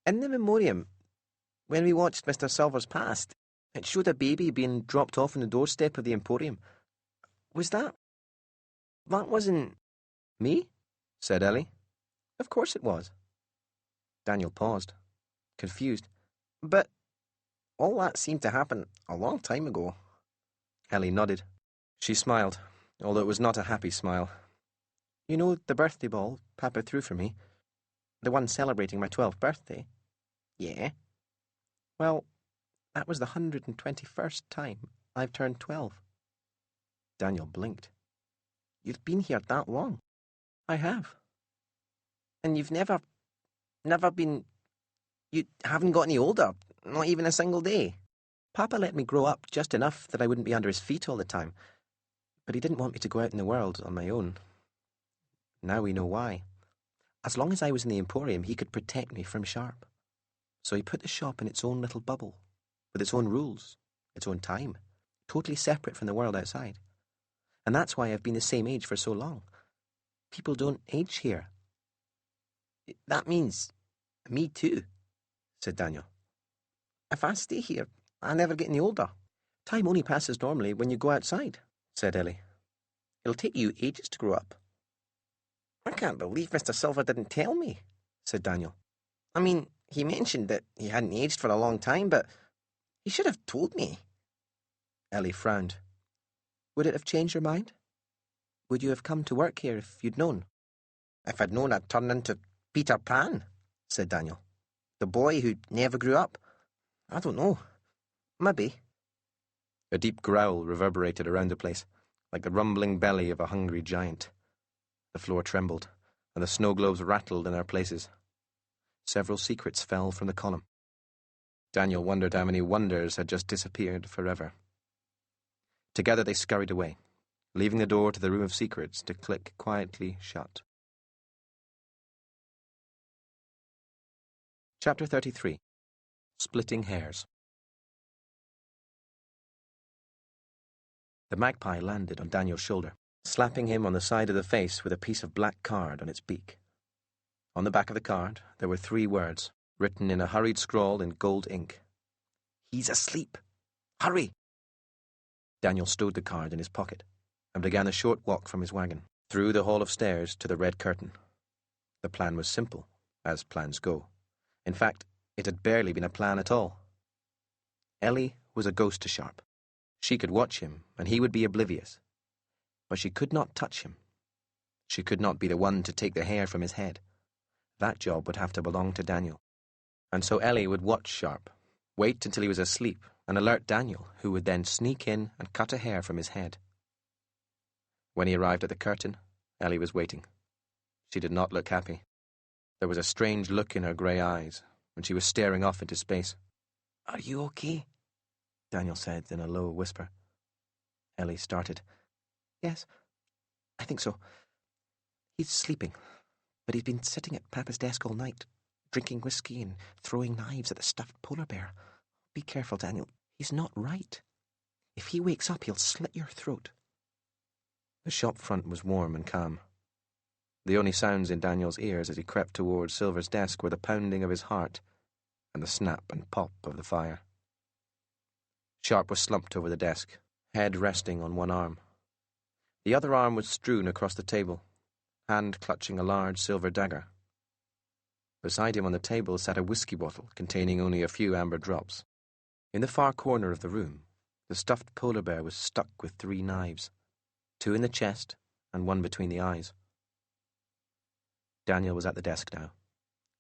In the Memoriam, when we watched Mr. Silver's past, it showed a baby being dropped off on the doorstep of the Emporium. Was that... That wasn't... Me?" said Ellie. "Of course it was." Daniel paused, confused. "But all that seemed to happen a long time ago." Ellie nodded. She smiled, although it was not a happy smile. "You know the birthday ball Papa threw for me? The one celebrating my 12th birthday?" "Yeah." "Well, that was the 121st time I've turned 12. Daniel blinked. "You've been here that long?" "I have." "And you've never been... You haven't got any older, not even a single day?" "Papa let me grow up just enough that I wouldn't be under his feet all the time, but he didn't want me to go out in the world on my own. Now we know why. As long as I was in the Emporium, he could protect me from Sharp. So he put the shop in its own little bubble, with its own rules, its own time, totally separate from the world outside. And that's why I've been the same age for so long. People don't age here." "That means me too," said Daniel. "If I stay here, I never get any older." "Time only passes normally when you go outside," said Ellie. "It'll take you ages to grow up." "I can't believe Mr. Silver didn't tell me," said Daniel. "I mean, he mentioned that he hadn't aged for a long time, but he should have told me." Ellie frowned. "Would it have changed your mind? Would you have come to work here if you'd known?" "If I'd known I'd turn into Peter Pan," said Daniel. "The boy who never grew up. I don't know. Maybe." A deep growl reverberated around the place, like the rumbling belly of a hungry giant. The floor trembled, and the snow globes rattled in their places. Several secrets fell from the column. Daniel wondered how many wonders had just disappeared forever. Together they scurried away, leaving the door to the room of secrets to click quietly shut. Chapter 33. Splitting Hairs. The magpie landed on Daniel's shoulder, slapping him on the side of the face with a piece of black card on its beak. On the back of the card, there were 3 words, written in a hurried scrawl in gold ink. "He's asleep. Hurry!" Daniel stowed the card in his pocket and began the short walk from his wagon, through the hall of stairs to the red curtain. The plan was simple, as plans go. In fact, it had barely been a plan at all. Ellie was a ghost to Sharp. She could watch him, and he would be oblivious. But she could not touch him. She could not be the one to take the hair from his head. That job would have to belong to Daniel. And so Ellie would watch Sharp, wait until he was asleep, and alert Daniel, who would then sneak in and cut a hair from his head. When he arrived at the curtain, Ellie was waiting. She did not look happy. There was a strange look in her grey eyes, and she was staring off into space. "Are you okay?" Daniel said in a low whisper. Ellie started. "Yes, I think so. He's sleeping, but he's been sitting at Papa's desk all night, drinking whiskey and throwing knives at the stuffed polar bear. Be careful, Daniel. He's not right. If he wakes up, he'll slit your throat." The shop front was warm and calm. The only sounds in Daniel's ears as he crept towards Silver's desk were the pounding of his heart and the snap and pop of the fire. Sharp was slumped over the desk, head resting on one arm. The other arm was strewn across the table, hand clutching a large silver dagger. Beside him on the table sat a whiskey bottle containing only a few amber drops. In the far corner of the room, the stuffed polar bear was stuck with 3 knives, 2 in the chest and 1 between the eyes. Daniel was at the desk now,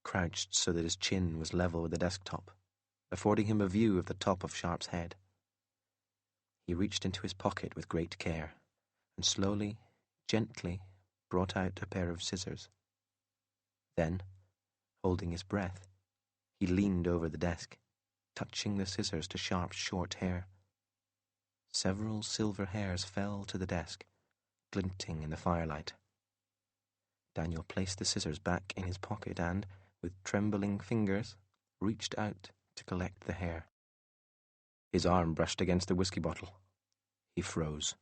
crouched so that his chin was level with the desktop, affording him a view of the top of Sharp's head. He reached into his pocket with great care, and slowly, gently, brought out a pair of scissors. Then, holding his breath, he leaned over the desk, touching the scissors to Sharp's short hair. Several silver hairs fell to the desk, glinting in the firelight. Daniel placed the scissors back in his pocket and, with trembling fingers, reached out to collect the hair. His arm brushed against the whiskey bottle. He froze,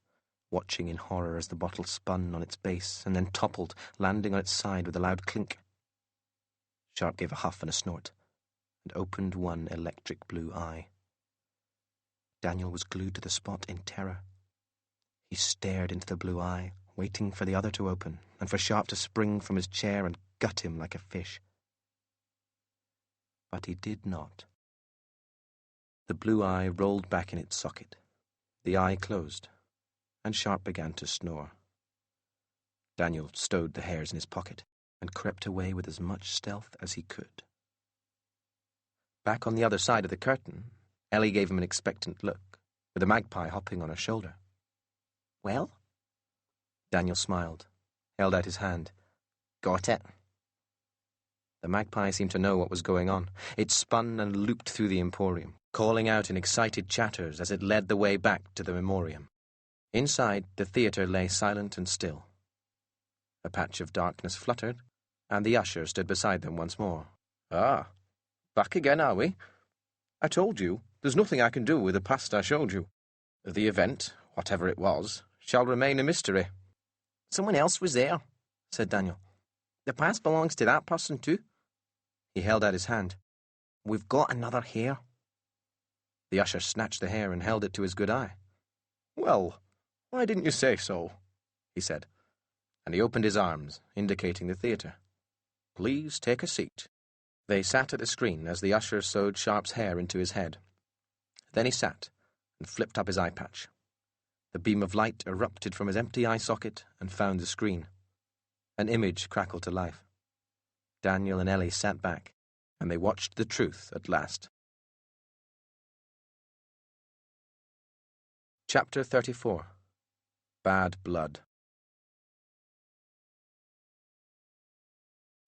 watching in horror as the bottle spun on its base and then toppled, landing on its side with a loud clink. Sharp gave a huff and a snort, and opened one electric blue eye. Daniel was glued to the spot in terror. He stared into the blue eye, waiting for the other to open, and for Sharp to spring from his chair and gut him like a fish. But he did not. The blue eye rolled back in its socket. The eye closed, and Sharp began to snore. Daniel stowed the hairs in his pocket and crept away with as much stealth as he could. Back on the other side of the curtain, Ellie gave him an expectant look, with the magpie hopping on her shoulder. "Well?" Daniel smiled, held out his hand. "Got it." The magpie seemed to know what was going on. It spun and looped through the Emporium, calling out in excited chatters as it led the way back to the Memoriam. Inside, the theatre lay silent and still. A patch of darkness fluttered, and the usher stood beside them once more. "Ah, back again, are we? I told you, there's nothing I can do with the past I showed you. The event, whatever it was, shall remain a mystery." "Someone else was there," said Daniel. "The past belongs to that person too." He held out his hand. "We've got another hair." The usher snatched the hair and held it to his good eye. "Well, why didn't you say so?" he said, and he opened his arms, indicating the theatre. "Please take a seat." They sat at the screen as the usher sewed Sharp's hair into his head. Then he sat and flipped up his eye patch. The beam of light erupted from his empty eye socket and found the screen. An image crackled to life. Daniel and Ellie sat back, and they watched the truth at last. Chapter 34. Bad Blood.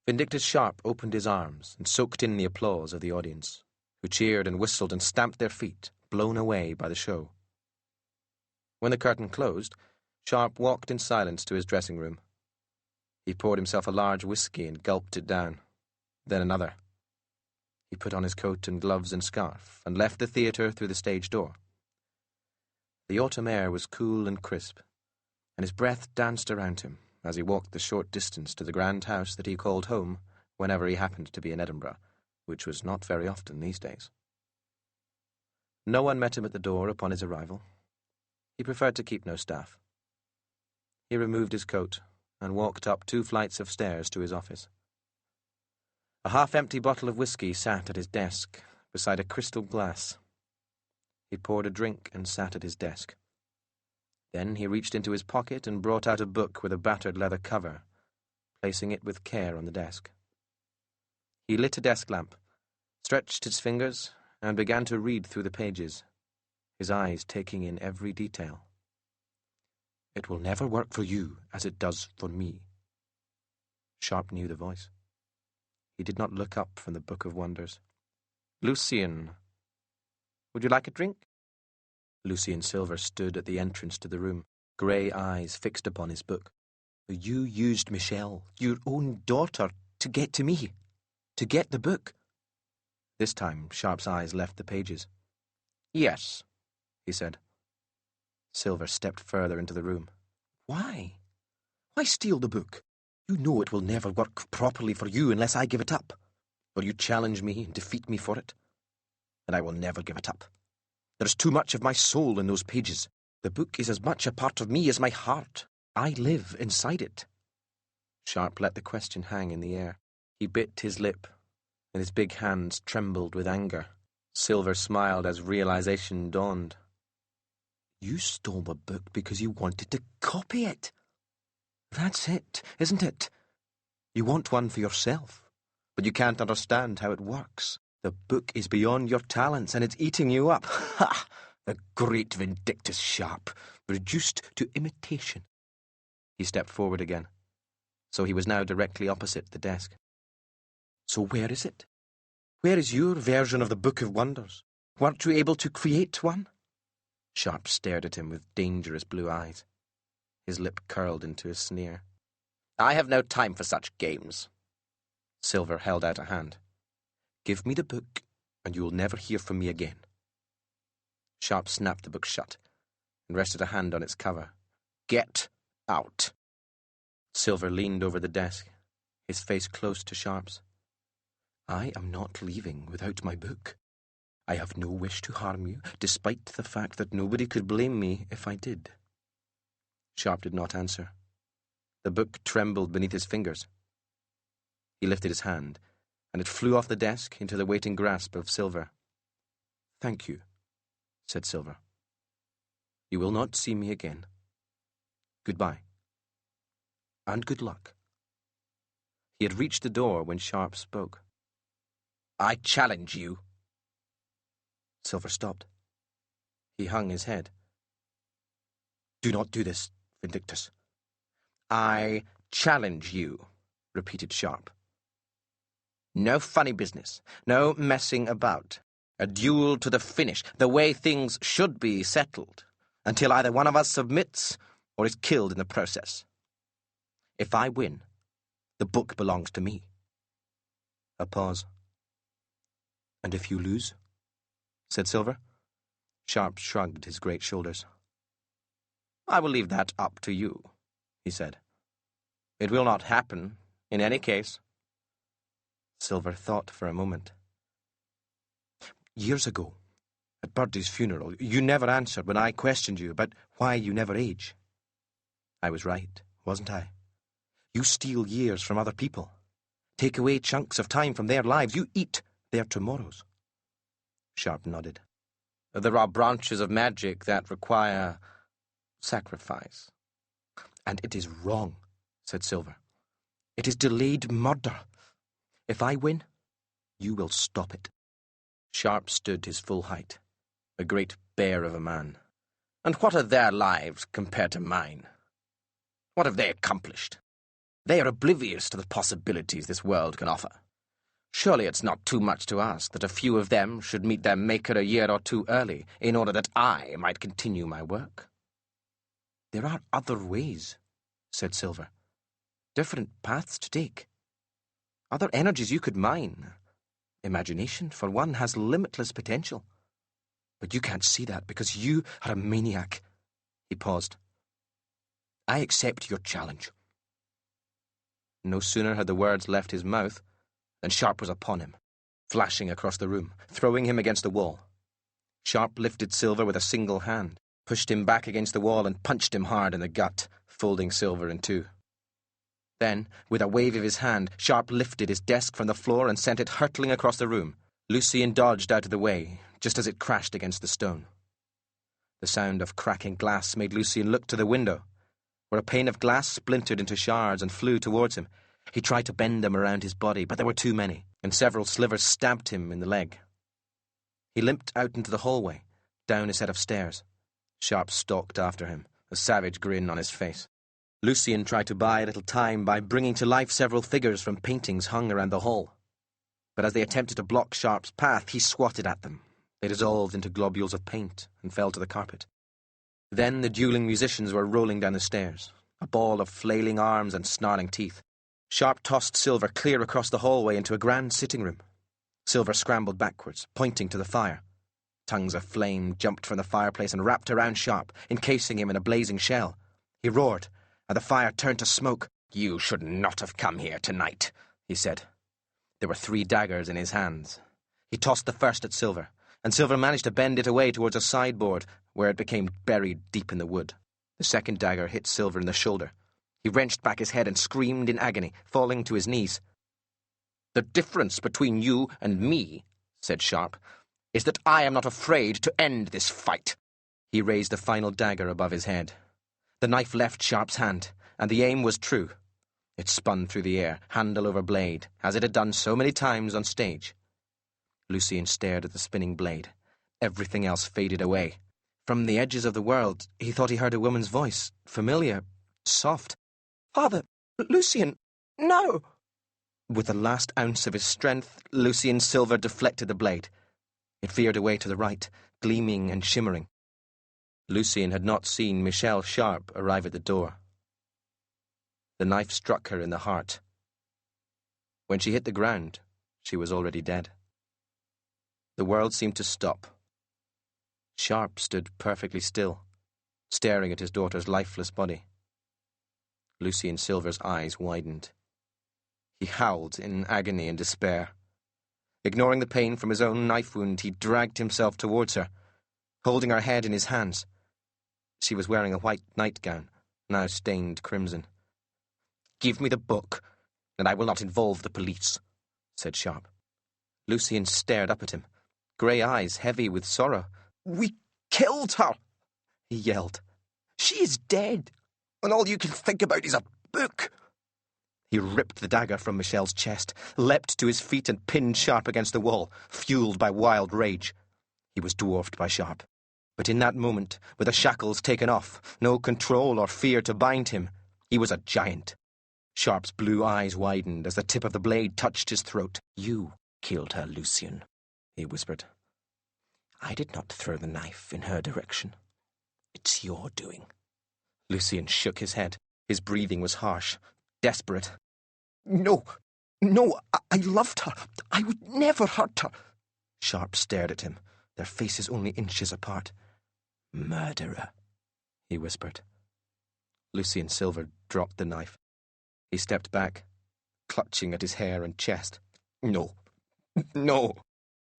Vindictus Sharp opened his arms and soaked in the applause of the audience, who cheered and whistled and stamped their feet, blown away by the show. When the curtain closed, Sharp walked in silence to his dressing room. He poured himself a large whiskey and gulped it down, then another. He put on his coat and gloves and scarf and left the theatre through the stage door. The autumn air was cool and crisp, and his breath danced around him as he walked the short distance to the grand house that he called home whenever he happened to be in Edinburgh, which was not very often these days. No one met him at the door upon his arrival. He preferred to keep no staff. He removed his coat and walked up 2 flights of stairs to his office. A half-empty bottle of whiskey sat at his desk beside a crystal glass. He poured a drink and sat at his desk. Then he reached into his pocket and brought out a book with a battered leather cover, placing it with care on the desk. He lit a desk lamp, stretched his fingers, and began to read through the pages, his eyes taking in every detail. "It will never work for you as it does for me." Sharp knew the voice. He did not look up from the Book of Wonders. "Lucien, would you like a drink?" Lucien Silver stood at the entrance to the room, grey eyes fixed upon his book. "You used Michelle, your own daughter, to get to me, to get the book." This time Sharp's eyes left the pages. "Yes," he said. Silver stepped further into the room. "Why? Why steal the book? You know it will never work properly for you unless I give it up. Will you challenge me and defeat me for it? And I will never give it up. There is too much of my soul in those pages. The book is as much a part of me as my heart. I live inside it." Sharp let the question hang in the air. He bit his lip, and his big hands trembled with anger. Silver smiled as realization dawned. "You stole the book because you wanted to copy it. That's it, isn't it? You want one for yourself, but you can't understand how it works. The book is beyond your talents, and it's eating you up. Ha! The great Vindictus Sharp, reduced to imitation." He stepped forward again, so he was now directly opposite the desk. "So where is it? Where is your version of the Book of Wonders? Weren't you able to create one?" Sharp stared at him with dangerous blue eyes. His lip curled into a sneer. "I have no time for such games." Silver held out a hand. "Give me the book, and you will never hear from me again." Sharp snapped the book shut and rested a hand on its cover. "Get out." Silver leaned over the desk, his face close to Sharp's. "I am not leaving without my book. I have no wish to harm you, despite the fact that nobody could blame me if I did." Sharp did not answer. The book trembled beneath his fingers. He lifted his hand, and it flew off the desk into the waiting grasp of Silver. "Thank you," said Silver. "You will not see me again. Goodbye. And good luck." He had reached the door when Sharp spoke. "I challenge you." Silver stopped. He hung his head. "Do not do this, Vindictus." "I challenge you," repeated Sharp. "No funny business, no messing about. A duel to the finish, the way things should be settled, until either one of us submits or is killed in the process. If I win, the book belongs to me." A pause. "And if you lose?" said Silver. Sharp shrugged his great shoulders. "I will leave that up to you," he said. "It will not happen, in any case." Silver thought for a moment. "Years ago, at Birdie's funeral, you never answered when I questioned you about why you never age. I was right, wasn't I? You steal years from other people, take away chunks of time from their lives. You eat their tomorrows." Sharp nodded. "There are branches of magic that require sacrifice." "And it is wrong," said Silver. "It is delayed murder. If I win, you will stop it." Sharp stood his full height, a great bear of a man. And what are their lives compared to mine? What have they accomplished? They are oblivious to the possibilities this world can offer. Surely it's not too much to ask that a few of them should meet their maker a year or two early in order that I might continue my work. There are other ways, said Silver. Different paths to take. Other energies you could mine. Imagination, for one, has limitless potential. But you can't see that because you are a maniac. He paused. I accept your challenge. No sooner had the words left his mouth than Sharp was upon him, flashing across the room, throwing him against the wall. Sharp lifted Silver with a single hand, pushed him back against the wall and punched him hard in the gut, folding Silver in two. Then, with a wave of his hand, Sharp lifted his desk from the floor and sent it hurtling across the room. Lucian dodged out of the way, just as it crashed against the stone. The sound of cracking glass made Lucian look to the window, where a pane of glass splintered into shards and flew towards him. He tried to bend them around his body, but there were too many, and several slivers stabbed him in the leg. He limped out into the hallway, down a set of stairs. Sharp stalked after him, a savage grin on his face. Lucian tried to buy a little time by bringing to life several figures from paintings hung around the hall. But as they attempted to block Sharp's path, he swatted at them. They dissolved into globules of paint and fell to the carpet. Then the dueling musicians were rolling down the stairs, a ball of flailing arms and snarling teeth. Sharp tossed Silver clear across the hallway into a grand sitting room. Silver scrambled backwards, pointing to the fire. Tongues of flame jumped from the fireplace and wrapped around Sharp, encasing him in a blazing shell. He roared, and the fire turned to smoke. "You should not have come here tonight," he said. There were 3 daggers in his hands. He tossed the first at Silver, and Silver managed to bend it away towards a sideboard, where it became buried deep in the wood. The second dagger hit Silver in the shoulder. He wrenched back his head and screamed in agony, falling to his knees. "The difference between you and me," said Sharp, "is that I am not afraid to end this fight." He raised the final dagger above his head. The knife left Sharp's hand, and the aim was true. It spun through the air, handle over blade, as it had done so many times on stage. Lucian stared at the spinning blade. Everything else faded away. From the edges of the world, he thought he heard a woman's voice, familiar, soft. "Father, Lucian, no!" With the last ounce of his strength, Lucian Silver deflected the blade. It veered away to the right, gleaming and shimmering. Lucian had not seen Michelle Sharp arrive at the door. The knife struck her in the heart. When she hit the ground, she was already dead. The world seemed to stop. Sharp stood perfectly still, staring at his daughter's lifeless body. Lucian Silver's eyes widened. He howled in agony and despair. Ignoring the pain from his own knife wound, he dragged himself towards her, holding her head in his hands. She was wearing a white nightgown, now stained crimson. "Give me the book, and I will not involve the police," said Sharp. Lucian stared up at him, grey eyes heavy with sorrow. "We killed her," he yelled. "She is dead, and all you can think about is a book." He ripped the dagger from Michelle's chest, leapt to his feet and pinned Sharp against the wall, fueled by wild rage. He was dwarfed by Sharp. But in that moment, with the shackles taken off, no control or fear to bind him, he was a giant. Sharp's blue eyes widened as the tip of the blade touched his throat. "You killed her, Lucian," he whispered. "I did not throw the knife in her direction. It's your doing." Lucian shook his head. His breathing was harsh, desperate. No, I loved her. I would never hurt her." Sharp stared at him, their faces only inches apart. "Murderer," he whispered. Lucian Silver dropped the knife. He stepped back, clutching at his hair and chest. No.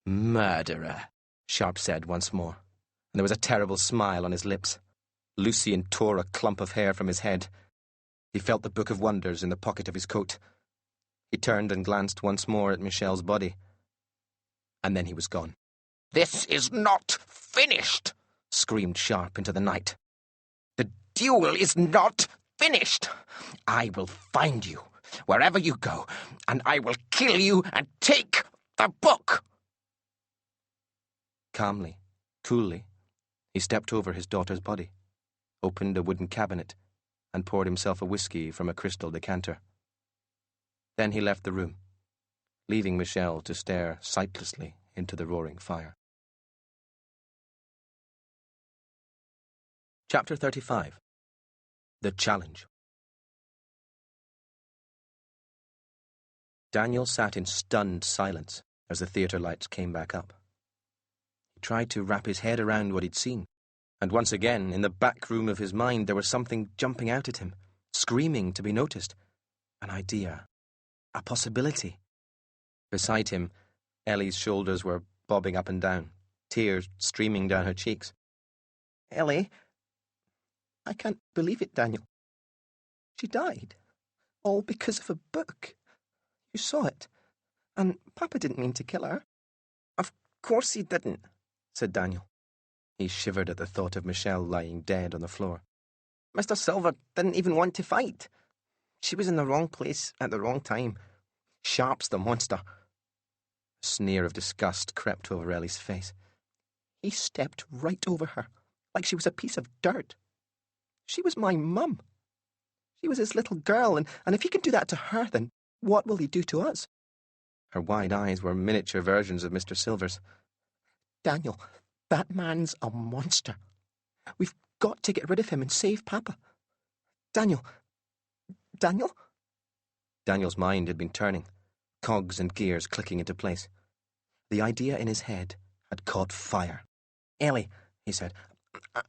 "Murderer," Sharp said once more, and there was a terrible smile on his lips. Lucian tore a clump of hair from his head. He felt the Book of Wonders in the pocket of his coat. He turned and glanced once more at Michelle's body. And then he was gone. "This is not finished," screamed Sharp into the night. "The duel is not finished. I will find you, wherever you go, and I will kill you and take the book." Calmly, coolly, He stepped over his daughter's body, opened a wooden cabinet, and poured himself a whiskey from a crystal decanter. Then he left the room, leaving Michelle to stare sightlessly into the roaring fire. Chapter 35. The Challenge. Daniel sat in stunned silence as the theatre lights came back up. He tried to wrap his head around what he'd seen, and once again, in the back room of his mind, there was something jumping out at him, screaming to be noticed. An idea. A possibility. Beside him, Ellie's shoulders were bobbing up and down, tears streaming down her cheeks. Ellie, I can't believe it, Daniel. She died. All because of a book. You saw it. And Papa didn't mean to kill her. Of course he didn't, said Daniel. He shivered at the thought of Michelle lying dead on the floor. Mr. Silver didn't even want to fight. She was in the wrong place at the wrong time. Sharp's the monster. A sneer of disgust crept over Ellie's face. He stepped right over her, like she was a piece of dirt. She was my mum. She was his little girl, and if he can do that to her, then what will he do to us? Her wide eyes were miniature versions of Mr. Silver's. Daniel, that man's a monster. We've got to get rid of him and save Papa. Daniel? Daniel's mind had been turning, cogs and gears clicking into place. The idea in his head had caught fire. Ellie, he said,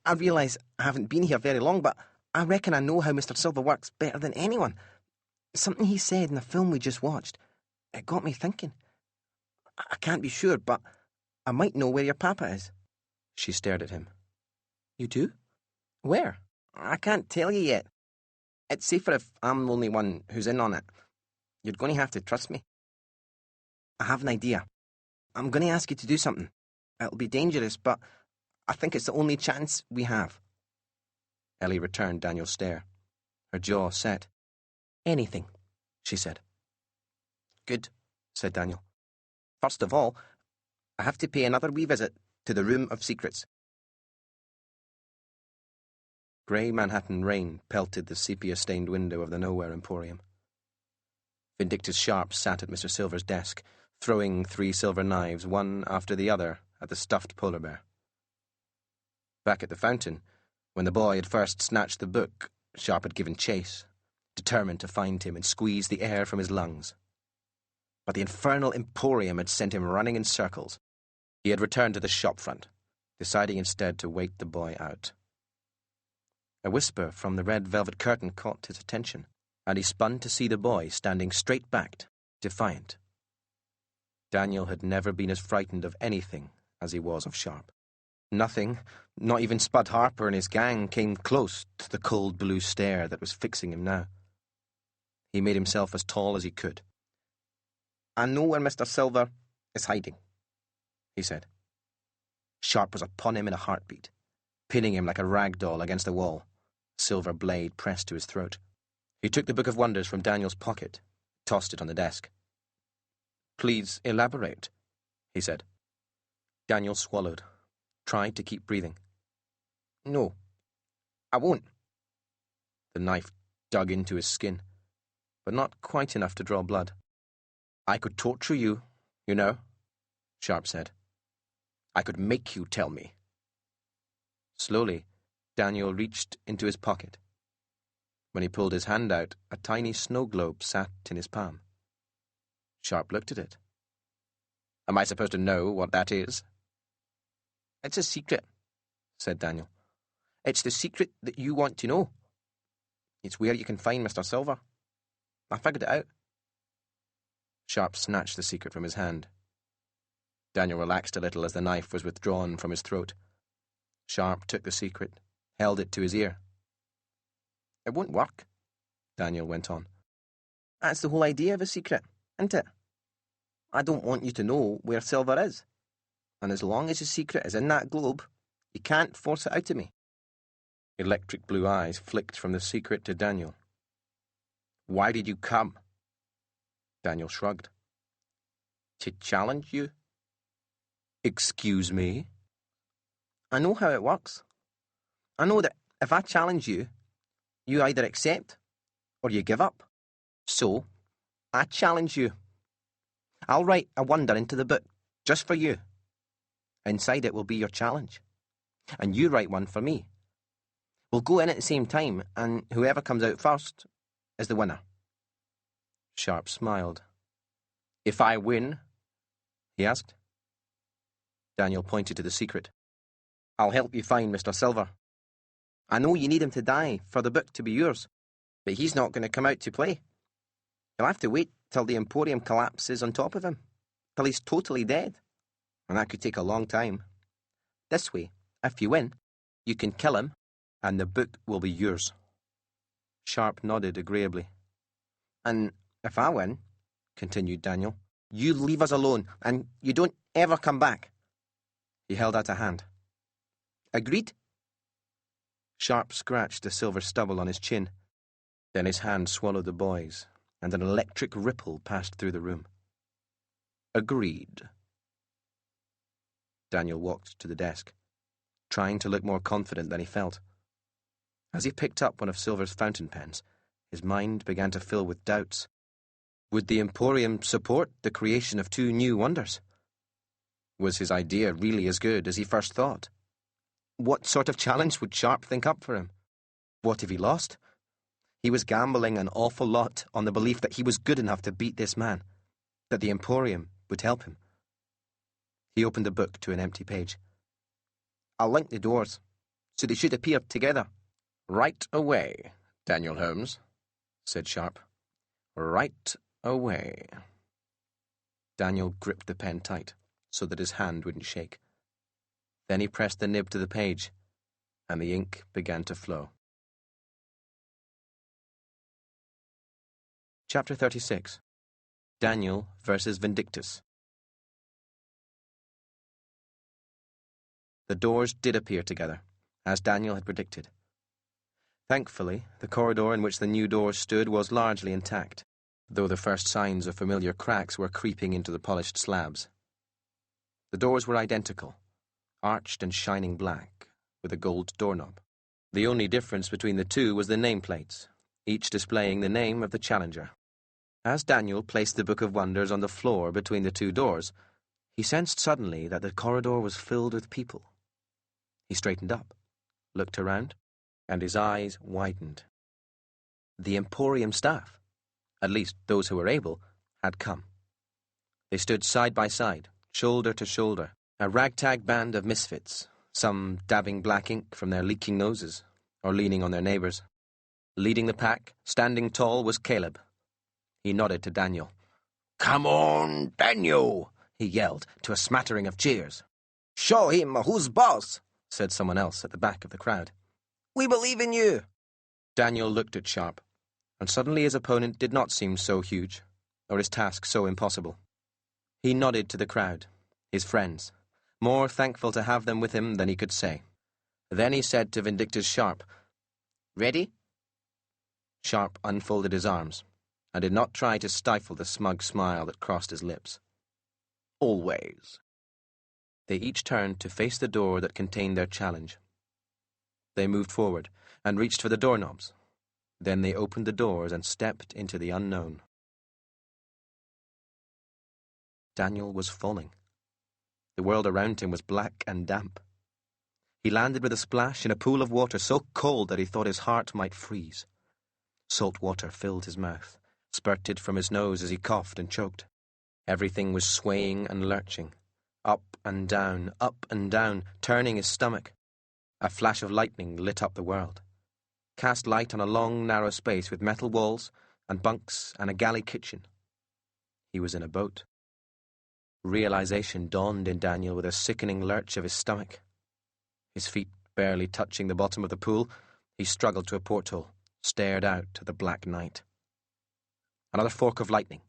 I realise I haven't been here very long, but I reckon I know how Mr. Silver works better than anyone. Something he said in the film we just watched, it got me thinking. I can't be sure, but I might know where your Papa is. She stared at him. You do? Where? I can't tell you yet. It's safer if I'm the only one who's in on it. You're going to have to trust me. I have an idea. I'm going to ask you to do something. It'll be dangerous, but I think it's the only chance we have. Ellie returned Daniel's stare. Her jaw set. Anything, she said. Good, said Daniel. First of all, I have to pay another wee visit to the Room of Secrets. Grey Manhattan rain pelted the sepia-stained window of the Nowhere Emporium. Vindictus Sharp sat at Mr. Silver's desk, throwing 3 silver knives, one after the other, at the stuffed polar bear. Back at the fountain, when the boy had first snatched the book, Sharp had given chase, determined to find him and squeeze the air from his lungs. But the infernal Emporium had sent him running in circles. He had returned to the shop front, deciding instead to wait the boy out. A whisper from the red velvet curtain caught his attention, and he spun to see the boy standing straight-backed, defiant. Daniel had never been as frightened of anything as he was of Sharp. Nothing, not even Spud Harper and his gang, came close to the cold blue stare that was fixing him now. He made himself as tall as he could. I know where Mr. Silver is hiding, he said. Sharp was upon him in a heartbeat, pinning him like a rag doll against the wall, silver blade pressed to his throat. He took the Book of Wonders from Daniel's pocket, tossed it on the desk. Please elaborate, he said. Daniel swallowed, tried to keep breathing. No, I won't. The knife dug into his skin, but not quite enough to draw blood. I could torture you, you know, Sharp said. I could make you tell me. Slowly, Daniel reached into his pocket. When he pulled his hand out, a tiny snow globe sat in his palm. Sharp looked at it. Am I supposed to know what that is? It's a secret, said Daniel. It's the secret that you want to know. It's where you can find Mr. Silver. I figured it out. Sharp snatched the secret from his hand. Daniel relaxed a little as the knife was withdrawn from his throat. Sharp took the secret, held it to his ear. It won't work, Daniel went on. That's the whole idea of a secret, isn't it? I don't want you to know where Silver is. And as long as the secret is in that globe, you can't force it out of me. Electric blue eyes flicked from the secret to Daniel. Why did you come? Daniel shrugged. To challenge you? Excuse me? I know how it works. I know that if I challenge you, you either accept or you give up. So, I challenge you. I'll write a wonder into the book, just for you. Inside it will be your challenge. And you write one for me. We'll go in at the same time, and whoever comes out first is the winner. Sharp smiled. If I win? He asked. Daniel pointed to the secret. I'll help you find Mr. Silver. I know you need him to die for the book to be yours, but he's not going to come out to play. You'll have to wait till the Emporium collapses on top of him, till he's totally dead. And that could take a long time. This way, if you win, you can kill him, and the book will be yours. Sharp nodded agreeably. And if I win, continued Daniel, you leave us alone, and you don't ever come back. He held out a hand. Agreed? Sharp scratched the silver stubble on his chin. Then his hand swallowed the boy's, and an electric ripple passed through the room. Agreed. Daniel walked to the desk, trying to look more confident than he felt. As he picked up one of Silver's fountain pens, his mind began to fill with doubts. Would the Emporium support the creation of 2 new wonders? Was his idea really as good as he first thought? What sort of challenge would Sharp think up for him? What if he lost? He was gambling an awful lot on the belief that he was good enough to beat this man, that the Emporium would help him. He opened the book to an empty page. I'll link the doors, so they should appear together. Right away, Daniel Holmes, said Sharp. Right away. Daniel gripped the pen tight, so that his hand wouldn't shake. Then he pressed the nib to the page, and the ink began to flow. Chapter 36. Daniel versus Vindictus. The doors did appear together, as Daniel had predicted. Thankfully, the corridor in which the new doors stood was largely intact, though the first signs of familiar cracks were creeping into the polished slabs. The doors were identical, arched and shining black, with a gold doorknob. The only difference between the two was the nameplates, each displaying the name of the challenger. As Daniel placed the Book of Wonders on the floor between the 2 doors, he sensed suddenly that the corridor was filled with people. He straightened up, looked around, and his eyes widened. The Emporium staff, at least those who were able, had come. They stood side by side, shoulder to shoulder, a ragtag band of misfits, some dabbing black ink from their leaking noses, or leaning on their neighbours. Leading the pack, standing tall, was Caleb. He nodded to Daniel. Come on, Daniel, he yelled, to a smattering of cheers. Show him who's boss, said someone else at the back of the crowd. We believe in you. Daniel looked at Sharp, and suddenly his opponent did not seem so huge, or his task so impossible. He nodded to the crowd, his friends, more thankful to have them with him than he could say. Then he said to Vindictus Sharp, Ready? Sharp unfolded his arms, and did not try to stifle the smug smile that crossed his lips. Always. They each turned to face the door that contained their challenge. They moved forward and reached for the doorknobs. Then they opened the doors and stepped into the unknown. Daniel was falling. The world around him was black and damp. He landed with a splash in a pool of water so cold that he thought his heart might freeze. Salt water filled his mouth, spurted from his nose as he coughed and choked. Everything was swaying and lurching, up and down, turning his stomach. A flash of lightning lit up the world, cast light on a long, narrow space with metal walls and bunks and a galley kitchen. He was in a boat. Realization dawned in Daniel with a sickening lurch of his stomach. His feet barely touching the bottom of the pool, he struggled to a porthole, stared out at the black night. Another fork of lightning.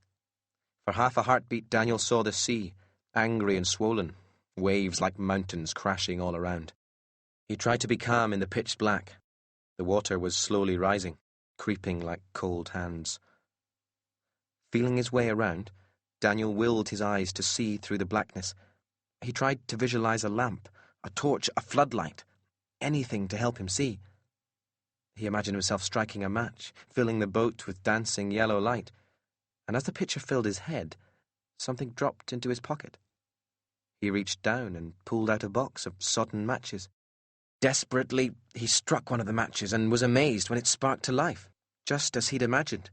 For half a heartbeat, Daniel saw the sea, angry and swollen, waves like mountains crashing all around. He tried to be calm in the pitch black. The water was slowly rising, creeping like cold hands. Feeling his way around, Daniel willed his eyes to see through the blackness. He tried to visualize a lamp, a torch, a floodlight, anything to help him see. He imagined himself striking a match, filling the boat with dancing yellow light, and as the picture filled his head, something dropped into his pocket. He reached down and pulled out a box of sodden matches. Desperately, he struck one of the matches and was amazed when it sparked to life, just as he'd imagined,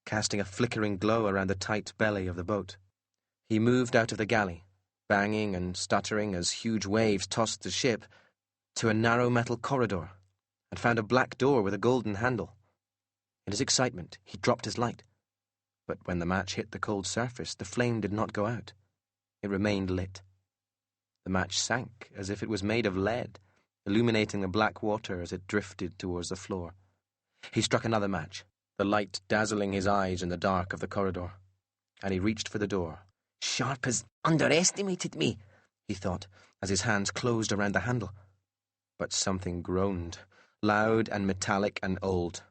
casting a flickering glow around the tight belly of the boat. He moved out of the galley, banging and stuttering as huge waves tossed the ship, to a narrow metal corridor, and found a black door with a golden handle. In his excitement, he dropped his light. But when the match hit the cold surface, the flame did not go out. It remained lit. The match sank as if it was made of lead, illuminating the black water as it drifted towards the floor. He struck another match, the light dazzling his eyes in the dark of the corridor, and he reached for the door. Sharp has underestimated me, he thought, as his hands closed around the handle. But something groaned, loud and metallic and old.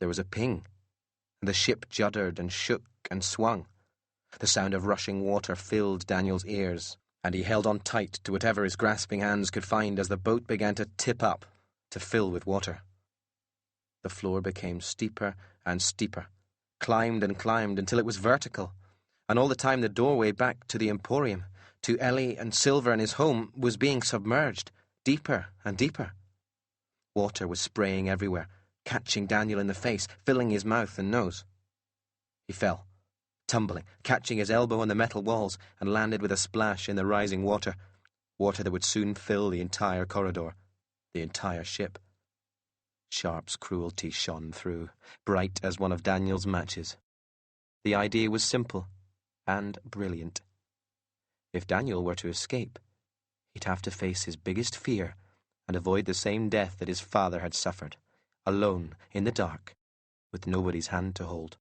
There was a ping, and the ship juddered and shook and swung. The sound of rushing water filled Daniel's ears, and he held on tight to whatever his grasping hands could find as the boat began to tip up, to fill with water. The floor became steeper and steeper, climbed and climbed until it was vertical, and all the time the doorway back to the Emporium, to Ellie and Silver and his home, was being submerged, deeper and deeper. Water was spraying everywhere, catching Daniel in the face, filling his mouth and nose. He fell, tumbling, catching his elbow on the metal walls, and landed with a splash in the rising water, water that would soon fill the entire corridor, the entire ship. Sharp's cruelty shone through, bright as one of Daniel's matches. The idea was simple and brilliant. If Daniel were to escape, he'd have to face his biggest fear and avoid the same death that his father had suffered, alone in the dark, with nobody's hand to hold.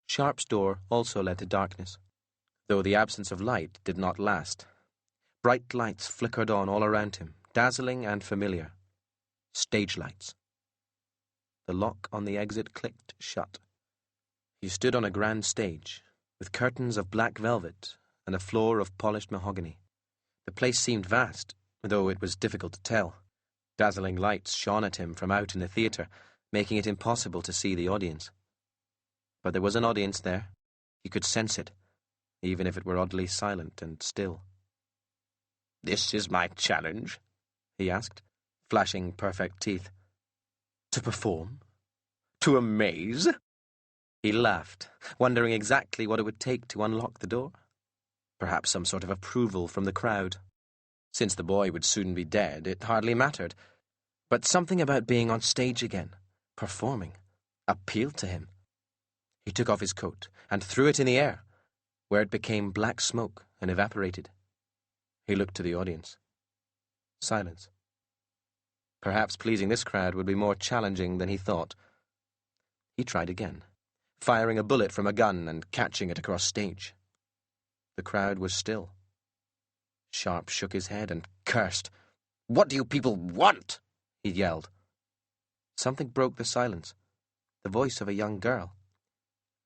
Sharp's door also led to darkness, though the absence of light did not last. Bright lights flickered on all around him, dazzling and familiar. Stage lights. The lock on the exit clicked shut. He stood on a grand stage, with curtains of black velvet and a floor of polished mahogany. The place seemed vast, though it was difficult to tell. Dazzling lights shone at him from out in the theatre, making it impossible to see the audience. But there was an audience there. He could sense it, even if it were oddly silent and still. "This is my challenge?" he asked, flashing perfect teeth. "To perform? To amaze?" He laughed, wondering exactly what it would take to unlock the door. Perhaps some sort of approval from the crowd. Since the boy would soon be dead, it hardly mattered. But something about being on stage again, performing, appealed to him. He took off his coat and threw it in the air, where it became black smoke and evaporated. He looked to the audience. Silence. Perhaps pleasing this crowd would be more challenging than he thought. He tried again, firing a bullet from a gun and catching it across stage. The crowd was still. Sharp shook his head and cursed. "What do you people want?" he yelled. Something broke the silence. The voice of a young girl.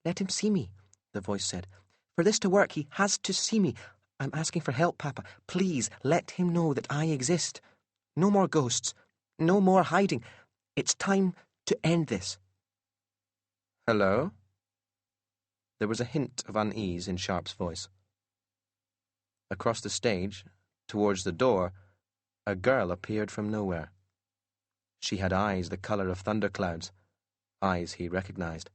"Let him see me," the voice said. "For this to work, he has to see me. I'm asking for help, Papa. Please let him know that I exist. No more ghosts. No more hiding. It's time to end this." "Hello?" There was a hint of unease in Sharp's voice. Across the stage, towards the door, a girl appeared from nowhere. She had eyes the colour of thunderclouds, eyes he recognized,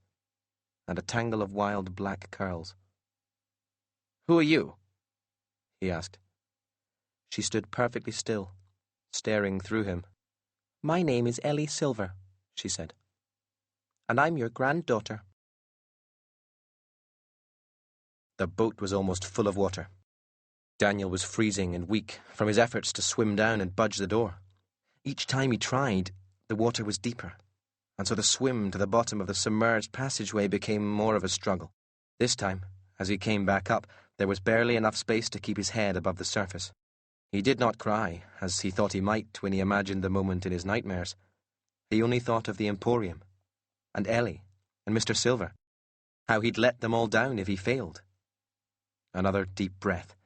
and a tangle of wild black curls. "Who are you?" he asked. She stood perfectly still, staring through him. "My name is Ellie Silver," she said, "and I'm your granddaughter." The boat was almost full of water. Daniel was freezing and weak from his efforts to swim down and budge the door. Each time he tried, the water was deeper, and so the swim to the bottom of the submerged passageway became more of a struggle. This time, as he came back up, there was barely enough space to keep his head above the surface. He did not cry, as he thought he might when he imagined the moment in his nightmares. He only thought of the Emporium, and Ellie, and Mr. Silver, how he'd let them all down if he failed. Another deep breath,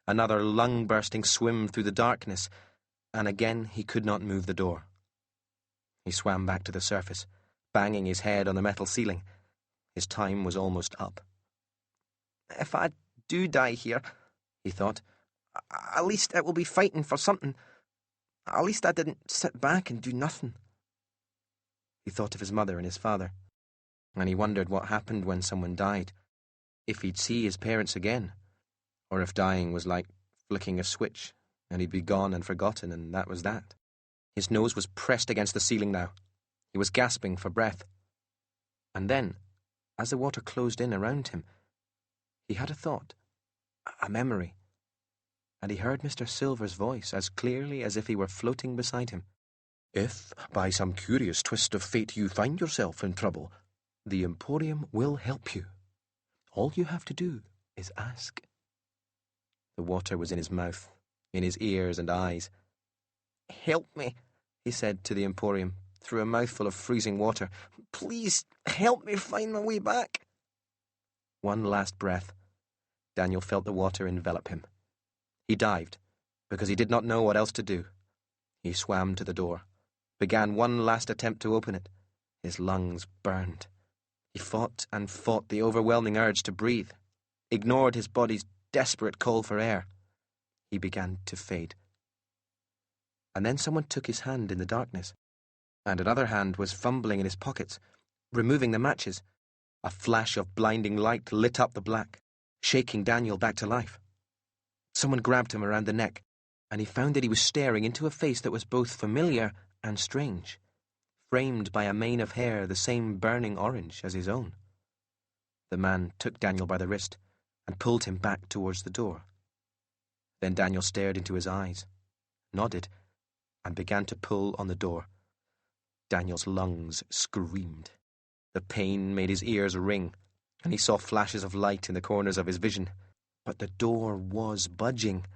Another lung-bursting swim through the darkness, and again he could not move the door. He swam back to the surface, banging his head on the metal ceiling. His time was almost up. If I do die here, he thought, at least it will be fighting for something. At least I didn't sit back and do nothing. He thought of his mother and his father, and he wondered what happened when someone died, if he'd see his parents again, or if dying was like flicking a switch, and he'd be gone and forgotten, and that was that. His nose was pressed against the ceiling now. He was gasping for breath. And then, as the water closed in around him, he had a thought, a memory, and he heard Mr. Silver's voice as clearly as if he were floating beside him. If, by some curious twist of fate, you find yourself in trouble, the Emporium will help you. All you have to do is ask. The water was in his mouth, in his ears and eyes. Help me, he said to the Emporium, through a mouthful of freezing water. Please help me find my way back. One last breath. Daniel felt the water envelop him. He dived, because he did not know what else to do. He swam to the door, began one last attempt to open it. His lungs burned. He fought and fought the overwhelming urge to breathe, ignored his body's desperate call for air. He began to fade. And then someone took his hand in the darkness, and another hand was fumbling in his pockets, removing the matches. A flash of blinding light lit up the black, shaking Daniel back to life. Someone grabbed him around the neck, and he found that he was staring into a face that was both familiar and strange, framed by a mane of hair the same burning orange as his own. The man took Daniel by the wrist and pulled him back towards the door. Then Daniel stared into his eyes, nodded, and began to pull on the door. Daniel's lungs screamed. The pain made his ears ring, and he saw flashes of light in the corners of his vision. But the door was budging.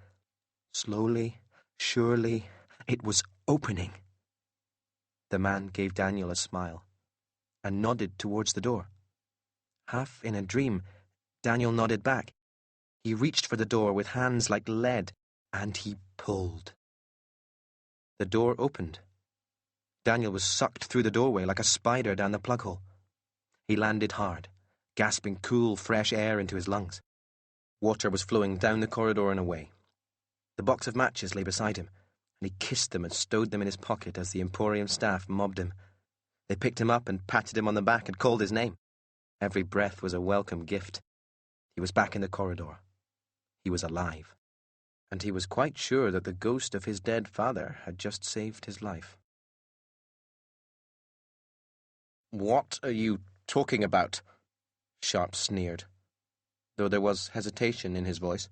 Slowly, surely, it was opening. The man gave Daniel a smile and nodded towards the door. Half in a dream, Daniel nodded back. He reached for the door with hands like lead, and he pulled. The door opened. Daniel was sucked through the doorway like a spider down the plug hole. He landed hard, gasping cool, fresh air into his lungs. Water was flowing down the corridor and away. The box of matches lay beside him, and he kissed them and stowed them in his pocket as the Emporium staff mobbed him. They picked him up and patted him on the back and called his name. Every breath was a welcome gift. He was back in the corridor. He was alive. And he was quite sure that the ghost of his dead father had just saved his life. "What are you talking about?" Sharp sneered, though there was hesitation in his voice.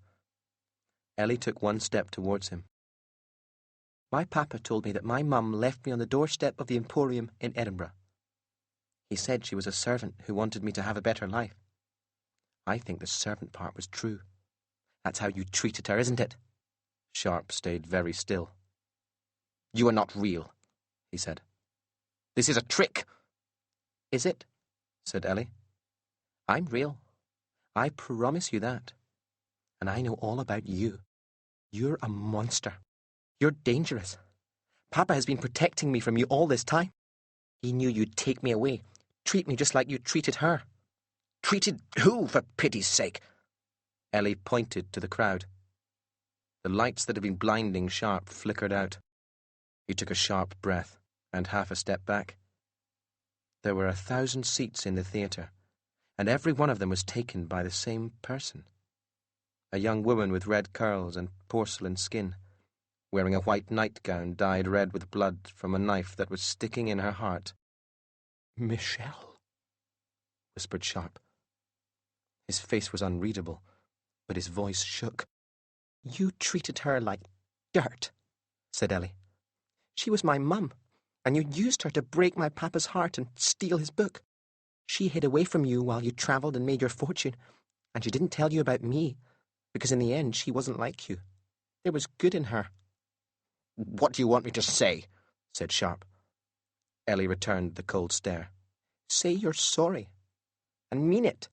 Ellie took one step towards him. "My papa told me that my mum left me on the doorstep of the Emporium in Edinburgh. He said she was a servant who wanted me to have a better life. I think the servant part was true. That's how you treated her, isn't it?" Sharp stayed very still. "You are not real," he said. "This is a trick." "Is it?" said Ellie. "I'm real. I promise you that. And I know all about you. You're a monster. You're dangerous. Papa has been protecting me from you all this time. He knew you'd take me away, treat me just like you treated her." "Treated who, for pity's sake?" Ellie pointed to the crowd. The lights that had been blinding Sharp flickered out. He took a sharp breath and half a step back. There were 1,000 seats in the theatre, and every one of them was taken by the same person. A young woman with red curls and porcelain skin, wearing a white nightgown dyed red with blood from a knife that was sticking in her heart. "Michelle," whispered Sharp. His face was unreadable, but his voice shook. "You treated her like dirt," said Ellie. "She was my mum, and you used her to break my papa's heart and steal his book. She hid away from you while you travelled and made your fortune, and she didn't tell you about me, because in the end she wasn't like you. There was good in her." "What do you want me to say?" said Sharp. Ellie returned the cold stare. "Say you're sorry, and mean it.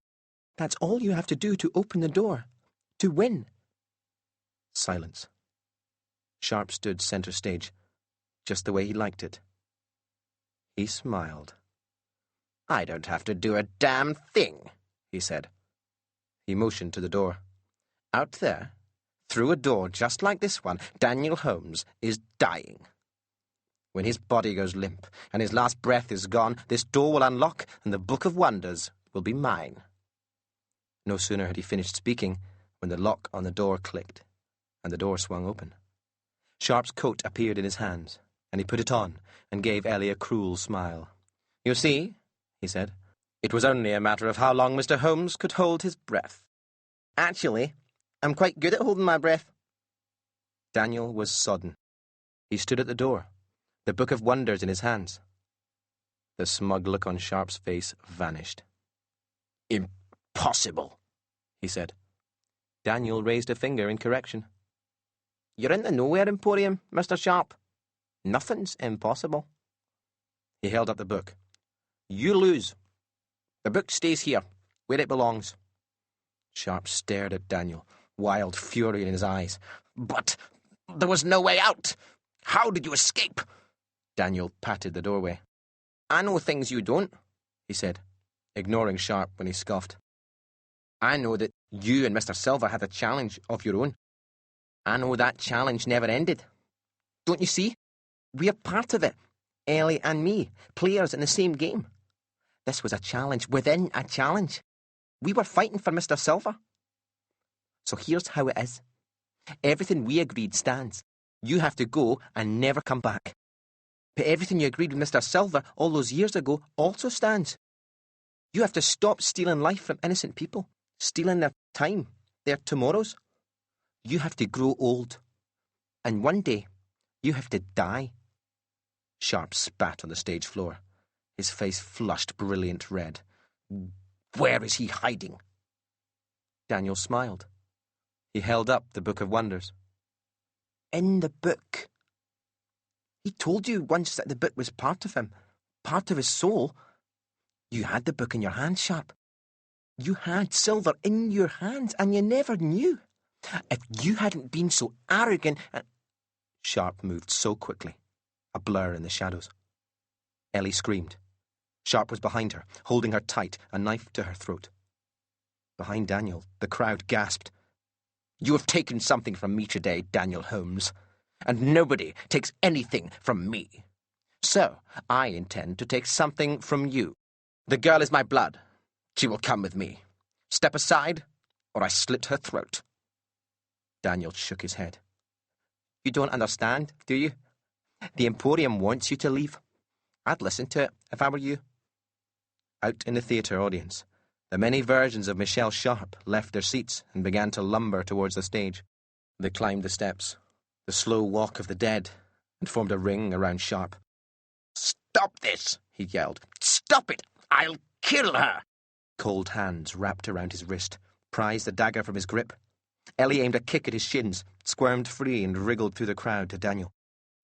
That's all you have to do to open the door, to win." Silence. Sharp stood centre stage, just the way he liked it. He smiled. "I don't have to do a damn thing," he said. He motioned to the door. "Out there, through a door just like this one, Daniel Holmes is dying. When his body goes limp and his last breath is gone, this door will unlock and the Book of Wonders will be mine." No sooner had he finished speaking when the lock on the door clicked and the door swung open. Sharp's coat appeared in his hands, and he put it on and gave Ellie a cruel smile. "You see," he said, "it was only a matter of how long Mr. Holmes could hold his breath. Actually, I'm quite good at holding my breath." Daniel was sodden. He stood at the door, the Book of Wonders in his hands. The smug look on Sharp's face vanished. "Impossible," he said. Daniel raised a finger in correction. "You're in the nowhere Emporium, Mr. Sharp. Nothing's impossible." He held up the book. "You lose. The book stays here, where it belongs." Sharp stared at Daniel, wild fury in his eyes. "But there was no way out. How did you escape?" Daniel patted the doorway. "I know things you don't," he said, ignoring Sharp when he scoffed. "I know that you and Mr. Silver had a challenge of your own. I know that challenge never ended. Don't you see? We're part of it, Ellie and me, players in the same game. This was a challenge within a challenge. We were fighting for Mr. Silver. So here's how it is. Everything we agreed stands. You have to go and never come back. But everything you agreed with Mr. Silver all those years ago also stands. You have to stop stealing life from innocent people, stealing their time, their tomorrows. You have to grow old. And one day, you have to die." Sharp spat on the stage floor. His face flushed brilliant red. "Where is he hiding?" Daniel smiled. He held up the Book of Wonders. "In the book. He told you once that the book was part of him, part of his soul. You had the book in your hands, Sharp. You had Silver in your hands, and you never knew. If you hadn't been so arrogant and—" Sharp moved so quickly, a blur in the shadows. Ellie screamed. Sharp was behind her, holding her tight, a knife to her throat. Behind Daniel, the crowd gasped. "You have taken something from me today, Daniel Holmes, and nobody takes anything from me. So I intend to take something from you. The girl is my blood. She will come with me. Step aside, or I slit her throat." Daniel shook his head. "You don't understand, do you? The Emporium wants you to leave. I'd listen to it if I were you." Out in the theatre audience, the many versions of Michelle Sharp left their seats and began to lumber towards the stage. They climbed the steps, the slow walk of the dead, and formed a ring around Sharp. "Stop this!" he yelled. "Stop it! I'll kill her!" Cold hands wrapped around his wrist, prized the dagger from his grip. Ellie aimed a kick at his shins, squirmed free and wriggled through the crowd to Daniel.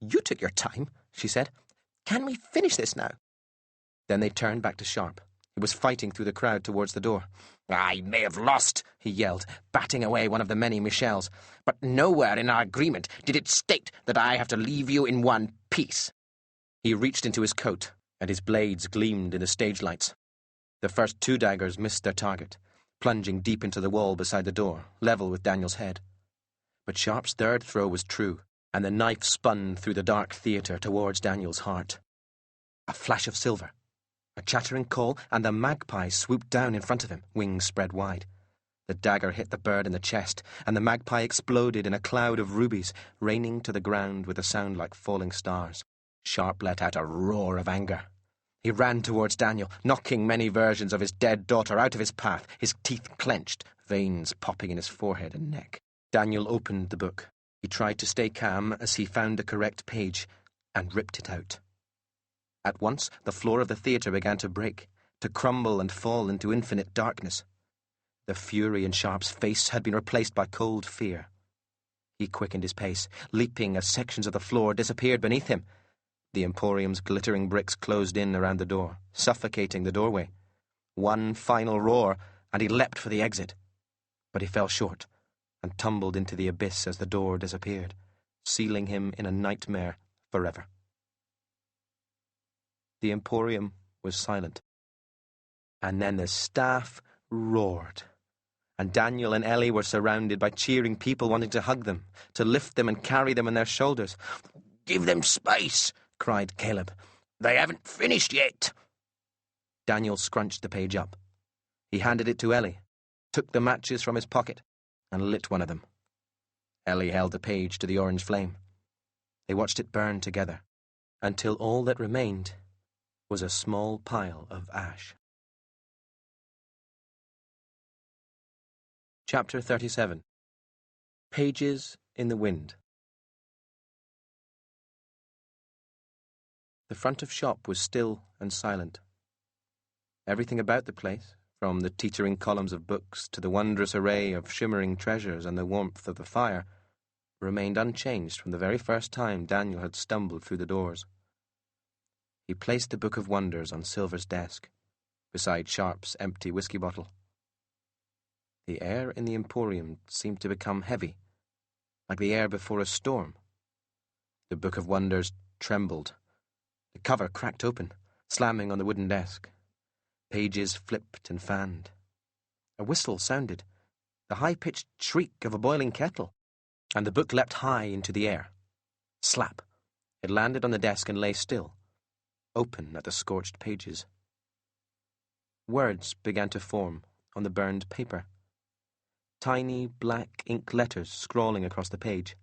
"You took your time," she said. "Can we finish this now?" Then they turned back to Sharp, who was fighting through the crowd towards the door. "I may have lost," he yelled, batting away one of the many Michelles, "but nowhere in our agreement did it state that I have to leave you in one piece." He reached into his coat, and his blades gleamed in the stage lights. The first two daggers missed their target, plunging deep into the wall beside the door, level with Daniel's head. But Sharp's third throw was true, and the knife spun through the dark theatre towards Daniel's heart. A flash of silver, a chattering call, and the magpie swooped down in front of him, wings spread wide. The dagger hit the bird in the chest, and the magpie exploded in a cloud of rubies, raining to the ground with a sound like falling stars. Sharp let out a roar of anger. He ran towards Daniel, knocking many versions of his dead daughter out of his path, his teeth clenched, veins popping in his forehead and neck. Daniel opened the book. He tried to stay calm as he found the correct page and ripped it out. At once, the floor of the theatre began to break, to crumble and fall into infinite darkness. The fury in Sharp's face had been replaced by cold fear. He quickened his pace, leaping as sections of the floor disappeared beneath him. The Emporium's glittering bricks closed in around the door, suffocating the doorway. One final roar, and he leapt for the exit. But he fell short, and tumbled into the abyss as the door disappeared, sealing him in a nightmare forever. The Emporium was silent. And then the staff roared, and Daniel and Ellie were surrounded by cheering people wanting to hug them, to lift them and carry them on their shoulders. "Give them space," cried Caleb. "They haven't finished yet." Daniel scrunched the page up. He handed it to Ellie, took the matches from his pocket, and lit one of them. Ellie held the page to the orange flame. They watched it burn together, until all that remained was a small pile of ash. Chapter 37. Pages in the Wind. The front of shop was still and silent. Everything about the place, from the teetering columns of books to the wondrous array of shimmering treasures and the warmth of the fire, remained unchanged from the very first time Daniel had stumbled through the doors. He placed the Book of Wonders on Silver's desk, beside Sharp's empty whiskey bottle. The air in the Emporium seemed to become heavy, like the air before a storm. The Book of Wonders trembled. The cover cracked open, slamming on the wooden desk. Pages flipped and fanned. A whistle sounded, the high-pitched shriek of a boiling kettle, and the book leapt high into the air. Slap! It landed on the desk and lay still, open at the scorched pages. Words began to form on the burned paper. Tiny black ink letters scrawling across the page.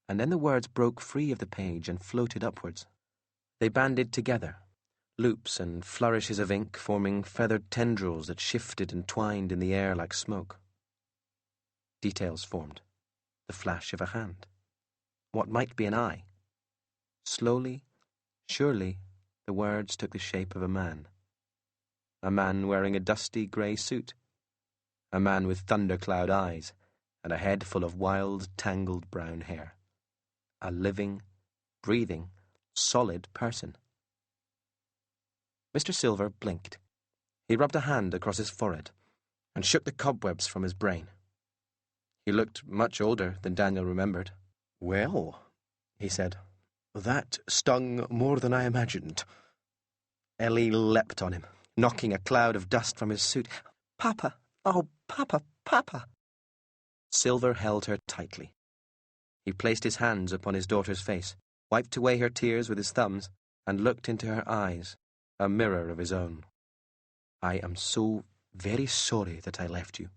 And then the words broke free of the page and floated upwards. They banded together, loops and flourishes of ink forming feathered tendrils that shifted and twined in the air like smoke. Details formed. The flash of a hand. What might be an eye. Slowly, surely, the words took the shape of a man. A man wearing a dusty grey suit. A man with thundercloud eyes and a head full of wild, tangled brown hair. A living, breathing, solid person. Mr. Silver blinked. He rubbed a hand across his forehead and shook the cobwebs from his brain. He looked much older than Daniel remembered. "Well," he said, "that stung more than I imagined." Ellie leapt on him, knocking a cloud of dust from his suit. "Papa! Oh, Papa, Papa!" Silver held her tightly. He placed his hands upon his daughter's face, wiped away her tears with his thumbs, and looked into her eyes, a mirror of his own. "I am so very sorry that I left you.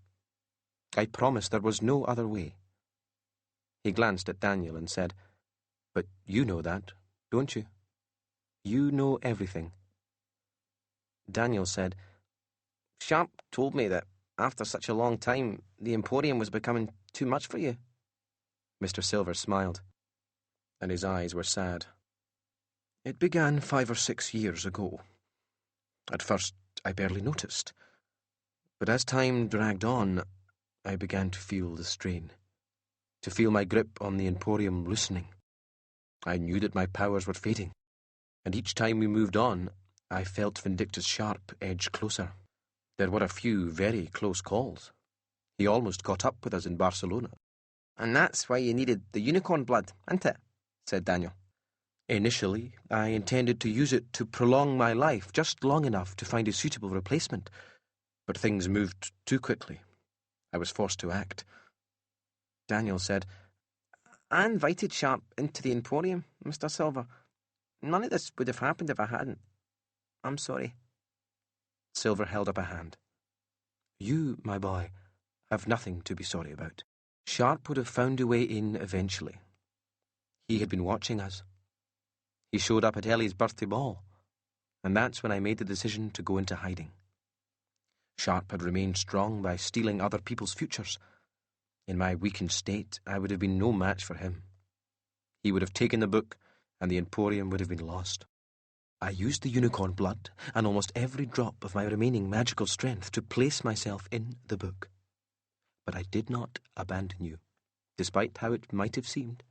I promised there was no other way." He glanced at Daniel and said, "But you know that, don't you? You know everything." Daniel said, "Sharp told me that after such a long time, the Emporium was becoming too much for you." Mr. Silver smiled, and his eyes were sad. "It began 5 or 6 years ago. At first, I barely noticed. But as time dragged on, I began to feel the strain, to feel my grip on the Emporium loosening. I knew that my powers were fading, and each time we moved on, I felt Vindictus Sharp edge closer. There were a few very close calls. He almost caught up with us in Barcelona." "And that's why you needed the unicorn blood, ain't it?" said Daniel. "Initially, I intended to use it to prolong my life just long enough to find a suitable replacement, but things moved too quickly. I was forced to act." Daniel said, "I invited Sharp into the Emporium, Mr. Silver. None of this would have happened if I hadn't. I'm sorry." Silver held up a hand. "You, my boy, have nothing to be sorry about. Sharp would have found a way in eventually. He had been watching us. He showed up at Ellie's birthday ball, and that's when I made the decision to go into hiding. Sharp had remained strong by stealing other people's futures. In my weakened state, I would have been no match for him. He would have taken the book, and the Emporium would have been lost. I used the unicorn blood and almost every drop of my remaining magical strength to place myself in the book. But I did not abandon you, despite how it might have seemed.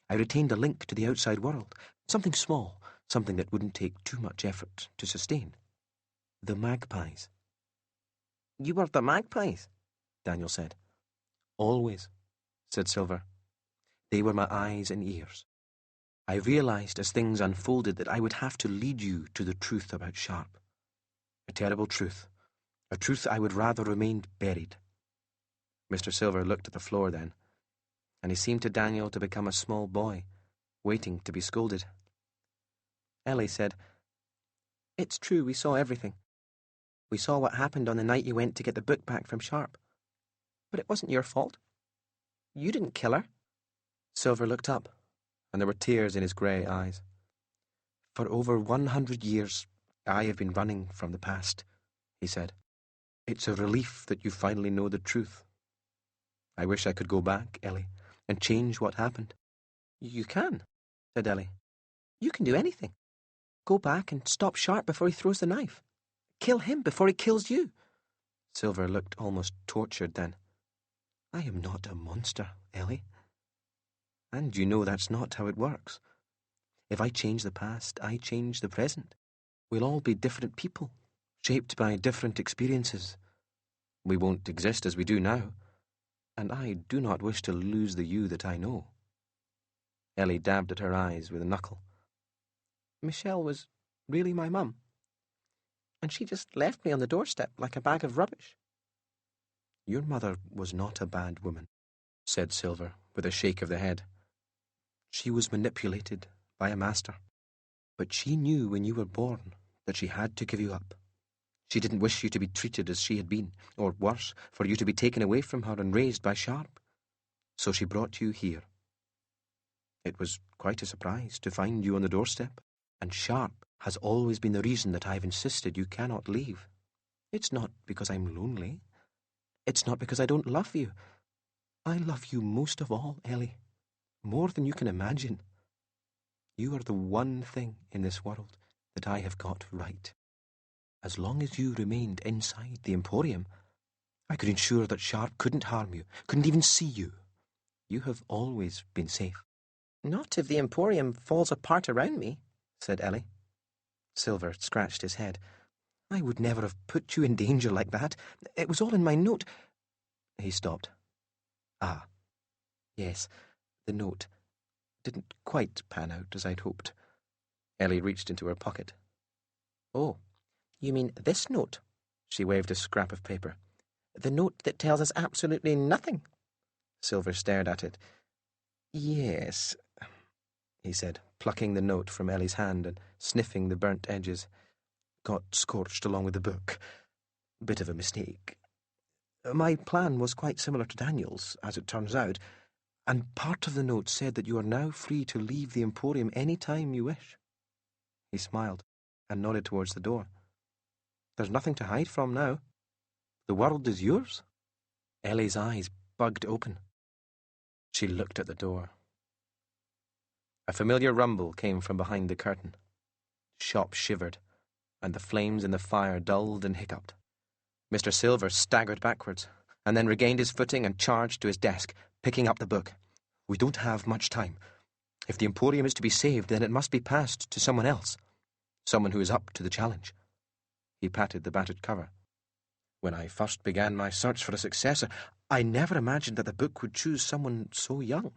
I retained a link to the outside world, something small, something that wouldn't take too much effort to sustain. The magpies." "You were the magpies?" Daniel said. Always, said Silver. They were my eyes and ears. I realized as things unfolded that I would have to lead you to the truth about Sharp. A terrible truth. A truth I would rather remained buried. Mr. Silver looked at the floor then, and he seemed to Daniel to become a small boy, waiting to be scolded. Ellie said, "It's true, we saw everything. We saw what happened on the night you went to get the book back from Sharp. But it wasn't your fault. You didn't kill her." Silver looked up, and there were tears in his grey eyes. "For over 100 years, I have been running from the past," he said. "It's a relief that you finally know the truth. I wish I could go back, Ellie, and change what happened." "You can," said Ellie. "You can do anything. Go back and stop Sharp before he throws the knife. Kill him before he kills you." Silver looked almost tortured then. "I am not a monster, Ellie. And you know that's not how it works. If I change the past, I change the present. We'll all be different people, shaped by different experiences. We won't exist as we do now, and I do not wish to lose the you that I know." Ellie dabbed at her eyes with a knuckle. "Michelle was really my mum, and she just left me on the doorstep like a bag of rubbish." "Your mother was not a bad woman," said Silver, with a shake of the head. "She was manipulated by a master. But she knew when you were born that she had to give you up. She didn't wish you to be treated as she had been, or worse, for you to be taken away from her and raised by Sharp. So she brought you here. It was quite a surprise to find you on the doorstep, and Sharp has always been the reason that I've insisted you cannot leave. It's not because I'm lonely. It's not because I don't love you. I love you most of all, Ellie, more than you can imagine. You are the one thing in this world that I have got right. As long as you remained inside the Emporium, I could ensure that Sharp couldn't harm you, couldn't even see you. You have always been safe." "Not if the Emporium falls apart around me," said Ellie. Silver scratched his head. "I would never have put you in danger like that. It was all in my note." He stopped. "Ah, yes, the note didn't quite pan out as I'd hoped." Ellie reached into her pocket. "Oh, you mean this note?" She waved a scrap of paper. "The note that tells us absolutely nothing?" Silver stared at it. "Yes," he said, plucking the note from Ellie's hand and sniffing the burnt edges. "Got scorched along with the book. Bit of a mistake. My plan was quite similar to Daniel's, as it turns out, and part of the note said that you are now free to leave the Emporium any time you wish." He smiled and nodded towards the door. "There's nothing to hide from now. The world is yours." Ellie's eyes bugged open. She looked at the door. A familiar rumble came from behind the curtain. The shop shivered, and the flames in the fire dulled and hiccuped. Mr. Silver staggered backwards, and then regained his footing and charged to his desk, picking up the book. "We don't have much time. If the Emporium is to be saved, then it must be passed to someone else. Someone who is up to the challenge." He patted the battered cover. "When I first began my search for a successor, I never imagined that the book would choose someone so young."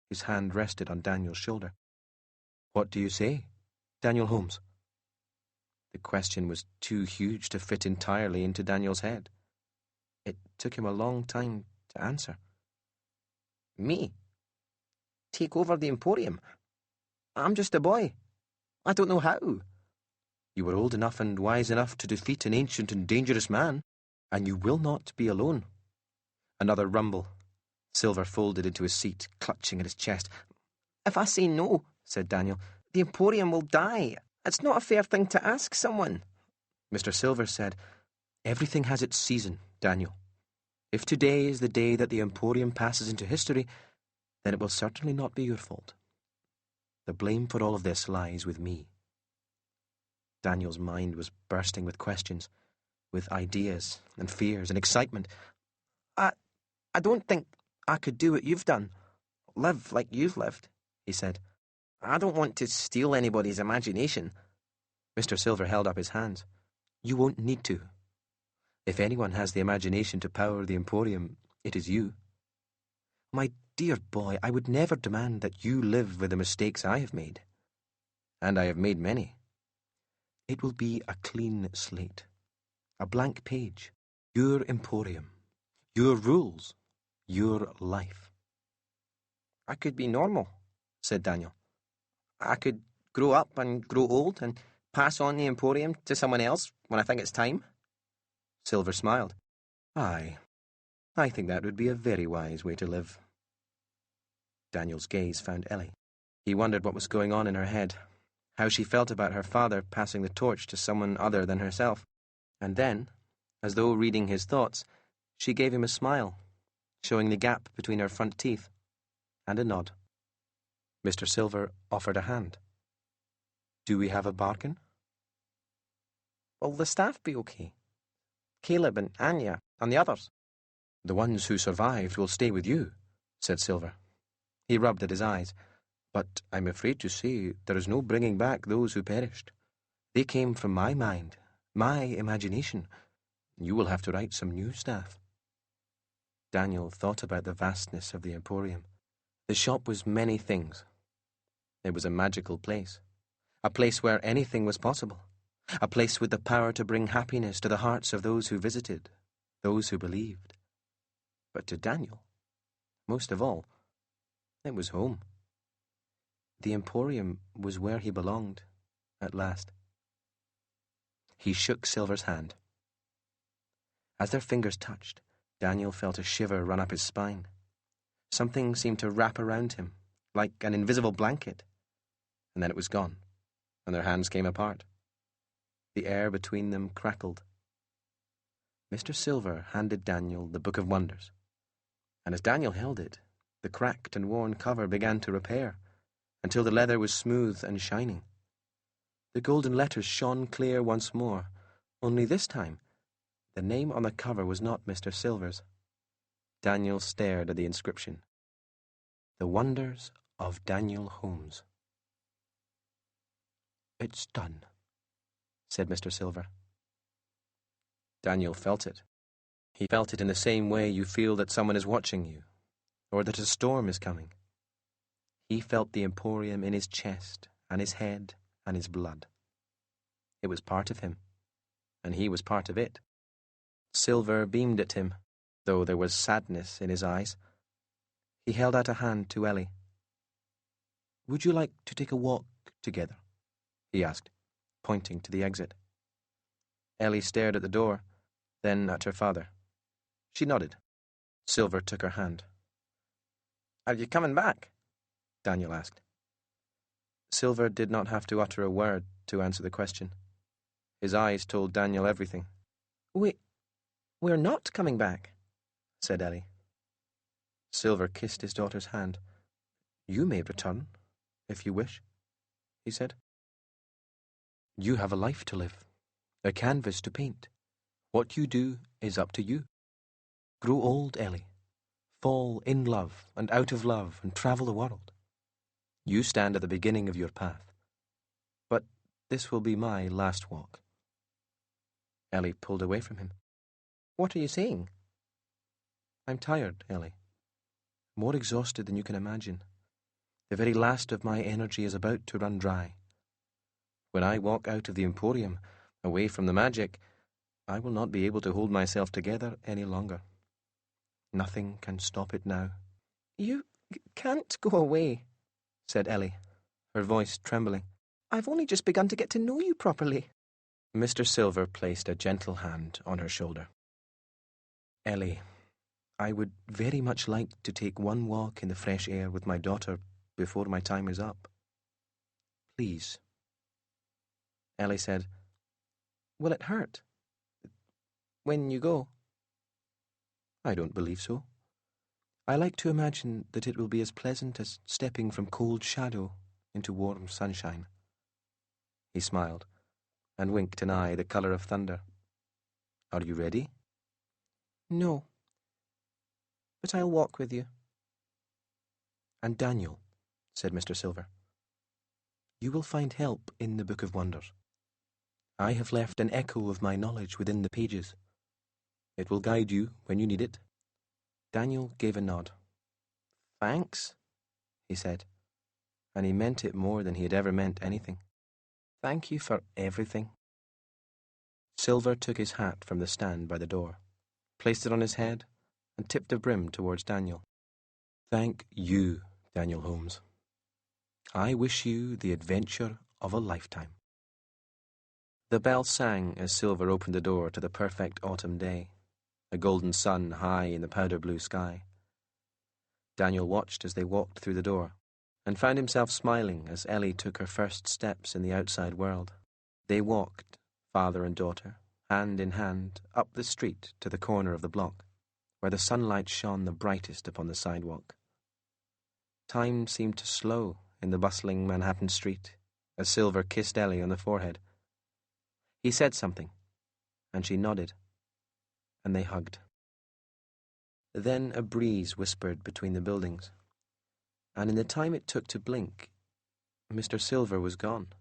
His hand rested on Daniel's shoulder. "What do you say, Daniel Holmes?" The question was too huge to fit entirely into Daniel's head. It took him a long time to answer. "Me? Take over the Emporium? I'm just a boy. I don't know how." "You were old enough and wise enough to defeat an ancient and dangerous man, and you will not be alone." Another rumble. Silver folded into his seat, clutching at his chest. "If I say no," said Daniel, "the Emporium will die. It's not a fair thing to ask someone." Mr. Silver said, "Everything has its season, Daniel. If today is the day that the Emporium passes into history, then it will certainly not be your fault. The blame for all of this lies with me." Daniel's mind was bursting with questions, with ideas and fears and excitement. I don't think I could do what you've done, live like you've lived," he said. "I don't want to steal anybody's imagination." Mr. Silver held up his hands. "You won't need to. If anyone has the imagination to power the Emporium, it is you. My dear boy, I would never demand that you live with the mistakes I have made. And I have made many. It will be a clean slate, a blank page, your emporium, your rules, your life. I could be normal, said Daniel. I could grow up and grow old and pass on the Emporium to someone else when I think it's time. Silver smiled. Aye, I think that would be a very wise way to live. Daniel's gaze found Ellie. He wondered what was going on in her head, how she felt about her father passing the torch to someone other than herself. And then, as though reading his thoughts, she gave him a smile, showing the gap between her front teeth, and a nod. Mr. Silver offered a hand. Do we have a bargain? Will the staff be okay? Caleb and Anya and the others? The ones who survived will stay with you, said Silver. He rubbed at his eyes. But I'm afraid to say there is no bringing back those who perished. They came from my mind, my imagination. You will have to write some new staff. Daniel thought about the vastness of the Emporium. The shop was many things. It was a magical place, a place where anything was possible, a place with the power to bring happiness to the hearts of those who visited, those who believed. But to Daniel, most of all, it was home. The Emporium was where he belonged, at last. He shook Silver's hand. As their fingers touched, Daniel felt a shiver run up his spine. Something seemed to wrap around him, like an invisible blanket. And then it was gone, and their hands came apart. The air between them crackled. Mr. Silver handed Daniel the Book of Wonders, and as Daniel held it, the cracked and worn cover began to repair, until the leather was smooth and shining. The golden letters shone clear once more, only this time the name on the cover was not Mr. Silver's. Daniel stared at the inscription. The Wonders of Daniel Holmes. It's done, said Mr. Silver. Daniel felt it. He felt it in the same way you feel that someone is watching you, or that a storm is coming. He felt the Emporium in his chest, and his head, and his blood. It was part of him, and he was part of it. Silver beamed at him, though there was sadness in his eyes. He held out a hand to Ellie. Would you like to take a walk together? He asked, pointing to the exit. Ellie stared at the door, then at her father. She nodded. Silver took her hand. Are you coming back? Daniel asked. Silver did not have to utter a word to answer the question. His eyes told Daniel everything. We're not coming back, said Ellie. Silver kissed his daughter's hand. You may return, if you wish, he said. You have a life to live, a canvas to paint. What you do is up to you. Grow old, Ellie. Fall in love and out of love and travel the world. You stand at the beginning of your path. But this will be my last walk. Ellie pulled away from him. What are you saying? I'm tired, Ellie. More exhausted than you can imagine. The very last of my energy is about to run dry. When I walk out of the Emporium, away from the magic, I will not be able to hold myself together any longer. Nothing can stop it now. You can't go away, said Ellie, her voice trembling. I've only just begun to get to know you properly. Mr. Silver placed a gentle hand on her shoulder. Ellie, I would very much like to take one walk in the fresh air with my daughter before my time is up. Please. Ellie said, Will it hurt? When you go? I don't believe so. I like to imagine that it will be as pleasant as stepping from cold shadow into warm sunshine. He smiled and winked an eye the colour of thunder. Are you ready? No. But I'll walk with you. And Daniel, said Mr. Silver, you will find help in the Book of Wonders. I have left an echo of my knowledge within the pages. It will guide you when you need it. Daniel gave a nod. "Thanks," he said, and he meant it more than he had ever meant anything. "Thank you for everything." Silver took his hat from the stand by the door, placed it on his head, and tipped the brim towards Daniel. "Thank you, Daniel Holmes. I wish you the adventure of a lifetime." The bell sang as Silver opened the door to the perfect autumn day, a golden sun high in the powder-blue sky. Daniel watched as they walked through the door, and found himself smiling as Ellie took her first steps in the outside world. They walked, father and daughter, hand in hand, up the street to the corner of the block, where the sunlight shone the brightest upon the sidewalk. Time seemed to slow in the bustling Manhattan street as Silver kissed Ellie on the forehead. He said something, and she nodded, and they hugged. Then a breeze whispered between the buildings, and in the time it took to blink, Mr. Silver was gone,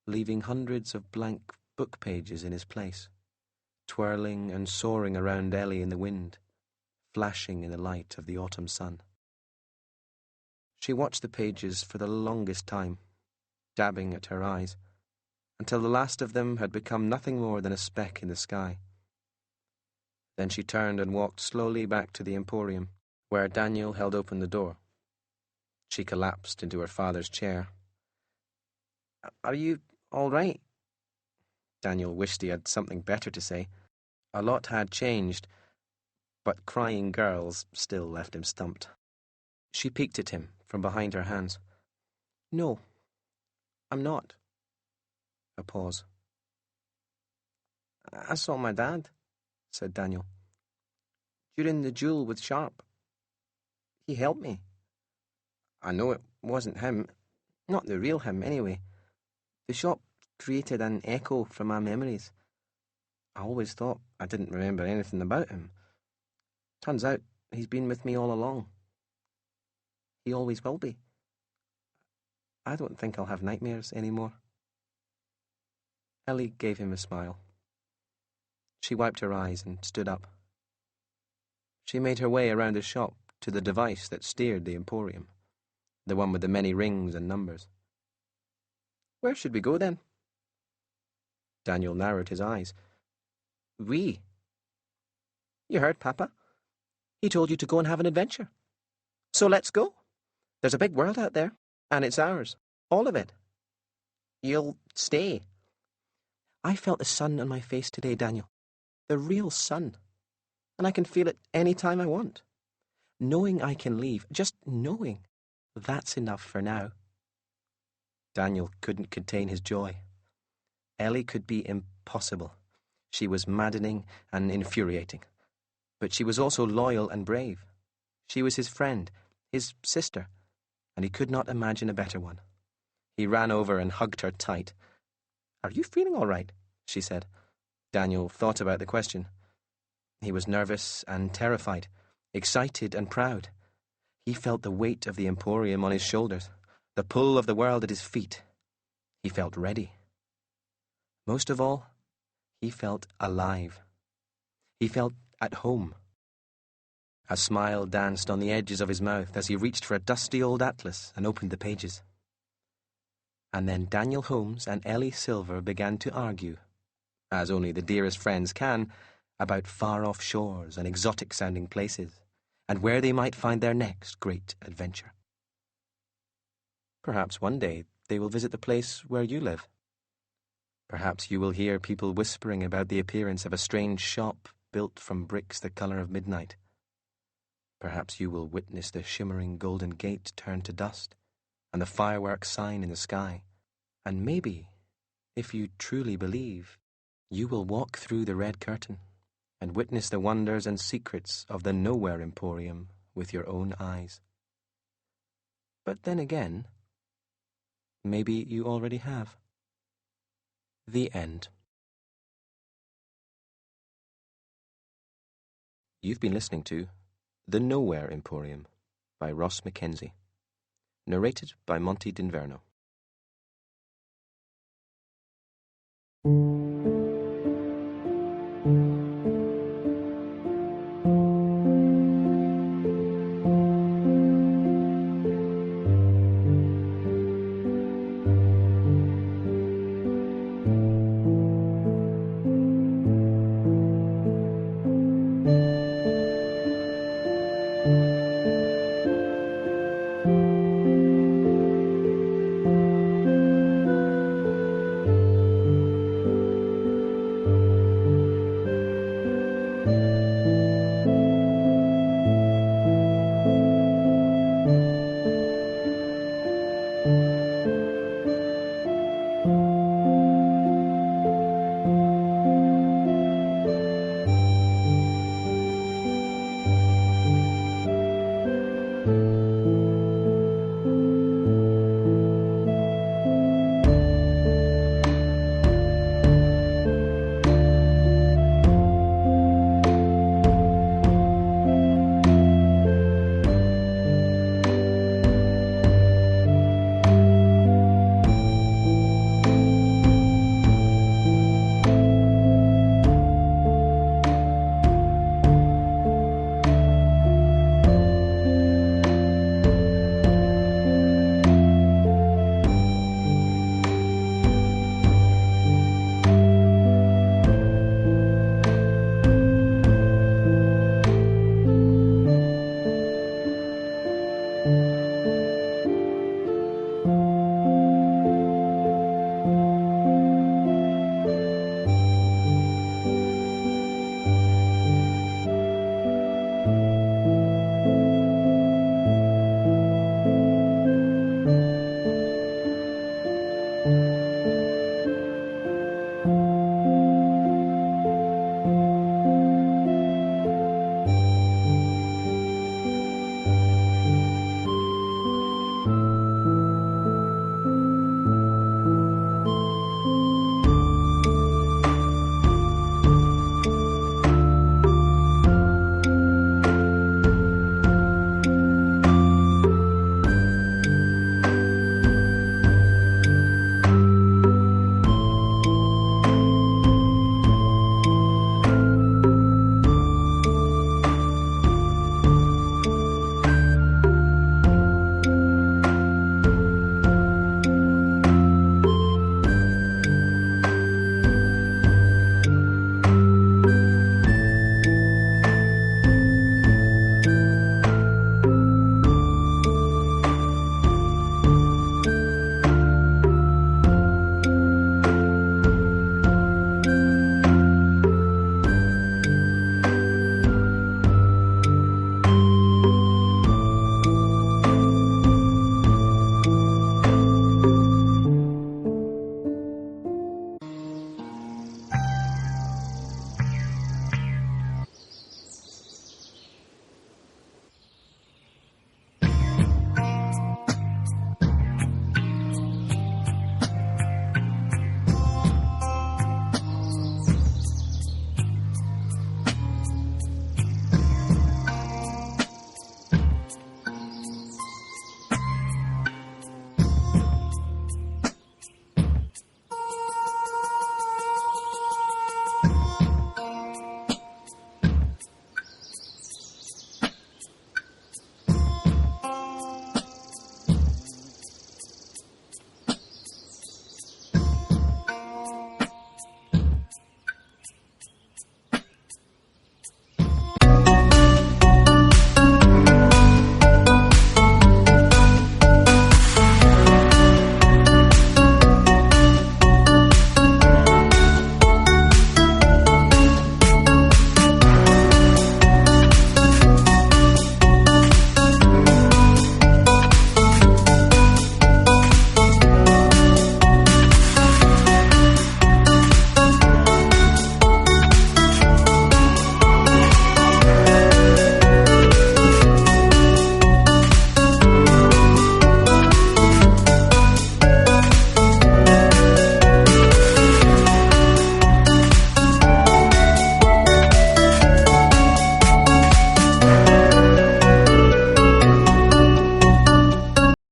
leaving hundreds of blank book pages in his place, twirling and soaring around Ellie in the wind, flashing in the light of the autumn sun. She watched the pages for the longest time, dabbing at her eyes, until the last of them had become nothing more than a speck in the sky. Then she turned and walked slowly back to the Emporium, where Daniel held open the door. She collapsed into her father's chair. "Are you all right?" Daniel wished he had something better to say. A lot had changed, but crying girls still left him stumped. She peeked at him from behind her hands. "No, I'm not." A pause. "I saw my dad," said Daniel, "during the duel with Sharp. He helped me. I know it wasn't him, not the real him anyway. The shop created an echo from my memories. I always thought I didn't remember anything about him. Turns out he's been with me all along. He always will be. I don't think I'll have nightmares anymore." Ellie gave him a smile. She wiped her eyes and stood up. She made her way around the shop to the device that steered the Emporium, the one with the many rings and numbers. "Where should we go then?" Daniel narrowed his eyes. "We? You heard Papa. He told you to go and have an adventure. So let's go. There's a big world out there, and it's ours, all of it. You'll stay." "I felt the sun on my face today, Daniel. The real sun. And I can feel it any time I want. Knowing I can leave, just knowing, that's enough for now." Daniel couldn't contain his joy. Ellie could be impossible. She was maddening and infuriating. But she was also loyal and brave. She was his friend, his sister, and he could not imagine a better one. He ran over and hugged her tight. "Are you feeling all right?" she said. Daniel thought about the question. He was nervous and terrified, excited and proud. He felt the weight of the Emporium on his shoulders, the pull of the world at his feet. He felt ready. Most of all, he felt alive. He felt at home. A smile danced on the edges of his mouth as he reached for a dusty old atlas and opened the pages. And then Daniel Holmes and Ellie Silver began to argue, as only the dearest friends can, about far-off shores and exotic-sounding places, and where they might find their next great adventure. Perhaps one day they will visit the place where you live. Perhaps you will hear people whispering about the appearance of a strange shop built from bricks the colour of midnight. Perhaps you will witness the shimmering golden gate turn to dust, and the fireworks sign in the sky. And maybe, if you truly believe, you will walk through the red curtain and witness the wonders and secrets of the Nowhere Emporium with your own eyes. But then again, maybe you already have. The end. You've been listening to The Nowhere Emporium by Ross Mackenzie. Narrated by Monty Dinverno.